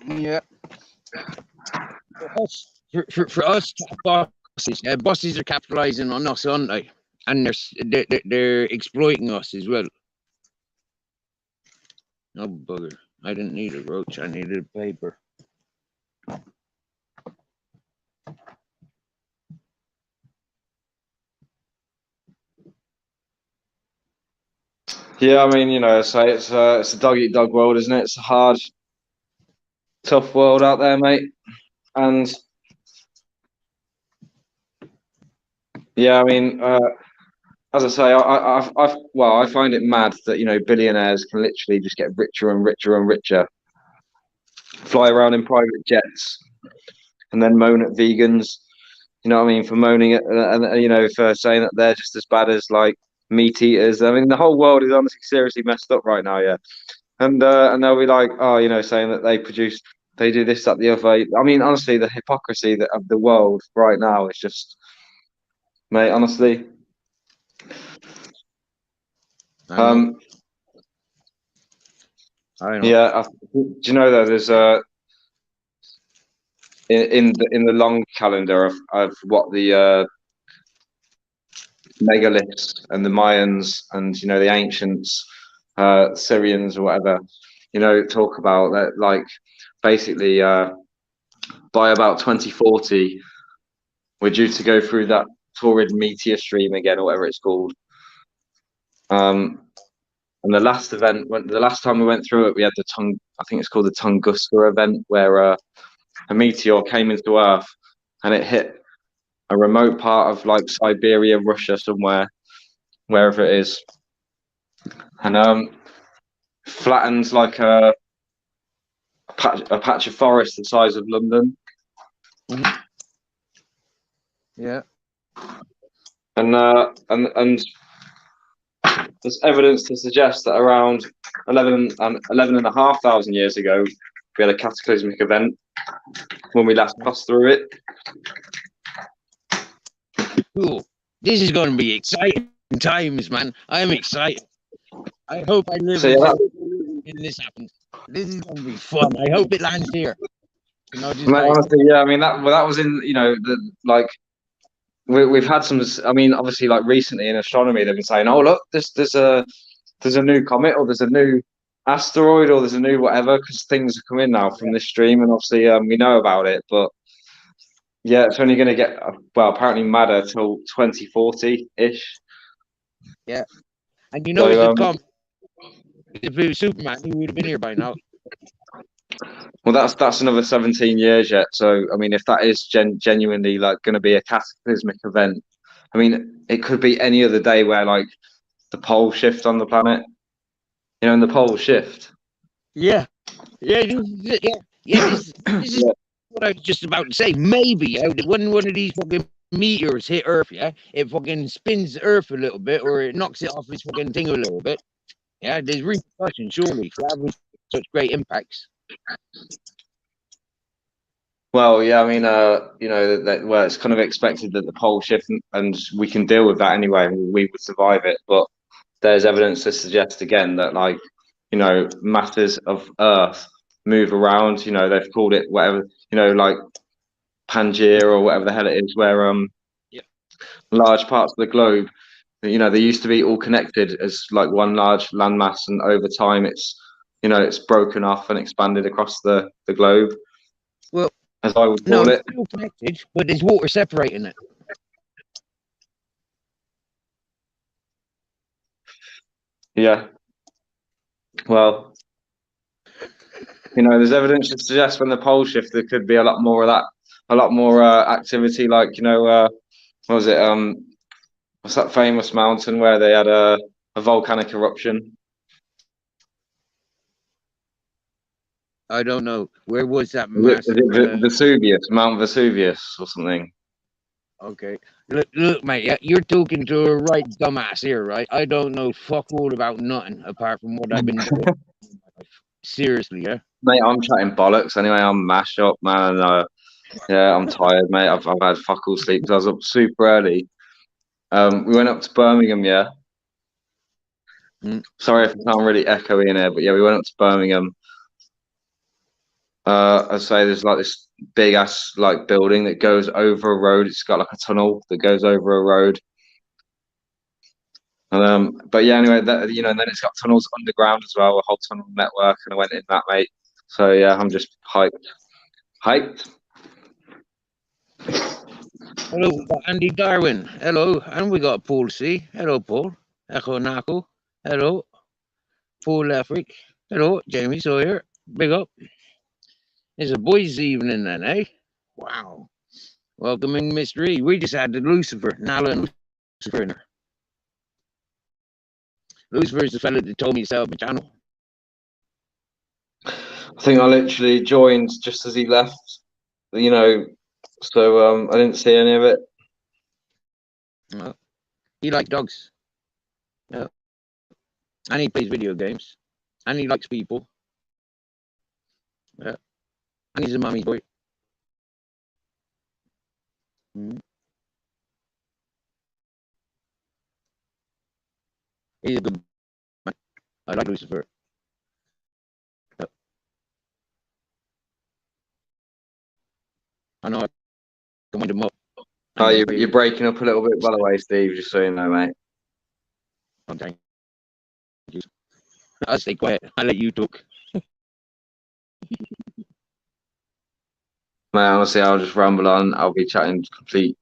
Yeah. For us bosses, bosses are capitalizing on us, aren't they? And they're exploiting us as well. Oh bugger! I didn't need a roach. I needed a paper. Yeah, I mean, you know, so it's a dog eat dog world, isn't it? It's a hard, tough world out there, mate. And yeah, I mean, as I say, I find it mad that you know billionaires can literally just get richer and richer and richer, fly around in private jets, and then moan at vegans. You know what I mean? For moaning at and you know for saying that they're just as bad as like meat eaters. I mean, the whole world is honestly seriously messed up right now. Yeah, and they'll be like, oh, you know, saying that they do this, that, the other. I mean, honestly, the hypocrisy that of the world right now is just, mate. Honestly, I know. um, I know. yeah. Do you know that there's in the long calendar of what the megaliths and the Mayans and you know the ancients, Syrians or whatever, you know, talk about that like basically by about 2040 we're due to go through that torrid meteor stream again or whatever it's called. And the last event, the last time we went through it, we had I think it's called the Tunguska event, where a meteor came into Earth and it hit a remote part of like Siberia, Russia, somewhere, wherever it is, and flattens like a patch of forest the size of London. Mm-hmm. Yeah. And there's evidence to suggest that around 11,500 years ago, we had a cataclysmic event when we last passed through it. Cool. This is going to be exciting times, man. I'm excited. I hope I live So yeah, when this happens. This is going to be fun. I hope it lands here. You know, just mate, like, honestly, yeah. I mean, that was in, you know, the like we've had some. I mean, obviously, like recently in astronomy, they've been saying, "Oh, look, there's a new comet, or there's a new asteroid, or there's a new whatever," because things are coming now from this stream, and obviously, we know about it. But yeah, it's only going to get apparently madder till 2040 ish. yeah. And you know, So, if it was Superman, he would have been here by now. well, that's another 17 years yet. So, I mean, if that is genuinely like going to be a cataclysmic event, I mean, it could be any other day where like the pole shift on the planet, you know, and the pole shift. Yeah. Yeah. This is what I was just about to say. Maybe when one of these fucking meteors hit Earth, yeah, it fucking spins Earth a little bit, or it knocks it off its fucking thing a little bit. Yeah, there's repercussions surely for having such great impacts. Well, yeah, I mean, you know, well, it's kind of expected that the pole shift, and we can deal with that anyway. We would survive it, but there's evidence to suggest again that, like, you know, masses of Earth move around. You know, they've called it whatever, you know, like Pangea or whatever the hell it is, where large parts of the globe, you know, they used to be all connected as like one large landmass, and over time, it's, you know, it's broken off and expanded across the globe. Well, as I would no, call it's it. still connected, but there's water separating it. Yeah. Well, you know, there's evidence to suggest when the pole shift, there could be a lot more of that, a lot more activity. Like, you know, what was it? What's that famous mountain where they had a volcanic eruption? I don't know. Where was that Is massive? it Vesuvius, Mount Vesuvius, or something? Okay. Look, mate, you're talking to a right dumbass here, right? I don't know fuck all about nothing apart from what I've been doing. Seriously, yeah? Mate, I'm chatting bollocks anyway. I'm mashed up, man. Yeah, I'm tired, mate. I've had fuck all sleep because I was up super early. We went up to Birmingham, yeah. Sorry if I sound really echoey in here, but yeah, we went up to Birmingham. I'd say there's like this big ass like building that goes over a road. It's got like a tunnel that goes over a road. And but yeah, anyway, that, you know, and then it's got tunnels underground as well, a whole tunnel network, and I went in that, mate. So yeah, I'm just hyped. Hyped. Hello, we got Andy Darwin. Hello. And we got Paul C. Hello, Paul. Echo Nako. Hello. Paul Afric. Hello, Jamie Sawyer. Big up. It's a boys' evening then, eh? Wow. Welcoming mystery. We just had the Lucifer. Nala and Lucifer in her. Lucifer is the fella that told me to set up a channel. I think I literally joined just as he left, you know, so I didn't see any of it. He likes dogs. Yeah. And he plays video games. And he likes people. Yeah. And he's a mummy's boy. He's a good man. I like Lucifer. Yeah. I know I can wind him up. Oh, you're breaking up a little bit, by the way, Steve, just so you know, mate. Okay. I'll stay quiet. I'll let you talk. Mate, honestly, I'll just ramble on. I'll be chatting complete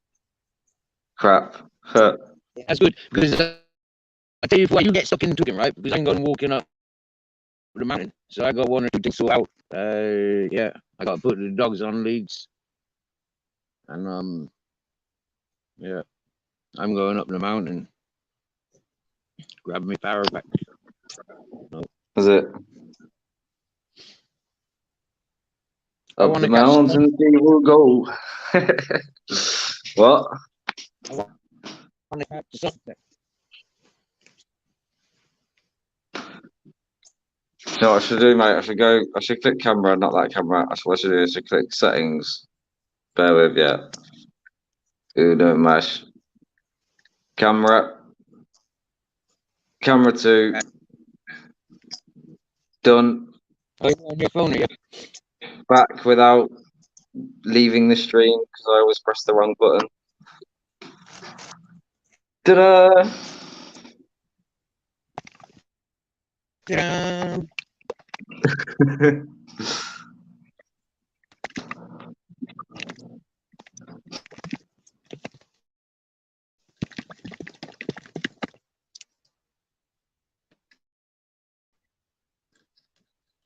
crap. That's good, because I tell you what, you get stuck in talking, right? Because I'm going walking up the mountain, so I got one or two things to sort out. Yeah, I got to put the dogs on leads, and yeah, I'm going up the mountain, grabbing my power back. No. Is it? Up the mountains we will go. What? I want to catch the sunset. So what I should do, mate? I should click camera, not that camera. That's what I should do. I should click settings. Bear with, yeah. Uno mesh. Camera. Camera 2. Done. Oh, you're on your phone, are you? Back without leaving the stream because I always press the wrong button. Ta-da! Ta-da!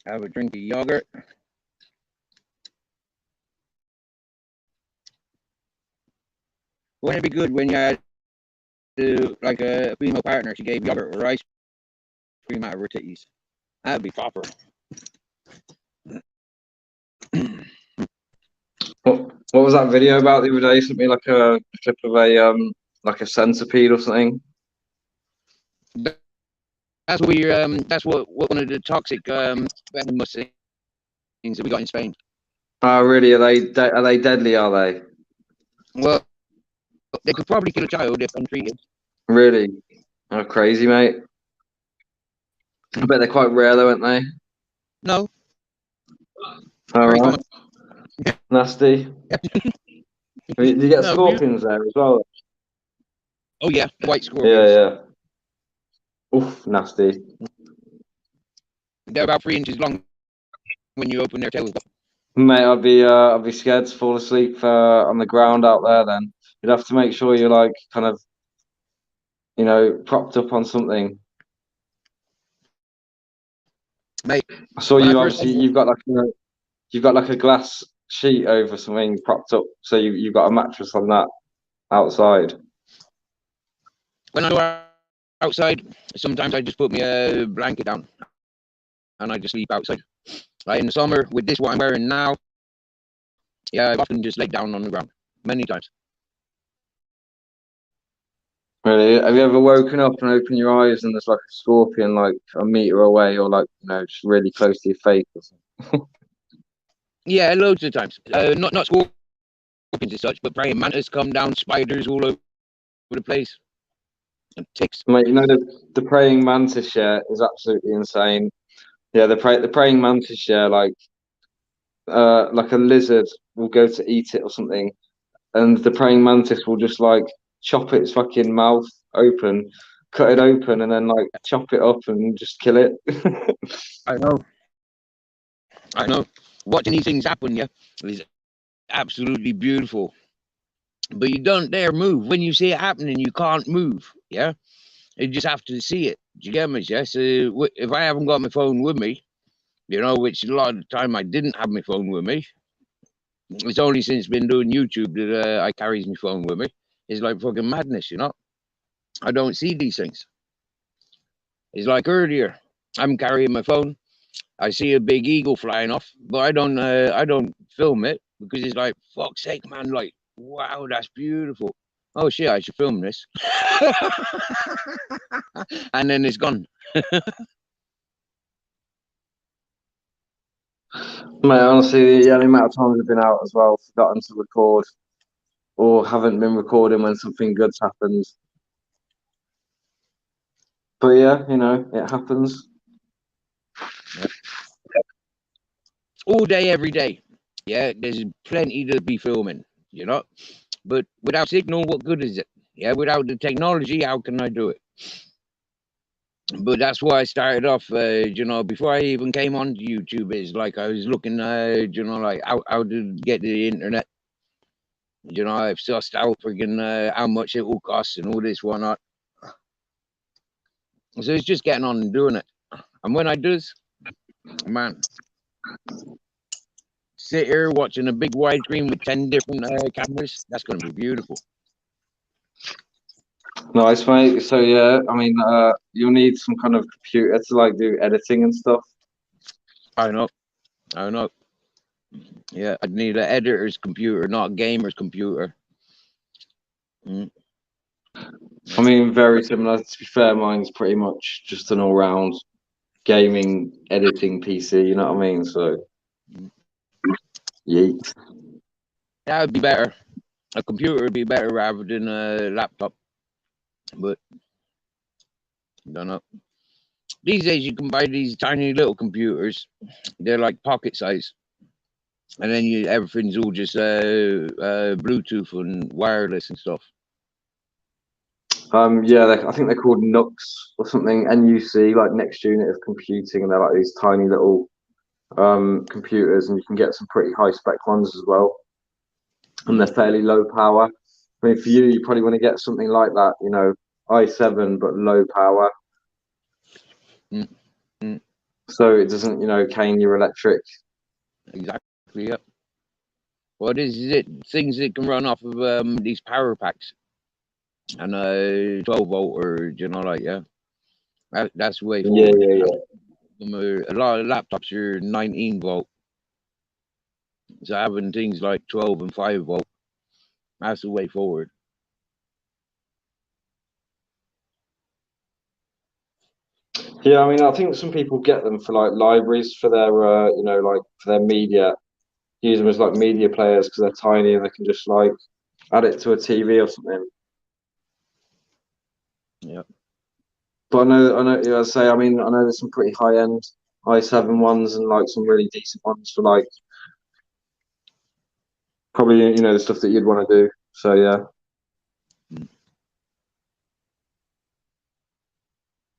Have a drink of yogurt. Wouldn't it be good when you had like a female partner, she gave yogurt or ice cream out of her titties? That'd be proper. What was that video about the other day? You sent me like a clip of a centipede or something. That's what that's what one of the toxic venomous things that we got in Spain. Oh, really? Are they deadly? Are they? Well, they could probably kill a child if untreated. Really? Oh, crazy, mate. I bet they're quite rare, though, aren't they? No. All right. Nasty. Do you get scorpions there as well? Oh yeah, white scorpions. Yeah. Oof, nasty. They're about 3 inches long when you open their tails. Mate, I'd be scared to fall asleep on the ground out there. Then you'd have to make sure you're like kind of, propped up on something. Mate, I saw you. Obviously, you've got like a glass sheet over something propped up, so you've got a mattress on that outside. When I go outside, sometimes I just put my blanket down and I just sleep outside. Like in the summer, with this what I'm wearing now, yeah, I've often just laid down on the ground many times. Really? Have you ever woken up and opened your eyes and there's like a scorpion like a meter away, or like just really close to your face or something? Yeah, loads of times. Not scorpions as such, but praying mantis come down, spiders all over the place, and ticks. Mate, the praying mantis share is absolutely insane. Yeah, the praying mantis share like a lizard will go to eat it or something, and the praying mantis will just like chop its fucking mouth open, cut it open, and then like chop it up and just kill it. I know. Watching these things happen, yeah, is absolutely beautiful. But you don't dare move. When you see it happening, you can't move. Yeah, you just have to see it. Do you get me? Yeah. So if I haven't got my phone with me, which a lot of the time I didn't have my phone with me. It's only since been doing YouTube that I carries my phone with me. It's like fucking madness, I don't see these things. It's like earlier, I'm carrying my phone. I see a big eagle flying off, but I don't film it because it's like, fuck's sake, man, like, wow, that's beautiful. Oh shit, I should film this. And then it's gone. Mate, honestly, the amount of times I've been out as well, forgotten to record, or haven't been recording when something good's happened. But yeah, it happens. Yep. All day, every day. Yeah, there's plenty to be filming, But without signal, what good is it? Yeah, without the technology, how can I do it? But that's why I started off, before I even came on to YouTube, is like I was looking, like how to get to the internet. I've sussed out freaking how much it will cost and all this, whatnot. So it's just getting on and doing it. And when I do, man, sit here watching a big widescreen with 10 different cameras, that's going to be beautiful. Nice, mate. So yeah, I mean, you'll need some kind of computer to like do editing and stuff. I know. Yeah, I'd need an editor's computer, not a gamer's computer. I mean, very similar. To be fair, mine's pretty much just an all-round gaming editing PC. You know what I mean? So, yeet. That would be better. A computer would be better rather than a laptop. But I don't know. These days you can buy these tiny little computers. They're like pocket size, and then everything's all just Bluetooth and wireless and stuff. Yeah, I think they're called NUCs or something. NUC, like next unit of computing, and they're like these tiny little computers, and you can get some pretty high spec ones as well, and they're fairly low power. I mean, for you, you probably want to get something like that, you know, i7 but low power, Mm, mm, so it doesn't, you know, cane your electric. exactly. Yep. Well, this is it. Things that can run off of these power packs and 12 volt or like that's the way Yeah, forward. yeah, A lot of laptops are 19 volt, so having things like 12 and 5 volt, that's the way forward. yeah. I mean, I think some people get them for like libraries for their, you know, like for their media. Use them as like media players because they're tiny and they can just like add it to a TV or something. Yeah. But I know. As I say, I mean, I know there's some pretty high end i7 ones and like some really decent ones for like probably you know the stuff that you'd want to do. So yeah,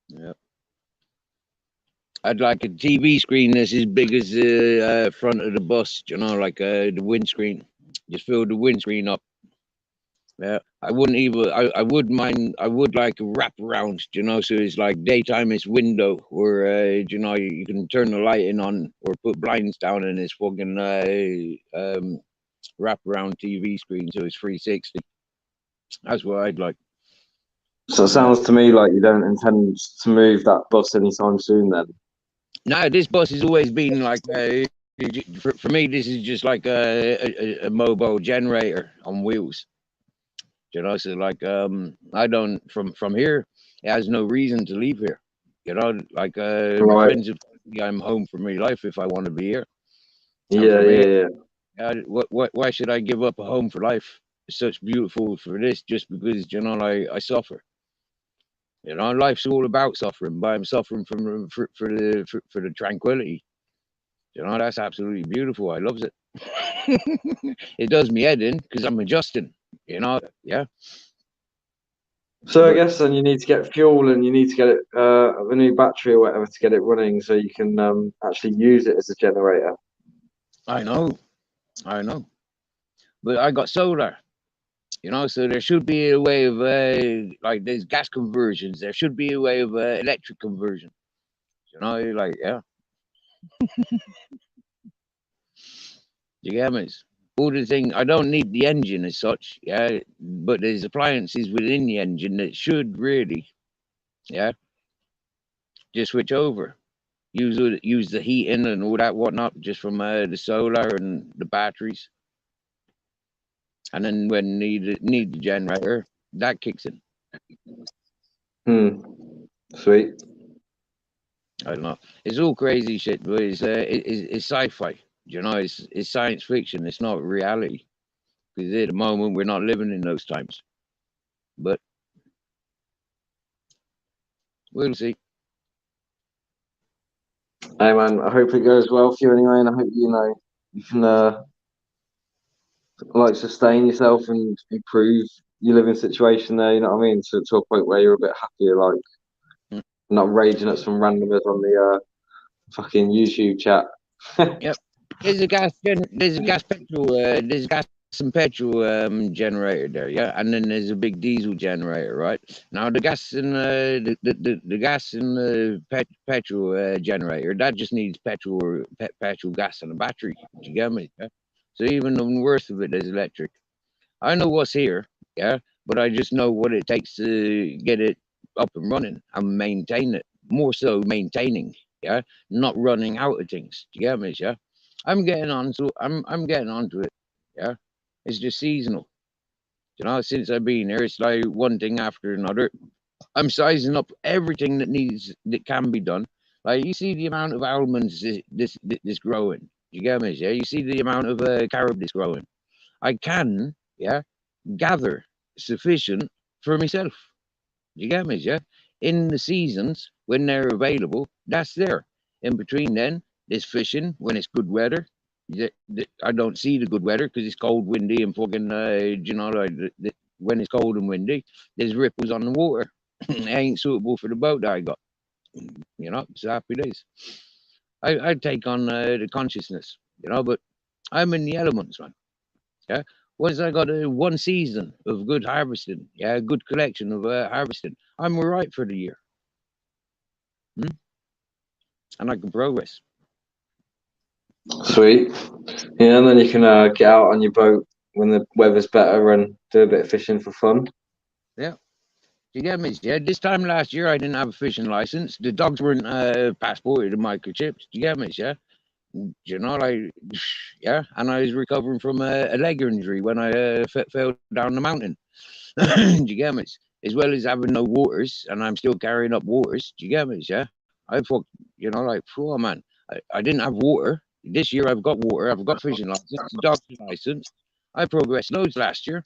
Yeah. I'd like a TV screen that's as big as the front of the bus, like the windscreen. Just fill the windscreen up. Yeah, I wouldn't even. I would mind. I would like a wraparound, so it's like daytime is window, or you can turn the lighting on or put blinds down, and it's fucking wraparound TV screen, so it's 360. That's what I'd like. so it sounds to me like you don't intend to move that bus anytime soon. Then No, this bus has always been like for me. This is just like a mobile generator on wheels. So like I don't from here. It has no reason to leave here. Like right? depends if I'm home for my life if I want to be here. And Yeah, from yeah, here, yeah. what? Why should I give up a home for life? It's such beautiful for this just because I suffer. Life's all about suffering, but I'm suffering for the tranquility. That's absolutely beautiful. I loves it. It does me head in because I'm adjusting. Yeah. So I But guess then you need to get fuel and you need to get it a new battery or whatever to get it running, so you can actually use it as a generator. I know, I know. But I got solar. So there should be a way of like there's gas conversions. There should be a way of electric conversion. Like yeah, you get me? All the thing. I don't need the engine as such. Yeah, but there's appliances within the engine that should really, yeah, just switch over. Use the heating and all that whatnot just from the solar and the batteries, and then when need the generator, that kicks in. Hmm. Sweet. I don't know. It's all crazy shit, but it's sci-fi. It's science fiction. It's not reality because at the moment we're not living in those times. But we'll see. Hey man, I hope it goes well for you anyway, and I hope you know you can like sustain yourself and improve your living situation there. You know what I mean? To a point where you're a bit happier, like Mm. not raging at some randomers on the fucking YouTube chat. Yep. There's a gas petrol. There's gas and petrol generator there, yeah, and then there's a big diesel generator, right? Now the gas and the gas and the petrol generator that just needs petrol or petrol gas and a battery. Do you get me? Yeah? So even the worst of it is electric. I know what's here, yeah, but I just know what it takes to get it up and running and maintain it. More so maintaining, yeah, not running out of things. Do you get me? Yeah, I'm getting onto it. Yeah, it's just seasonal. Since I've been here, it's like one thing after another. I'm sizing up everything that can be done, Like you see the amount of almonds this growing. You get me? Yeah. You see the amount of carob this growing. I can, yeah, gather sufficient for myself. You get me? Yeah. In the seasons when they're available, that's there. In between then, there's fishing when it's good weather. I don't see the good weather because it's cold, windy, and fucking, you know, like when it's cold and windy, there's ripples on the water. It ain't suitable for the boat that I got. You know, it's happy days. I take on the consciousness, you know, but I'm in the elements, man. Yeah. Once I got one season of good harvesting, yeah, a good collection of harvesting, I'm all right for the year. Hmm? And I can progress. Sweet. Yeah, and then you can get out on your boat when the weather's better and do a bit of fishing for fun. Yeah. You get me? Yeah. This time last year, I didn't have a fishing license. The dogs weren't passported and microchipped. You get me? Yeah. You know, like, yeah. And I was recovering from a leg injury when I fell down the mountain. Do you get me? As well as having no waters, and I'm still carrying up waters. Do you get me? Yeah. I thought, you know, like, oh man, I didn't have water. This year I've got water. I've got fishing license, dog license. I progressed loads last year.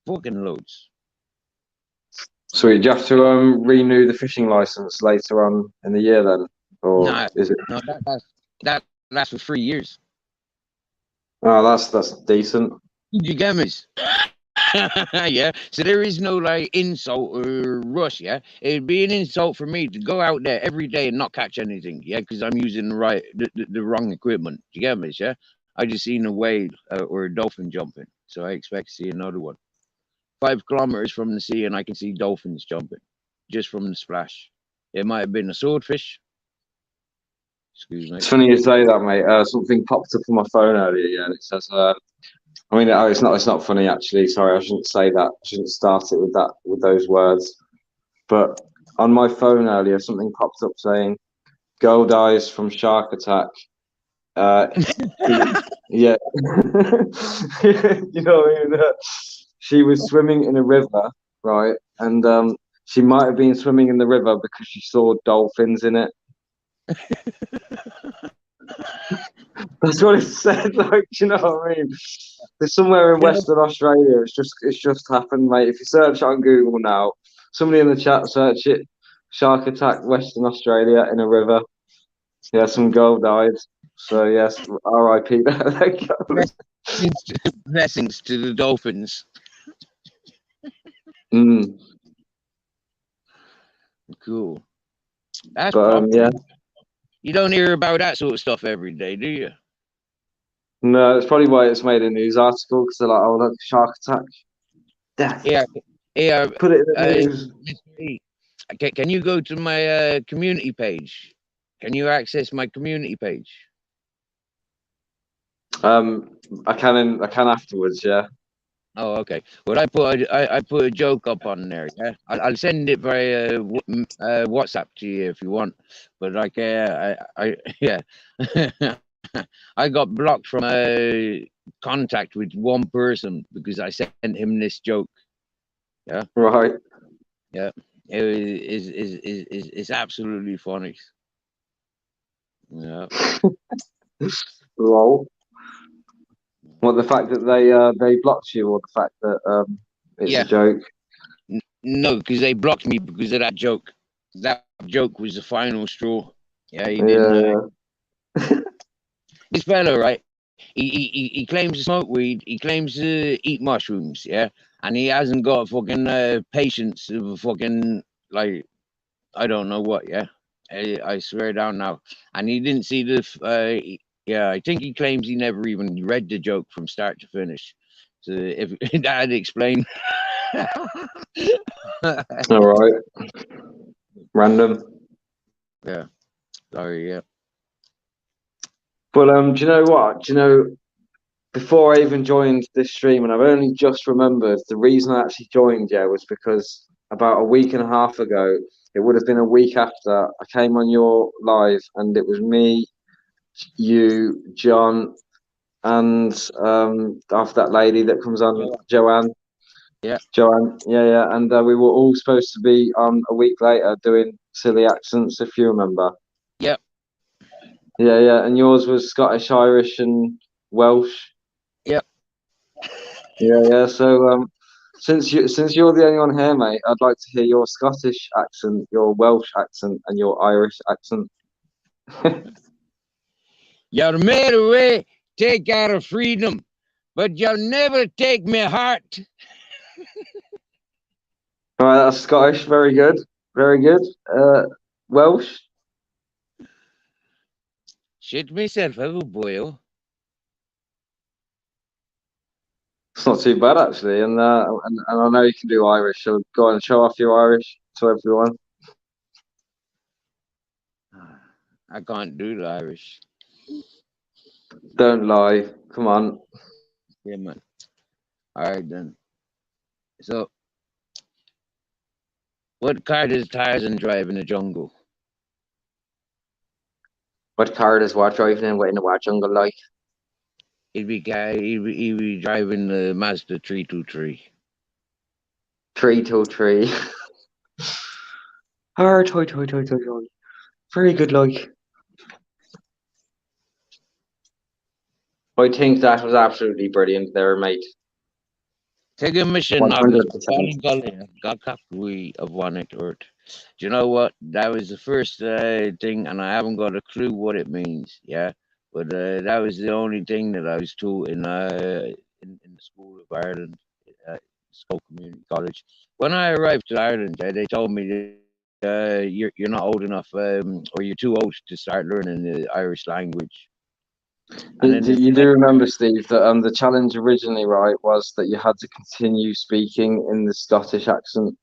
Fucking loads. Sweet. Do you have to renew the fishing license later on in the year then, or No, is it? no, that lasts for 3 years. Oh, that's decent. You get me? Yeah. So there is no like insult or rush. Yeah. It'd be an insult for me to go out there every day and not catch anything. Yeah, because I'm using the wrong equipment. You get me? Yeah. I just seen a whale or a dolphin jumping, so I expect to see another one. 5 kilometers from the sea, and I can see dolphins jumping just from the splash. It might have been a swordfish. Excuse me. It's funny you say that, mate. Something popped up on my phone earlier, yeah, and it says, I mean, it's not funny actually. Sorry, I shouldn't say that. I shouldn't start it with those words. But on my phone earlier, something popped up saying, "Girl dies from shark attack." Uh, yeah, you know, what I mean? She was swimming in a river, right, and she might have been swimming in the river because she saw dolphins in it. That's what it said. Like, you know what I mean? There's somewhere in You know, Western Australia. It's just happened, mate. If you search on Google now, somebody in the chat search it. Shark attack Western Australia in a river. Yeah, some girl died. So yes, R.I.P. There goes. blessings to the dolphins. Mm. Cool. That's But yeah, popping. You don't hear about that sort of stuff every day, do you? no, that's probably why it's made a news article because they're like, oh look, shark attack, death. Yeah, yeah. Put it in the Uh, news. can you go to my community page? Can you access my community page? I can afterwards. Yeah. Oh, okay. Well, I put a joke up on there. Yeah, I'll send it via WhatsApp to you if you want. But like, yeah, I got blocked from contact with one person because I sent him this joke. Yeah, Right. yeah. It's absolutely funny. Yeah. Lol. What, the fact that they blocked you, or the fact that it's a Yeah. joke? No, because they blocked me because of that joke. That joke was the final straw. Yeah, he didn't. Yeah. This fellow, right? He claims to smoke weed. He claims to eat mushrooms. Yeah, and he hasn't got fucking patience of a fucking like I don't know what. Yeah, I swear down now. And he didn't see the. Yeah, I think he claims he never even read the joke from start to finish. So if that'd explain. All right. Random. Yeah. Sorry. Yeah. But do you know what? Do you know, before I even joined this stream, and I've only just remembered the reason I actually joined, yeah, was because about a week and a half ago, it would have been a week after I came on your live, and it was me, you, John, and after that lady that comes on, Joanne. Yeah. Joanne, yeah, and we were all supposed to be on a week later doing silly accents, if you remember. Yep. Yeah. And yours was Scottish, Irish, and Welsh. Yep. Yeah. So since you're the only one here, mate, I'd like to hear your Scottish accent, your Welsh accent, and your Irish accent. You're made away, take out of freedom, but you'll never take me heart. All right, that's Scottish. Very good. Very good. Welsh. Shit myself, oh boy. It's not too bad actually, and I know you can do Irish. So go on and show off your Irish to everyone. I can't do the Irish. Don't lie. Come on. Yeah, man. All right, then. So, what car does Tarzan drive in the jungle? What car does what driving in waiting to watch jungle like? He'd be driving the Mazda 323. 323. Toy. Very good, like. I think that was absolutely brilliant there, mate. Take a mission agus 100%. we of one it earth. Do you know what? That was the first thing, and I haven't got a clue what it means. Yeah, but that was the only thing that I was taught in the school of Ireland, School Community College. When I arrived to Ireland, they told me that you're not old enough, or you're too old to start learning the Irish language. And then You do remember, Steve, that the challenge originally, right, was that you had to continue speaking in the Scottish accent.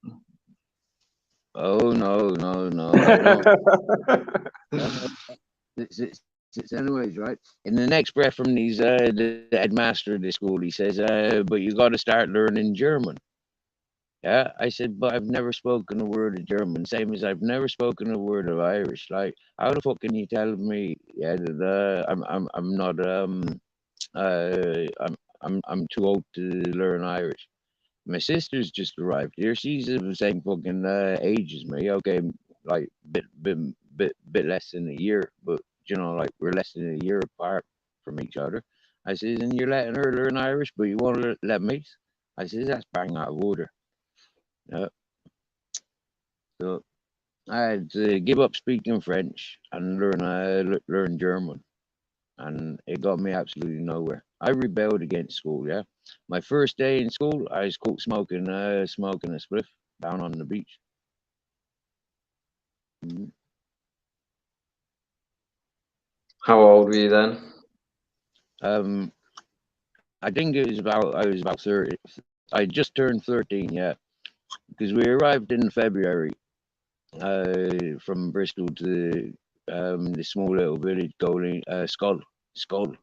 oh no, I don't. It's anyways, right? In the next breath from the headmaster of the school, he says, but you got to start learning German. Yeah, I said, but I've never spoken a word of German, same as I've never spoken a word of Irish. Like, how the fuck can you tell me, yeah, that I'm not I'm too old to learn Irish. My sister's just arrived here. She's of the same fucking age as me. Okay, like bit less than a year, but you know, like we're less than a year apart from each other. I says, and you're letting her learn Irish, but you won't let me. I says, that's bang out of order. Yeah. So I had to give up speaking French and learn German, and it got me absolutely nowhere. I rebelled against school. Yeah, my first day in school, I was caught smoking a spliff down on the beach. Mhm. How old were you then? Um, I think I was about 30. I just turned 13. Yeah, because we arrived in February from Bristol to the small little village Goleen, Skull.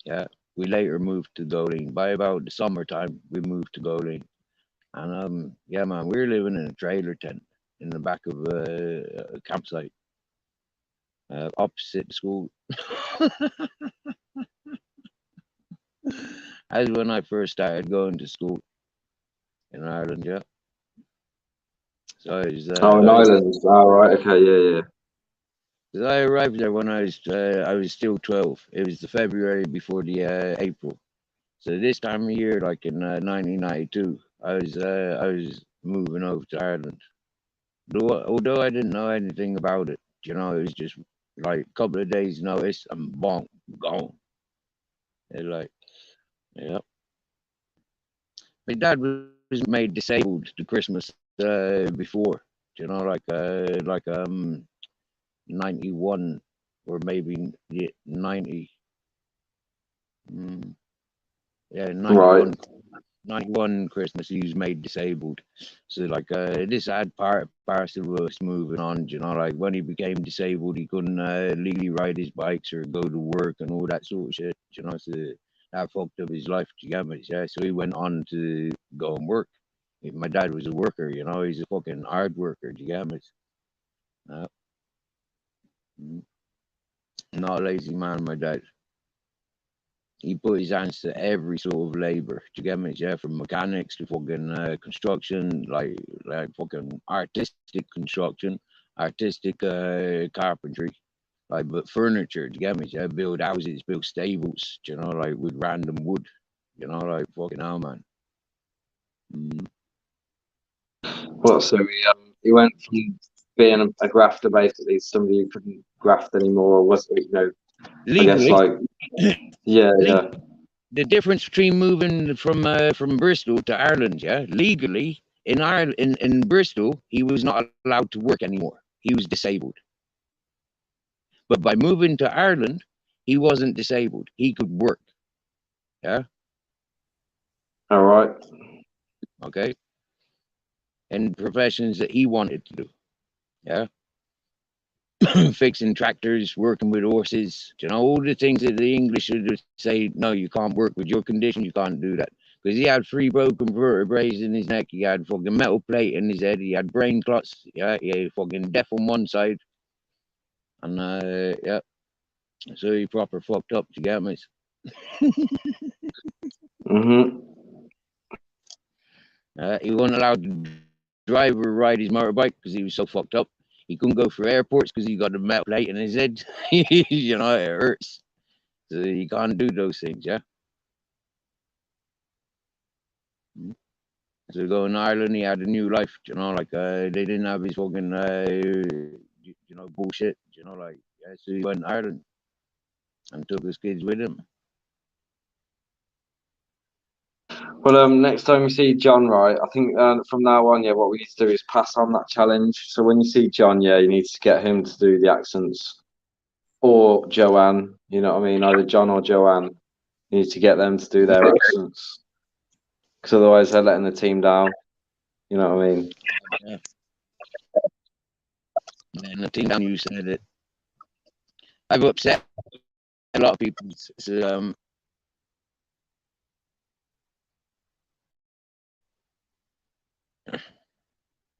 Yeah, we later moved to Goleen. By about the summertime, we moved to Goleen. And yeah, man, we were living in a trailer tent in the back of a campsite opposite the school. That's when I first started going to school in Ireland. Yeah, so Oh, in Ireland. Oh, right. Okay. Yeah. I arrived there when I was still 12. It was the February before the April. So this time of year, like in 1992, I was moving over to Ireland. Although I didn't know anything about it, you know, it was just like a couple of days notice, I'm bonk, gone. It's like, yeah. My dad was made disabled the Christmas before, you know, like 91 or maybe 90. Mm, yeah, Right. 91 Christmas he was made disabled. So like this had part parcel of us moving on, you know, like when he became disabled he couldn't legally ride his bikes or go to work and all that sort of shit, you know, so that fucked up his life, you get me? Yeah, so he went on to go and work. My dad was a worker, you know, he's a fucking hard worker, do you get me? Uh, not a lazy man, my dad. He put his hands to every sort of labor. Do you get me? Yeah, from mechanics to fucking construction, like fucking artistic construction, artistic carpentry. like but furniture. Do you get me? Yeah, build houses, build stables. You know, like with random wood. You know, like fucking hell, man. Mm. What? So he went from being a grafter basically to somebody who couldn't graft anymore. Was it, I guess Legally, like yeah. the difference between moving from Bristol to Ireland, yeah, legally in Ireland in Bristol, he was not allowed to work anymore. He was disabled. But by moving to Ireland, he wasn't disabled. He could work. Yeah. All right. Okay. And professions that he wanted to do. Yeah. Fixing tractors, working with horses, all the things that the English would say, no, you can't work with your condition, you can't do that. Because he had 3 broken vertebrae in his neck, he had fucking metal plate in his head, he had brain clots, yeah, he had fucking deaf on one side. And yeah. So he proper fucked up, you get me? Mm-hmm. He wasn't allowed to drive or ride his motorbike because he was so fucked up. He couldn't go through airports because he got a metal plate in his head. It hurts. So he can't do those things, yeah. So go in Ireland, he had a new life, like they didn't have his fucking bullshit, like yeah. So he went to Ireland and took his kids with him. Well, next time you see John, right? I think from now on, yeah, what we need to do is pass on that challenge. So when you see John, yeah, you need to get him to do the accents, or Joanne. You know what I mean? Either John or Joanne. You need to get them to do their accents, because otherwise they're letting the team down. You know what I mean? Yeah. And the thing you said that I've upset a lot of people. So,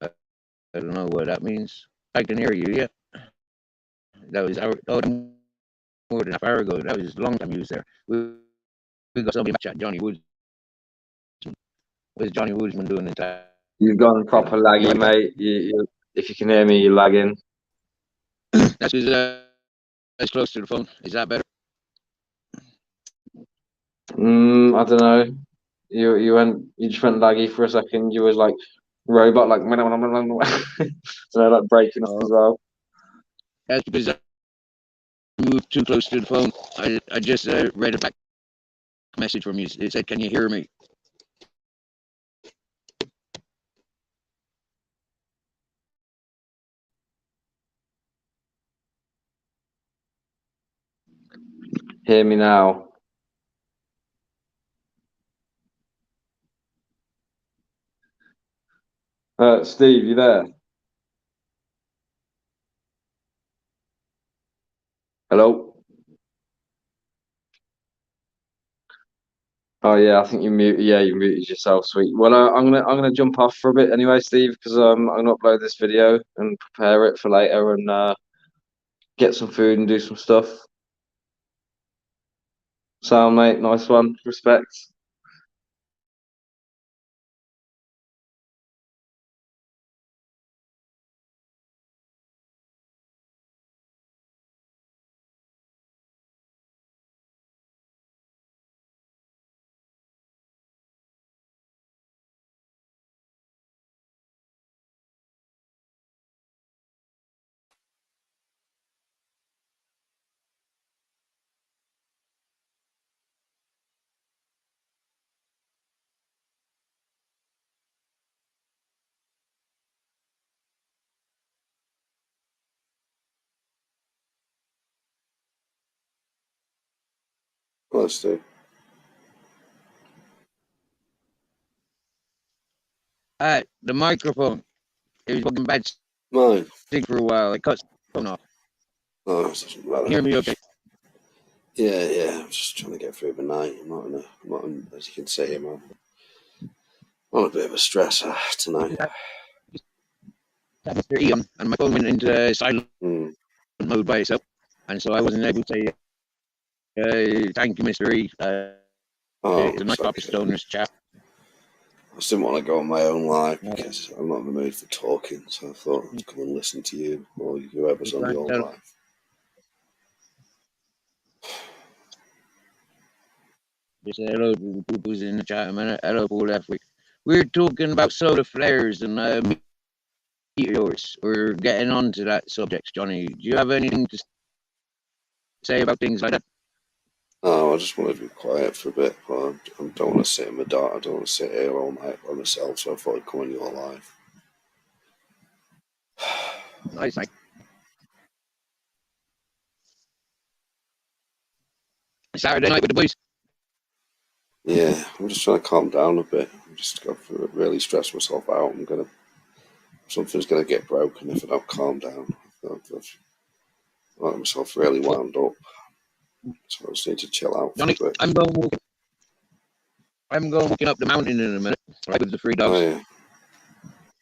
I don't know what that means. I can hear you. Yeah, that was more than half hour ago. That was a long time he was there. We got somebody back at Johnny Woods. What's Johnny Woodsman doing in Thailand? You've gone proper laggy, mate. If you can hear me, you're lagging. That's because it's close to the phone. Is that better? I don't know. You just went laggy for a second. You was like robot, like so like breaking up as well. That's because I moved too close to the phone. I just read a back message from you. It said, "Can you hear me?" Hear me now. Steve, you there? Hello? Oh yeah, I think you mute. Yeah, you muted yourself. Sweet. Well, I'm gonna jump off for a bit anyway, Steve, because I'm gonna upload this video and prepare it for later and get some food and do some stuff. Sound, mate. Nice one. Respect. Let's do. The microphone. It was fucking bad Mine. for a while. I cut the phone off. Oh, it doesn't matter. Hear me okay? Yeah. I'm just trying to get through the night. As you can see, I'm on a bit of a stressor tonight. Mr. Eon, and my phone went into silent mode by itself, and so I wasn't able to say thank you, Mr. E. It's a nice Copperstoner's chat. I just didn't want to go on my own live because I'm not in the mood for talking, so I thought I'd come and listen to you or whoever's on your live. Just say hello to the people who's in the chat a minute. Hello, Paul F. We're talking about solar flares and meteors. We're getting on to that subject, Johnny. Do you have anything to say about things like that? No, I just wanted to be quiet for a bit. But I don't want to sit in the dark. I don't want to sit here all night by myself. So I thought I'd come on your live. Nice. Saturday night with the boys. Yeah, I'm just trying to calm down a bit. I'm just got to really stress myself out. Something's gonna get broken if I don't calm down. I've got myself really wound up, so I just need to chill out for Johnny, a bit. I'm going walking up the mountain in a minute, right, with the 3 dogs. Oh yeah,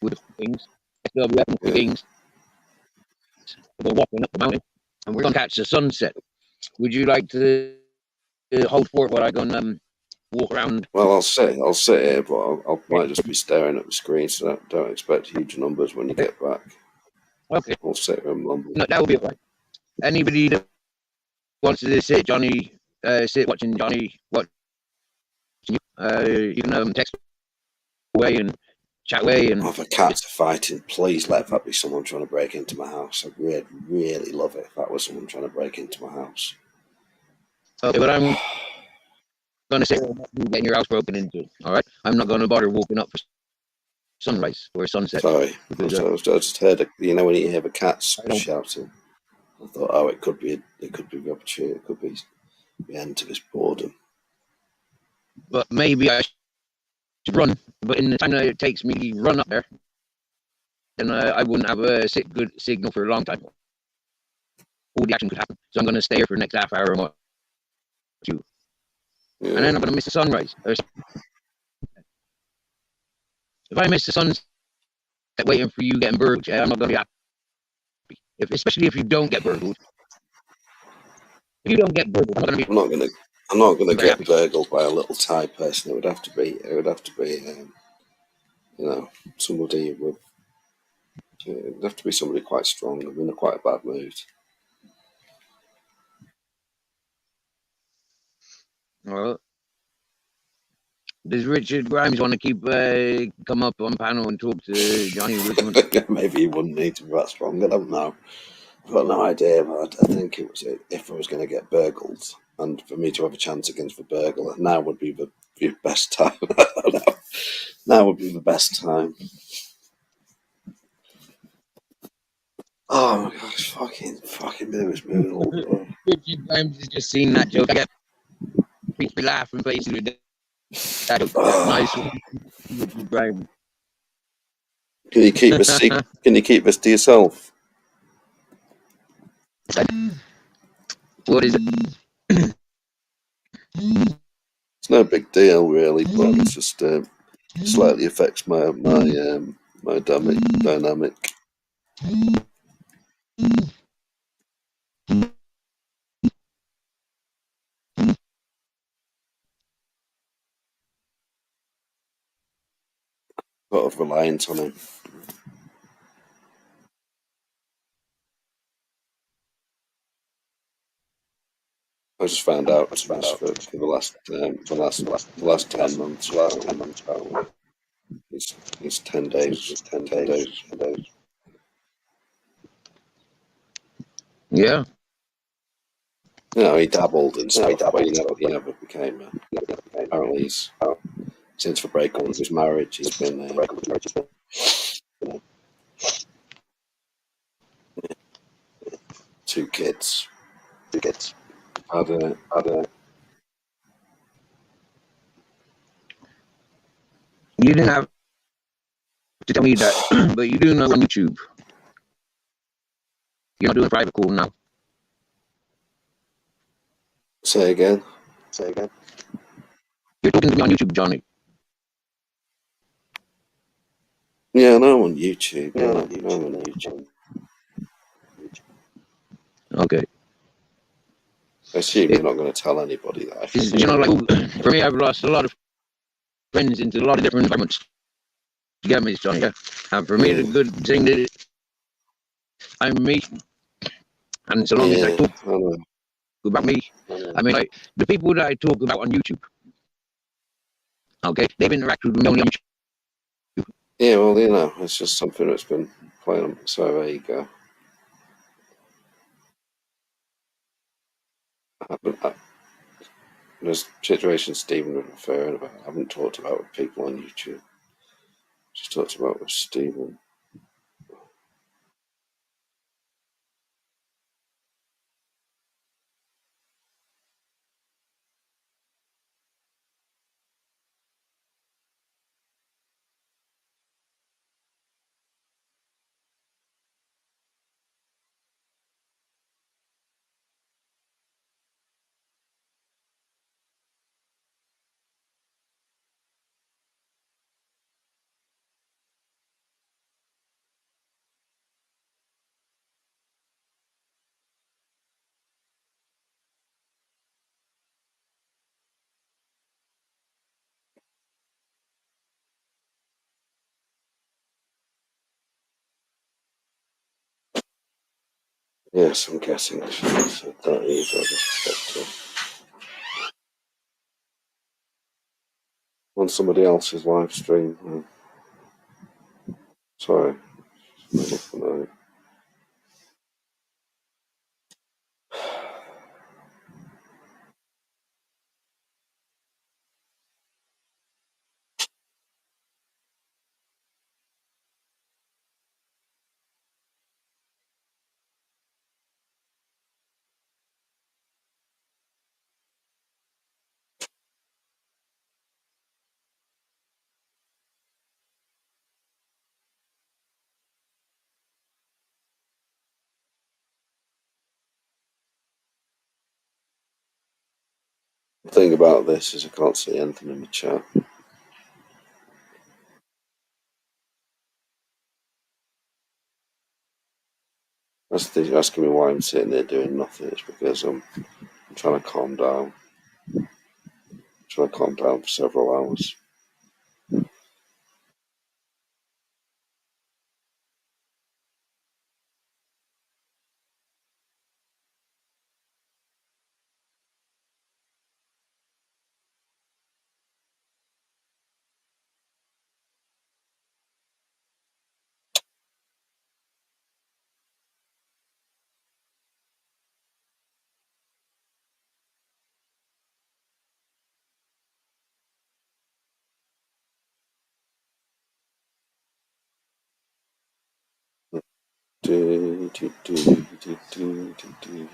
With the things. SWF yeah. things. We're walking up the mountain, and we're going to catch the sunset. Would you like to hold fort while I go and walk around? Well, I'll sit here, but I might just be staring at the screen, so don't expect huge numbers when you get back. Okay. I'll sit here and mumble. No, that will be all right. Anybody that wants to sit, Johnny, sit watching Johnny, watch you. You can text away and chat away. And if the cats are fighting, please let that be someone trying to break into my house. I'd really love it if that was someone trying to break into my house. Okay, but I'm going to say getting your house broken into. All right, I'm not going to bother walking up for sunrise or sunset. Sorry, Because, I just heard. When you hear the cats shouting, I thought, oh, it could be the opportunity. It could be the end to this boredom. But maybe I should run. But in the time that it takes me to run up there, then I wouldn't have a good signal for a long time. All the action could happen. So I'm going to stay here for the next half hour or more. Yeah. And then I'm going to miss the sunrise. If I miss the sunset waiting for you getting burgled, I'm not going to be happy. Especially if you don't get burgled. If you don't get burgled, I'm not going to get happy. Burgled by a little Thai person. It would have to be somebody with. It'd have to be somebody quite strong. I'm in quite a bad mood. Well, does Richard Grimes want to keep come up on panel and talk to Johnny Woodman? Maybe he wouldn't need to be that strong. I don't know. I've got no idea, but I think it was if I was going to get burgled, and for me to have a chance against the burglar, now would be the best time. Now would be the best time. Oh my gosh, fucking moon's moon all the time. Richard Grimes has just seen that joke. I get be laughing faces with that. Nice one. Richard Grimes. Can you keep this Can you keep this to yourself? What is it? It's no big deal, really, but it's just slightly affects my dynamic. A lot of reliance on him. I just found out for the last 10 months. It's 10 days. 10 days. Yeah. No, he dabbled in stuff, but he never became. Apparently, since the breakup of his marriage, he's been 2 kids. Had a You didn't have to tell me that, but you do know on YouTube. You're not doing private call now. Say again. You're talking to me on YouTube, Johnny. Yeah, no, on YouTube. No, on YouTube. Okay. I assume you're not going to tell anybody that. For me, I've lost a lot of friends into a lot of different environments. You get me, Johnny? Yeah. And for me, the good thing that I'm me, and so long as I talk about me, I mean, like the people that I talk about on YouTube, Okay, they've interacted with me on Yeah, well, you know, it's just something that's been playing on. So there you go. There's situations Stephen was referring about. I haven't talked about with people on YouTube. Just talked about with Stephen. Yes, I'm guessing I should have said that either. I just on somebody else's live stream. Sorry. The thing about this is I can't see anything in the chat. That's asking me why I'm sitting there doing nothing. It's because I'm trying to calm down. I'm trying to calm down for several hours. Do, do, do, do, do, do, do.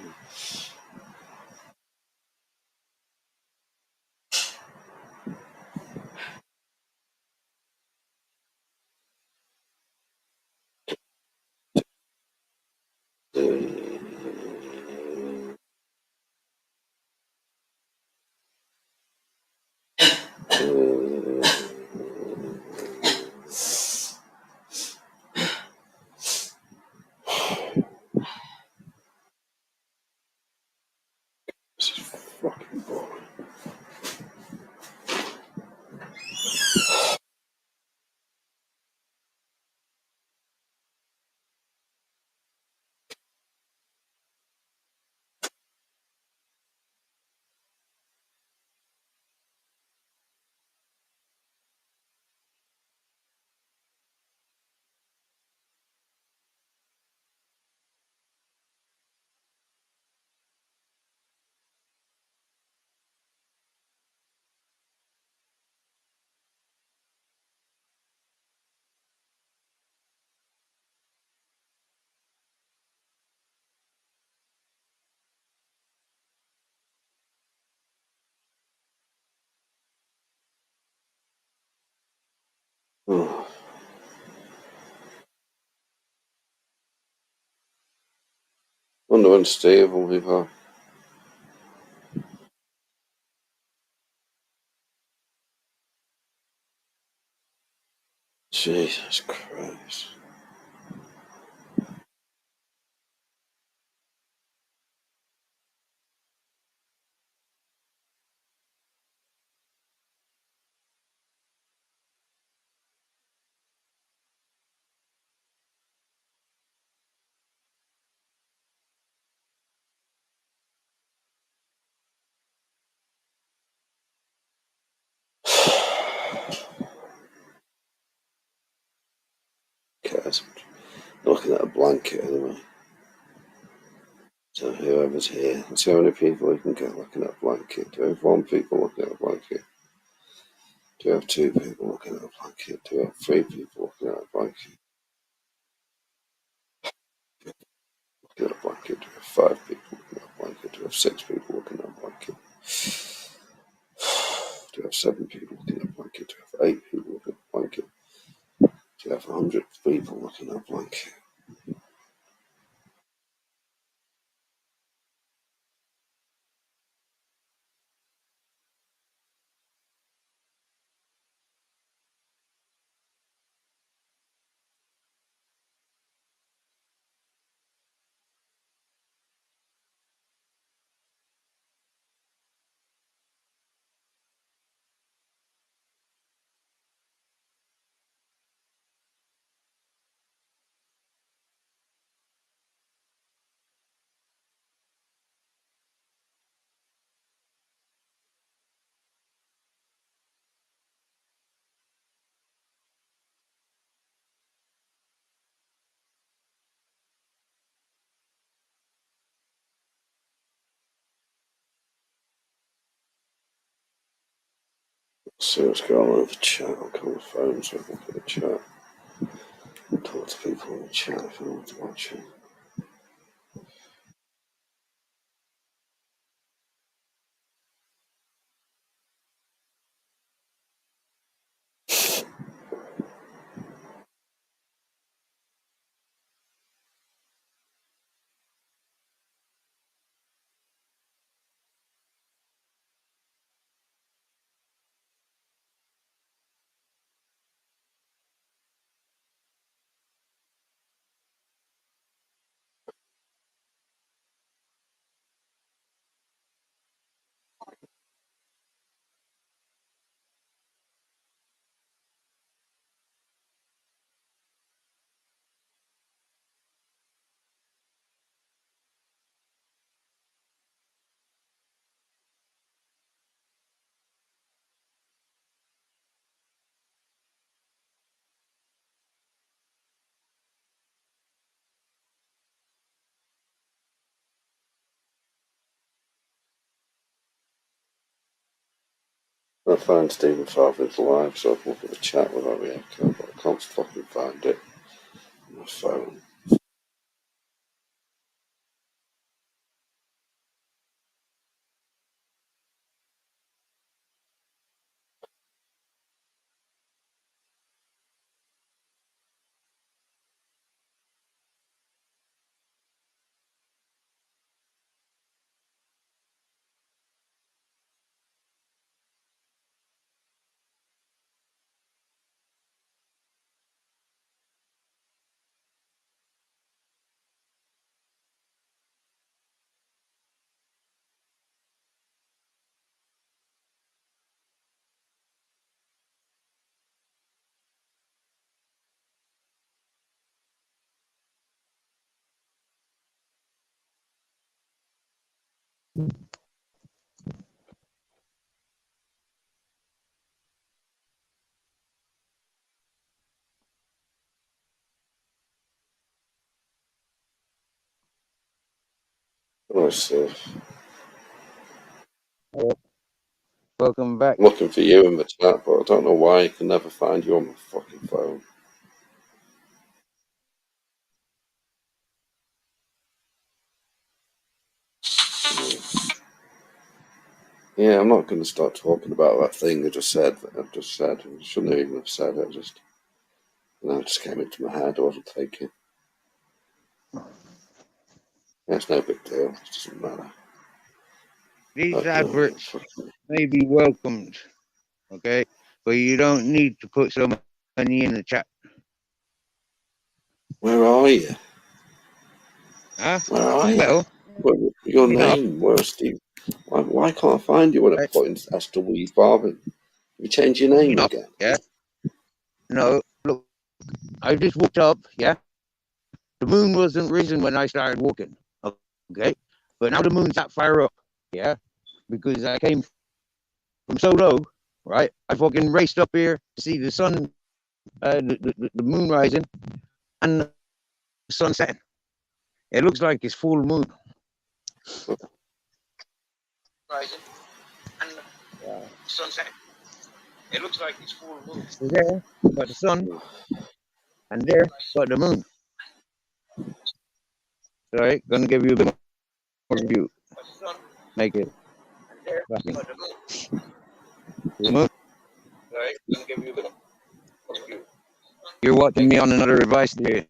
This is fucking boring. Oh, wonder when Steve will be back. Jesus Christ. Looking at a blanket anyway. So whoever's here, let's see how many people we can get looking at a blanket. Do we have 1 people looking at a blanket? Do we have 2 people looking at a blanket? Do we have 3 people looking at a blanket? Looking at a blanket? Do we have 5 people looking at a blanket? Do we have 6 people looking at a blanket? Do we have 7 people looking at a blanket? Do we have 8 people looking at a blanket? Do we have 100 people looking at a blanket? Let's see what's going on with the chat. I'll call the phone so I can look at the chat. Talk to people in the chat if I want to watch it. I find Stephen Farthing's live so I can look at the chat without reacting, but I can't fucking find it on my phone. Let's see. Welcome back. I'm looking for you in the chat, but I don't know why I can never find you on my fucking phone. Yeah, I'm not going to start talking about that thing I just said. I shouldn't even have said it. It just came into my head. I wasn't thinking. Yeah, it's no big deal. It doesn't matter. These adverts may be welcomed, okay? But you don't need to put so many in the chat. Where are you? Huh? Where are you? Well, Your name? Where's Steve? Why can't I find you when I put in SW Farthing? You change your name again? Yeah. No, look, I just walked up, yeah? The moon wasn't risen when I started walking, okay? But now the moon's that far up, yeah? Because I came from so low, right? I fucking raced up here to see the sun, the moon rising, and sun setting. It looks like it's full moon. Rising and sunset. It looks like it's full moon. So there, got the sun, and there, got the moon. All right, gonna give you a bit more view. Make it. The moon. All right, gonna give you a bit more view. You're watching me on another device there,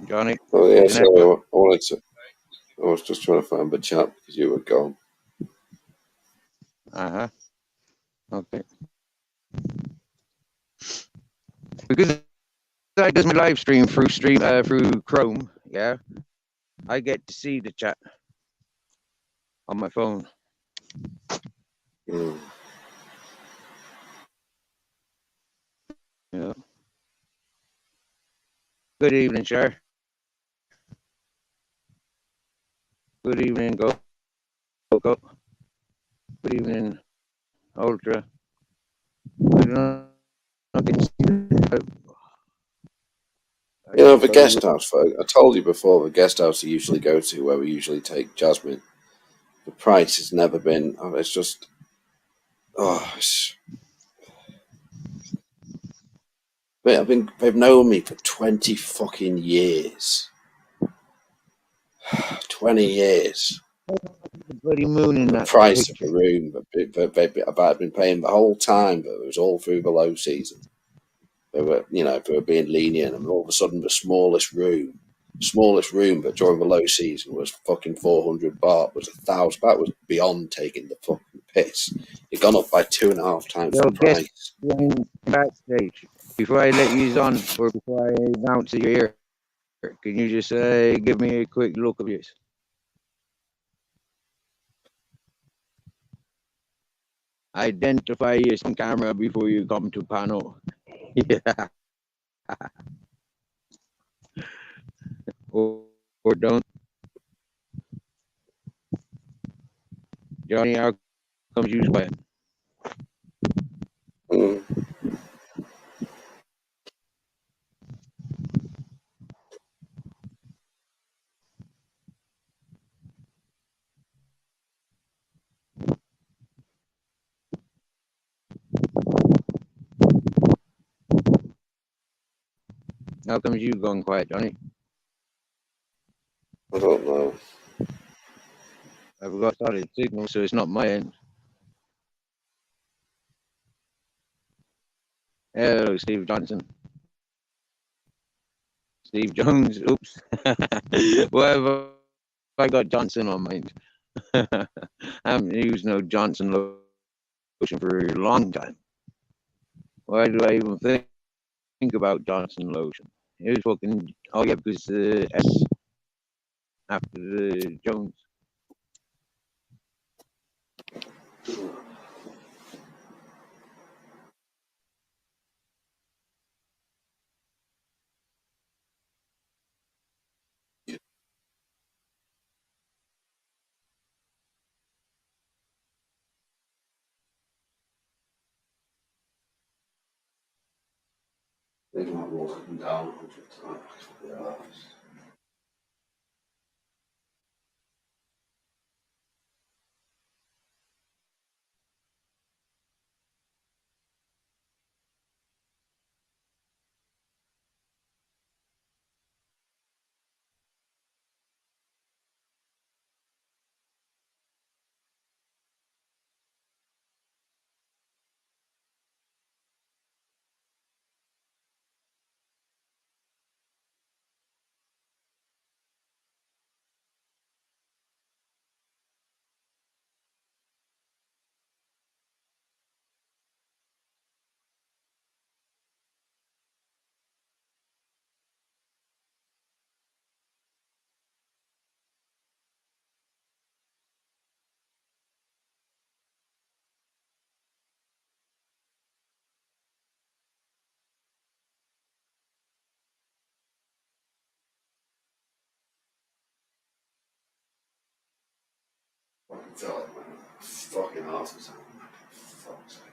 Johnny. Oh yeah, sorry. I wanted to. I was just trying to find the chat because you were gone. Okay. Because I do my live stream through Chrome, yeah, I get to see the chat on my phone. Mm. Yeah. Good evening, Shar. Good evening, Go. Good evening, Ultra. You know, the guest house, folk, I told you before, the guest house I usually go to where we usually take Jasmine, the price has never been, it's just, they've known me for 20 fucking years. 20 years. Bloody moon in The that price picture. of the room, I've been paying the whole time, but it was all through the low season. They were being lenient, and all of a sudden the smallest room, but during the low season was fucking 400 baht, was 1,000 baht, was beyond taking the fucking piss. It gone up by 2.5 times the price. Backstage. Before I let you on, or before I announce you're here, can you just give me a quick look of yours? Identify your camera before you come to panel. Yeah. or don't. Johnny, how comes you sweat? Mm. How comes you gone quiet, Johnny? I don't know. I've got solid signal, so it's not my end. Hello, Steve Johnson. Steve Jones. Oops. Why have I got Johnson on mind? I haven't used no Johnson lotion for a long time. Why do I even think about Johnson lotion? It was fucking, oh yeah, because S after the Jones. They might walk up and down 100 times. Yeah. I feel like my fucking heart is out. Fuck's sake.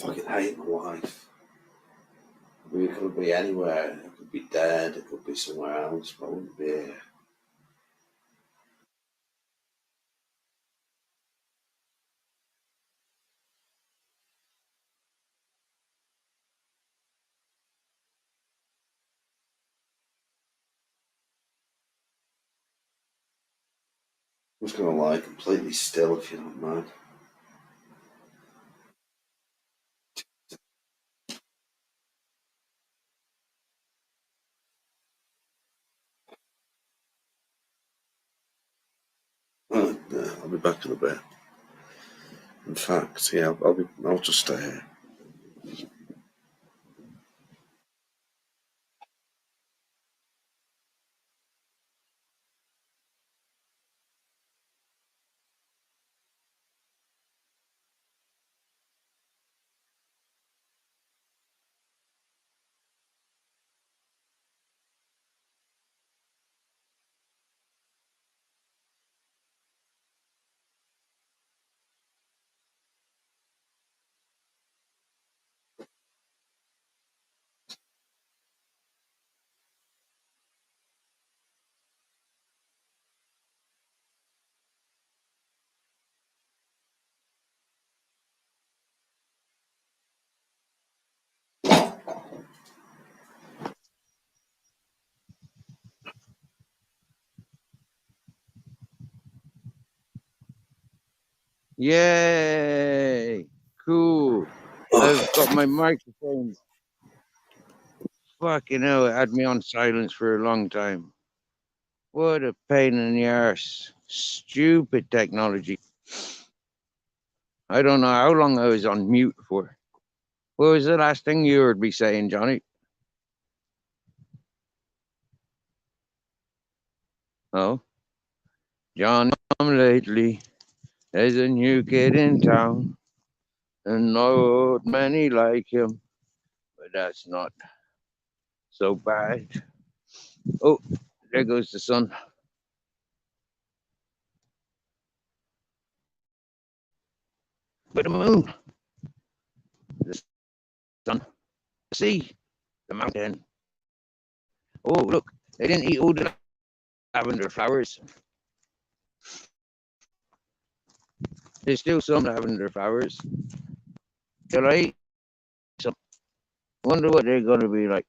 fucking hate my life. We could be anywhere. It could be dead. It could be somewhere else. But I wouldn't be here. I'm just gonna lie completely still if you don't mind. I'll be back in a bit. In fact, yeah, I'll just stay here. Yay! Cool. I've got my microphone. Fucking hell, it had me on silence for a long time. What a pain in the arse. Stupid technology. I don't know how long I was on mute for. What was the last thing you heard me saying, Johnny? Oh, John, lately, there's a new kid in town, and not many like him, but that's not so bad. Oh, there goes the sun. But the moon, the sun, the sea, the mountain. Oh, look, they didn't eat all the lavender flowers. There's still some lavender flowers. Shall I eat some? Wonder what they're going to be like.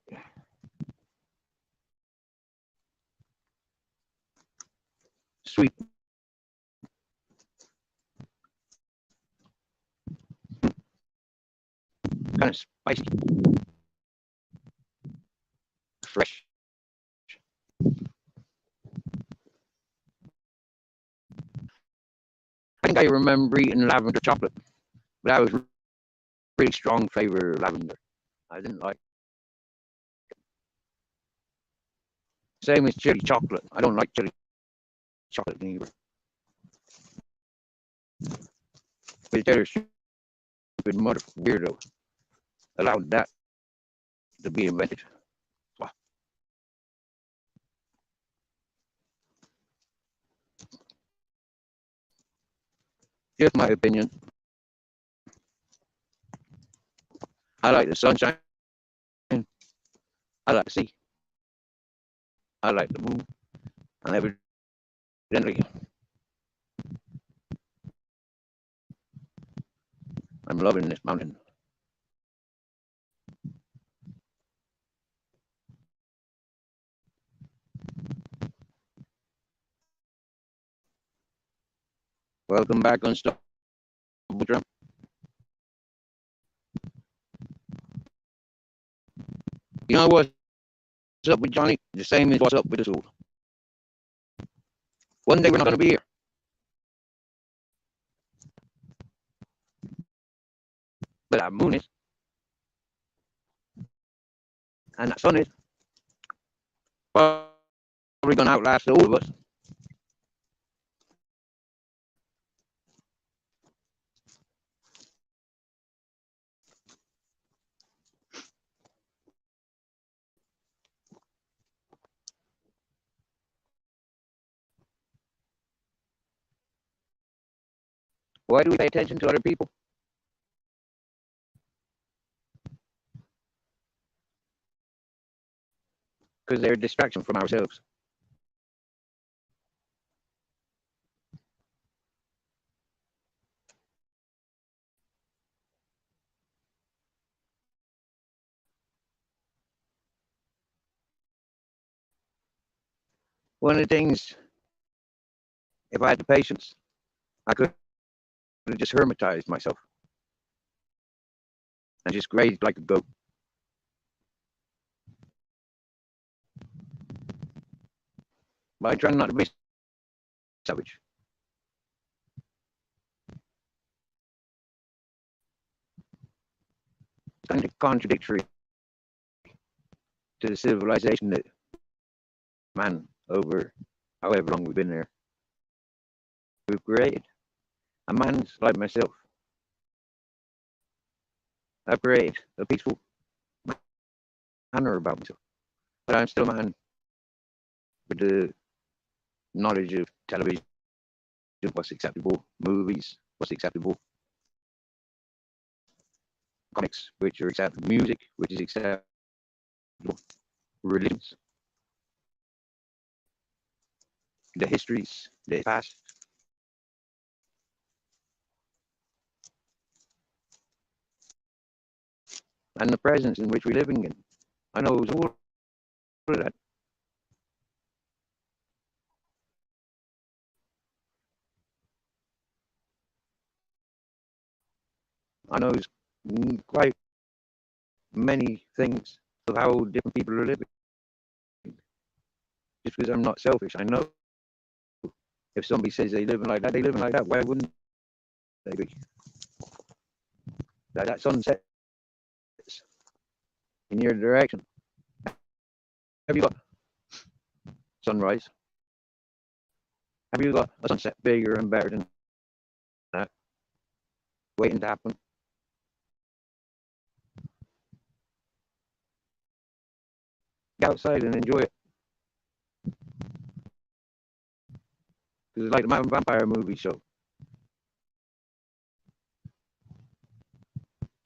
Sweet. Kind of spicy. Fresh. I think I remember eating lavender chocolate, but that was really strong flavor lavender. I didn't like. Same as chili chocolate. I don't like chili chocolate either. But they're stupid mother weirdo allowed that to be invented. Wow. Just my opinion. I like the sunshine. I like the sea. I like the moon. And evidently, I'm loving this mountain. Welcome back on Stop Drum. You know what's up with Johnny? The same as what's up with us all. One day we're not going to be here. But that moon is. And that sun is. Probably going to outlast all of us. Why do we pay attention to other people? because they're a distraction from ourselves. One of the things, if I had the patience, I could have just hermetized myself and just grazed like a goat. But I try not to be savage. It's kind of contradictory to the civilization that man, over however long we've been there, we've created. A man's like myself. I've created a peaceful manner about myself. But I'm still a man with the knowledge of television, what's acceptable, movies, what's acceptable, comics, which are acceptable, music, which is acceptable, religions, the histories, the past. And the presence in which we're living in. I know all of that. I know quite many things of how different people are living. Just because I'm not selfish, I know if somebody says they living like that, they living like that. Why wouldn't they be? That sunset in your direction. Have you got sunrise? Have you got a sunset bigger and better than that waiting to happen? Get outside and enjoy it. Because it's like the vampire movie show.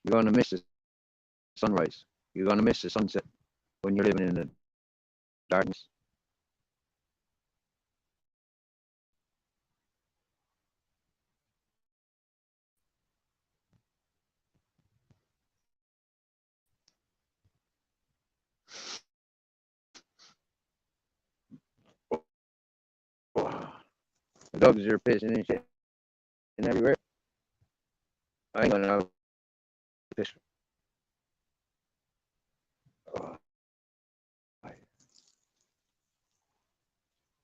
You're going to miss the sunrise. You're going to miss the sunset when you're living in the darkness. The dogs are pissing and shit and everywhere. I ain't gonna piss. Oh,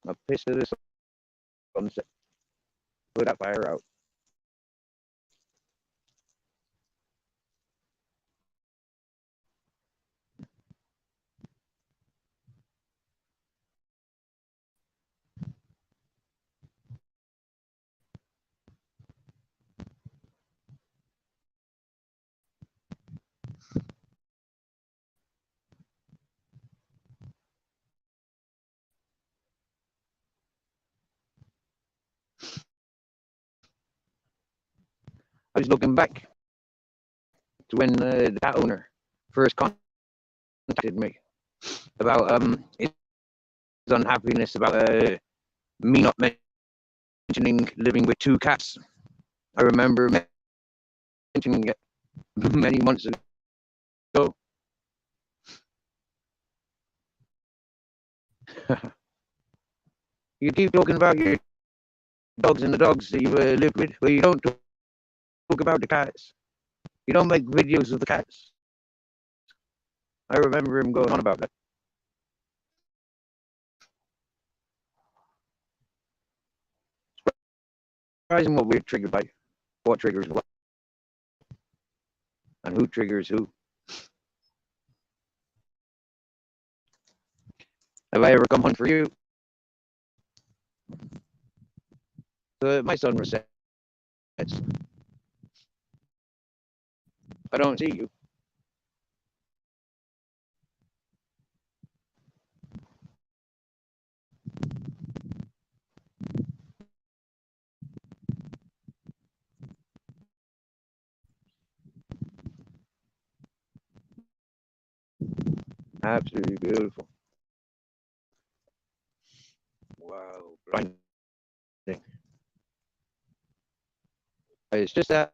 I pissed to this sunset. Put that fire out. I was looking back to when the cat owner first contacted me about his unhappiness about me not mentioning living with two cats. I remember mentioning it many months ago. You keep talking about your dogs and the dogs that you lived with, but you don't talk about the cats. You don't make videos of the cats. I remember him going on about that. Surprising what we're triggered by, what triggers what, and who triggers who. Have I ever come home for you? So my sun resets. I don't see you. Absolutely beautiful. blinding. It's just that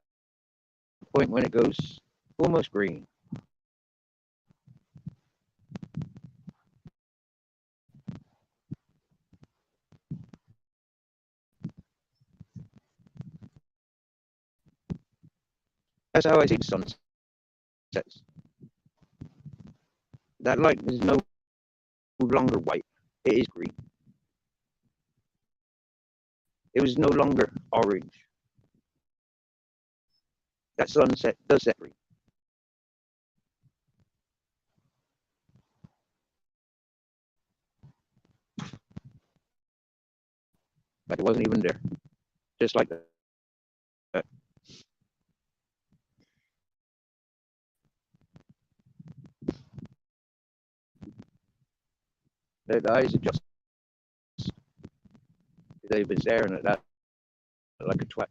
point when it goes almost green. That's how I see the sunsets. That light is no longer white. It is green. It was no longer orange. That sunset does set green. Like it wasn't even there. Just like that. Their eyes are just, they've been staring at that like a twat.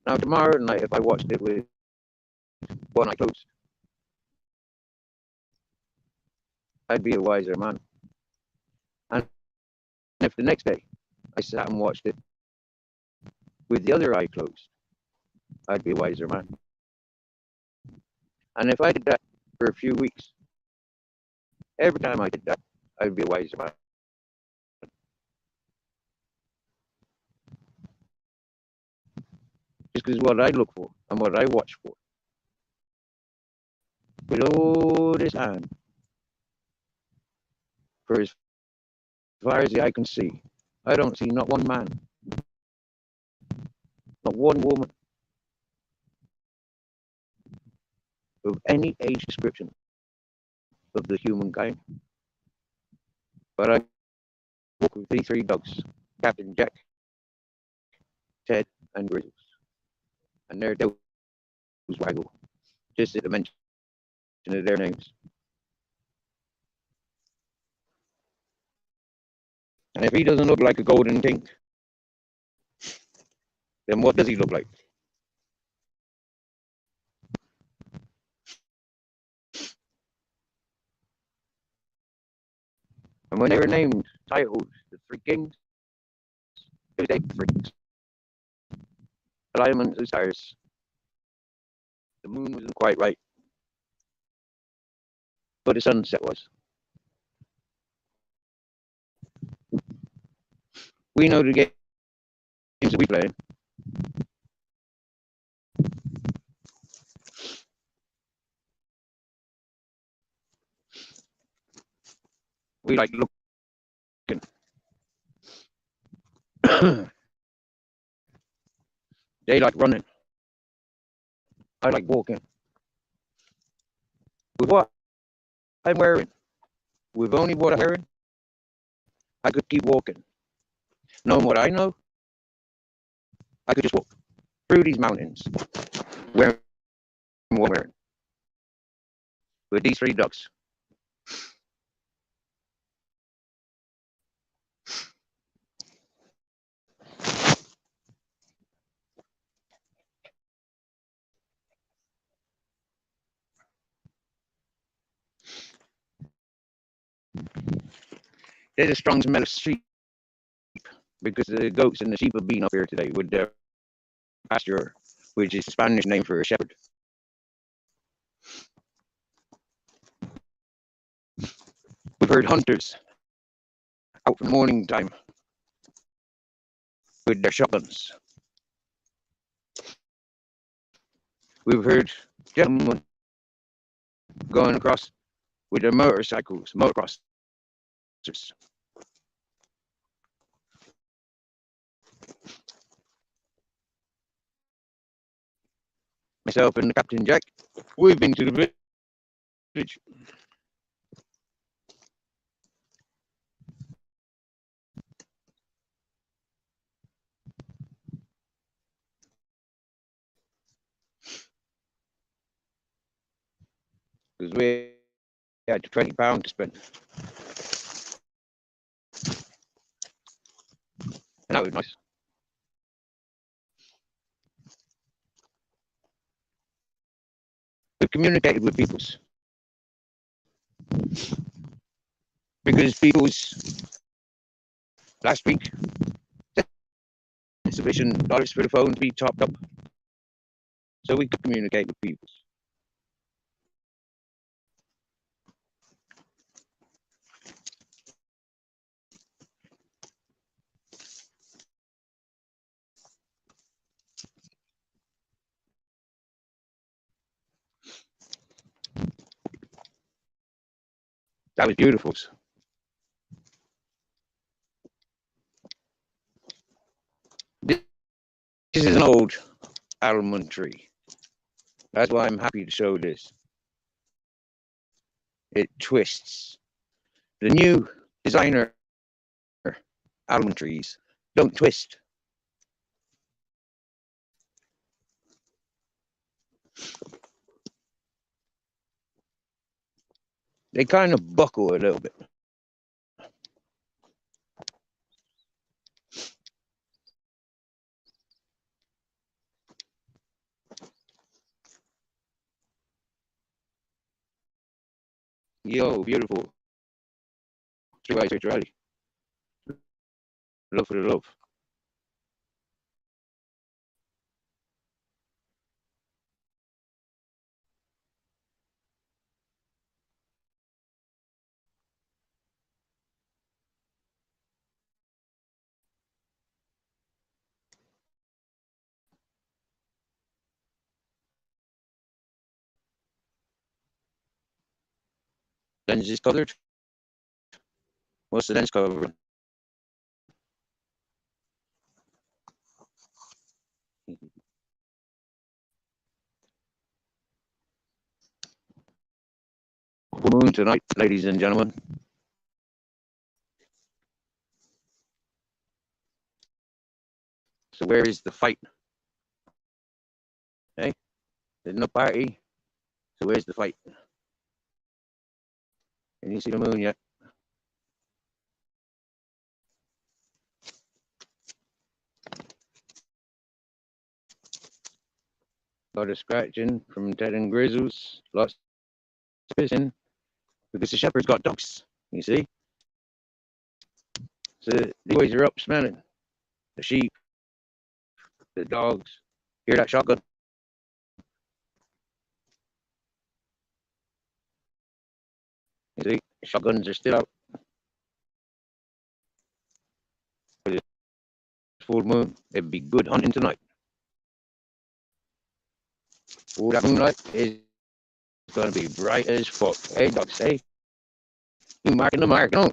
Now tomorrow night, if I watched it with one eye closed, I'd be a wiser man. And if the next day I sat and watched it with the other eye closed, I'd be a wiser man. And if I did that for a few weeks, every time I did that, I'd be a wiser man. Just because what I look for and what I watch for. With all this time, for as far as the eye can see, I don't see not one man, not one woman of any age description of the humankind. But I walk with these three dogs, Captain Jack, Ted, and Grizzles. And their tails waggle, just at the mention of their names. And if he doesn't look like a golden king, then what does he look like? And when they were named, titled the Three Kings, it was 8 freaks. Alignment of stars. The moon wasn't quite right, but the sunset was. We know the games that we play. We like looking. They like running. I like walking. With what I'm wearing, with only what I'm wearing, I could keep walking. Knowing what I know, I could just walk through these mountains wearing what I'm wearing. With these three ducks. There's a strong smell of sheep because the goats and the sheep have been up here today with their pasture, which is the Spanish name for a shepherd. We've heard hunters out for morning time with their shotguns. We've heard gentlemen going across with their motorcycles, motocrossers. Myself and the Captain Jack, we've been to the village. Because we had £20 to spend. And that was nice. could communicate with peoples. Because people's last week insufficient dollars for the phone to be topped up. So we could communicate with peoples. That was beautiful. This is an old almond tree. That's why I'm happy to show this. It twists. The new designer almond trees don't twist. They kind of buckle a little bit. Yo, beautiful. Three eyes, rally. Love for the love. Lens is colored. What's the lens cover? Full moon tonight, ladies and gentlemen. So where is the fight? Hey, there's no party. So where's the fight? Can you see the moon yet? Lot of scratching from Ted and Grizzles. Lots of pissing because the shepherd's got dogs. You see? So the boys are up smelling. The sheep, the dogs. Hear that shotgun? You see? Shotguns are still out. Full moon. It'd be good hunting tonight. Oh, that moonlight is gonna be bright as fuck. Hey, dogs, hey. You marking the mark, no?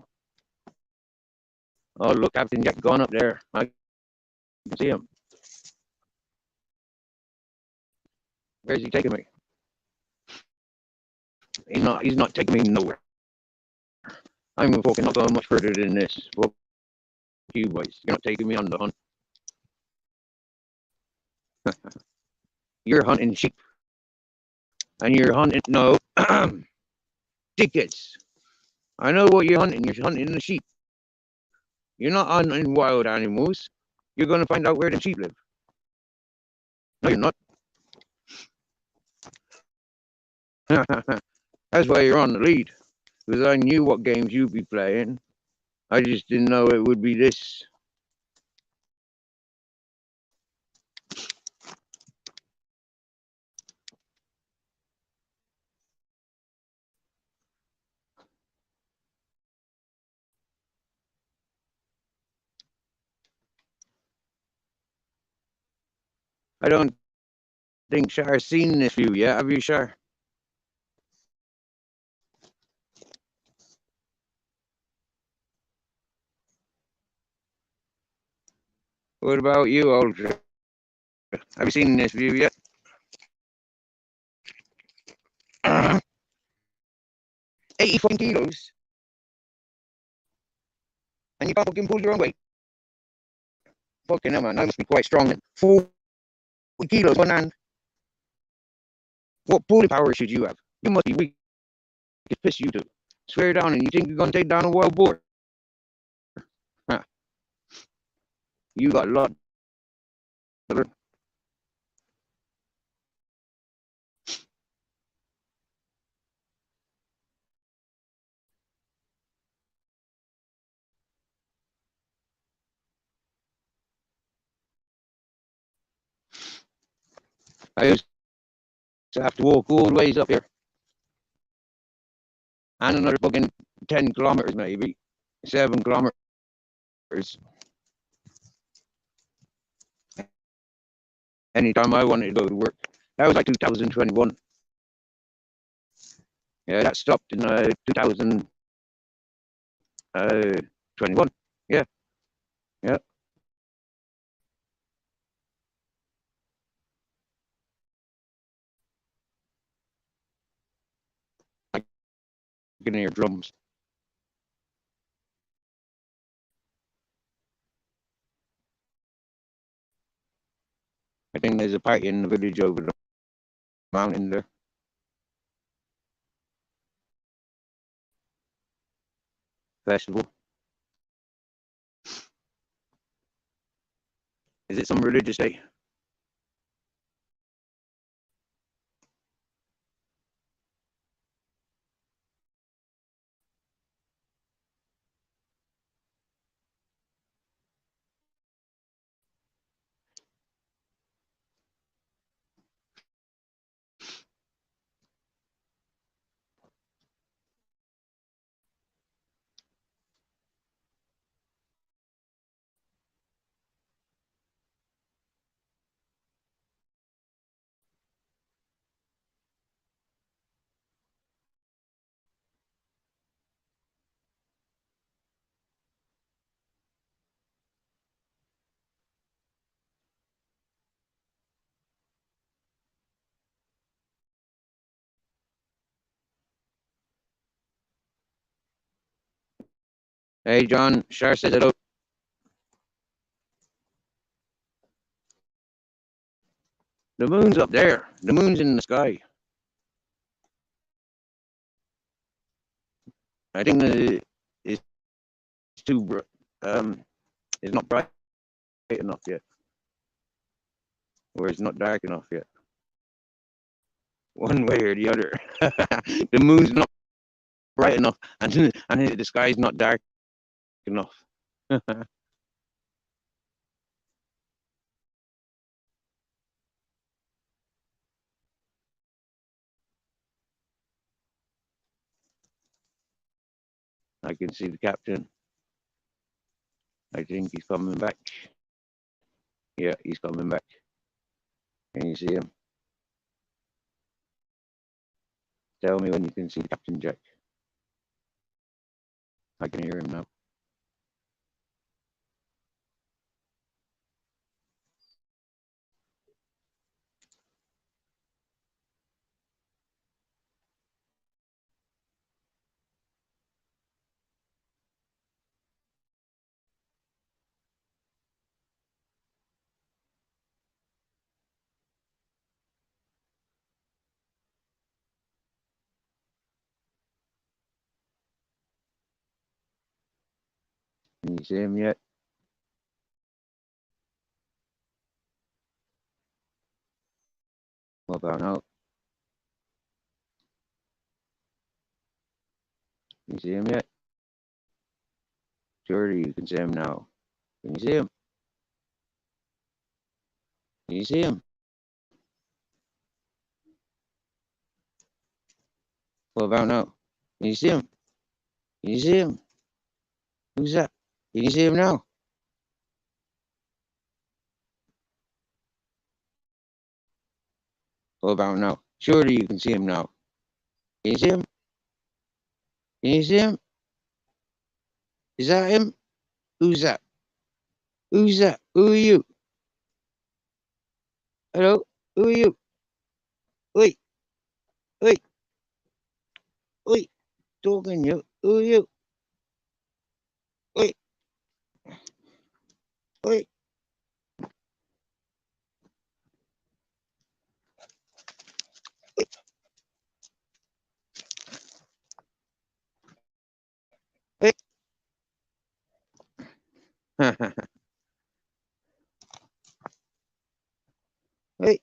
Oh, look, Captain Jack gone up there. I can see him. Where's he taking me? He's not taking me nowhere. I'm fucking not going much further than this. Fuck you boys. You're not taking me on the hunt. You're hunting sheep. And you're hunting, no, tickets. I know what you're hunting. You're hunting the sheep. You're not hunting wild animals. You're going to find out where the sheep live. No, you're not. That's why you're on the lead. Because I knew what games you'd be playing. I just didn't know it would be this. I don't think Shar's seen this view yet. Have you, Shar? What about you, Aldrin? Have you seen this view yet? 80 fucking kilos. And you can't fucking pull your own weight. Fucking hell, man. That must be quite strong. 40 kilos on hand. What pulling power should you have? You must be weak. It's piss you do. Swear down and you think you're going to take down a wild boar? Huh. You got a lot. I used to have to walk all the ways up here. And another fucking 10 kilometers, maybe 7 kilometers. Anytime I wanted to go to work. That was like 2021. Yeah, that stopped in 2021. Yeah, yeah. I can hear drums. I think there's a party in the village over the mountain there. Festival. Is it some religious day? Hey, John, Shar says hello. The moon's up there. The moon's in the sky. I think it's too it's not bright enough yet, or it's not dark enough yet. One way or the other. The moon's not bright enough, and the sky's not dark enough. I can see the captain. I think he's coming back. Yeah, he's coming back. Can you see him? Tell me when you can see Captain Jack. I can hear him now. Can you see him yet? What about now? Can you see him yet? Surely you can see him now. Can you see him? Can you see him? What about now? Can you see him? Can you see him? Who's that? Can you see him now? What about now? Surely you can see him now. Can you see him? Can you see him? Is that him? Who's that? Who's that? Who are you? Hello? Who are you? Wait, wait, wait. Talking you. Who are you? Wait, wait, wait. Wait.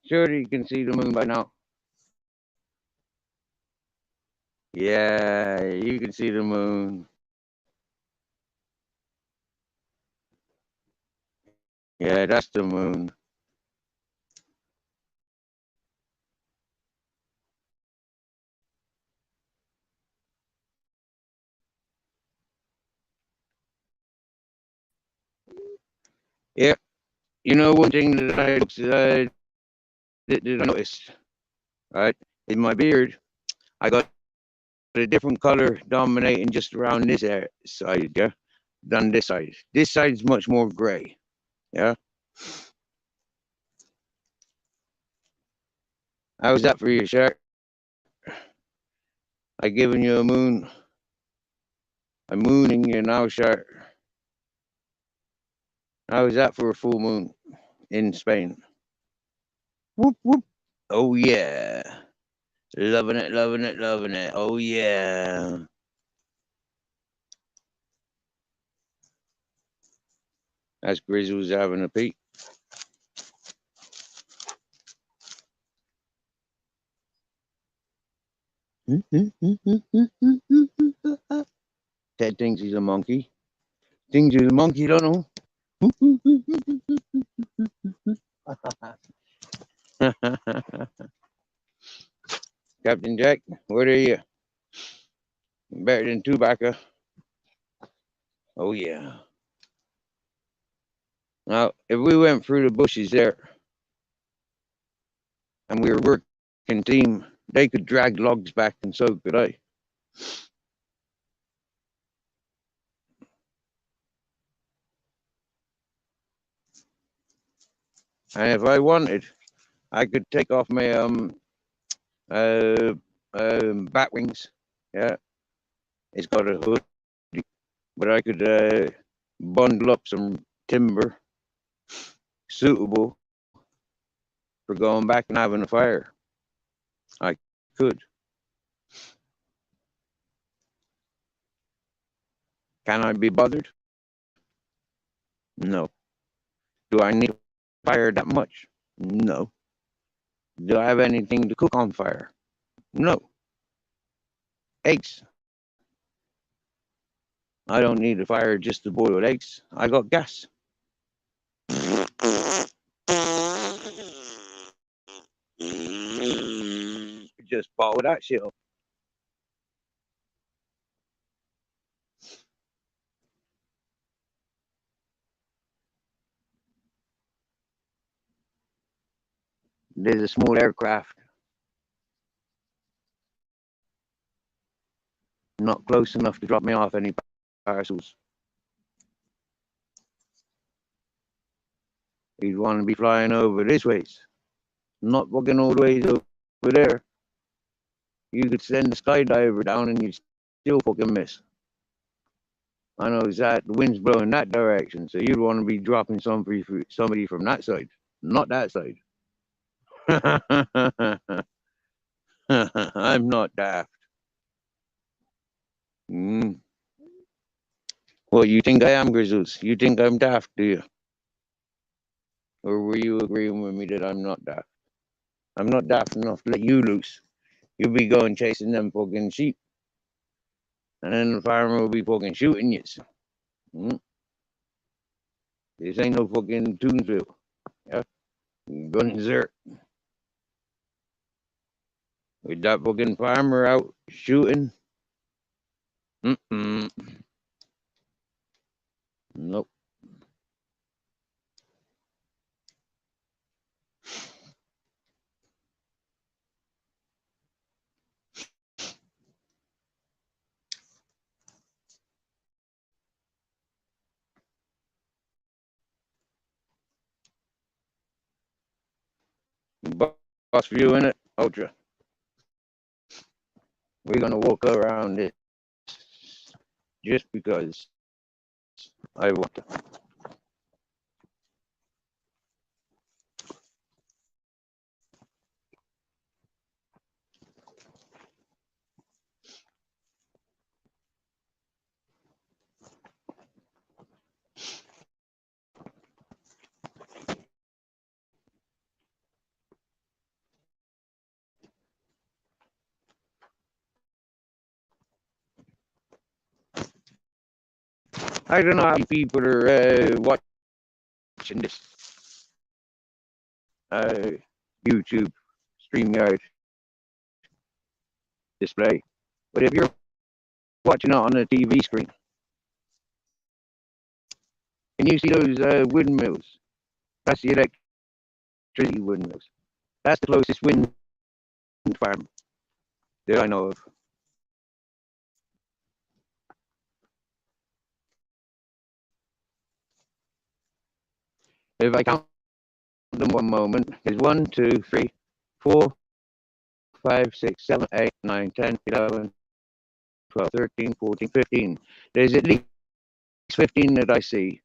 Surely you can see the moon by now. Yeah, you can see the moon. Yeah, that's the moon. Yeah, you know one thing that that I noticed, right? In my beard, I got a different color dominating just around this side, yeah, than this side. This side's much more gray, yeah. How's that for you, Shark? I given you a moon. I'm mooning you now, Shark. How is that for a full moon in Spain? Whoop whoop. Oh yeah. Loving it, loving it, loving it. Oh yeah. That's Grizzles having a peek. Ted thinks he's a monkey. Thinks he's a monkey, don't know. Captain Jack, what are you? Better than Chewbacca. Oh yeah. Now, if we went through the bushes there and we were working team, they could drag logs back and so could I. And if I wanted, I could take off my uh bat wings. Yeah, it's got a hood, but I could bundle up some timber suitable for going back and having a fire. I could. Can I be bothered? No. Do I need fire that much? No. Do I have anything to cook on fire? No. Eggs. I don't need a fire just to boil eggs. I got gas. Just follow that shit up. There's a small aircraft not close enough to drop me off any parcels. He'd want to be flying over this ways, not fucking all the ways over there. You could send a skydiver down and you'd still fucking miss. I know that the wind's blowing that direction, so you'd want to be dropping somebody from that side, not that side. I'm not daft. Mm. Well, you think I am, Grizzles? You think I'm daft, do you? Or were you agreeing with me that I'm not daft? I'm not daft enough to let you loose. You'll be going chasing them fucking sheep, and then the farmer will be fucking shooting you. Mm. This ain't no fucking Toonsville. Yeah? Guns there. With that fucking farmer out shooting. Mm-mm. Nope. Boss view in it, Ultra. We're gonna walk around this just because I want to. I don't know how many people are watching this YouTube StreamYard display, but if you're watching it on the TV screen, can you see those windmills? That's the electricity windmills. That's the closest wind farm that I know of. If I count them one moment, there's 1, 2, 3, 4, 5, 6, 7, 8, 9, 10, 11, 12, 13, 14, 15. There's at least 15 that I see.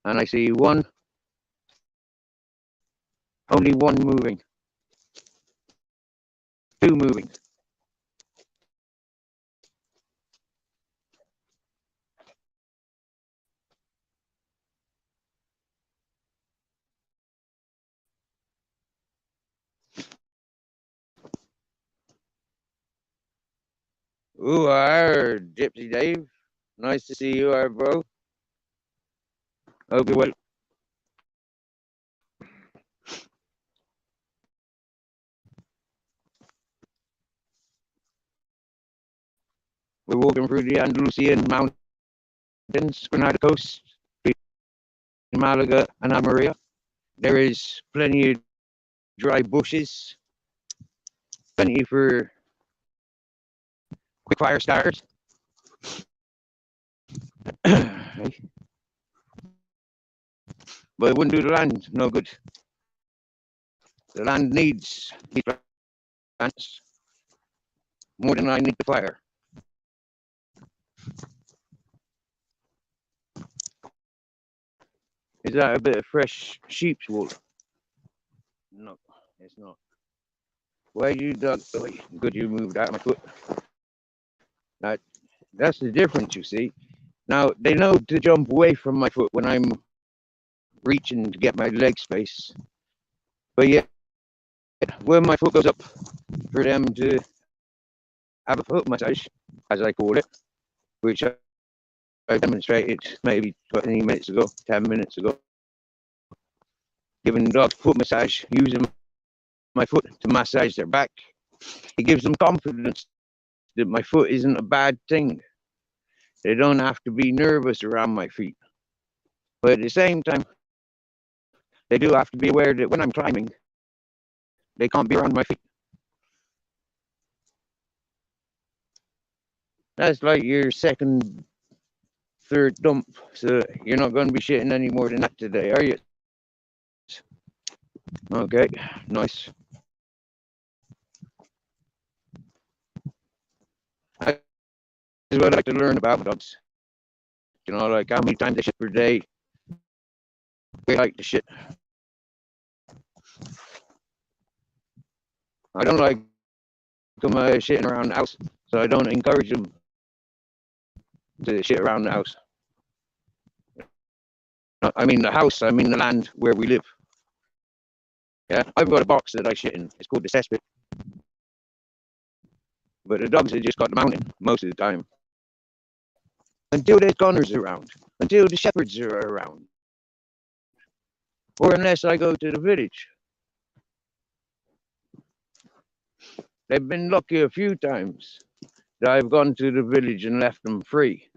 And I see only one moving, two moving. Ooh, Gypsy Dave. Nice to see you, bro. Hope you're well. We're walking through the Andalusian mountains, Granada coast, Malaga and Almeria. There is plenty of dry bushes, plenty for quick fire starters. But it wouldn't do the land no good. The land needs these plants more than I need the fire. Is that a bit of fresh sheep's wool? No, it's not. Why you dug? Good, you moved out of my foot. That's the difference, you see. Now they know to jump away from my foot when I'm reaching to get my leg space, but yet when my foot goes up for them to have a foot massage, as I call it, which I demonstrated maybe 20 minutes ago, 10 minutes ago, giving dogs foot massage, using my foot to massage their back. It gives them confidence that my foot isn't a bad thing. They don't have to be nervous around my feet. But at the same time, they do have to be aware that when I'm climbing, they can't be around my feet. That's like your second, third dump. So you're not going to be shitting any more than that today, are you? Okay, nice. That's what I like to learn about dogs. You know, like how many times they shit per day. We like to shit. I don't like them shitting around the house, so I don't encourage them to shit around the house. I mean the house, I mean the land where we live. Yeah, I've got a box that I shit in. It's called the cesspit. But the dogs have just got the mountain most of the time. Until there's gunners around, until the shepherds are around, or unless I go to the village. They've been lucky a few times that I've gone to the village and left them free.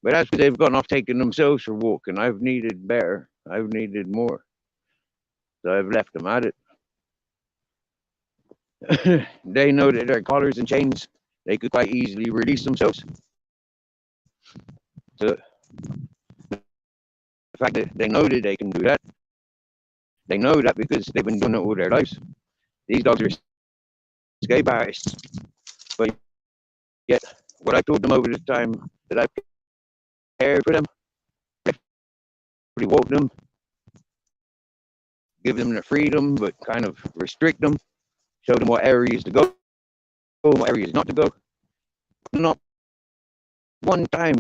But that's because they've gone off taking themselves for walking. I've needed better. I've needed more. So I've left them at it. They know that their collars and chains, they could quite easily release themselves. So the fact that they know that they can do that, they know that because they've been doing it all their lives. These dogs are escape artists. But yet, what I told them over the time that I've cared for them, really walk them, give them the freedom, but kind of restrict them, show them what areas to go, what areas not to go. Not one time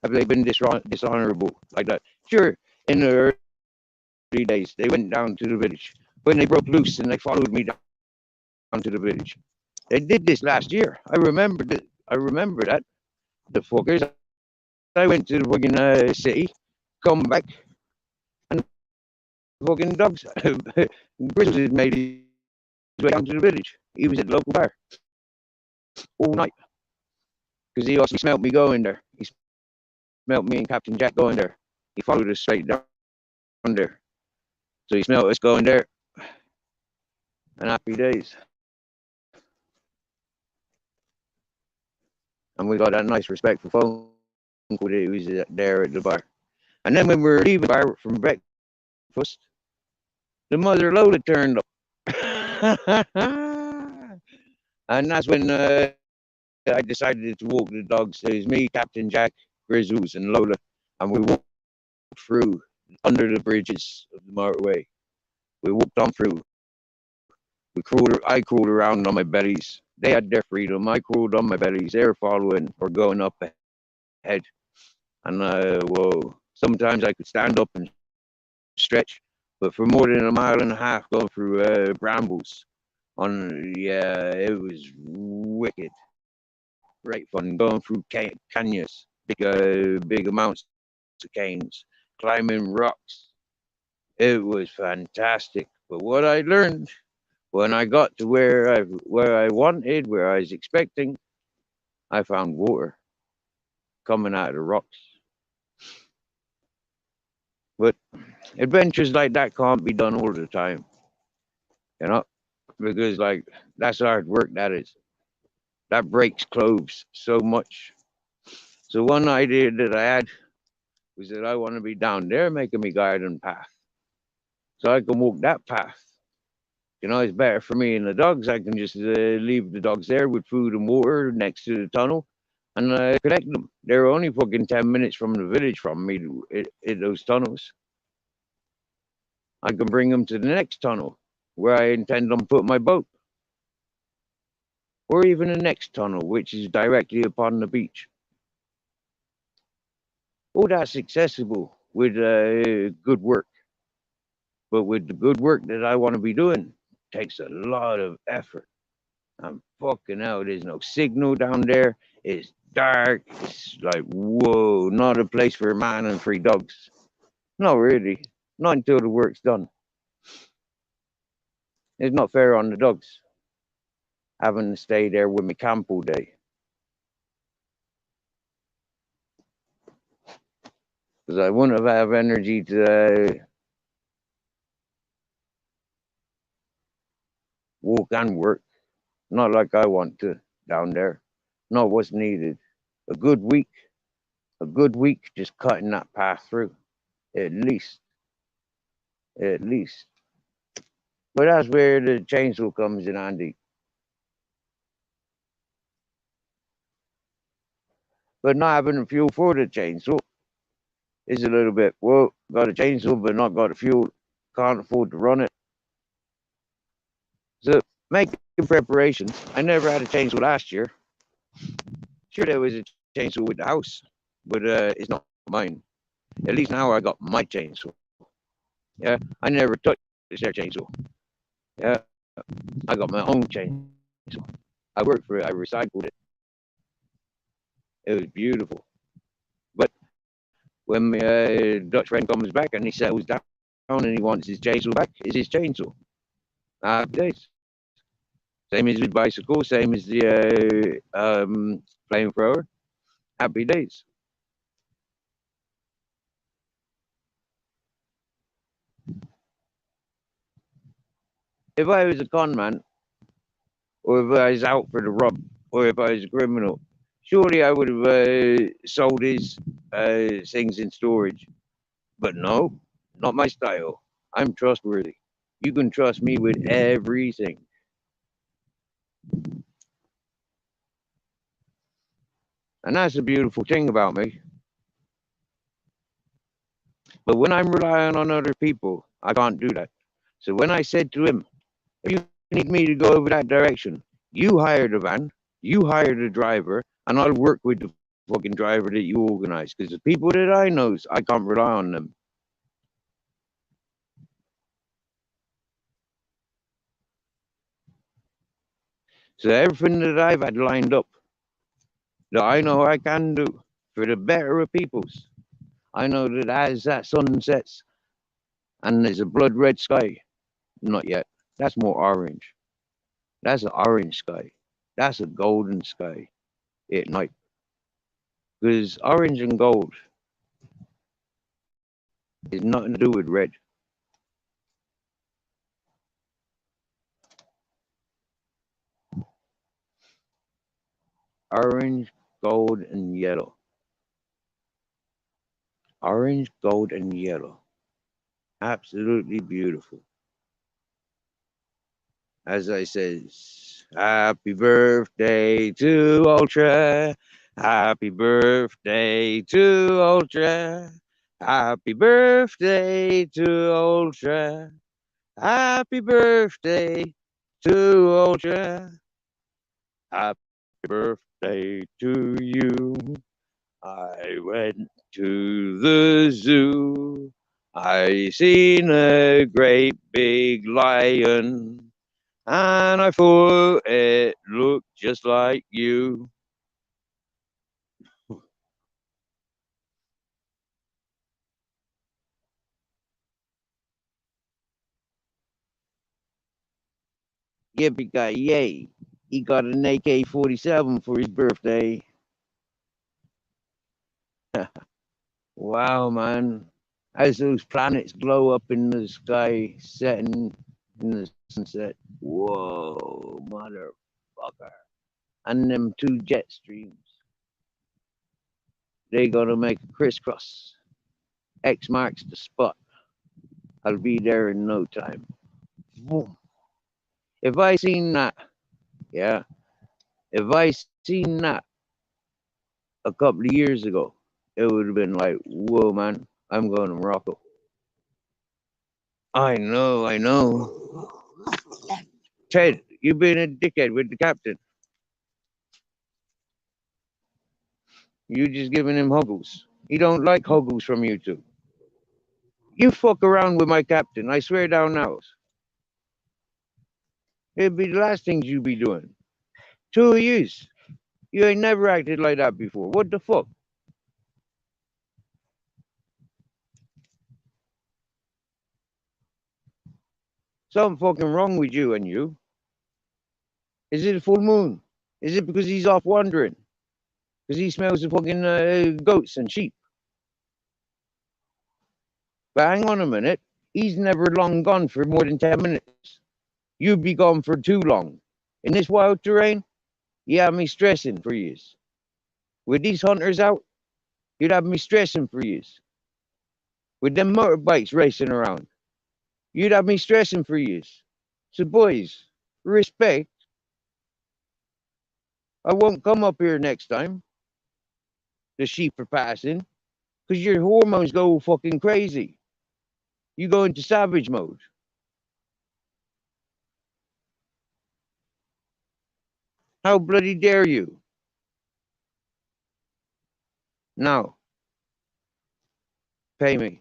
have they been dishonorable like that. Sure, in the early days, they went down to the village. When they broke loose and they followed me down to the village. They did this last year. I remember that. I remember that. The fuckers. I went to the fucking city, come back, and fucking dogs. Grizzly had made his way down to the village. He was at the local bar all night because he also smelt me going there. He smelt me and Captain Jack going there. He followed us straight down there. So he smelt us going there. And happy days. And we got that nice respectful phone call that he was there at the bar. And then when we were leaving the bar from breakfast, the mother Lola turned up. And that's when I decided to walk the dogs. It was me, Captain Jack, Grizzles, and Lola. And we walked through under the bridges of the motorway. We walked on through. I crawled around on my bellies. They had their freedom. I crawled on my bellies. They were following or going up ahead. And well, sometimes I could stand up and stretch, but for more than a mile and a half going through brambles, it was wicked. Great fun going through canyons, big amounts of canes, climbing rocks. It was fantastic. But what I learned when I got to where I wanted, where I was expecting, I found water coming out of the rocks. But adventures like that can't be done all the time, you know, because like that's hard work. That is. That breaks clothes so much. So one idea that I had was that I want to be down there making me garden path, so I can walk that path. You know, it's better for me and the dogs. I can just leave the dogs there with food and water next to the tunnel and connect them. They're only fucking 10 minutes from the village from me in those tunnels. I can bring them to the next tunnel where I intend on putting my boat. Or even the next tunnel, which is directly upon the beach. All that's accessible with good work. But with the good work that I want to be doing, takes a lot of effort. I'm fucking out. There's no signal down there. It's dark. It's like, whoa, not a place for a man and 3 dogs. Not really. Not until the work's done. It's not fair on the dogs having to stay there with me camp all day. Because I wouldn't have energy to walk and work. Not like I want to down there. Not what's needed. A good week just cutting that path through. At least. At least. But that's where the chainsaw comes in handy. But not having the fuel for the chainsaw is a little bit, well, got a chainsaw, but not got the fuel, can't afford to run it. So making preparations. I never had a chainsaw last year. Sure, there was a chainsaw with the house, but it's not mine. At least now I got my chainsaw. Yeah, I never touched their chainsaw. Yeah, I got my own chainsaw. I worked for it. I recycled it. It was beautiful. But when my Dutch friend comes back and he settles down and he wants his chainsaw back, it's his chainsaw. Happy days. Same as with bicycle, same as the flamethrower. Happy days. If I was a con man, or if I was out for the rob, or if I was a criminal, surely I would have sold his things in storage. But no, not my style. I'm trustworthy. You can trust me with everything. And that's the beautiful thing about me. But when I'm relying on other people, I can't do that. So when I said to him, if you need me to go over that direction, you hire the van, you hire the driver, and I'll work with the fucking driver that you organize. Because the people that I know, I can't rely on them. So everything that I've had lined up, that I know I can do for the better of peoples, I know that as that sun sets and there's a blood red sky, not yet. That's more orange. That's an orange sky. That's a golden sky at night. Because orange and gold is nothing to do with red. Orange, gold, and yellow. Orange, gold, and yellow. Absolutely beautiful. As I says, happy birthday to Ultra. Happy birthday to Ultra. Happy birthday to Ultra. Happy birthday to Ultra. Happy birthday to you. I went to the zoo. I seen a great big lion, and I thought it looked just like you. Yippee yay! He got an AK-47 for his birthday. Wow, man! As those planets glow up in the sky, setting in the sunset. Whoa, motherfucker! And them two jet streams. They gonna make a crisscross. X marks the spot. I'll be there in no time. Boom. If I seen that, yeah, if I seen that a couple of years ago, it would have been like, whoa, man, I'm going to Morocco. I know, I know. Ted, you been a dickhead with the captain. You just giving him huggles. He don't like huggles from you two. You fuck around with my captain, I swear down now. It'd be the last things you be doing. Two of yous. You ain't never acted like that before. What the fuck? Something fucking wrong with you and you. Is it a full moon? Is it because he's off wandering? Because he smells of fucking goats and sheep? But hang on a minute. He's never long gone for more than 10 minutes. You'd be gone for too long. In this wild terrain, you have me stressing for years. With these hunters out, you'd have me stressing for years. With them motorbikes racing around, you'd have me stressing for years. So, boys, respect. I won't come up here next time. the sheep are passing because your hormones go fucking crazy. You go into savage mode. How bloody dare you? No, pay me.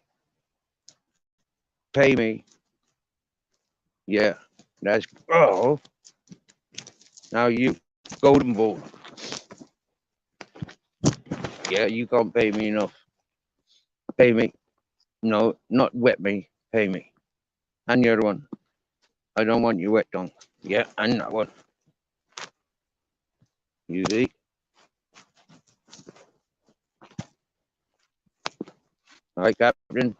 Pay me. Yeah, that's oh. Now you golden bull. Yeah, you can't pay me enough. Pay me. No, not wet me. Pay me. And the other one. I don't want you wet tongue. Yeah, and that one. You see? All right, Captain.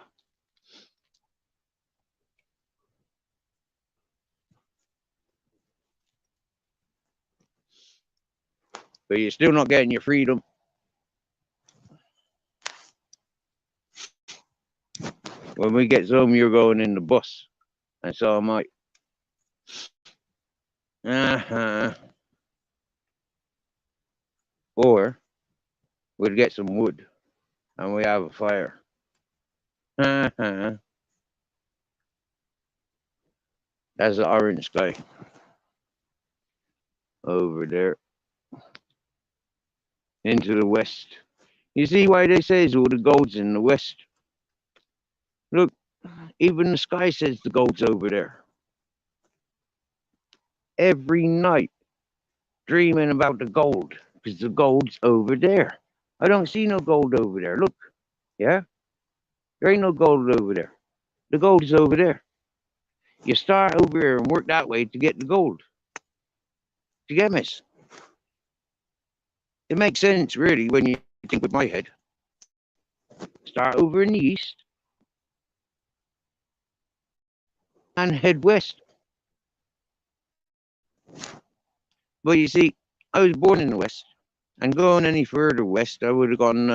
But you're still not getting your freedom. When we get home, you're going in the bus. And so am I. Uh-huh. Or we'll get some wood and we have a fire. Uh-huh. That's the orange sky over there into the west. You see why they say all the gold's in the west? Look, even the sky says the gold's over there. Every night, dreaming about the gold, because the gold's over there. I don't see no gold over there. Look, yeah? There ain't no gold over there. The gold is over there. You start over here and work that way to get the gold. Do you get me? It makes sense, really, when you think with my head. Start over in the east and head west. But you see, I was born in the west, and going any further west, I would have gone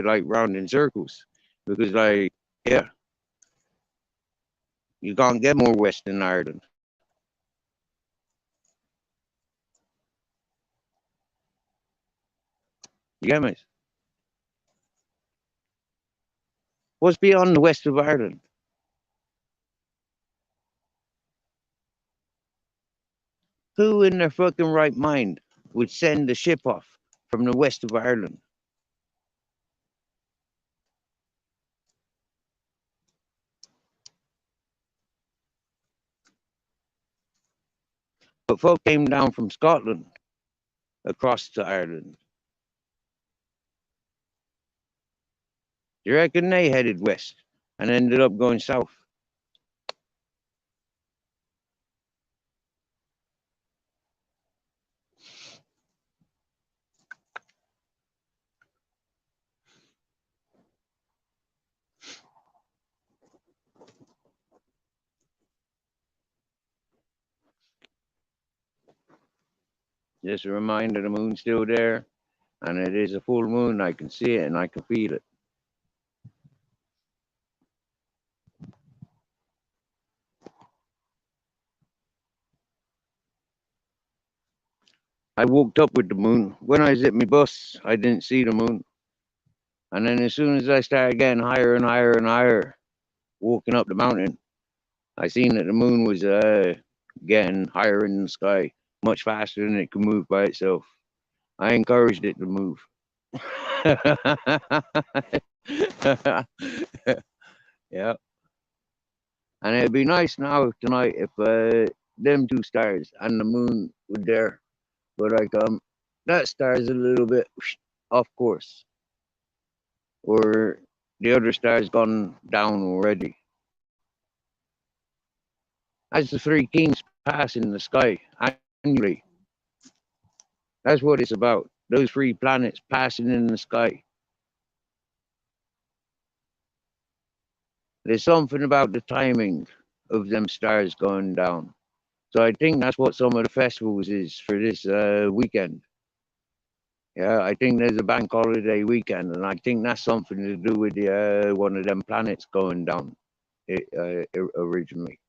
like round in circles, because like yeah, you can't get more west in Ireland. You get me? What's beyond the west of Ireland? Who in their fucking right mind would send a ship off from the west of Ireland? But folk came down from Scotland across to Ireland. You reckon they headed west and ended up going south? Just a reminder the moon's still there, and it is a full moon. I can see it and I can feel it. I walked up with the moon. When I was at my bus, I didn't see the moon. And then as soon as I started getting higher and higher and higher, walking up the mountain, I seen that the moon was getting higher in the sky, much faster than it could move by itself. I encouraged it to move. Yeah. And it'd be nice now tonight if them two stars and the moon were there. But like that star's a little bit off course. Or the other star's gone down already. As the three kings pass in the sky annually. That's what it's about. Those three planets passing in the sky. There's something about the timing of them stars going down. So I think that's what some of the festivals is for this weekend. Yeah, I think there's a bank holiday weekend, and I think that's something to do with the one of them planets going down originally.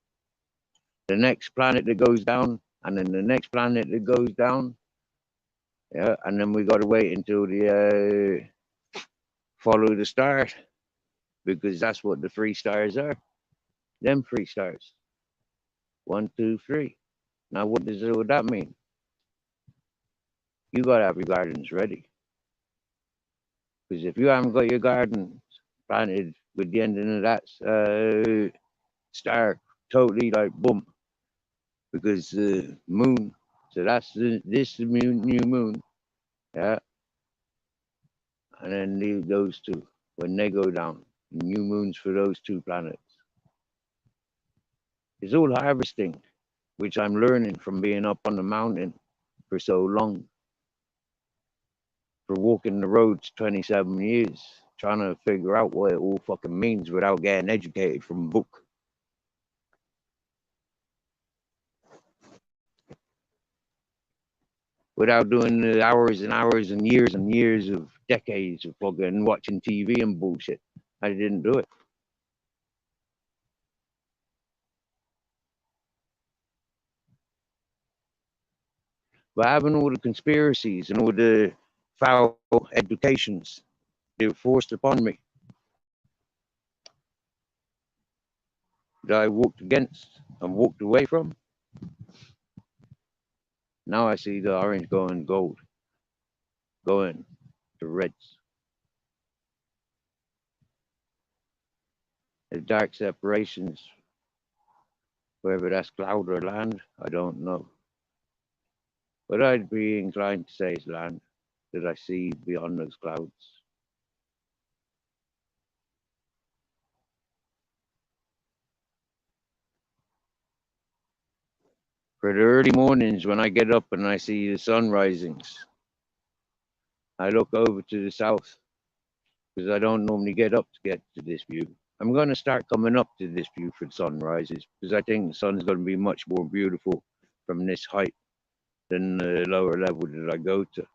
The next planet that goes down, and then the next planet that goes down. Yeah, and then we got to wait until the follow the stars, because that's what the 3 stars are. Them 3 stars. 1, 2, 3. Now, what does all that mean? You gotta have your gardens ready, because if you haven't got your gardens planted with the ending of that star totally like boom, because the moon. So that's this new moon, yeah, and then those two when they go down, new moons for those 2 planets. It's all harvesting, which I'm learning from being up on the mountain for so long, for walking the roads 27 years, trying to figure out what it all fucking means without getting educated from a book. Without doing the hours and hours and years of decades of fucking watching TV and bullshit. I didn't do it. But having all the conspiracies and all the foul educations they were forced upon me, that I walked against and walked away from, now I see the orange going gold, going to reds. The dark separations, whether that's cloud or land, I don't know. But I'd be inclined to say it's land that I see beyond those clouds. For the early mornings when I get up and I see the sun risings, I look over to the south because I don't normally get up to get to this view. I'm going to start coming up to this view for the sunrises because I think the sun's going to be much more beautiful from this height than the lower level that I go to.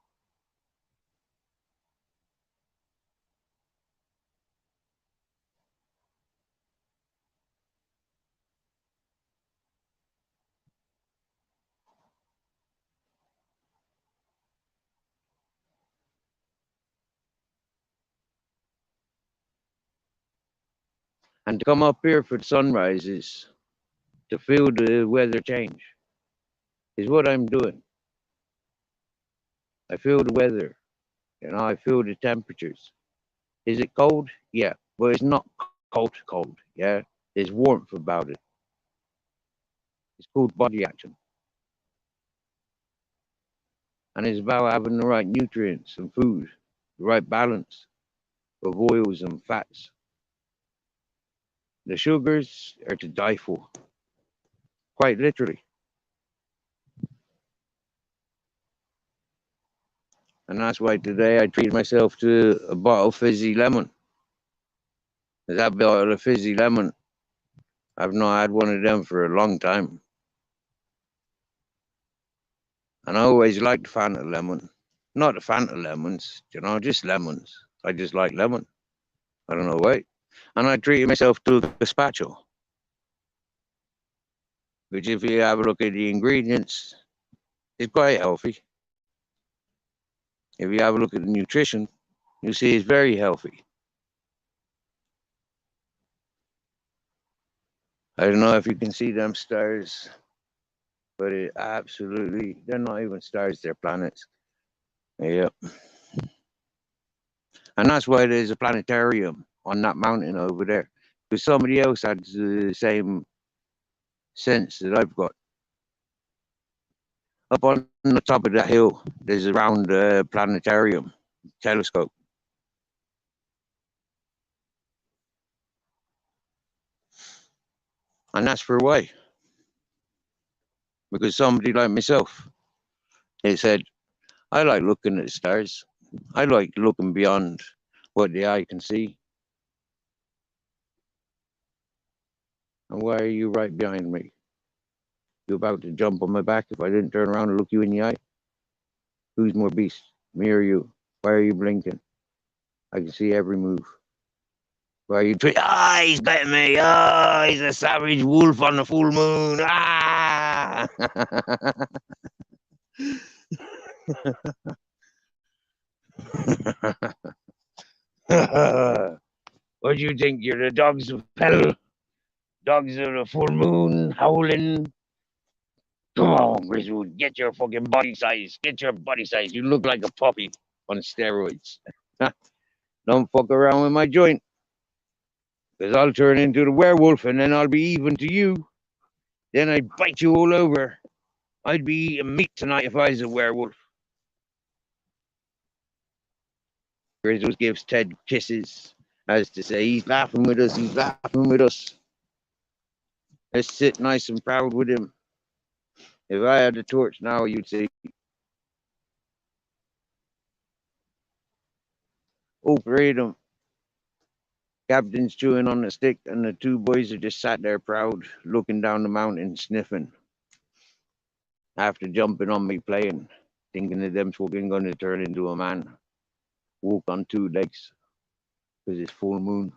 And to come up here for the sunrises, to feel the weather change, is what I'm doing. I feel the weather, I feel the temperatures. Is it cold? Yeah, but it's not cold, yeah? There's warmth about it. It's called body action. And it's about having the right nutrients and food, the right balance of oils and fats. The sugars are to die for, quite literally. And that's why today I treated myself to a bottle of fizzy lemon. That bottle of fizzy lemon, I've not had one of them for a long time. And I always liked Fanta lemon. Not the Fanta lemons, just lemons. I just like lemon. I don't know why. And I treated myself to a gazpacho, which if you have a look at the ingredients, is quite healthy. If you have a look at the nutrition, you see it's very healthy. I don't know if you can see them stars, but it absolutely, they're not even stars, they're planets. Yep. And that's why there's a planetarium on that mountain over there. Because somebody else had the same sense that I've got. Up on the top of that hill, there's a round planetarium telescope. And that's for why. Because somebody like myself, they said, I like looking at the stars. I like looking beyond what the eye can see. And why are you right behind me? You're about to jump on my back if I didn't turn around and look you in the eye? Who's more beast, me or you? Why are you blinking? I can see every move. Why are you he's betting me. Oh, he's a savage wolf on the full moon. Ah! What do you think? You're the dogs of hell, dogs of the full moon, howling. Come on, Griswold, get your fucking body size. Get your body size. You look like a puppy on steroids. Don't fuck around with my joint, because I'll turn into the werewolf and then I'll be even to you. Then I'd bite you all over. I'd be eating meat tonight if I was a werewolf. Griswold gives Ted kisses, as to say, he's laughing with us, he's laughing with us. Let's sit nice and proud with him. If I had the torch now, you'd say, oh, freedom. Captain's chewing on the stick, and the two boys are just sat there proud, looking down the mountain, sniffing. After jumping on me playing, thinking that them's fucking gonna turn into a man. Walk on two legs, because it's full moon.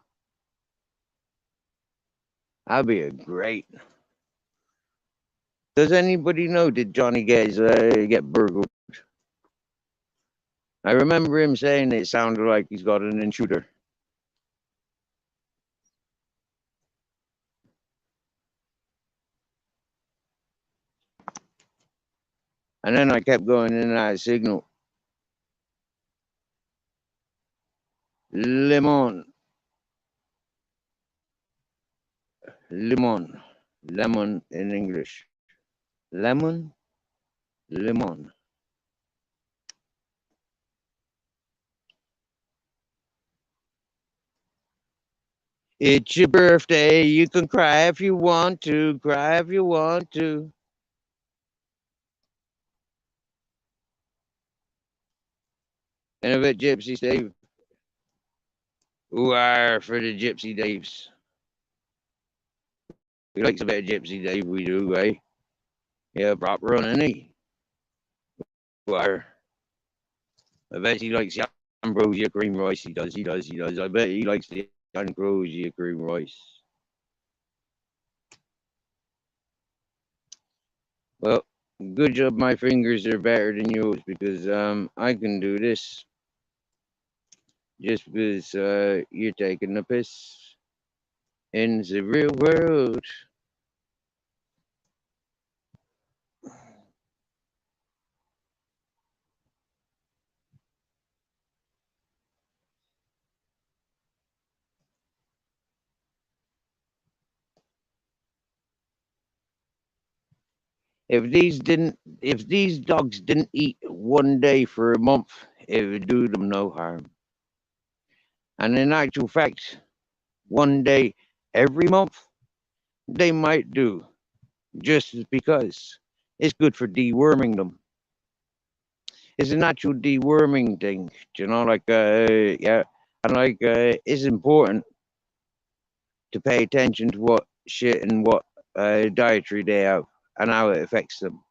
That'd be a great. Does anybody know, did Johnny get burgled? I remember him saying it sounded like he's got an intruder. And then I kept going in that signal. Lemon. Lemon. Lemon in English. Lemon. Lemon. It's your birthday. You can cry if you want to. Cry if you want to. And a bit Gypsy Dave. Who are for the Gypsy Daves? He likes a bit of Gypsy Dave, we do, eh? Yeah, proper on, isn't he? Who are? I bet he likes the ambrosia cream rice. He does. I bet he likes the ambrosia cream rice. Well, good job my fingers are better than yours, because I can do this. Just because you're taking the piss in the real world. If these dogs didn't eat one day for a month, it would do them no harm. And in actual fact, one day every month, they might do, just because it's good for deworming them. It's a natural deworming thing, you know, like, yeah, and like, it's important to pay attention to what shit and what dietary they have and how it affects them.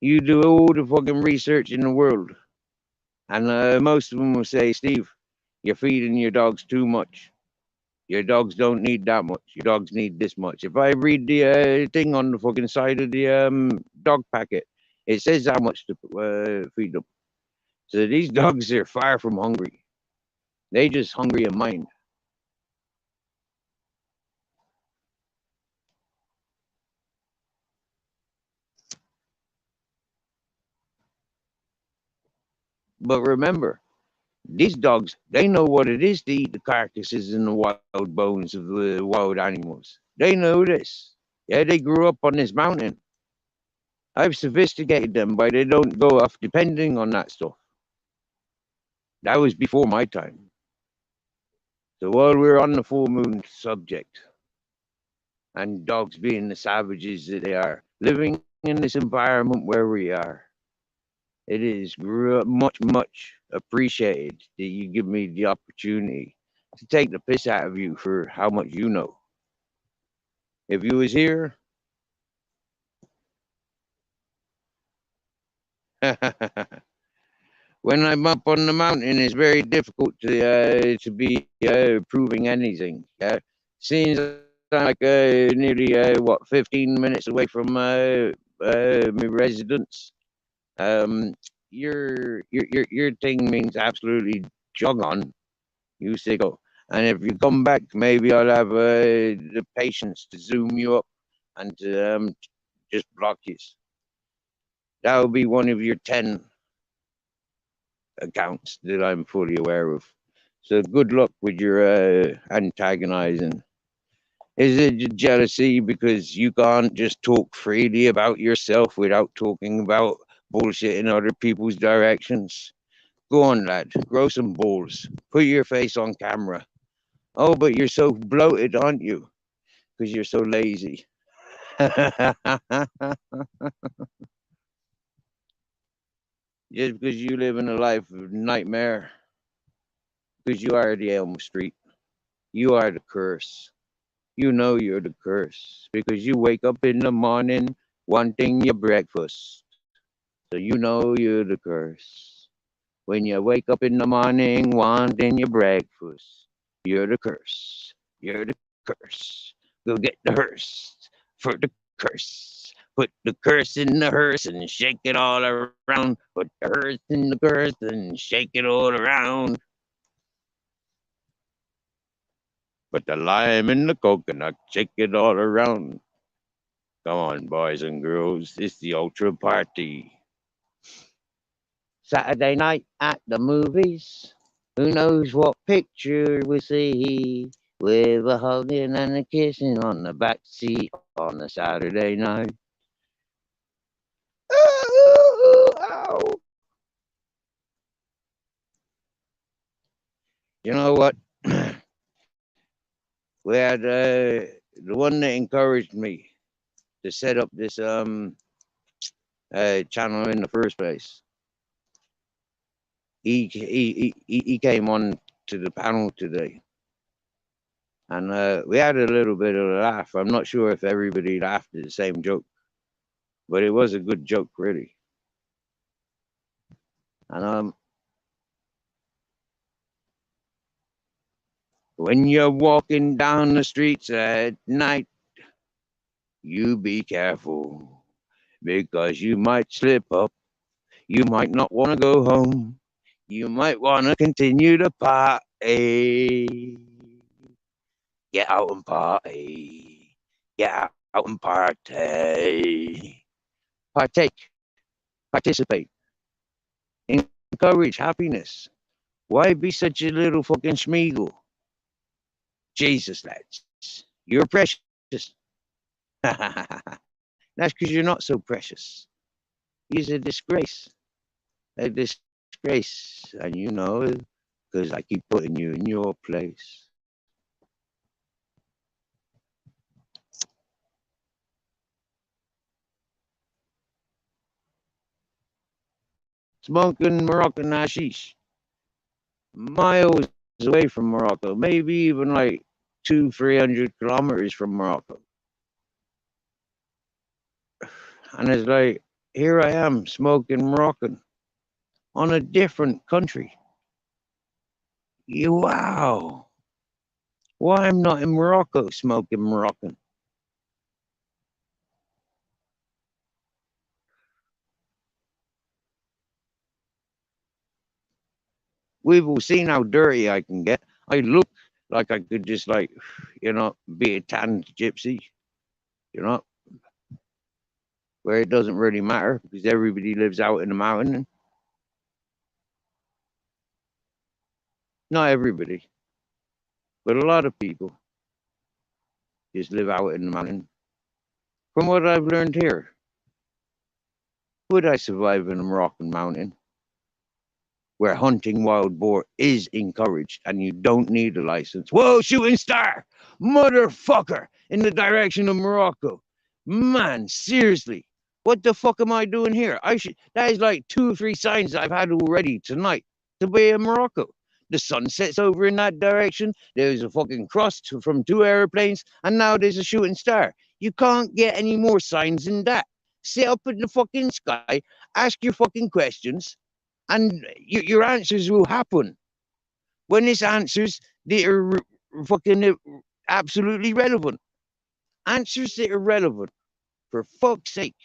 You do all the fucking research in the world, and most of them will say, Steve, you're feeding your dogs too much. Your dogs don't need that much. Your dogs need this much. If I read the thing on the fucking side of the dog packet, it says how much to feed them. So these dogs are far from hungry. They just hungry in mind. But remember, these dogs, they know what it is to eat the carcasses and the wild bones of the wild animals. They know this. Yeah, they grew up on this mountain. I've sophisticated them, but they don't go off depending on that stuff. That was before my time. So while we're on the full moon subject, and dogs being the savages that they are, living in this environment where we are, it is much appreciated that you give me the opportunity to take the piss out of you for how much you know. If you was here, when I'm up on the mountain, it's very difficult to be proving anything. Seems like nearly 15 minutes away from my residence. Your thing means absolutely jog on. You sicko. And if you come back, maybe I'll have the patience to zoom you up and to just block you. That will be one of your 10 accounts that I'm fully aware of. So good luck with your antagonizing. Is it jealousy because you can't just talk freely about yourself without talking about bullshit in other people's directions? Go on, lad. Grow some balls. Put your face on camera. Oh, but you're so bloated, aren't you? Because you're so lazy. Just because you live in a life of nightmare. Because you are the Elm Street. You are the curse. You know you're the curse. Because you wake up in the morning wanting your breakfast. So you know you're the curse. When you wake up in the morning wanting your breakfast, you're the curse. You're the curse. Go get the hearse for the curse. Put the curse in the hearse and shake it all around. Put the hearse in the curse and shake it all around. Put the lime in the coconut, shake it all around. Come on, boys and girls, it's the ultra party. Saturday night at the movies. Who knows what picture we see? With a hugging and a kissing on the back seat on a Saturday night. Ooh, ow. You know what? We had the one that encouraged me to set up this channel in the first place. He came on to the panel today, and we had a little bit of a laugh. I'm not sure if everybody laughed at the same joke, but it was a good joke, really. And when you're walking down the streets at night, you be careful because you might slip up. You might not want to go home. You might want to continue to party. Get out and party. Get out and party. Partake. Participate. Encourage happiness. Why be such a little fucking schmeagle? Jesus, lads. You're precious. That's because you're not so precious. You're a disgrace. A disgrace. And you know, because I keep putting you in your place. Smoking Moroccan hashish. Miles away from Morocco, maybe even like 200-300 kilometers from Morocco. And it's like, here I am smoking Moroccan on a different country. Wow. Why I'm not in Morocco smoking Moroccan? We've all seen how dirty I can get. I look like I could just like, be a tanned gypsy, you know, where it doesn't really matter because everybody lives out in the mountain. Not everybody, but a lot of people just live out in the mountain. From what I've learned here, would I survive in a Moroccan mountain where hunting wild boar is encouraged and you don't need a license? Whoa, shooting star! Motherfucker! In the direction of Morocco. Man, seriously. What the fuck am I doing here? That is like 2 or 3 signs I've had already tonight to be in Morocco. The sun sets over in that direction. There's a fucking cross from 2 airplanes, and now there's a shooting star. You can't get any more signs than that. Sit up in the fucking sky, ask your fucking questions, and your answers will happen. When it's answers that are fucking absolutely relevant. Answers that are relevant. For fuck's sake.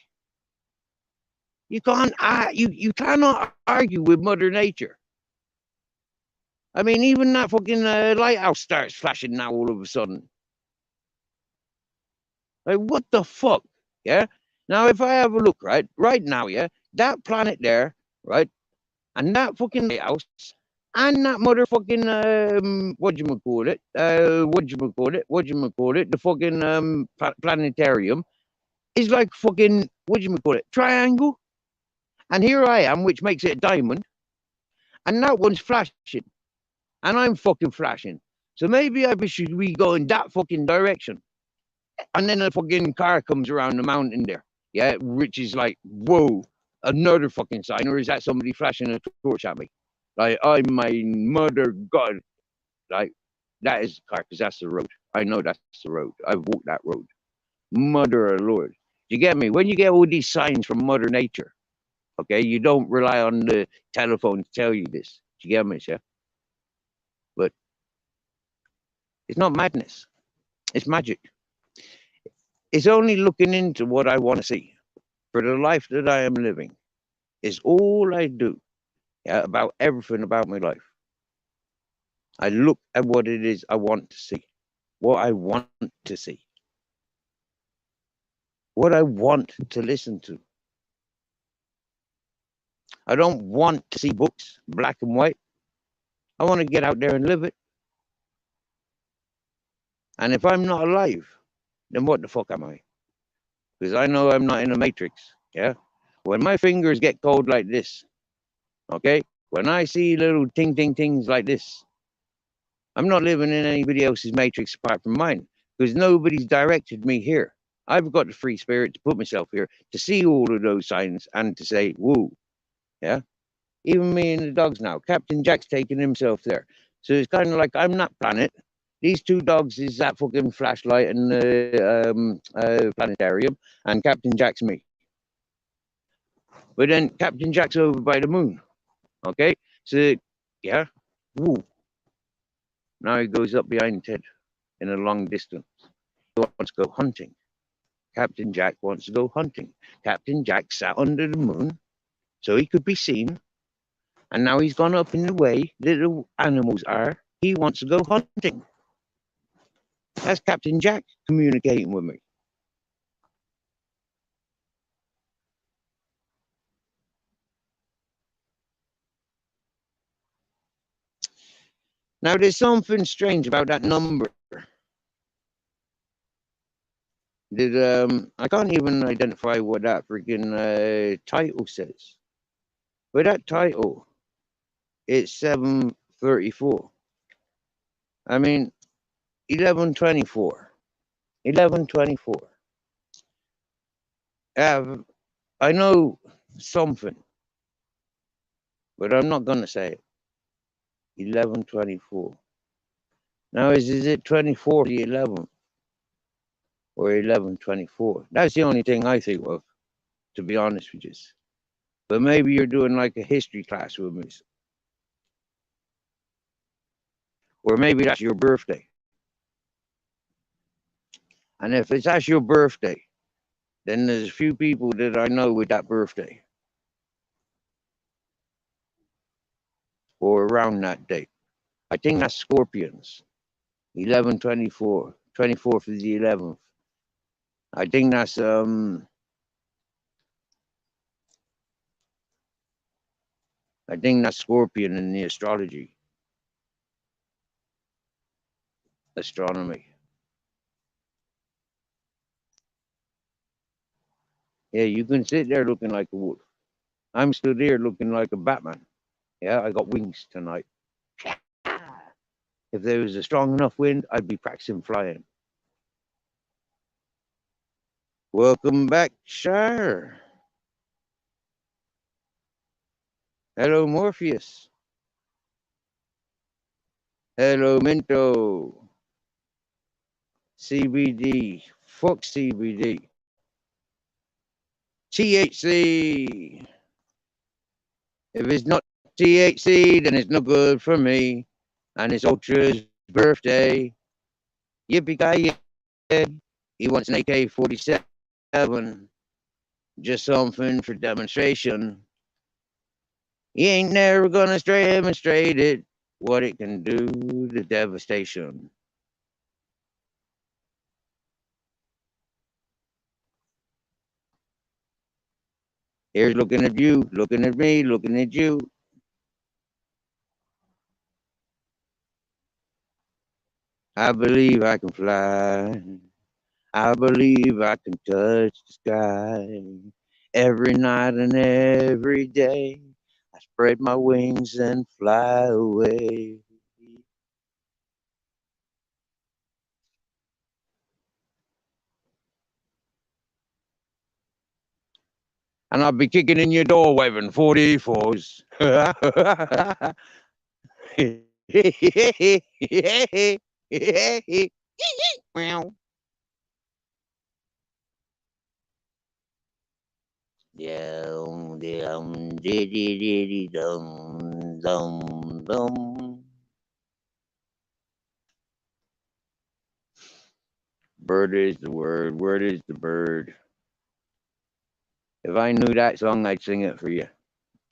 You cannot argue with Mother Nature. I mean, even that fucking lighthouse starts flashing now all of a sudden. Like, what the fuck? Yeah. Now, if I have a look, right now, yeah, that planet there, right, and that fucking lighthouse, and that motherfucking the fucking planetarium is like fucking triangle, and here I am, which makes it a diamond, and that one's flashing, and I'm fucking flashing. So maybe I should we go in that fucking direction, and then a fucking car comes around the mountain there, yeah, which is like, whoa, another fucking sign, or is that somebody flashing a torch at me? Like, oh my mother God, like that is the car because that's the road. I know that's the road. I've walked that road. Mother of Lord, you get me? When you get all these signs from Mother Nature, okay, you don't rely on the telephone to tell you this. Do you get me, yeah? But it's not madness. It's magic. It's only looking into what I want to see. For the life that I am living is all I do, yeah, about everything about my life. I look at what it is I want to see, what I want to see, what I want to listen to. I don't want to see books, black and white. I want to get out there and live it. And if I'm not alive, then what the fuck am I? Because I know I'm not in a matrix, yeah? When my fingers get cold like this, okay? When I see little things like this, I'm not living in anybody else's matrix apart from mine, because nobody's directed me here. I've got the free spirit to put myself here to see all of those signs and to say, woo, yeah? Even me and the dogs now. Captain Jack's taking himself there. So it's kind of like I'm that planet. These two dogs is that fucking flashlight and the planetarium, and Captain Jack's me. But then Captain Jack's over by the moon. Okay? So, yeah. Woo. Now he goes up behind Ted in a long distance. He wants to go hunting. Captain Jack wants to go hunting. Captain Jack sat under the moon so he could be seen. And now he's gone up in the way little animals are. He wants to go hunting. That's Captain Jack communicating with me. Now, there's something strange about that number. I can't even identify what that freaking title says. But that title, it's 734. I mean, 1124. 1124. I know something, but I'm not going to say it. 1124. Now, is it 24 the 11th or 1124? That's the only thing I think of, to be honest with you. But maybe you're doing like a history class with me. Or maybe that's your birthday. And if that's your birthday, then there's a few people that I know with that birthday. Or around that date. I think that's Scorpions. 1124. 24th is the 11th. I think that's Scorpion in the astronomy. Yeah, you can sit there looking like a wolf. I'm still there looking like a Batman. Yeah, I got wings tonight. If there was a strong enough wind, I'd be practicing flying. Welcome back, Shire. Hello, Morpheus. Hello, Minto. CBD. Fuck CBD. THC. If it's not THC, then it's no good for me. And it's Ultra's birthday. Yippee-ki-yay. He wants an AK-47. Just something for demonstration. He ain't never gonna demonstrate it. what it can do, the devastation. Here's looking at you, looking at me, looking at you. I believe I can fly. I believe I can touch the sky. Every night and every day, I spread my wings and fly away. And I'll be kicking in your door waving 44s. Meow. Dum, dum, diddy, dum, dum, dum. Bird is the word, word is the bird. If I knew that song, I'd sing it for you.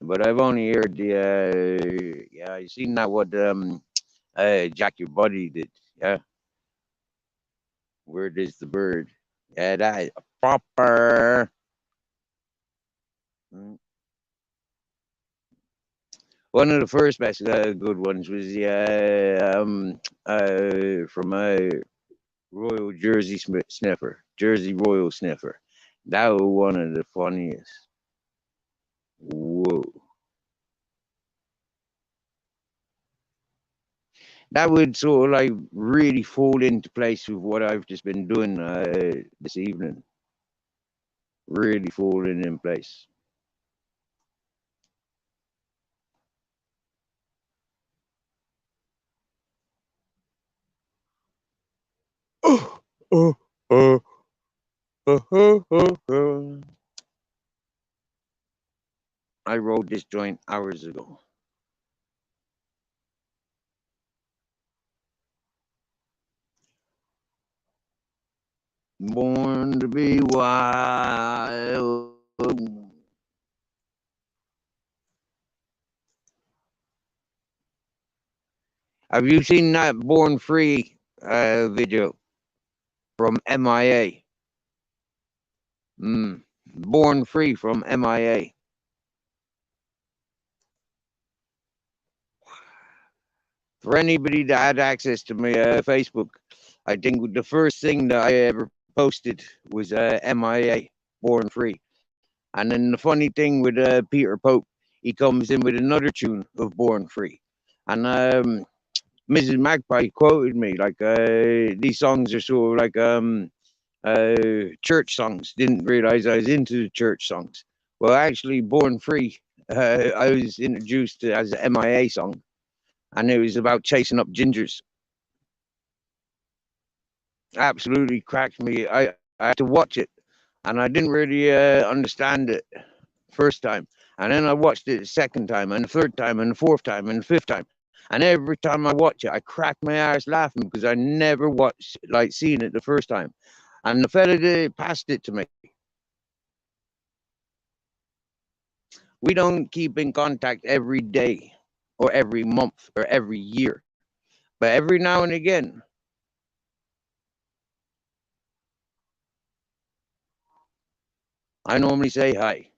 But I've only heard the, yeah, you seen that what Jack Your Buddy did, yeah? Word is the bird. Yeah, that is proper. One of the first best good ones was from Royal Jersey Sniffer, Jersey Royal Sniffer. That was one of the funniest. Whoa. That would sort of like really fall into place with what I've just been doing this evening. Really falling in place. Oh, oh, oh, oh. I wrote this joint hours ago. Born to be wild. Have you seen that Born Free video from MIA? Born Free from MIA. For anybody that had access to my Facebook, I think the first thing that I ever posted was MIA, Born Free. And then the funny thing with Peter Pope, he comes in with another tune of Born Free. And Mrs. Magpie quoted me like these songs are sort of like church songs. Didn't realize I was into the church songs. Well, actually, Born Free, I was introduced to as an MIA song, and it was about chasing up gingers. Absolutely cracked me. I had to watch it, and I didn't really understand it first time. And then I watched it the second time, and the third time, and the fourth time, and the fifth time. And every time I watch it, I crack my ass laughing because I never watched like seeing it the first time. And the fella that passed it to me. We don't keep in contact every day or every month or every year. But every now and again, I normally say hi.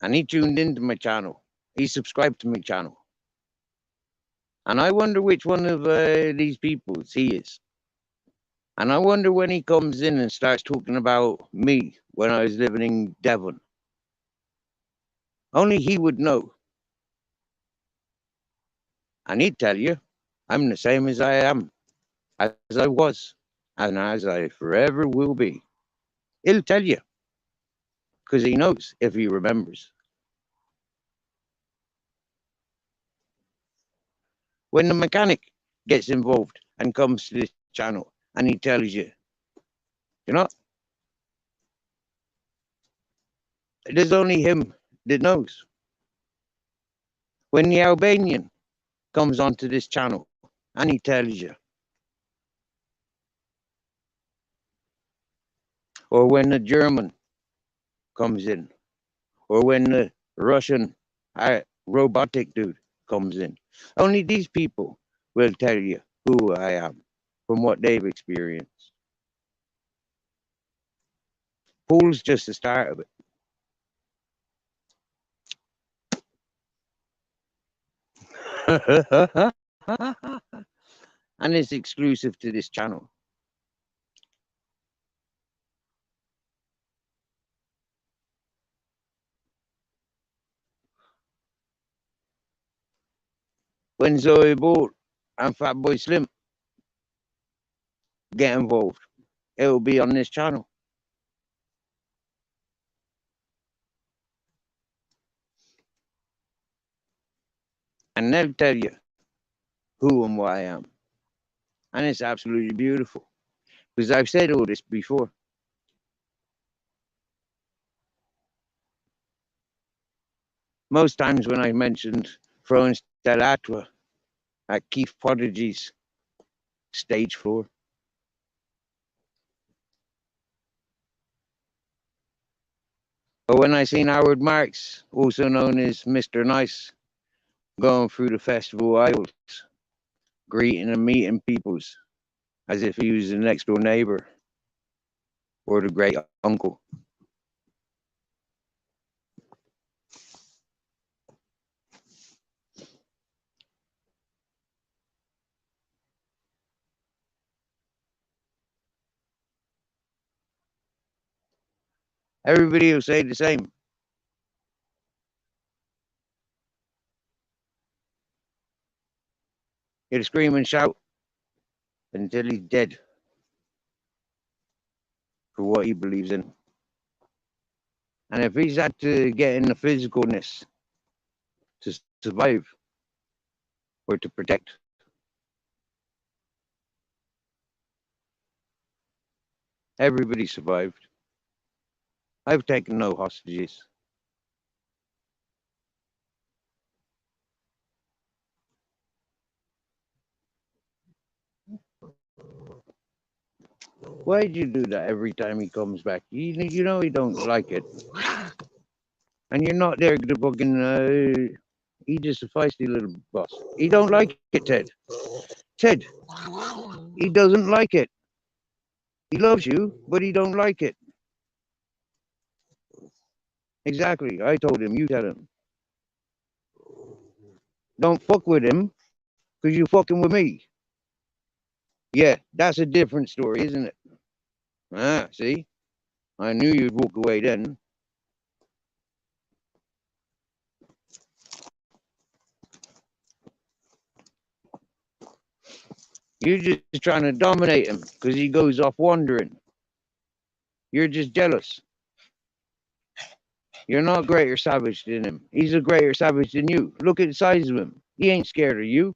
And he tuned into my channel. He subscribed to my channel. And I wonder which one of these people he is. And I wonder when he comes in and starts talking about me when I was living in Devon. Only he would know. And he'd tell you, I'm the same as I am, as I was, and as I forever will be. He'll tell you, because he knows if he remembers. When the mechanic gets involved and comes to this channel and he tells you, you know, there's only him that knows. When the Albanian comes onto this channel and he tells you, or when the German comes in, or when the Russian robotic dude comes in, Only these people will tell you who I am from what they've experienced. Pool's just the start of it. And it's exclusive to this channel. When Zoe Bolt and Fatboy Slim get involved, it will be on this channel. And they'll tell you who and what I am. And it's absolutely beautiful. Because I've said all this before. Most times when I mentioned throwing Stellatra at Keith Prodigy's stage floor. But when I seen Howard Marks, also known as Mr. Nice, going through the festival aisles, greeting and meeting peoples as if he was the next door neighbor or the great uncle. Everybody will say the same. He'll scream and shout until he's dead for what he believes in. And if he's had to get in the physicalness to survive or to protect, everybody survived. I've taken no hostages. Why'd you do that every time he comes back? You know he don't like it. And you're not there to fucking, he's just a feisty little boss. He don't like it, Ted. Ted, he doesn't like it. He loves you, but he don't like it. Exactly. I told him, you tell him. Don't fuck with him, because you fucking with me. Yeah, that's a different story, isn't it? Ah, see? I knew you'd walk away then. You're just trying to dominate him because he goes off wandering. You're just jealous. You're not greater savage than him. He's a greater savage than you. Look at the size of him. He ain't scared of you.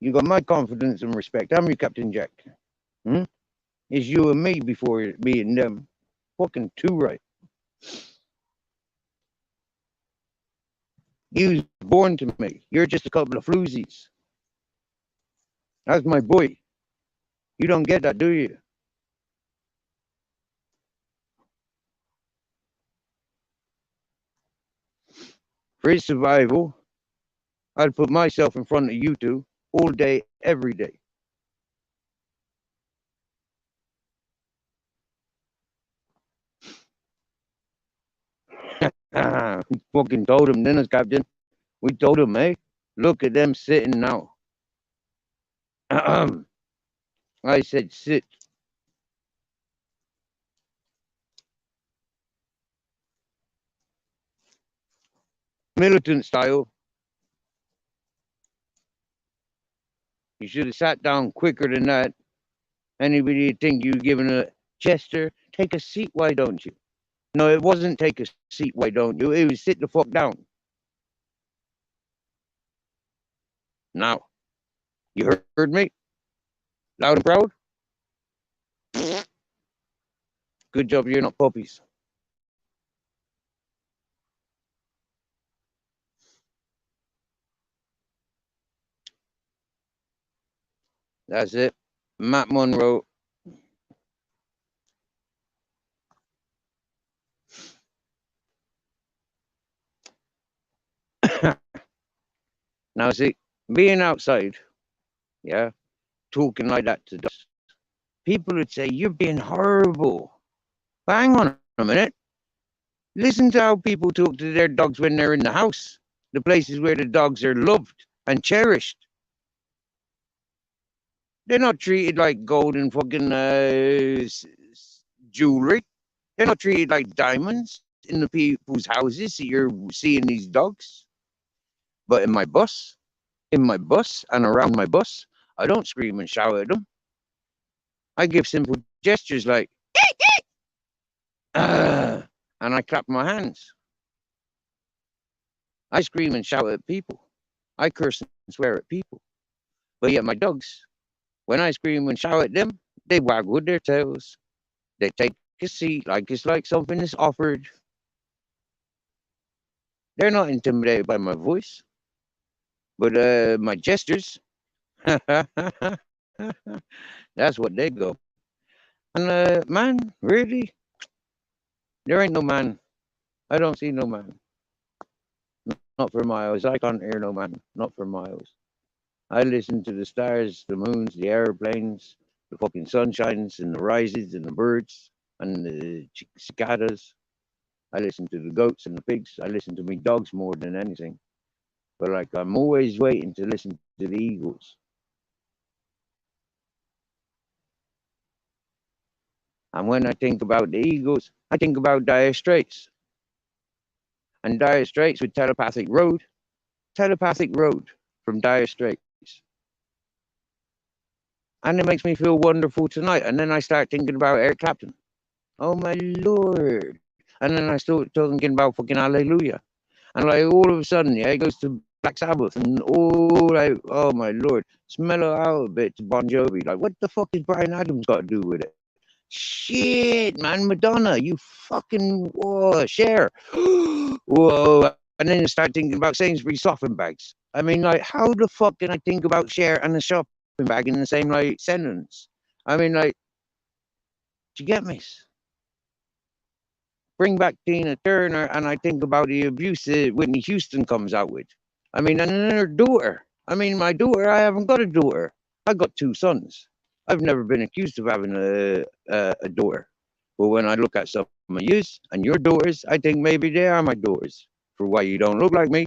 You got my confidence and respect. I'm your Captain Jack. It's you and me before me and them. Fucking too right. You was born to me. You're just a couple of floozies. That's my boy. You don't get that, do you? For his survival, I'd put myself in front of you two all day, every day. We fucking told him, then, Captain. We told him, hey, look at them sitting now. I said, sit. Militant style. You should have sat down quicker than that. Anybody would think you were giving a Chester, take a seat, why don't you? No, it wasn't take a seat, why don't you? It was sit the fuck down. Now, you heard me? Loud and proud? Good job you're not puppies. That's it. Matt Monroe. Now, see, being outside, yeah, talking like that to dogs, people would say, you're being horrible. But hang on a minute. Listen to how people talk to their dogs when they're in the house, the places where the dogs are loved and cherished. They're not treated like gold and fucking jewelry. They're not treated like diamonds in the people's houses that you're seeing these dogs. But in my bus and around my bus, I don't scream and shout at them. I give simple gestures like, and I clap my hands. I scream and shout at people. I curse and swear at people. But yet my dogs, when I scream and shout at them, they waggle their tails. They take a seat like it's like something is offered. They're not intimidated by my voice, but my gestures, that's what they go. And man, really, there ain't no man. I don't see no man. Not for miles. I can't hear no man. Not for miles. I listen to the stars, the moons, the airplanes, the fucking sunshines and the rises and the birds and the cicadas. I listen to the goats and the pigs. I listen to me dogs more than anything. But like I'm always waiting to listen to the eagles. And when I think about the eagles, I think about Dire Straits. And Dire Straits with Telepathic Road from Dire Straits. And it makes me feel wonderful tonight. And then I start thinking about Eric Clapton. Oh my Lord. And then I start thinking about fucking Hallelujah. And like all of a sudden, yeah, it goes to Black Sabbath and all like, oh my Lord, let's mellow out a bit to Bon Jovi. Like, what the fuck is Brian Adams got to do with it? Shit, man, Madonna, you fucking Cher. Whoa. And then you start thinking about Sainsbury's shopping bags. I mean, like, how the fuck can I think about Cher and a shopping bag in the same like sentence? I mean, like, do you get me? Bring back Tina Turner, and I think about the abuse that Whitney Houston comes out with. I mean, and then her daughter. I mean, my daughter, I haven't got a daughter. I got two sons. I've never been accused of having a daughter. But when I look at some of yous and your daughters, I think maybe they are my daughters. For why you don't look like me,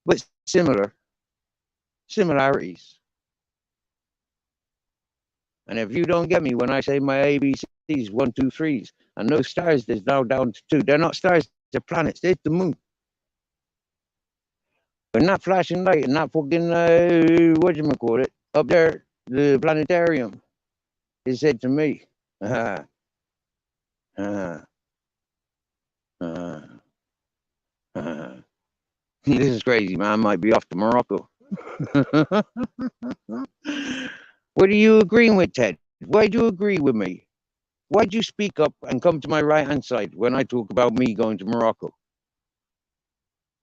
but similarities. And if you don't get me when I say my ABCs, 1, 2, 3s, and those stars, there's now down to 2. They're not stars, they're planets. There's the moon. But not flashing light and not fucking, whatchamacallit, up there, the planetarium. He said to me, uh, uh, uh, this is crazy, man. I might be off to Morocco. What are you agreeing with, Ted? Why'd you agree with me? Why'd you speak up and come to my right-hand side when I talk about me going to Morocco?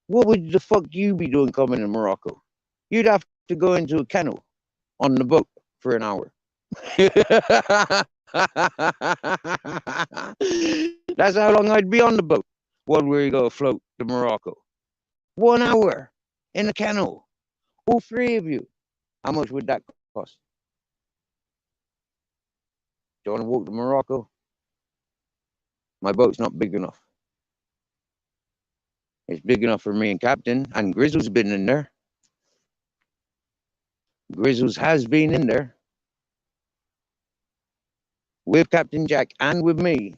What would the fuck you be doing coming to Morocco? You'd have to go into a kennel on the boat for an hour. That's how long I'd be on the boat while we go float to Morocco. 1 hour in a kennel. All 3 of you. How much would that cost? Do you want to walk to Morocco? My boat's not big enough. It's big enough for me and Captain, and Grizzle's been in there. Grizzles has been in there with Captain Jack and with me.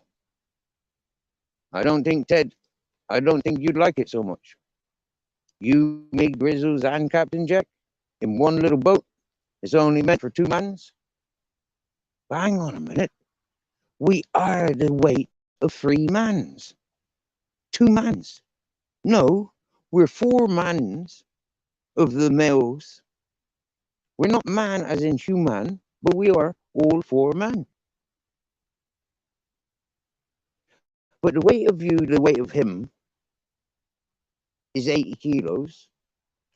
I don't think, Ted, I don't think you'd like it so much. You, me, Grizzles, and Captain Jack in one little boat. It's only meant for 2 mans. But hang on a minute. We are the weight of 3 mans. 2 mans. No, we're 4 mans of the males. We're not man as in human, but we are all 4 men. But the weight of you, the weight of him, is 80 kilos.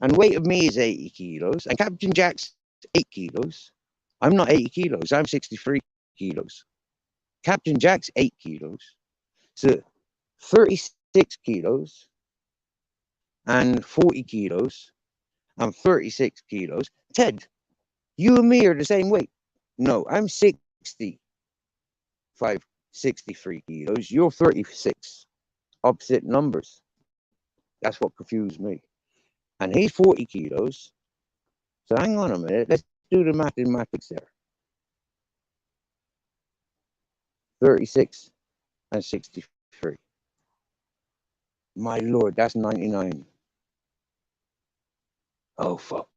And the weight of me is 80 kilos. And Captain Jack's 8 kilos. I'm not 80 kilos. I'm 63 kilos. Captain Jack's 8 kilos. So 36 kilos and 40 kilos I'm 36 kilos. Ted, you and me are the same weight. No, I'm 63 kilos. You're 36. Opposite numbers. That's what confused me. And he's 40 kilos. So hang on a minute. Let's do the mathematics there. 36 and 63. My Lord, that's 99. Oh, fuck.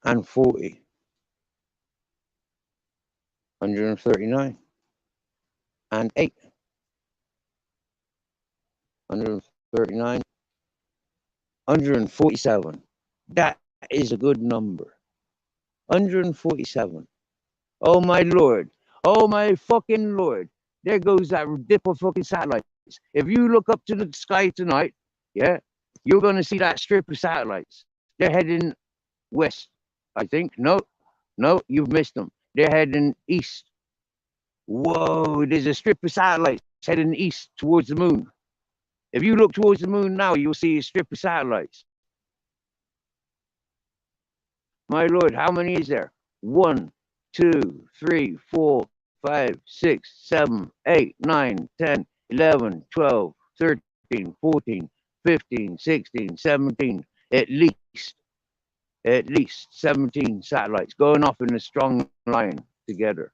And 40. 139. And 8. 139. 147. That is a good number. 147. Oh, my Lord. Oh, my fucking Lord. There goes that dip of fucking satellites. If you look up to the sky tonight, yeah, you're going to see that strip of satellites. They're heading west, I think. No, you've missed them. They're heading east. Whoa, there's a strip of satellites heading east towards the moon. If you look towards the moon now, you'll see a strip of satellites. My Lord, how many is there? 1, 2, 3, 4, 5, 6, 7, 8, 9, 10, 11, 12, 13, 14, 15, 16, 17, at least 17 satellites going off in a strong line together.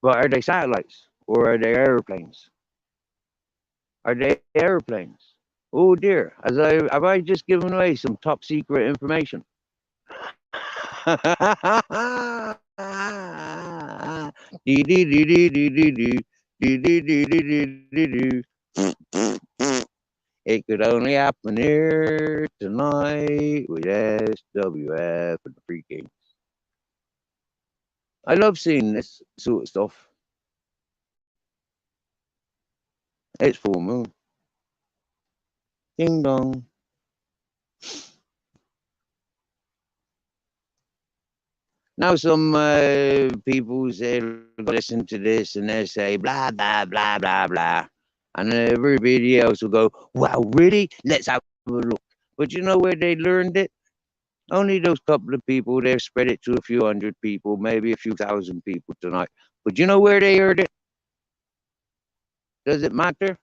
But are they satellites or are they airplanes? Are they airplanes? Oh dear, have I just given away some top secret information? It could only happen here tonight with SWF and the Free Kings. I love seeing this sort of stuff. It's full moon. Ding dong. Now some people say, listen to this and they say blah, blah, blah, blah, blah. And everybody else will go, wow, really? Let's have a look. But you know where they learned it? Only those couple of people, they've spread it to a few hundred people, maybe a few thousand people tonight. But you know where they heard it? Does it matter?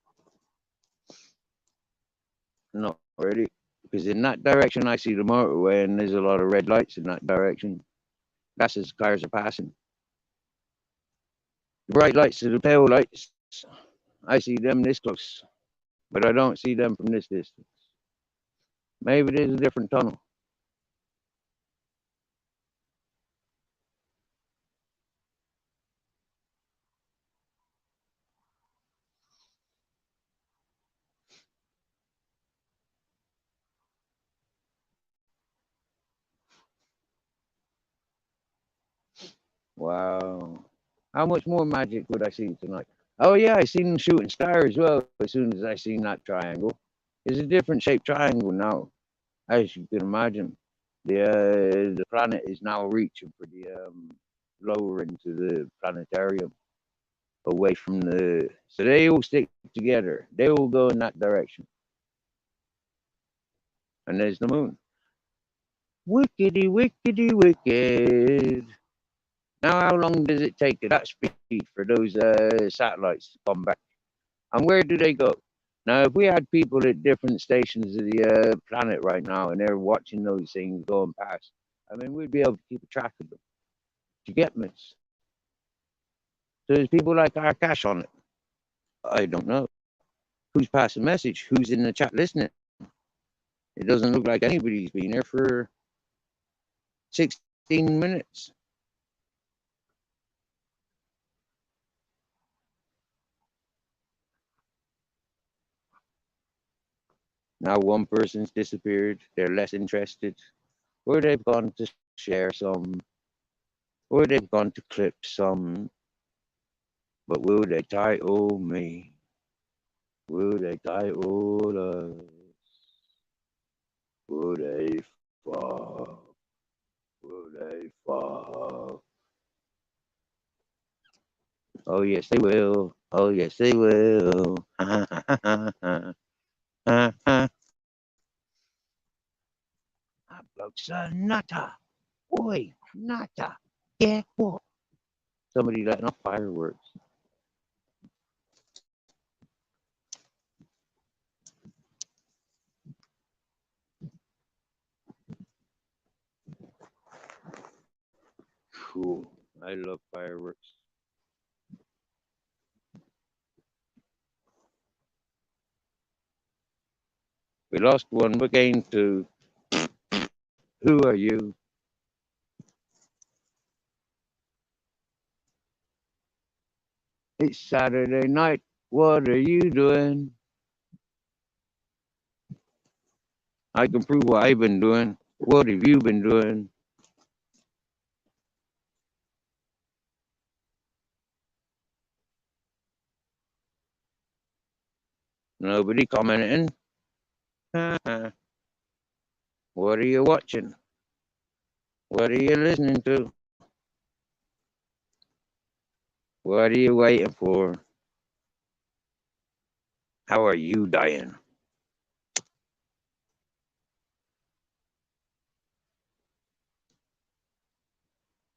Not really. Because in that direction, I see the motorway and there's a lot of red lights in that direction. That's as cars are passing. The bright lights are the tail lights. I see them this close, but I don't see them from this distance. Maybe there's a different tunnel. Wow. How much more magic would I see tonight? Oh yeah, I seen them shooting star as well as soon as I seen that triangle. It's a different shaped triangle now, as you can imagine. The planet is now reaching for the lower into the planetarium, away from the. So they all stick together. They all go in that direction. And there's the moon. Wickedy, wickedy, wicked. Now, how long does it take at that speed for those satellites to come back? And where do they go? Now, if we had people at different stations of the planet right now and they're watching those things going past, I mean, we'd be able to keep a track of them. Do you get me? So there's people like Arkash on it. I don't know. Who's passing message? Who's in the chat listening? It doesn't look like anybody's been there for 16 minutes. Now one person's disappeared. They're less interested. Or they've gone to share some. Or they've gone to clip some. But will they title me? Will they title us? Will they fuck? Will they fuck? Oh yes, they will. Oh, yes, they will. Nata. Oi, nata. Yeah, what? Somebody letting off fireworks. Cool. I love fireworks. We lost one, but gained two. Who are you? It's Saturday night. What are you doing? I can prove what I've been doing. What have you been doing? Nobody commenting. What are you watching? What are you listening to? What are you waiting for? How are you dying?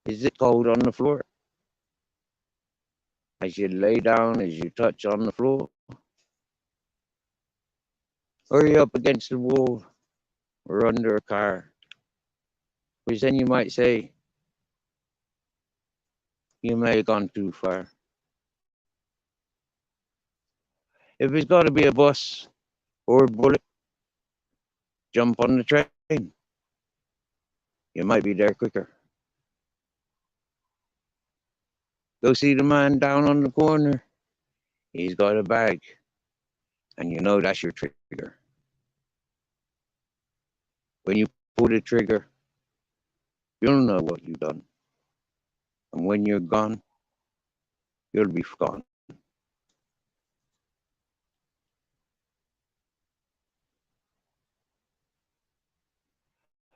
Is it cold on the floor? As you lay down, as you touch on the floor? Or are you up against the wall or under a car? Which then you might say, you may have gone too far. If it's got to be a bus or a bullet, jump on the train. You might be there quicker. Go see the man down on the corner. He's got a bag. And you know that's your trigger. When you pull the trigger, you'll know what you've done. And when you're gone, you'll be gone.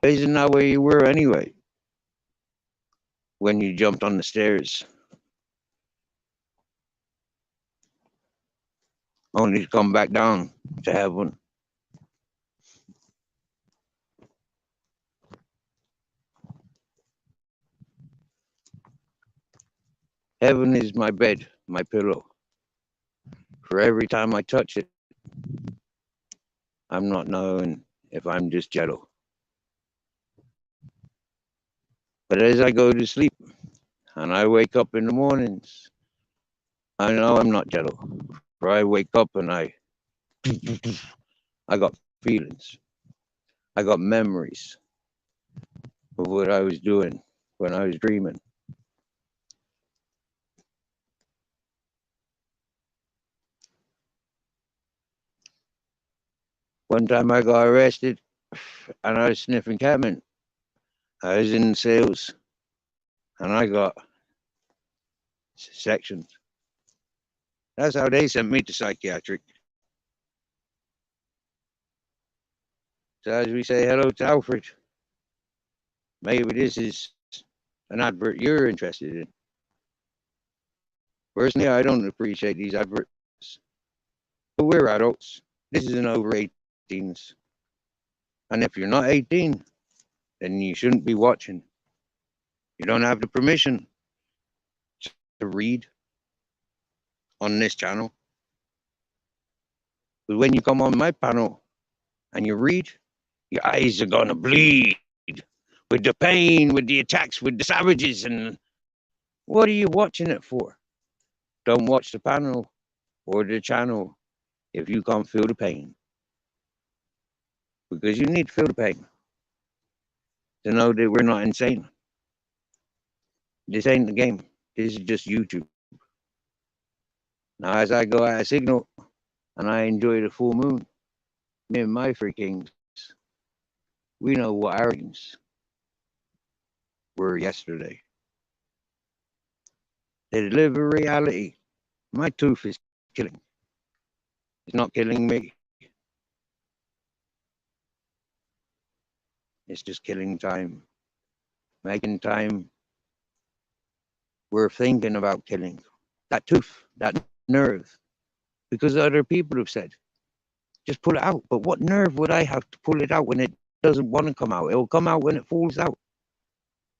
Isn't that where you were anyway? When you jumped on the stairs. Only to come back down to heaven. Heaven is my bed, my pillow. For every time I touch it, I'm not knowing if I'm just jello. But as I go to sleep and I wake up in the mornings, I know I'm not jello. For I wake up and I got feelings. I got memories of what I was doing when I was dreaming. One time I got arrested and I was sniffing cabin. I was in sales and I got sections. That's how they sent me to psychiatric. So as we say hello to Alfred, maybe this is an advert you're interested in. Personally, I don't appreciate these adverts. But we're adults. This is an over 18s. And if you're not 18, then you shouldn't be watching. You don't have the permission to read on this channel. But when you come on my panel and you read, your eyes are gonna bleed with the pain, with the attacks, with the savages. And what are you watching it for? Don't watch the panel or the channel if you can't feel the pain. Because you need to feel the pain to know that we're not insane. This ain't the game. This is just YouTube. Now, as I go out of signal and I enjoy the full moon, me and my three kings, we know what our kings were yesterday. They live a reality. My tooth is killing. It's not killing me. It's just killing time. Making time we're thinking about killing. That tooth, that nerve? Because other people have said, just pull it out. But what nerve would I have to pull it out when it doesn't want to come out? It will come out when it falls out.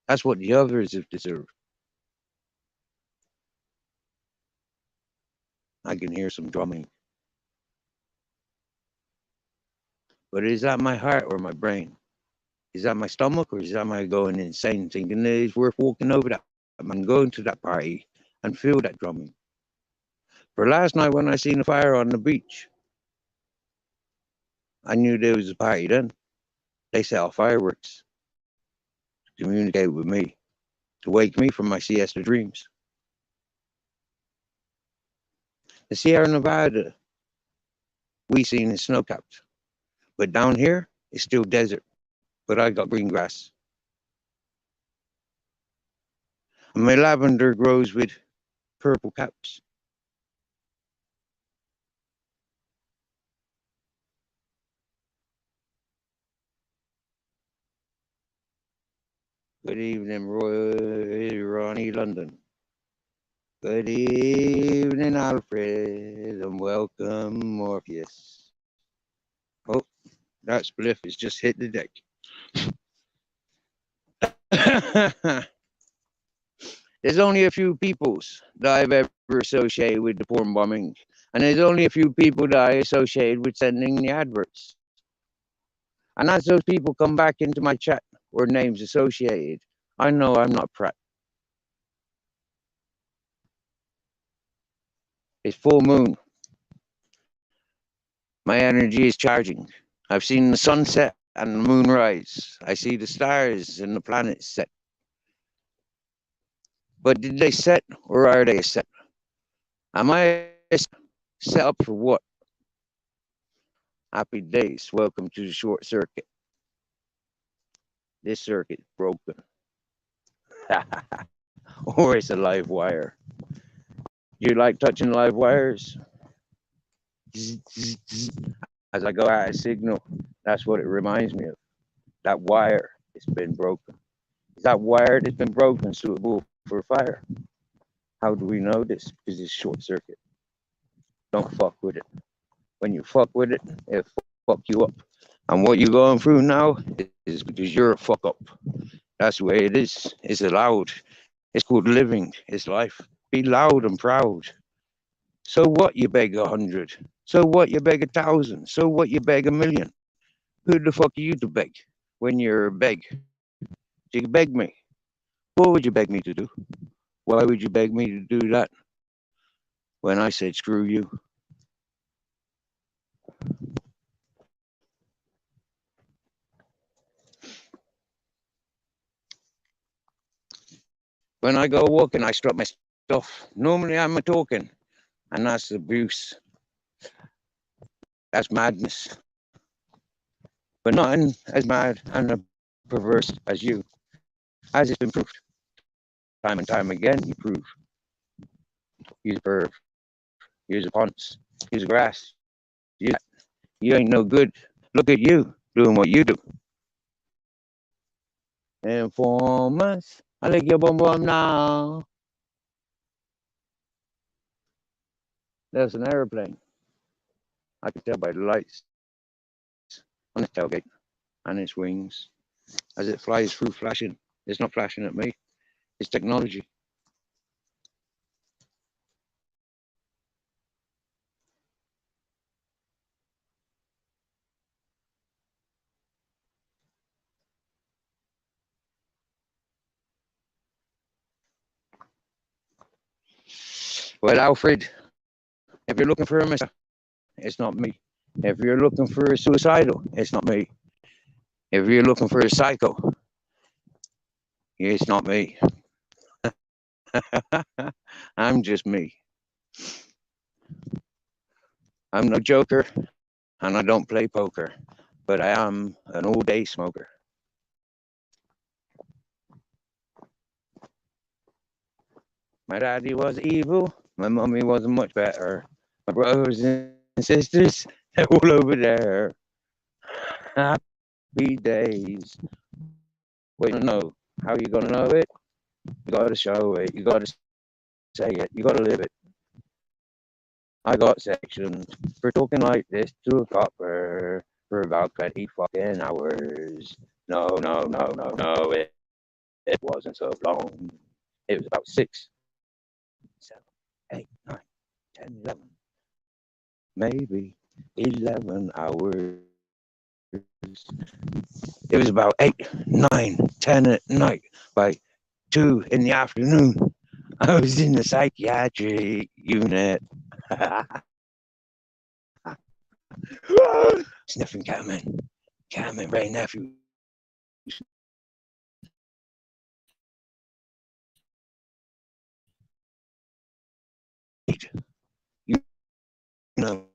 That's what the others have deserved. I can hear some drumming. But is that my heart or my brain? Is that my stomach or is that my going insane thinking that it's worth walking over that and going to that party and feel that drumming? For last night when I seen the fire on the beach, I knew there was a party then. They set off fireworks to communicate with me, to wake me from my siesta dreams. The Sierra Nevada we seen is snow capped, but down here it's still desert. But I got green grass. And my lavender grows with purple caps. Good evening, Ronnie London. Good evening, Alfred, and welcome, Morpheus. Oh, that spliff has just hit the deck. There's only a few peoples that I've ever associated with the porn bombing, and there's only a few people that I associated with sending the adverts. And as those people come back into my chat or names associated, I know I'm not Pratt. It's full moon. My energy is charging. I've seen the sunset and the moonrise. I see the stars and the planets set. But did they set or are they set? Am I set up for what? Happy days. Welcome to the short circuit. This circuit's broken. Or it's a live wire. You like touching live wires? As I go out a signal, that's what it reminds me of. That wire has been broken. Is that wire that's been broken suitable for a fire? How do we know this? Because it's short circuit. Don't fuck with it. When you fuck with it, it'll fuck you up. And what you're going through now is because you're a fuck up. That's the way it is. It's allowed. It's called living. It's life. Be loud and proud. So what you beg 100? So what you beg 1,000? So what you beg 1,000,000? Who the fuck are you to beg when you're beg? You beg me. What would you beg me to do? Why would you beg me to do that when I said screw you? When I go walking, I strut my stuff. Normally I'm a talking, and that's abuse. That's madness. But nothing as mad and perverse as you, as it's been proved. Time and time again, you prove. You're a perv. You're a ponce. You're a grass. You ain't no good. Look at you doing what you do. Informants, I like your bum bum now. There's an airplane. I can tell by the lights on the tailgate and its wings as it flies through flashing. It's not flashing at me. It's technology. Well, Alfred, if you're looking for a messiah, it's not me. If you're looking for a suicidal, it's not me. If you're looking for a psycho, it's not me. I'm just me. I'm no joker, and I don't play poker, but I am an all-day smoker. My daddy was evil. My mommy wasn't much better. My brothers and sisters, they're all over there. Happy days. What you know? How you gonna know it? You gotta show it. You gotta say it. You gotta live it. I got sectioned for talking like this to a copper for about 20 fucking hours. No, no, no, no, no, it wasn't so long. It was about 6, 7, 8, 9, 10, 11, maybe 11 hours. It was about 8, 9, 10 at night. By 2 in the afternoon, I was in the psychiatric unit. Sniffing Cameron, Ray nephew. You know,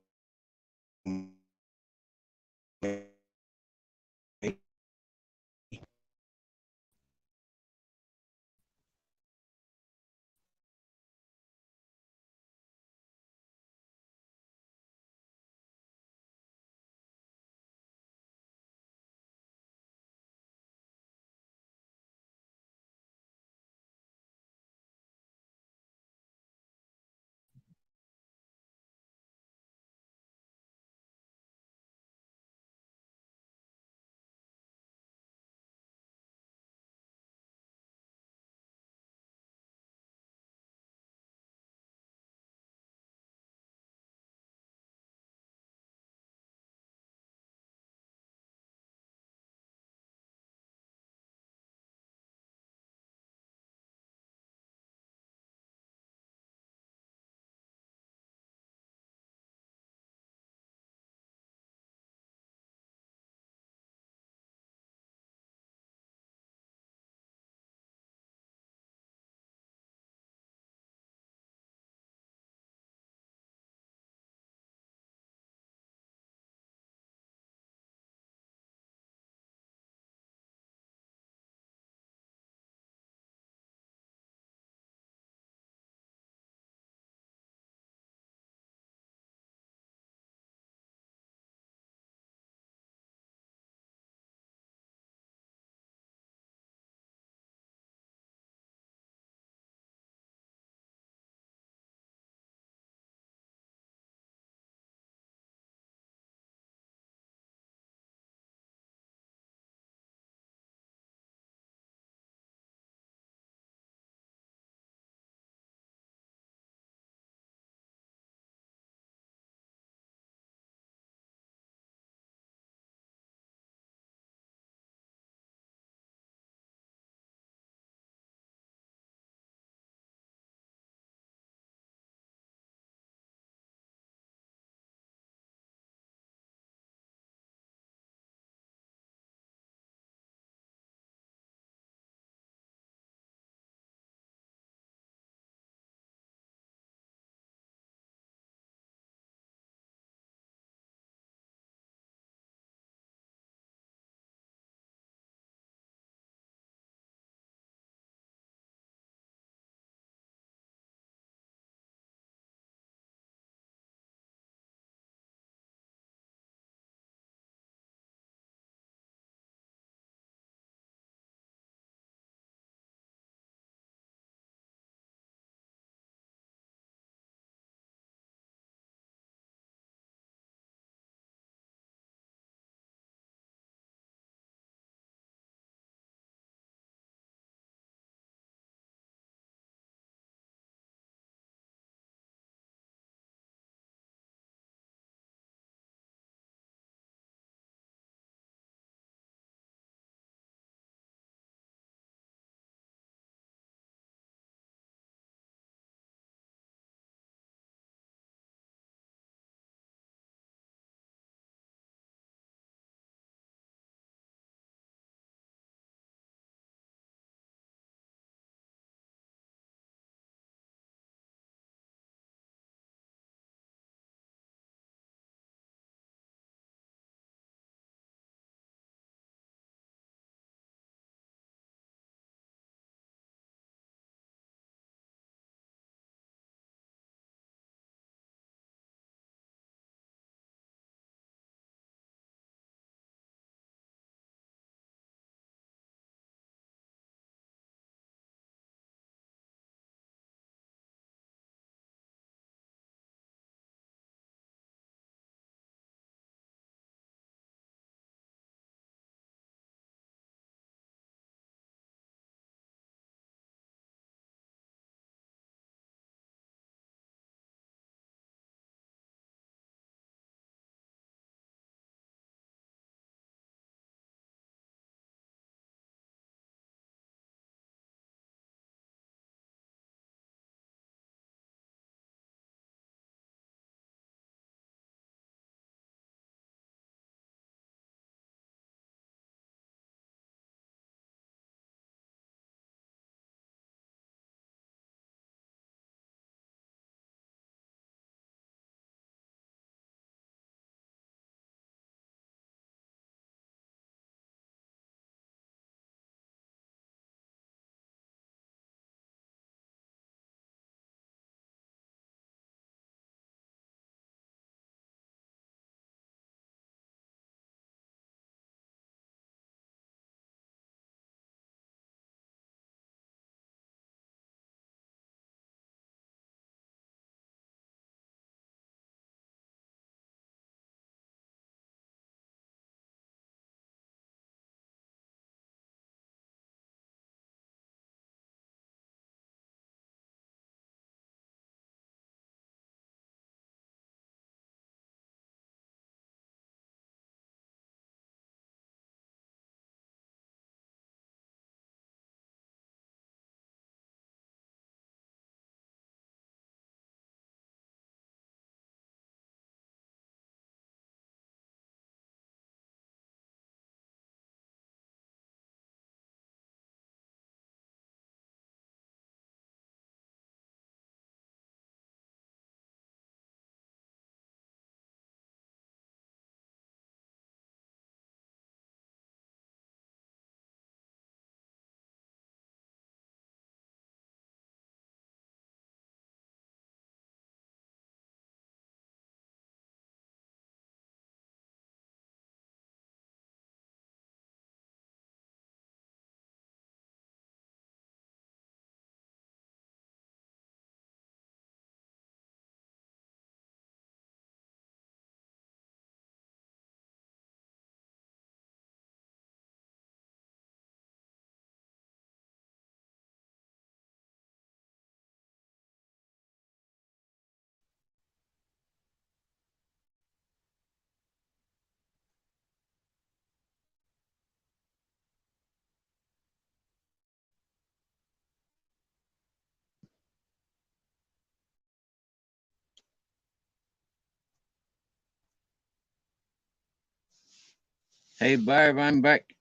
Hey, Barb, I'm back.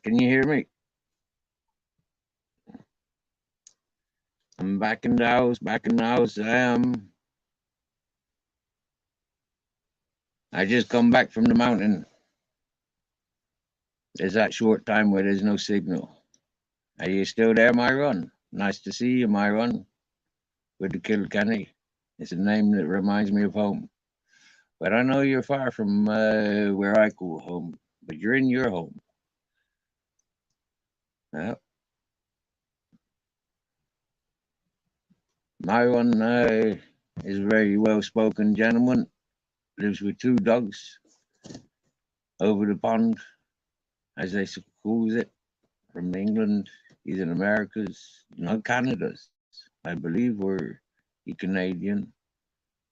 Can you hear me? I'm back in the house, back in the house. I just come back from the mountain. There's that short time where there's no signal. Are you still there, Myron? Nice to see you, Myron. With the Kilkenny. It's a name that reminds me of home. But I know you're far from where I call home. But you're in your home. Myron is a very well-spoken gentleman. Lives with 2 dogs over the pond, as they calls it, from England. He's in Americas, not Canada's, I believe, or he Canadian.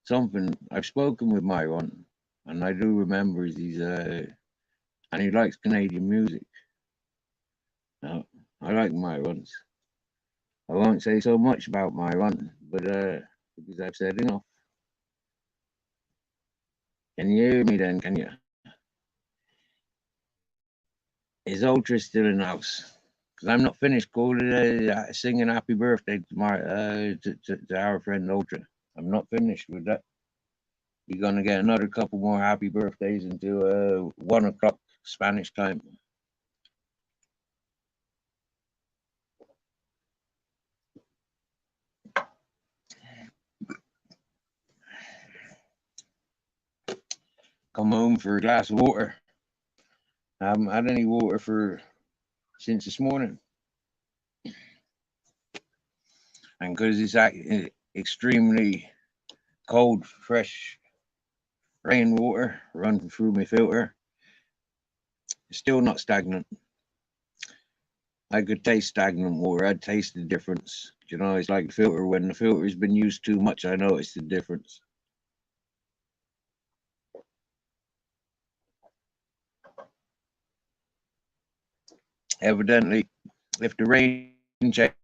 Something I've spoken with Myron, and I do remember he's and he likes Canadian music. Now, I like Myron's. I won't say so much about Myron, but because I've said enough. Can you hear me then? Can you? Is Ultra still in the house? Because I'm not finished calling singing happy birthday to our friend Ultra. I'm not finished with that. You're gonna get another couple more happy birthdays until 1 o'clock Spanish time. Come home for a glass of water. I haven't had any water since this morning. And because it's extremely cold, fresh rainwater running through my filter, it's still not stagnant. I could taste stagnant water. I'd taste the difference. You know, it's like a filter. When the filter's been used too much, I notice the difference. Evidently, if the rain changed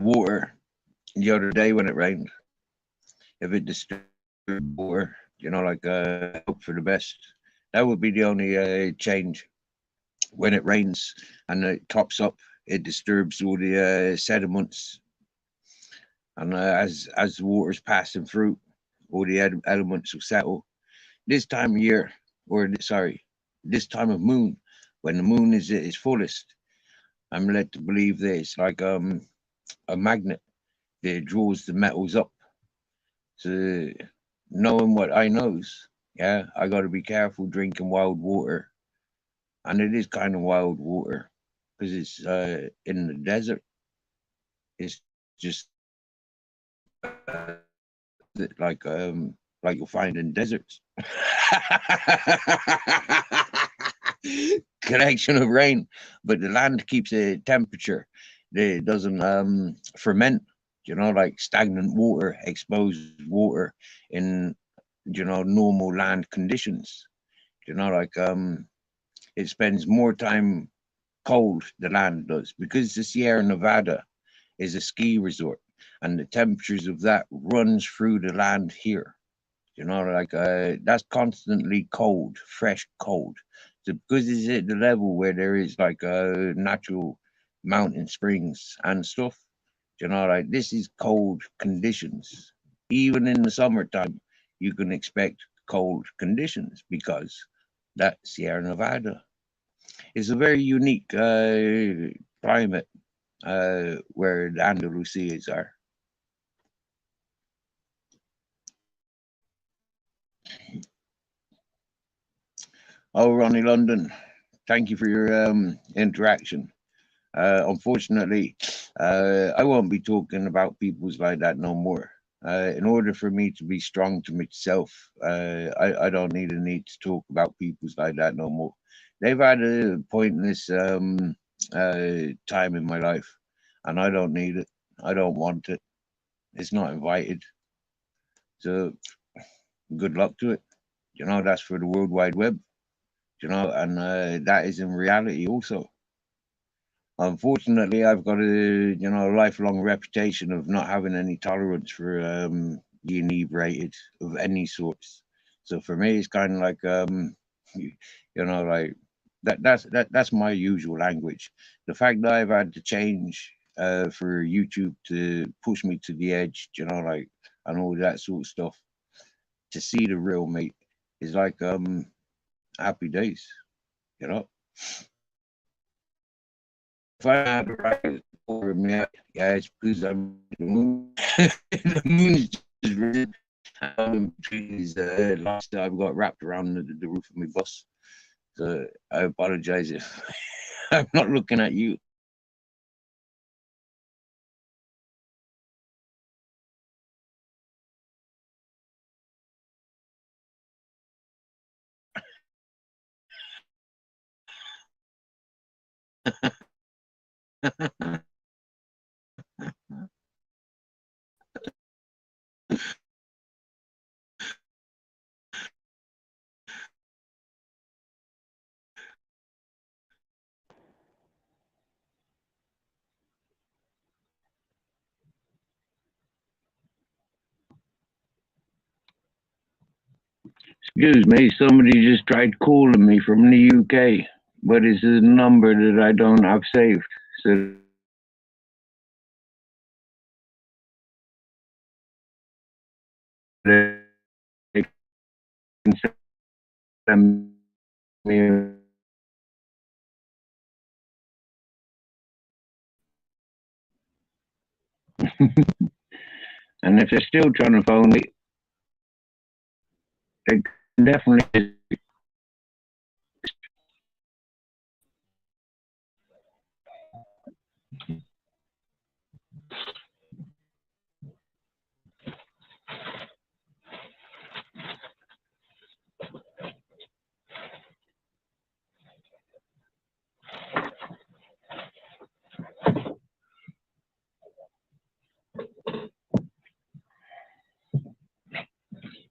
water the other day when it rained, if it disturbed water, you know, like hope for the best, that would be the only change. When it rains and it tops up, it disturbs all the sediments, and as the water's passing through, all the elements will settle. This time of year, or sorry, this time of moon, when the moon is at its fullest, I'm led to believe that it's like a magnet that draws the metals up. So knowing what I knows, yeah, I got to be careful drinking wild water, and it is kind of wild water because it's in the desert. It's just like you'll find in deserts. Connection of rain, but the land keeps a temperature. It doesn't ferment. You know, like stagnant water, exposed water in normal land conditions. You know, like it spends more time cold. The land does because the Sierra Nevada is a ski resort, and the temperatures of that runs through the land here. You know, like that's constantly cold, fresh cold. So because it's at the level where there is like natural mountain springs and stuff, you know, like this is cold conditions. Even in the summertime, you can expect cold conditions because that Sierra Nevada is a very unique climate where the Andalusias are. Oh, Ronnie London, thank you for your interaction. Unfortunately, I won't be talking about peoples like that no more. In order for me to be strong to myself, I don't need to talk about peoples like that no more. They've had a pointless time in my life, and I don't need it. I don't want it. It's not invited. So good luck to it. You know, that's for the World Wide Web. You know, and that is in reality also. Unfortunately, I've got a lifelong reputation of not having any tolerance for the inebriated of any sorts. So for me, it's kind of like You know, like that's my usual language. The fact that I've had to change for YouTube to push me to the edge, you know, like and all that sort of stuff, to see the real me is like happy days, you know. If I have the right over me, yeah, it's because I'm the moon. The moon is just risen. Between his last I've got wrapped around the roof of my bus. So I apologize if I'm not looking at you. Excuse me, somebody just tried calling me from the UK, but it's a number that I don't have saved. So they can send me. And if they're still trying to phone me, they can definitely.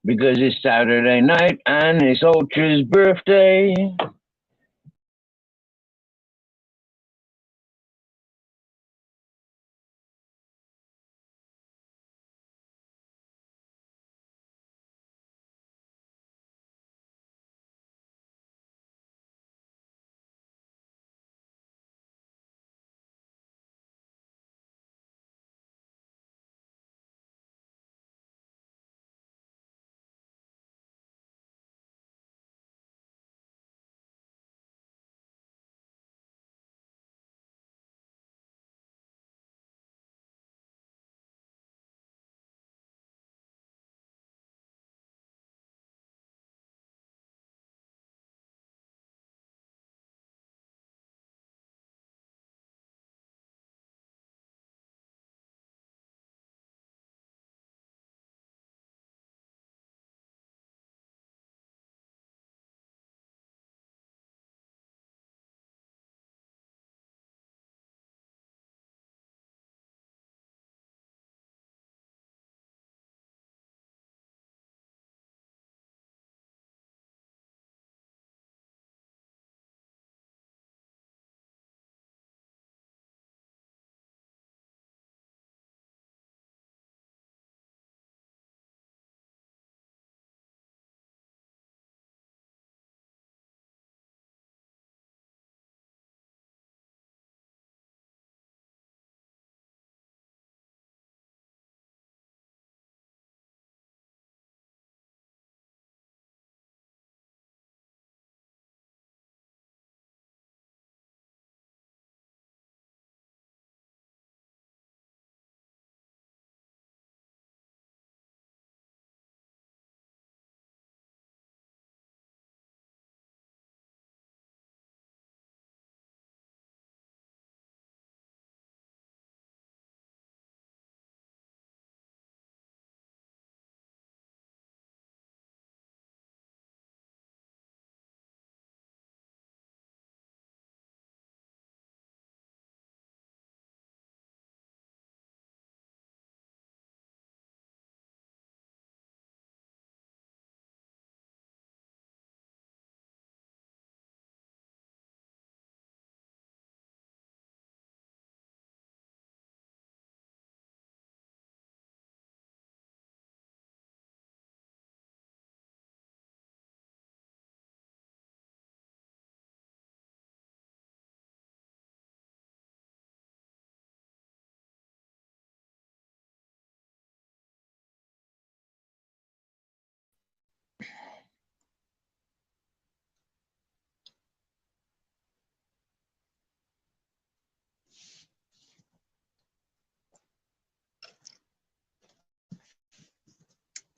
Because it's Saturday night and it's Ultra's birthday.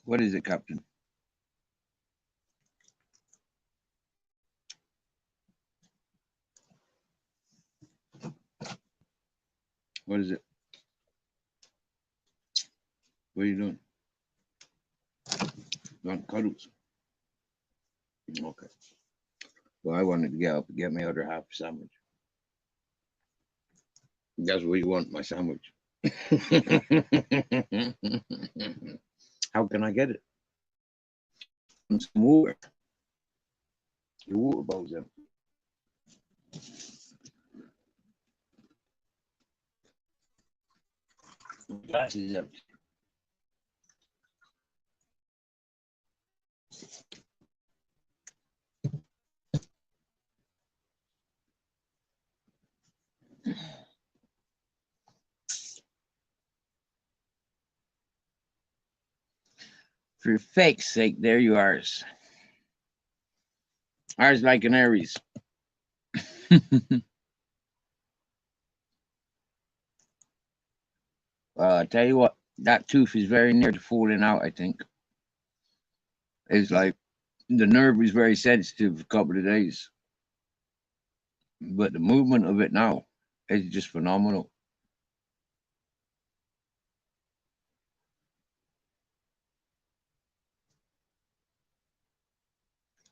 What is it, Captain? What is it? What are you doing? You want cuddles? Okay. Well, I wanted to get up and get my other half sandwich. That's what you want, my sandwich. How can I get it? Some water. Your water bowl's empty. The glass is empty. For fake's sake, there you are. Ours like an Aries. I tell you what, that tooth is very near to falling out, I think. It's like the nerve is very sensitive a couple of days. But the movement of it now is just phenomenal.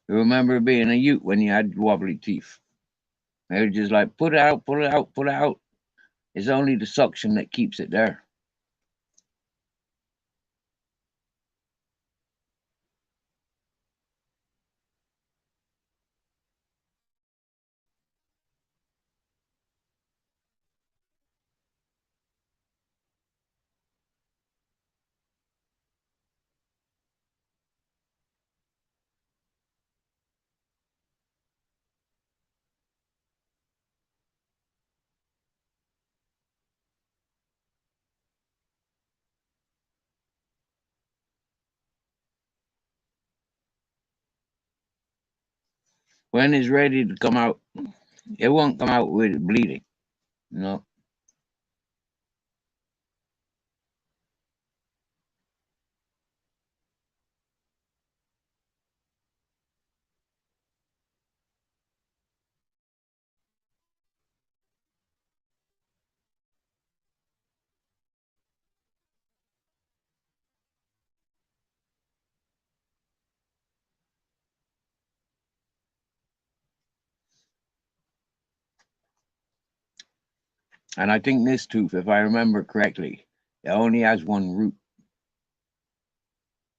You remember being a youth when you had wobbly teeth. They were just like, put it out, pull it out, pull it out. It's only the suction that keeps it there. When it's ready to come out, it won't come out with bleeding. No. And I think this tooth, if I remember correctly, it only has one root.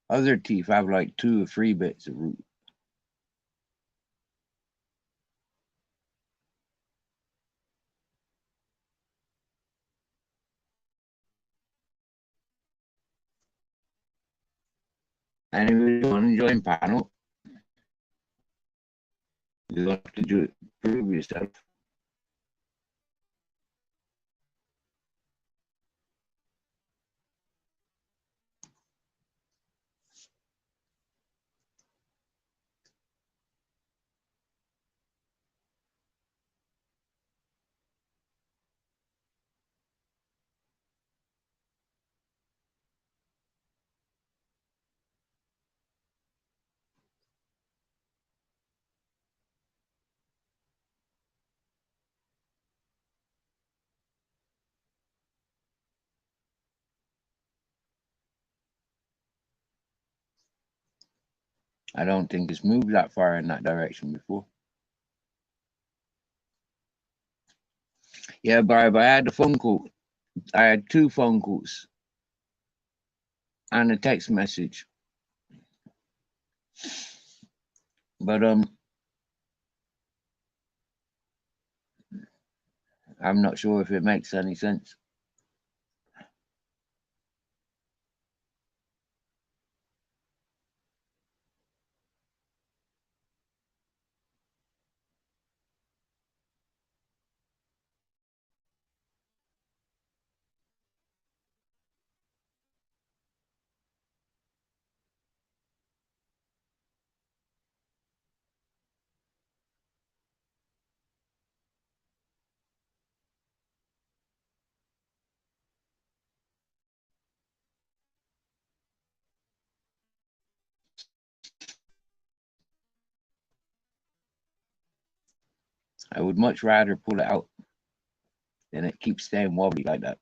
Other teeth have like 2 or 3 bits of root. Anyway, you want to join panel? You have to do it, prove yourself. I don't think it's moved that far in that direction before. Yeah, but I had a phone call. I had 2 phone calls and a text message. But I'm not sure if it makes any sense. I would much rather pull it out than it keeps staying wobbly like that.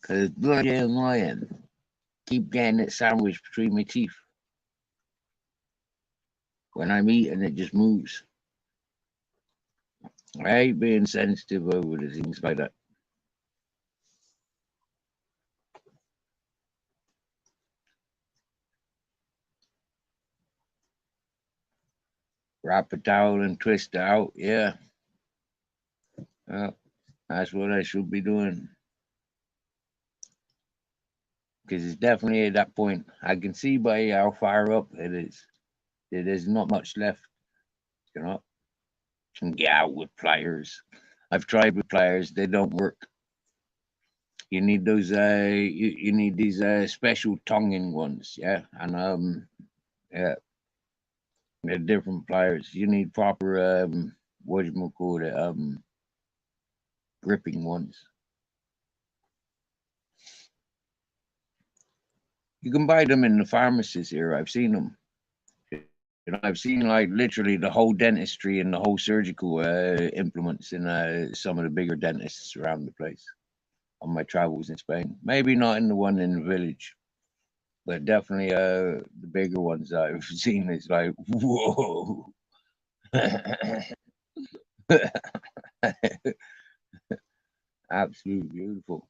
Because bloody annoying. Keep getting it sandwiched between my teeth. When I'm eating, it just moves. I hate being sensitive over the things like that. Wrap a towel and twist it out. Yeah. That's what I should be doing. Because it's definitely at that point. I can see by how far up it is. There's not much left. You know? You can get out with pliers. I've tried with pliers. They don't work. You need those you need these special tonguing ones, yeah. And yeah. They're different pliers. You need proper what you call it, gripping ones. You can buy them in the pharmacies here. I've seen them. You know, I've seen like literally the whole dentistry and the whole surgical implements in some of the bigger dentists around the place on my travels in Spain. Maybe not in the one in the village, but definitely the bigger ones I've seen. Is like, whoa. Absolutely beautiful.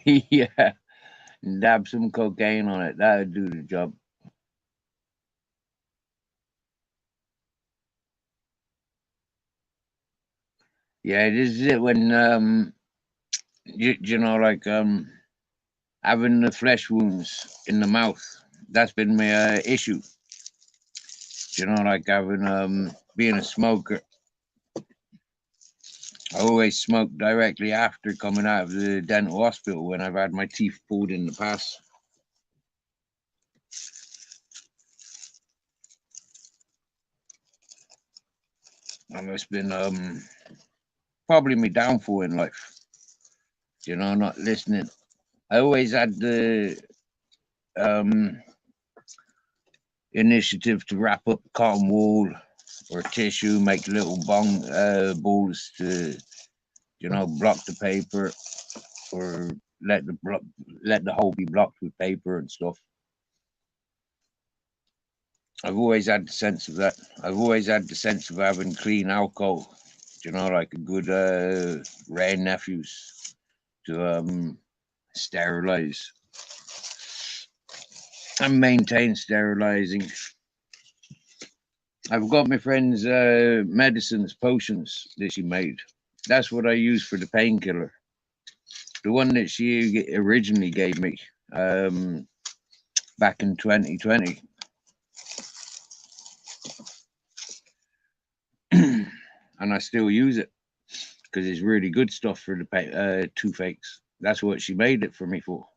Yeah, dab some cocaine on it. That'd do the job. Yeah, this is it when you know, like having the flesh wounds in the mouth. That's been my issue. You know, like having being a smoker. I always smoke directly after coming out of the dental hospital when I've had my teeth pulled in the past. And it's been probably my downfall in life. You know, not listening. I always had the initiative to wrap up cotton wool or tissue, make little balls to, you know, block the paper, or let the hole be blocked with paper and stuff. I've always had the sense of that. I've always had the sense of having clean alcohol, you know, like a good rare nephews to sterilize and maintain sterilizing. I've got my friend's medicines, potions that she made. That's what I use for the painkiller. The one that she originally gave me back in 2020. And I still use it because it's really good stuff for the toothaches. That's what she made it for me for.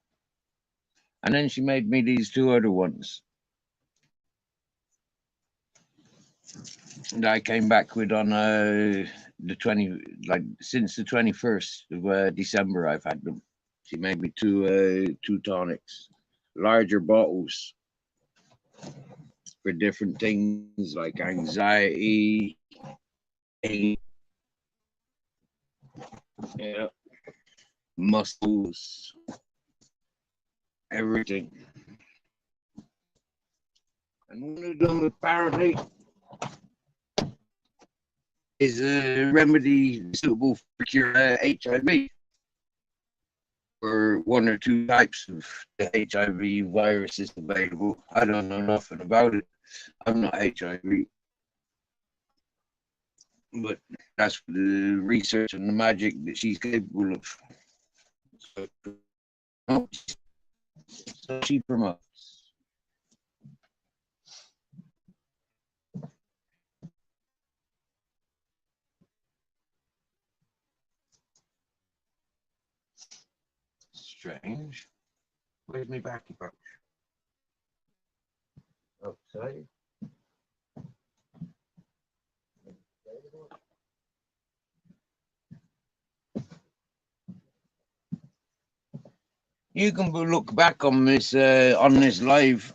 And then she made me these two other ones that I came back with on the 20, like since the 21st of December. I've had them. She made me two tonics, larger bottles for different things like anxiety, pain, yeah, muscles, everything. And one of them apparently is a remedy suitable for cure HIV. were one or two types of the HIV viruses available. I don't know nothing about it. I'm not HIV. But that's the research and the magic that she's capable of. So she promotes. Strange. Where's my backy pouch? Outside. You can look back on this live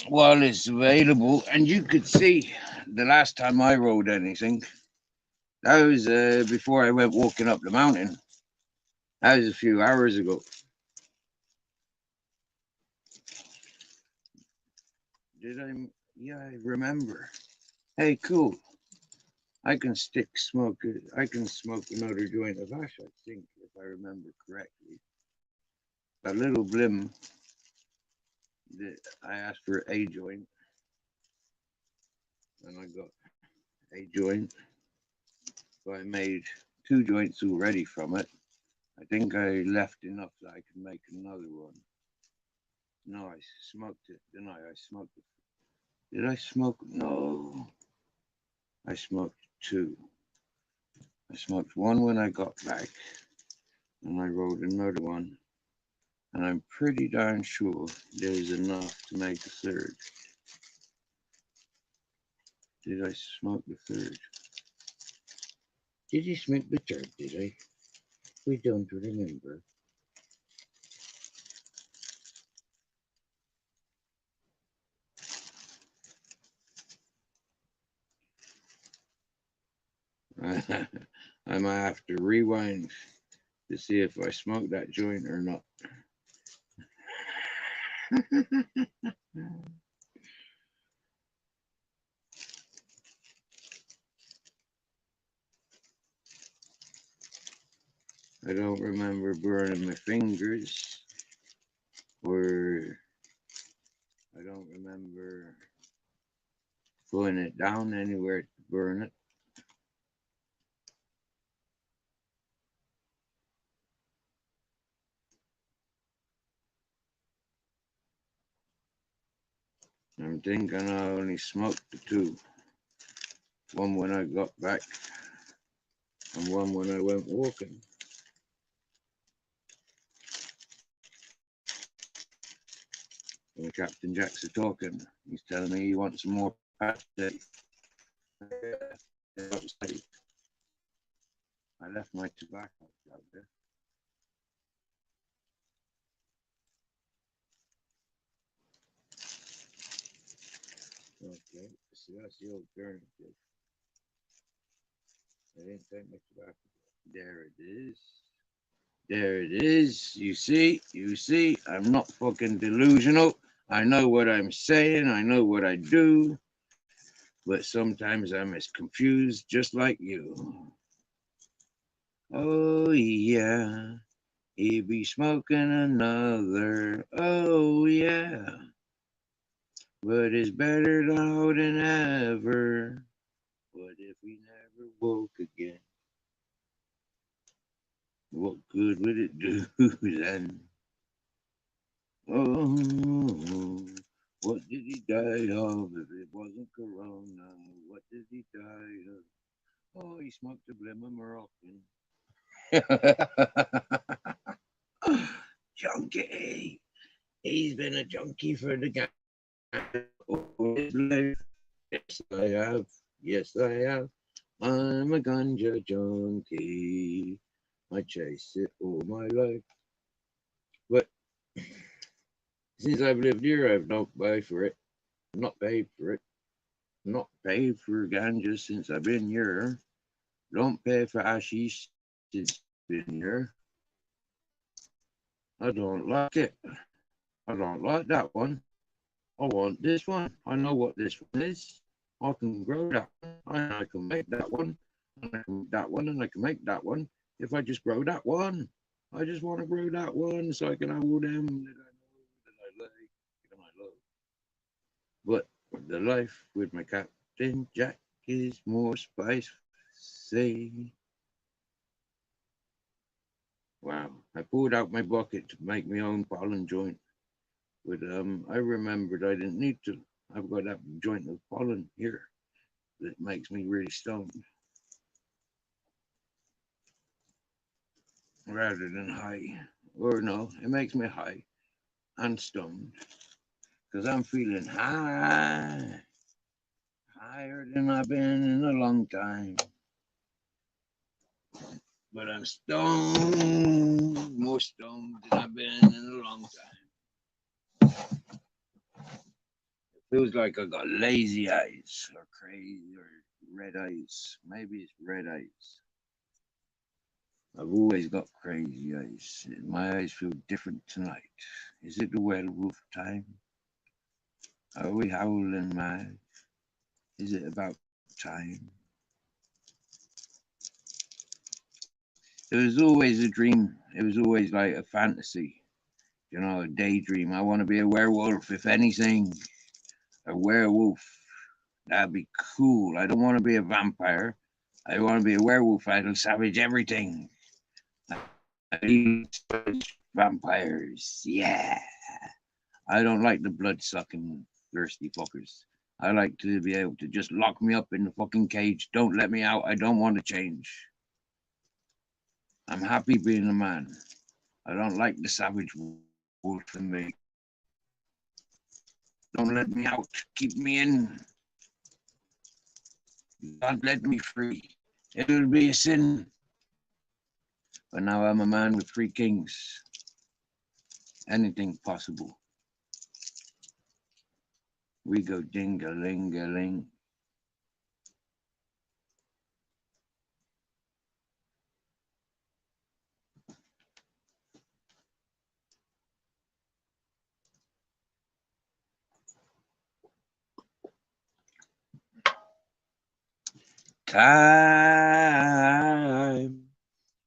while it's available, and you could see the last time I rode anything. That was before I went walking up the mountain. That was a few hours ago. Did I? Yeah, I remember. Hey, cool. I can smoke it. I can smoke another joint of hash, I think, if I remember correctly. A little blim that I asked for a joint, and I got a joint. So I made 2 joints already from it. I think I left enough that I could make another one. No, I smoked it, didn't I? I smoked it. Did I smoke? No. I smoked 2. I smoked one when I got back, and I rolled another one. And I'm pretty darn sure there's enough to make a third. Did I smoke the third? Did you smoke the third, did I? We don't remember. I might have to rewind to see if I smoked that joint or not. I don't remember burning my fingers, or I don't remember pulling it down anywhere to burn it. I'm thinking I only smoked the 2. One when I got back, and one when I went walking. When Captain Jack's talking, he's telling me he wants some more pate. I left my tobacco out there. Okay, so that's the alternative. I didn't take my tobacco. There it is. There it is. You see, I'm not fucking delusional. I know what I'm saying. I know what I do. But sometimes I'm as confused just like you. Oh, yeah. He be smoking another. Oh, yeah. But it's better now than ever. What if we never woke again? What good would it do then? Oh, what did he die of if it wasn't Corona? What did he die of? Oh, he smoked a blimmer Moroccan. Junkie. He's been a junkie for the gang all his life. Yes, I have. Yes, I have. I'm a ganja junkie. I chase it all my life. But since I've lived here, I've not paid for it. Not paid for it. Not paid for ganja since I've been here. Don't pay for hashish since I've been here. I don't like it. I don't like that one. I want this one. I know what this one is. I can grow that one. I can make that one. And I can make that one, and I can make that one if I just grow that one. I just want to grow that one so I can have all them that I know, that I like, and I love. But the life with my Captain Jack is more spicy. Wow. I pulled out my bucket to make my own pollen joint. But I remembered I didn't need to. I've got that joint of pollen here that makes me really stoned rather than high. Or no, it makes me high and stoned because I'm feeling high, higher than I've been in a long time. But I'm stoned, more stoned than I've been in a long time. It feels like I got lazy eyes or crazy or red eyes. Maybe it's red eyes. I've always got crazy eyes. My eyes feel different tonight. Is it the werewolf time? Are we howling mad? Is it about time? It was always a dream. It was always like a fantasy, a daydream. I want to be a werewolf, if anything. A werewolf. That'd be cool. I don't want to be a vampire. I want to be a werewolf. I'll savage everything. I vampires. Yeah. I don't like the blood sucking thirsty fuckers. I like to be able to just lock me up in the fucking cage. Don't let me out. I don't want to change. I'm happy being a man. I don't like the savage wolf in me. Don't let me out. Keep me in. Don't let me free. It'll be a sin. But now I'm a man with 3 kings. Anything possible. We go ding-a-ling-a-ling. Time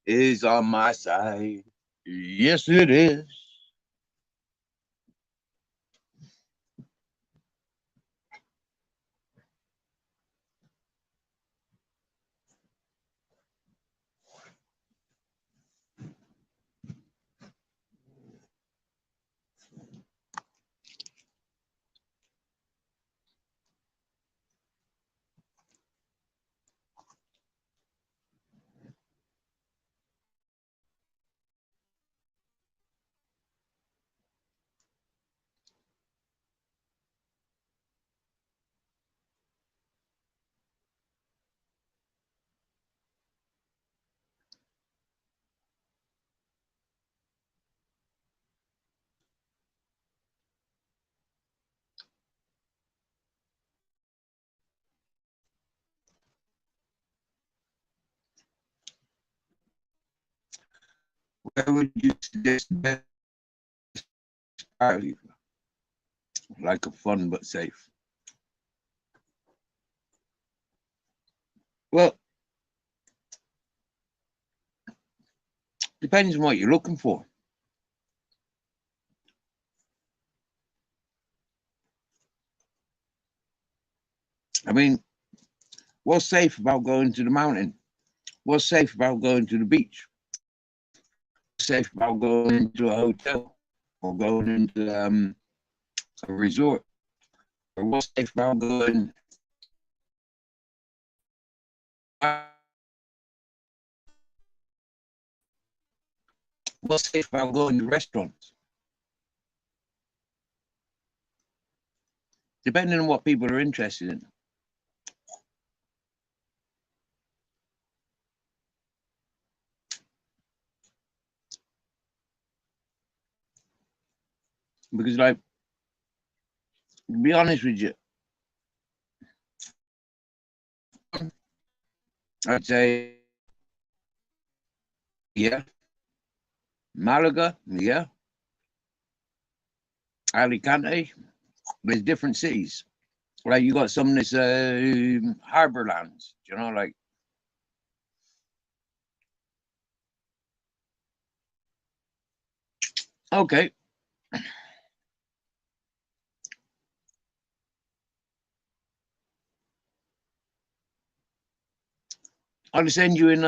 is on my side. Yes, it is. Where would you suggest the best party? Like a fun but safe. Well, depends on what you're looking for. I mean, what's safe about going to the mountain? What's safe about going to the beach? What's safe about going into a hotel or going into a resort? Or what's safe about going? What's safe about going to restaurants? Depending on what people are interested in. Because, like, to be honest with you, I'd say, yeah, Malaga, yeah, Alicante. There's different cities. Like, you got some that's harbor lands, like Okay. I'll send you an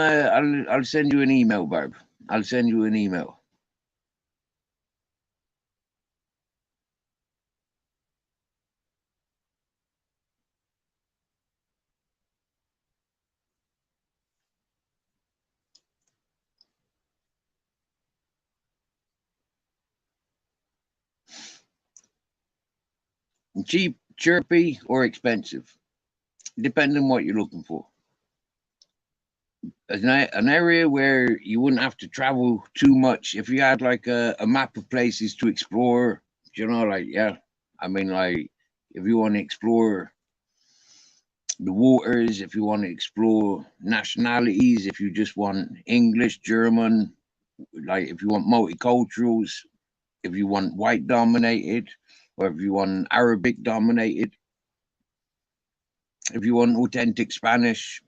I'll send you an email, Barb. I'll send you an email. Cheap, chirpy, or expensive, depending on what you're looking for. An area where you wouldn't have to travel too much if you had like a map of places to explore. You know, like yeah, I mean, like if you want to explore the waters, if you want to explore nationalities, if you just want English, German, like if you want multiculturals, if you want white dominated, or if you want Arabic dominated, if you want authentic Spanish,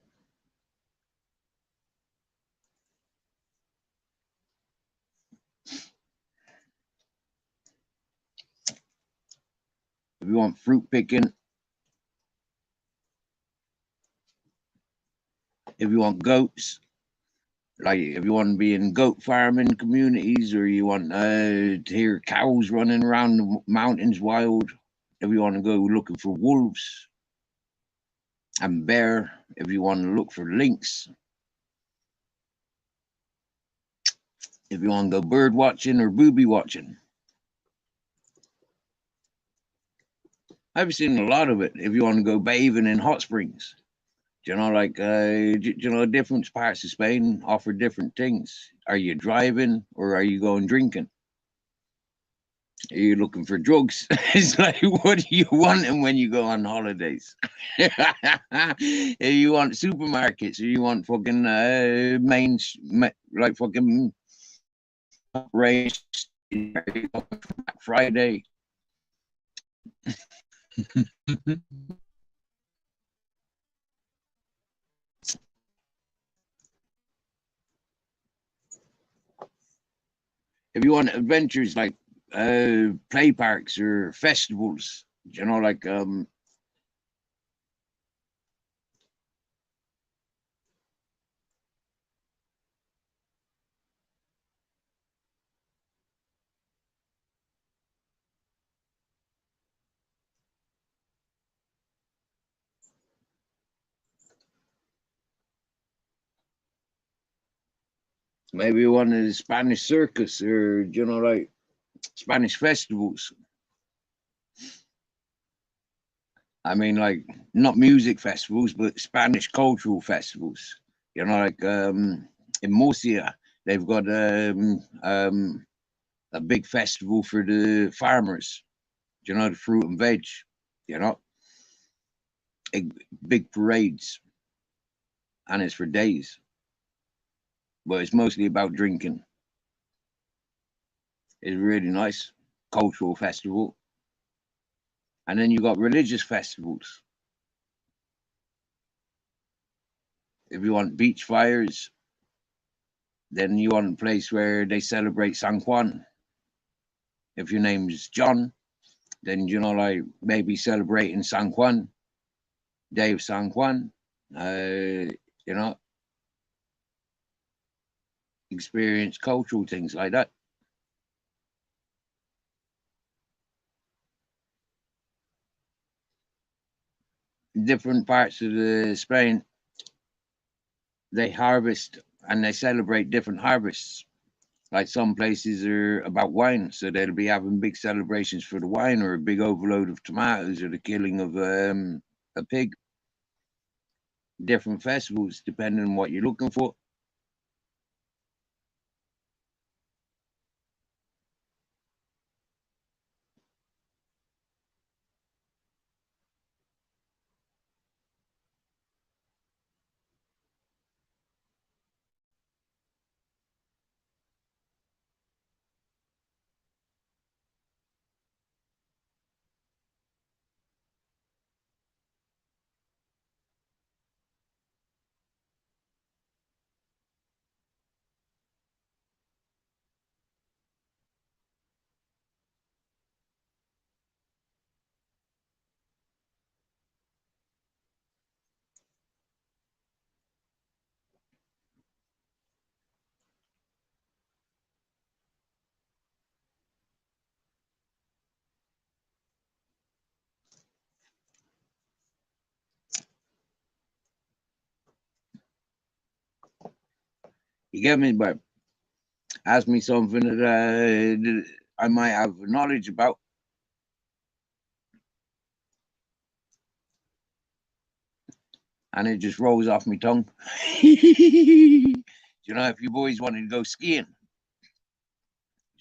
if you want fruit picking, if you want goats, like if you want to be in goat farming communities, or you want to hear cows running around the mountains wild, if you want to go looking for wolves and bear, if you want to look for lynx, if you want to go bird watching or booby watching. I've seen a lot of it. If you want to go bathing in hot springs, you know, like you know, different parts of Spain offer different things. Are you driving or are you going drinking? Are you looking for drugs? It's like, what are you wanting when you go on holidays? If you want supermarkets, or you want fucking like fucking race, Friday. If you want adventures like play parks or festivals, you know, like maybe you want a Spanish circus, or you know, like Spanish festivals. I mean, like not music festivals, but Spanish cultural festivals. You know, like in Murcia, they've got a big festival for the farmers. You know, the fruit and veg. You know, big, big parades, and it's for days, but it's mostly about drinking. It's really nice cultural festival, and then you got religious festivals. If you want beach fires, then you want a place where they celebrate San Juan. If your name's John, then you know, like maybe celebrating San Juan, Day of San Juan. You know, experience cultural things like that. Different parts of the Spain, they harvest and they celebrate different harvests. Like some places are about wine, so they'll be having big celebrations for the wine, or a big overload of tomatoes, or the killing of a pig. Different festivals depending on what you're looking for. You get me? But ask me something that I might have knowledge about. And it just rolls off my tongue. You know, if you boys wanted to go skiing,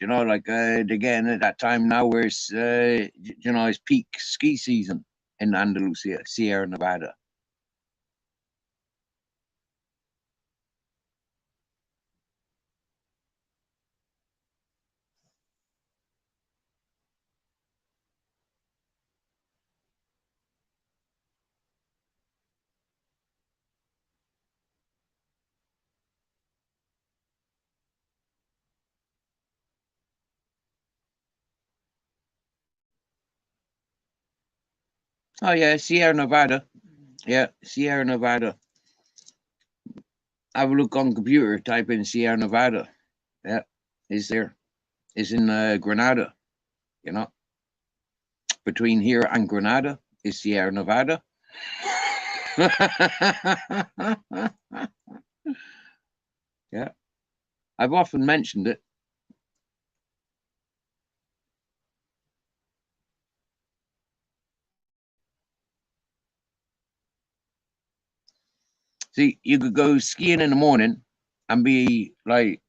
you know, like they're getting at that time now where it's, you know, it's peak ski season in Andalusia, Sierra Nevada. Oh yeah, Sierra Nevada. Yeah, Sierra Nevada. Have a look on computer. Type in Sierra Nevada. Yeah, it's there. It's in Granada. You know, between here and Granada is Sierra Nevada. Yeah, I've often mentioned it. See, you could go skiing in the morning and be like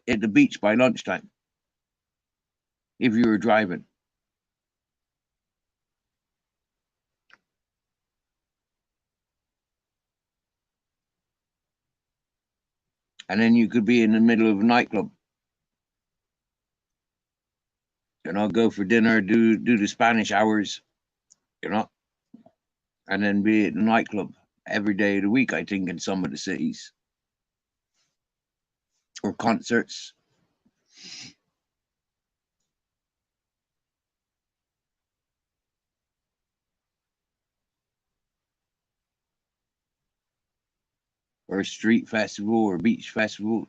at the beach by lunchtime if you were driving. And then you could be in the middle of a nightclub, you know, go for dinner, do the Spanish hours, you know, and then be at the nightclub every day of the week, I think, in some of the cities or concerts. Or a street festival or beach festival.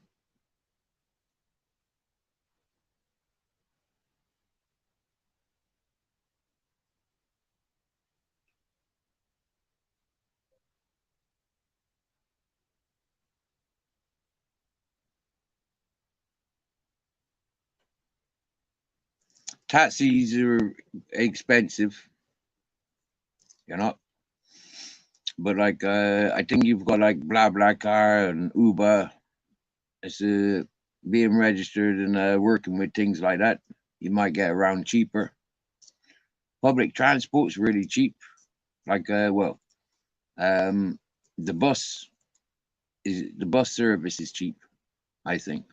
Taxis are expensive, you know, but like I think you've got like BlaBlaCar and Uber. It's being registered and working with things like that. You might get around cheaper. Public transport's really cheap. Like well, um, the bus service is cheap. I think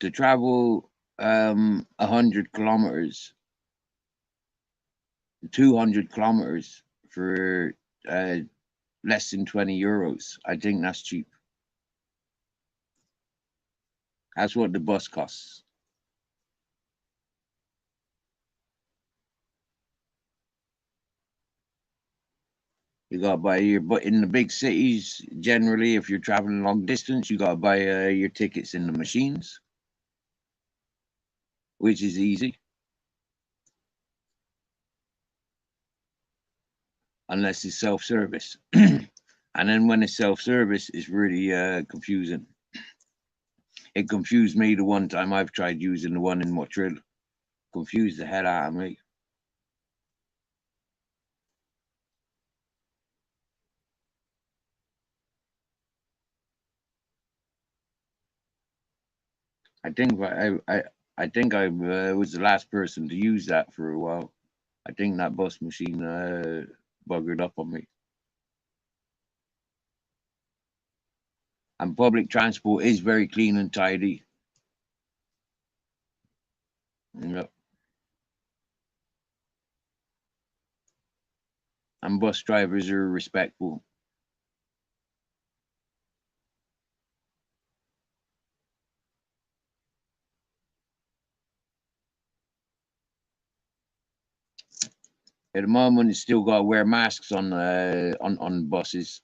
to travel 100 kilometers, 200 kilometers for uh, less than €20. I think that's cheap. That's what the bus costs. You gotta buy but in the big cities, generally, if you're traveling long distance, you gotta buy your tickets in the machines, which is easy, unless it's self-service. And then when it's self-service, it's really confusing. It confused me the one time I've tried using the one in Montreal. Confused the hell out of me. I think I think I was the last person to use that for a while. I think that bus machine buggered up on me. And public transport is very clean and tidy. Yep. And bus drivers are respectful. At the moment, you still got to wear masks on buses.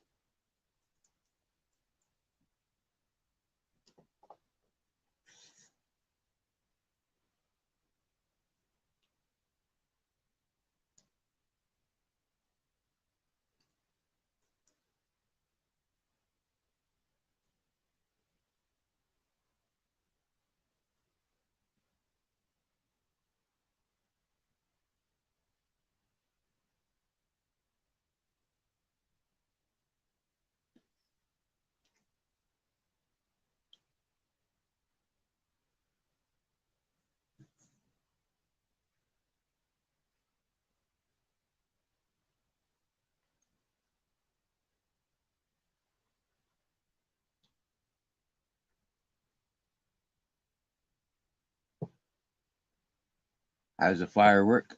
How's the firework?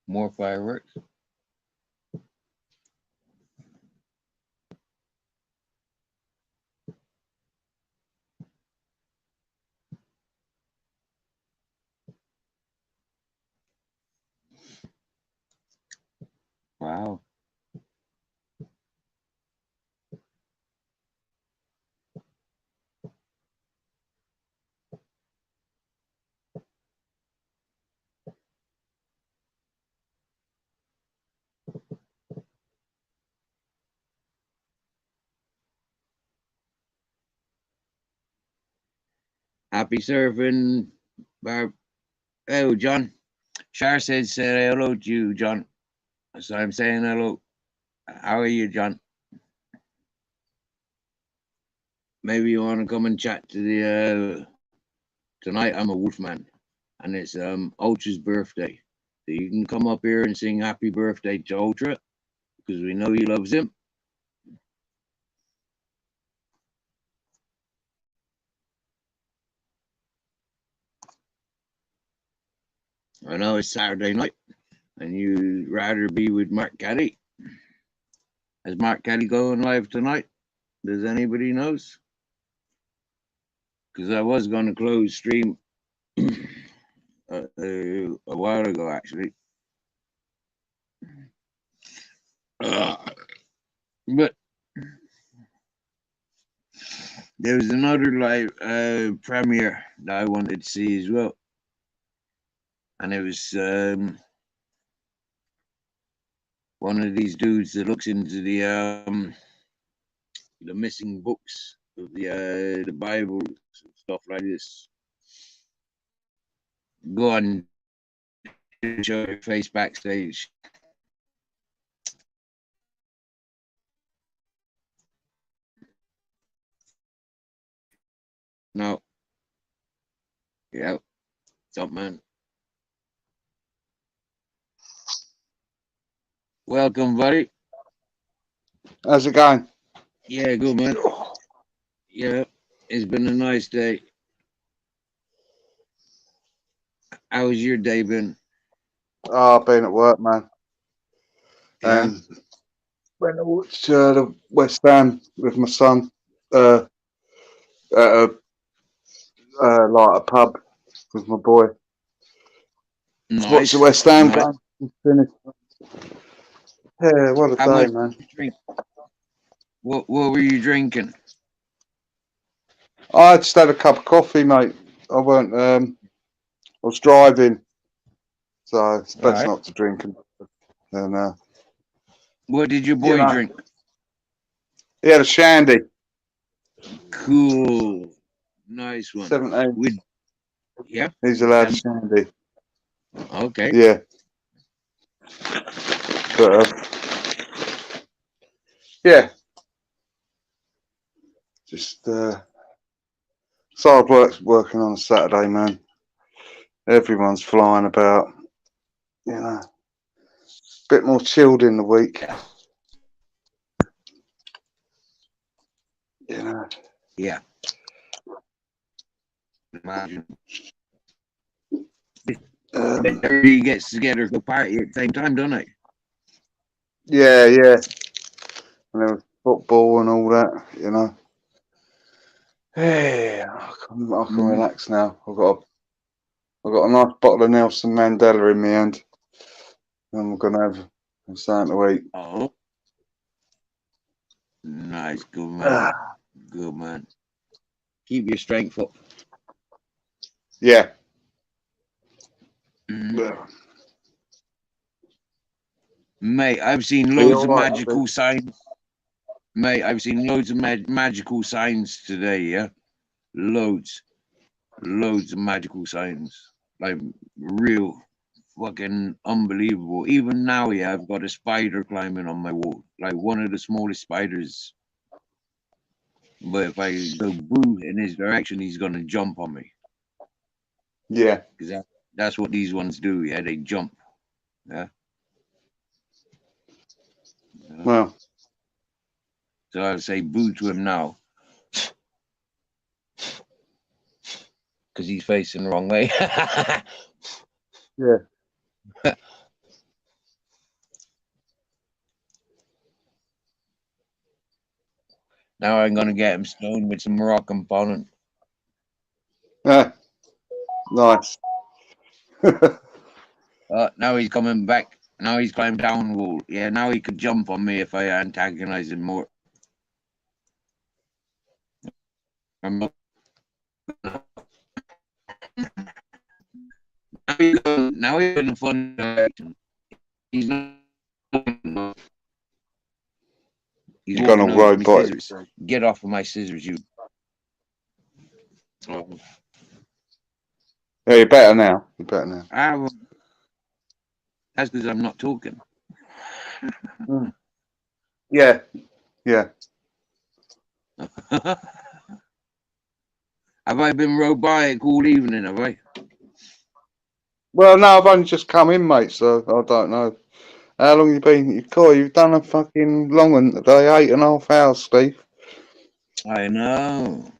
More fireworks? Wow. Happy surfing, Barb. Oh, John. Shar said, say hello to you, John. So I'm saying hello. How are you, John? Maybe you want to come and chat to the tonight. I'm a wolfman, and it's Ultra's birthday. So you can come up here and sing happy birthday to Ultra because we know he loves him. I know it's Saturday night, and you'd rather be with Mark Caddy. Is Mark Caddy going live tonight? Does anybody knows? Because I was going to close stream a while ago, actually. But there was another live premiere that I wanted to see as well. And it was one of these dudes that looks into the missing books of the Bible and stuff like this. Go on, show your face backstage. No. Yeah. What's up, man? Welcome, buddy. How's it going? Yeah, good, man. Yeah, it's been a nice day. How was your day been? Oh, I've been at work, man. Yeah. And went to watch the West Ham with my son at a like a pub with my boy. Nice. Watch the West Ham Nice. game. Finished. Yeah, what a How day, much man. did you drink? What were you drinking? I just had a cup of coffee, mate. I weren't. I was driving, so it's best Right. not to drink. And What did your boy drink? he had a shandy. Cool. Nice one. 17. With yeah. He's allowed a shandy. Okay. Yeah. But yeah. Just it's hard work working on a Saturday, man. Everyone's flying about, you know. Bit more chilled in the week. You know. Yeah. Imagine. Everybody gets together to party at the same time, don't they? Yeah, yeah. And there was football and all that, you know. Yeah, I can relax now. I've got a nice bottle of Nelson Mandela in my hand, and we're gonna have something to eat. Oh. Nice, good man. Good man. Keep your strength up. Yeah. Mate, I've seen loads of magical signs. Mate, I've seen loads of magical signs today, yeah? Loads of magical signs. Like, real fucking unbelievable. Even now, yeah, I've got a spider climbing on my wall. Like, one of the smallest spiders. But if I go boo in his direction, he's gonna jump on me. Yeah. Because that's what these ones do, yeah? They jump. Yeah? Well. So I'll say boo to him now. because he's facing the wrong way. Yeah. Now I'm gonna get him stoned with some Moroccan pollen. Ah, nice. Now he's coming back. Now he's climbed down wall. Yeah, now he could jump on me if I antagonize him more. I'm not- now he's in a fun direction. He's not. He's You're gonna walking over to me robotic. scissors. Get off of my scissors, you. Oh. Yeah, you're better now. You're better now. Well, that's because I'm not talking. Mm. Yeah. Yeah. Have I been robotic all evening, have I? Well, no, I've only just come in, mate, so I don't know. How long you been? You've done a fucking long one today, 8.5 hours, Steve. I know.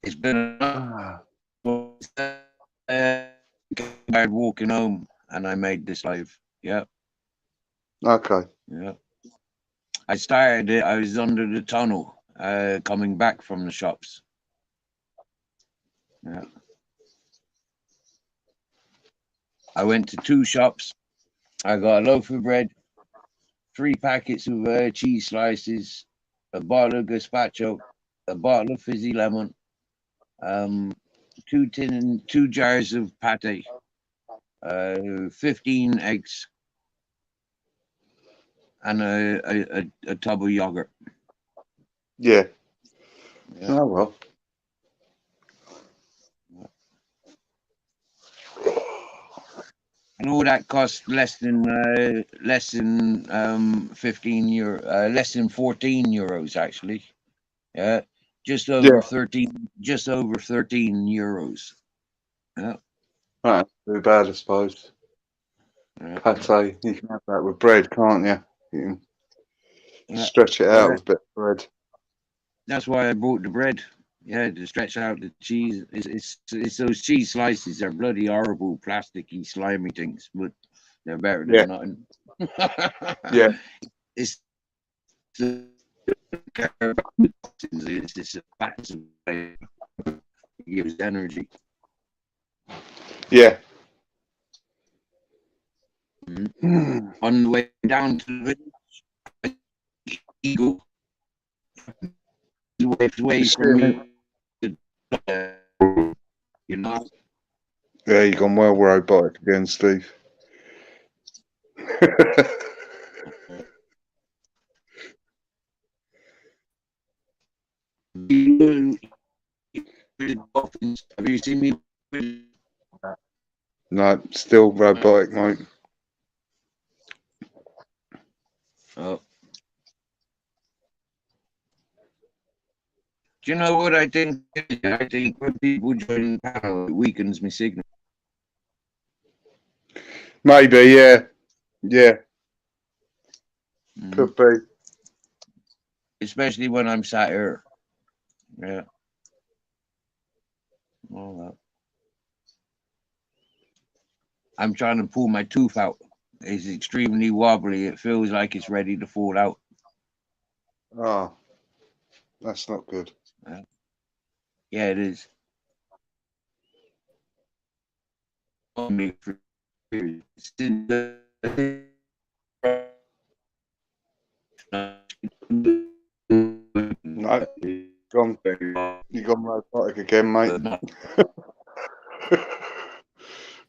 It's been Ah, walking home and I made this live. Yeah, okay. yeah. I started it, I was under the tunnel, coming back from the shops. Yeah. I went to 2 shops. I got a loaf of bread, 3 packets of cheese slices, a bottle of gazpacho, a bottle of fizzy lemon, 2 jars of pate, 15 eggs, and a tub of yogurt. Yeah. Yeah. Oh, well. And all that cost less than 15 euro, less than 14 euros actually. Yeah, just Yeah. over 13, just over 13 euros. Yeah, Right. Too bad, I suppose. yeah, Pate, you can have that with bread, can't you? You can yeah. stretch it out Well, with a bit of bread. that's why I brought the bread. Yeah, to stretch out the cheese. It's those cheese slices. They're bloody horrible, plasticky, slimy things, but they're better Yeah. than nothing. Yeah. It's the it's just a fat it gives energy. Yeah. Mhm. On the way down to the village, eagle away from Excuse me. me. You know, Yeah, you've gone well robotic again, Steve. have you seen me? No, still robotic, mate. Oh. Do you know what I think? I think when people join the panel, it weakens my signal. Maybe, yeah. Yeah, Mhm. could be. Especially when I'm sat here. Yeah. All that. I'm trying to pull my tooth out. It's extremely wobbly. It feels like it's ready to fall out. Oh, that's not good. Yeah, it is. No, gone. You gone robotic again, mate.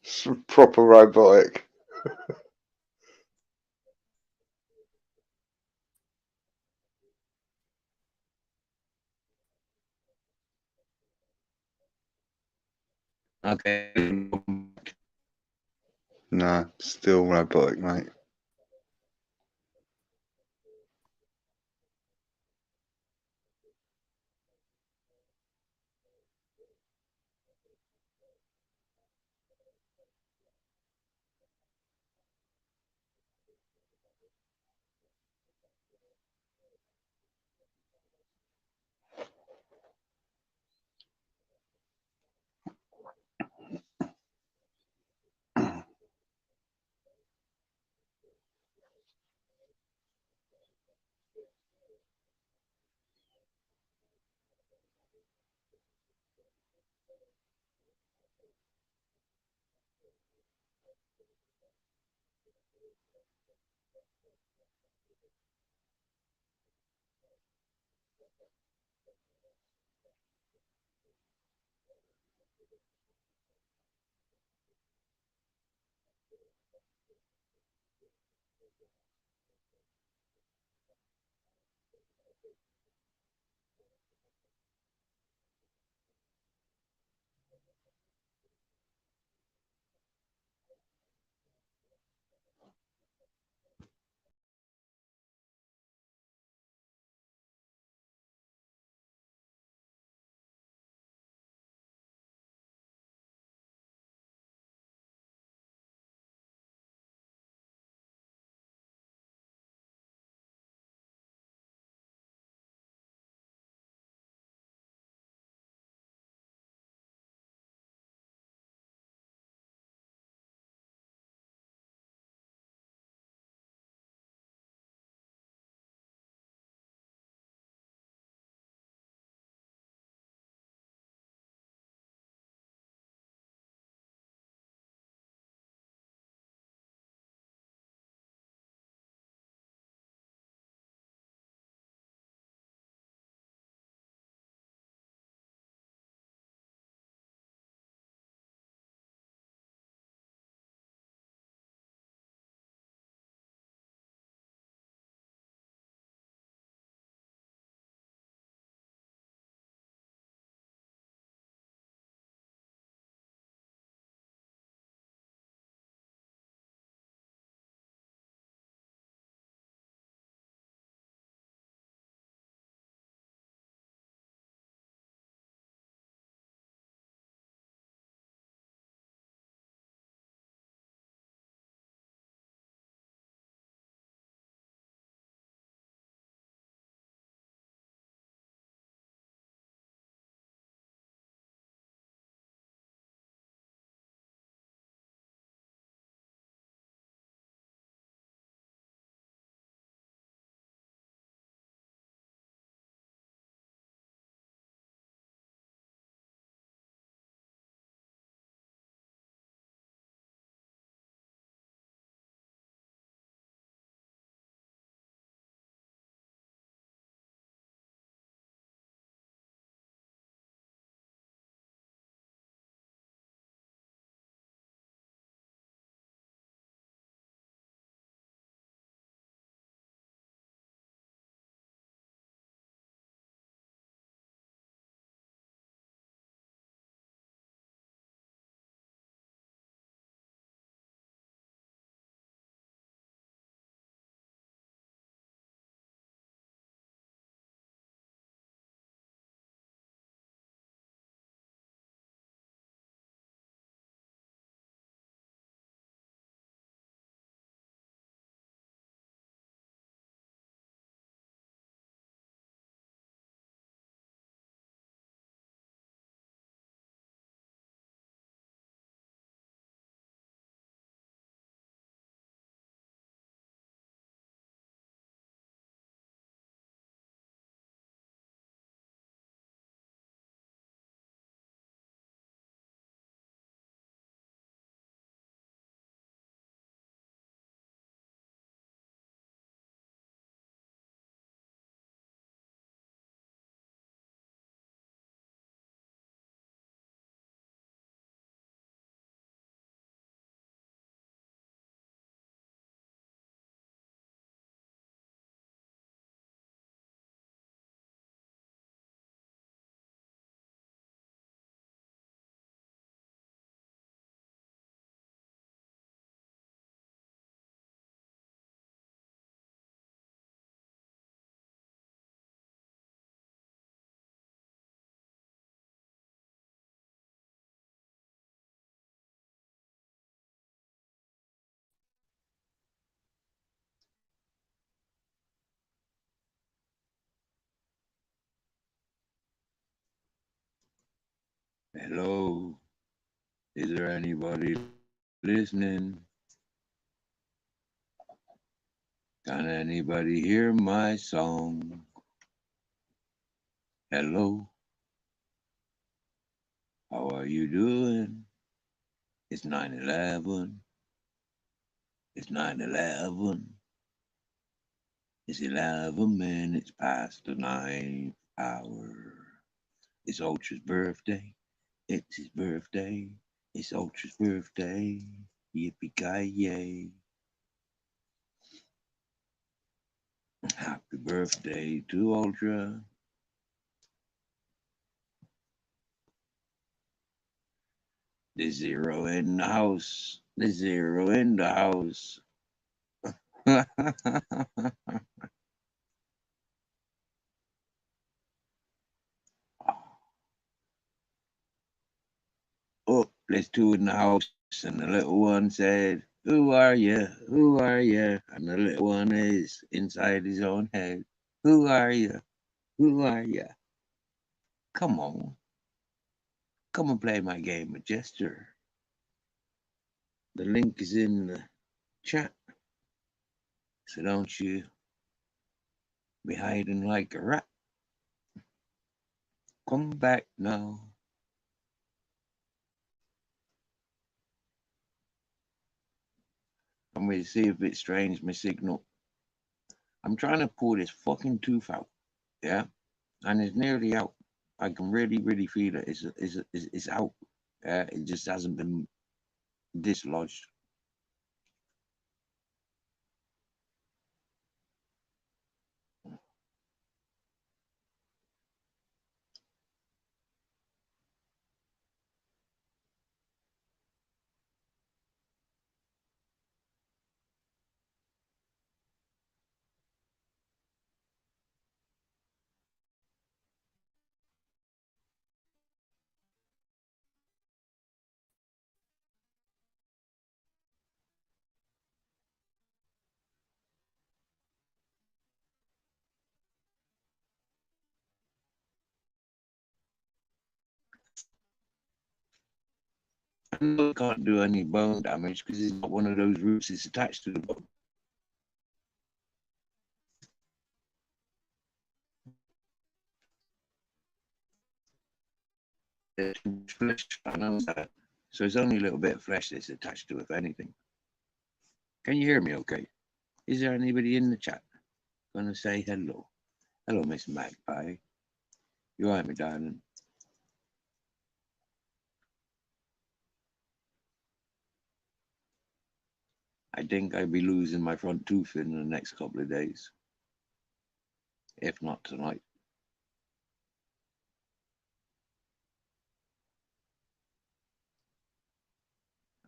It's proper robotic. Okay. No, still robotic, mate. Hello, is there anybody listening? Can anybody hear my song? Hello, how are you doing? It's 9/11. It's 9/11. It's 11 minutes past the ninth hour. It's Ultra's birthday. It's his birthday. It's Ultra's birthday. Yippee-ki-yay. Happy birthday to Ultra. The zero in the house. The zero in the house. Oh, there's two in the house, and the little one said, "Who are you? Who are you?" And the little one is inside his own head. Who are you? Who are you? Come on. Come and play my game of Jester. The link is in the chat. So don't you be hiding like a rat. Come back now. I'm going to see if it strains my signal. I'm trying to pull this fucking tooth out. Yeah. And it's nearly out. I can really feel it. It's out. It just hasn't been dislodged. I know it can't do any bone damage because it's not one of those roots that's attached to the bone. There's flesh, I know that. So it's only a little bit of flesh that's attached to it, if anything. Can you hear me okay? Is there anybody in the chat gonna say hello? Hello, Miss Magpie. You all right, my darling? I think I'll be losing my front tooth in the next couple of days, if not tonight.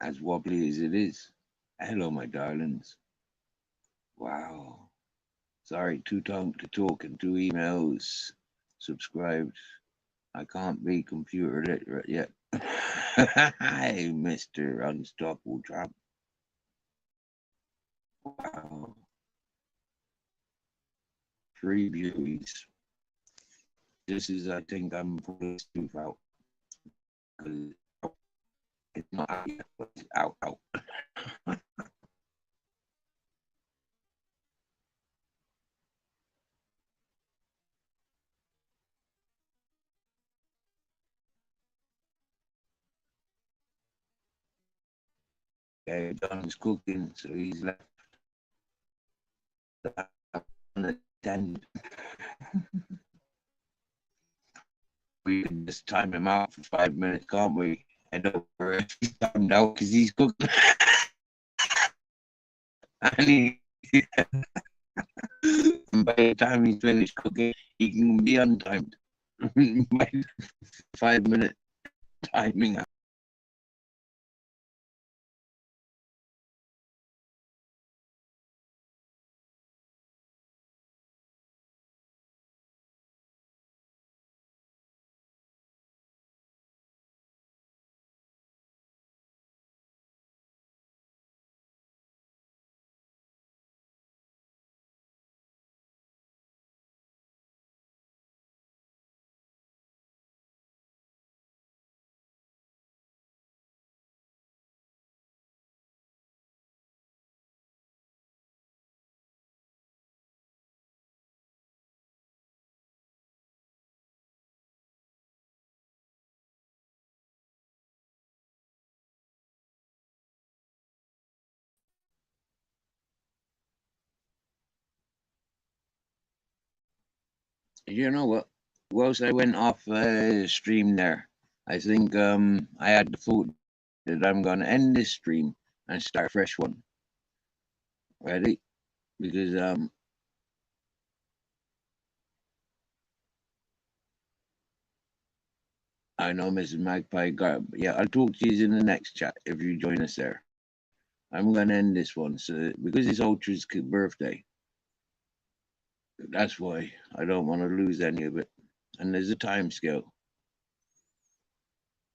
As wobbly as it is. Hello, my darlings. Wow. Sorry, two tongue to talk and two emails subscribed. I can't be computer literate yet. Hi, Mr. Unstoppable Trump. Wow. 3 beauties. This is, I think I'm pulling this tooth out. It's not out yet, but it's out. Okay, John's cooking, so he's left unattended. We can just time him out for 5 minutes, can't we? And over he's time now because he's cooking. And by the time he's finished cooking, he can be untimed. 5 minute timing out. You know what? Whilst I went off stream there, I think I had the thought that I'm gonna end this stream and start a fresh one. Ready? Because I know Mrs. Magpie got, yeah, I'll talk to you in the next chat if you join us there. I'm gonna end this one so because it's Ultra's birthday. That's why I don't want to lose any of it. And there's a time scale.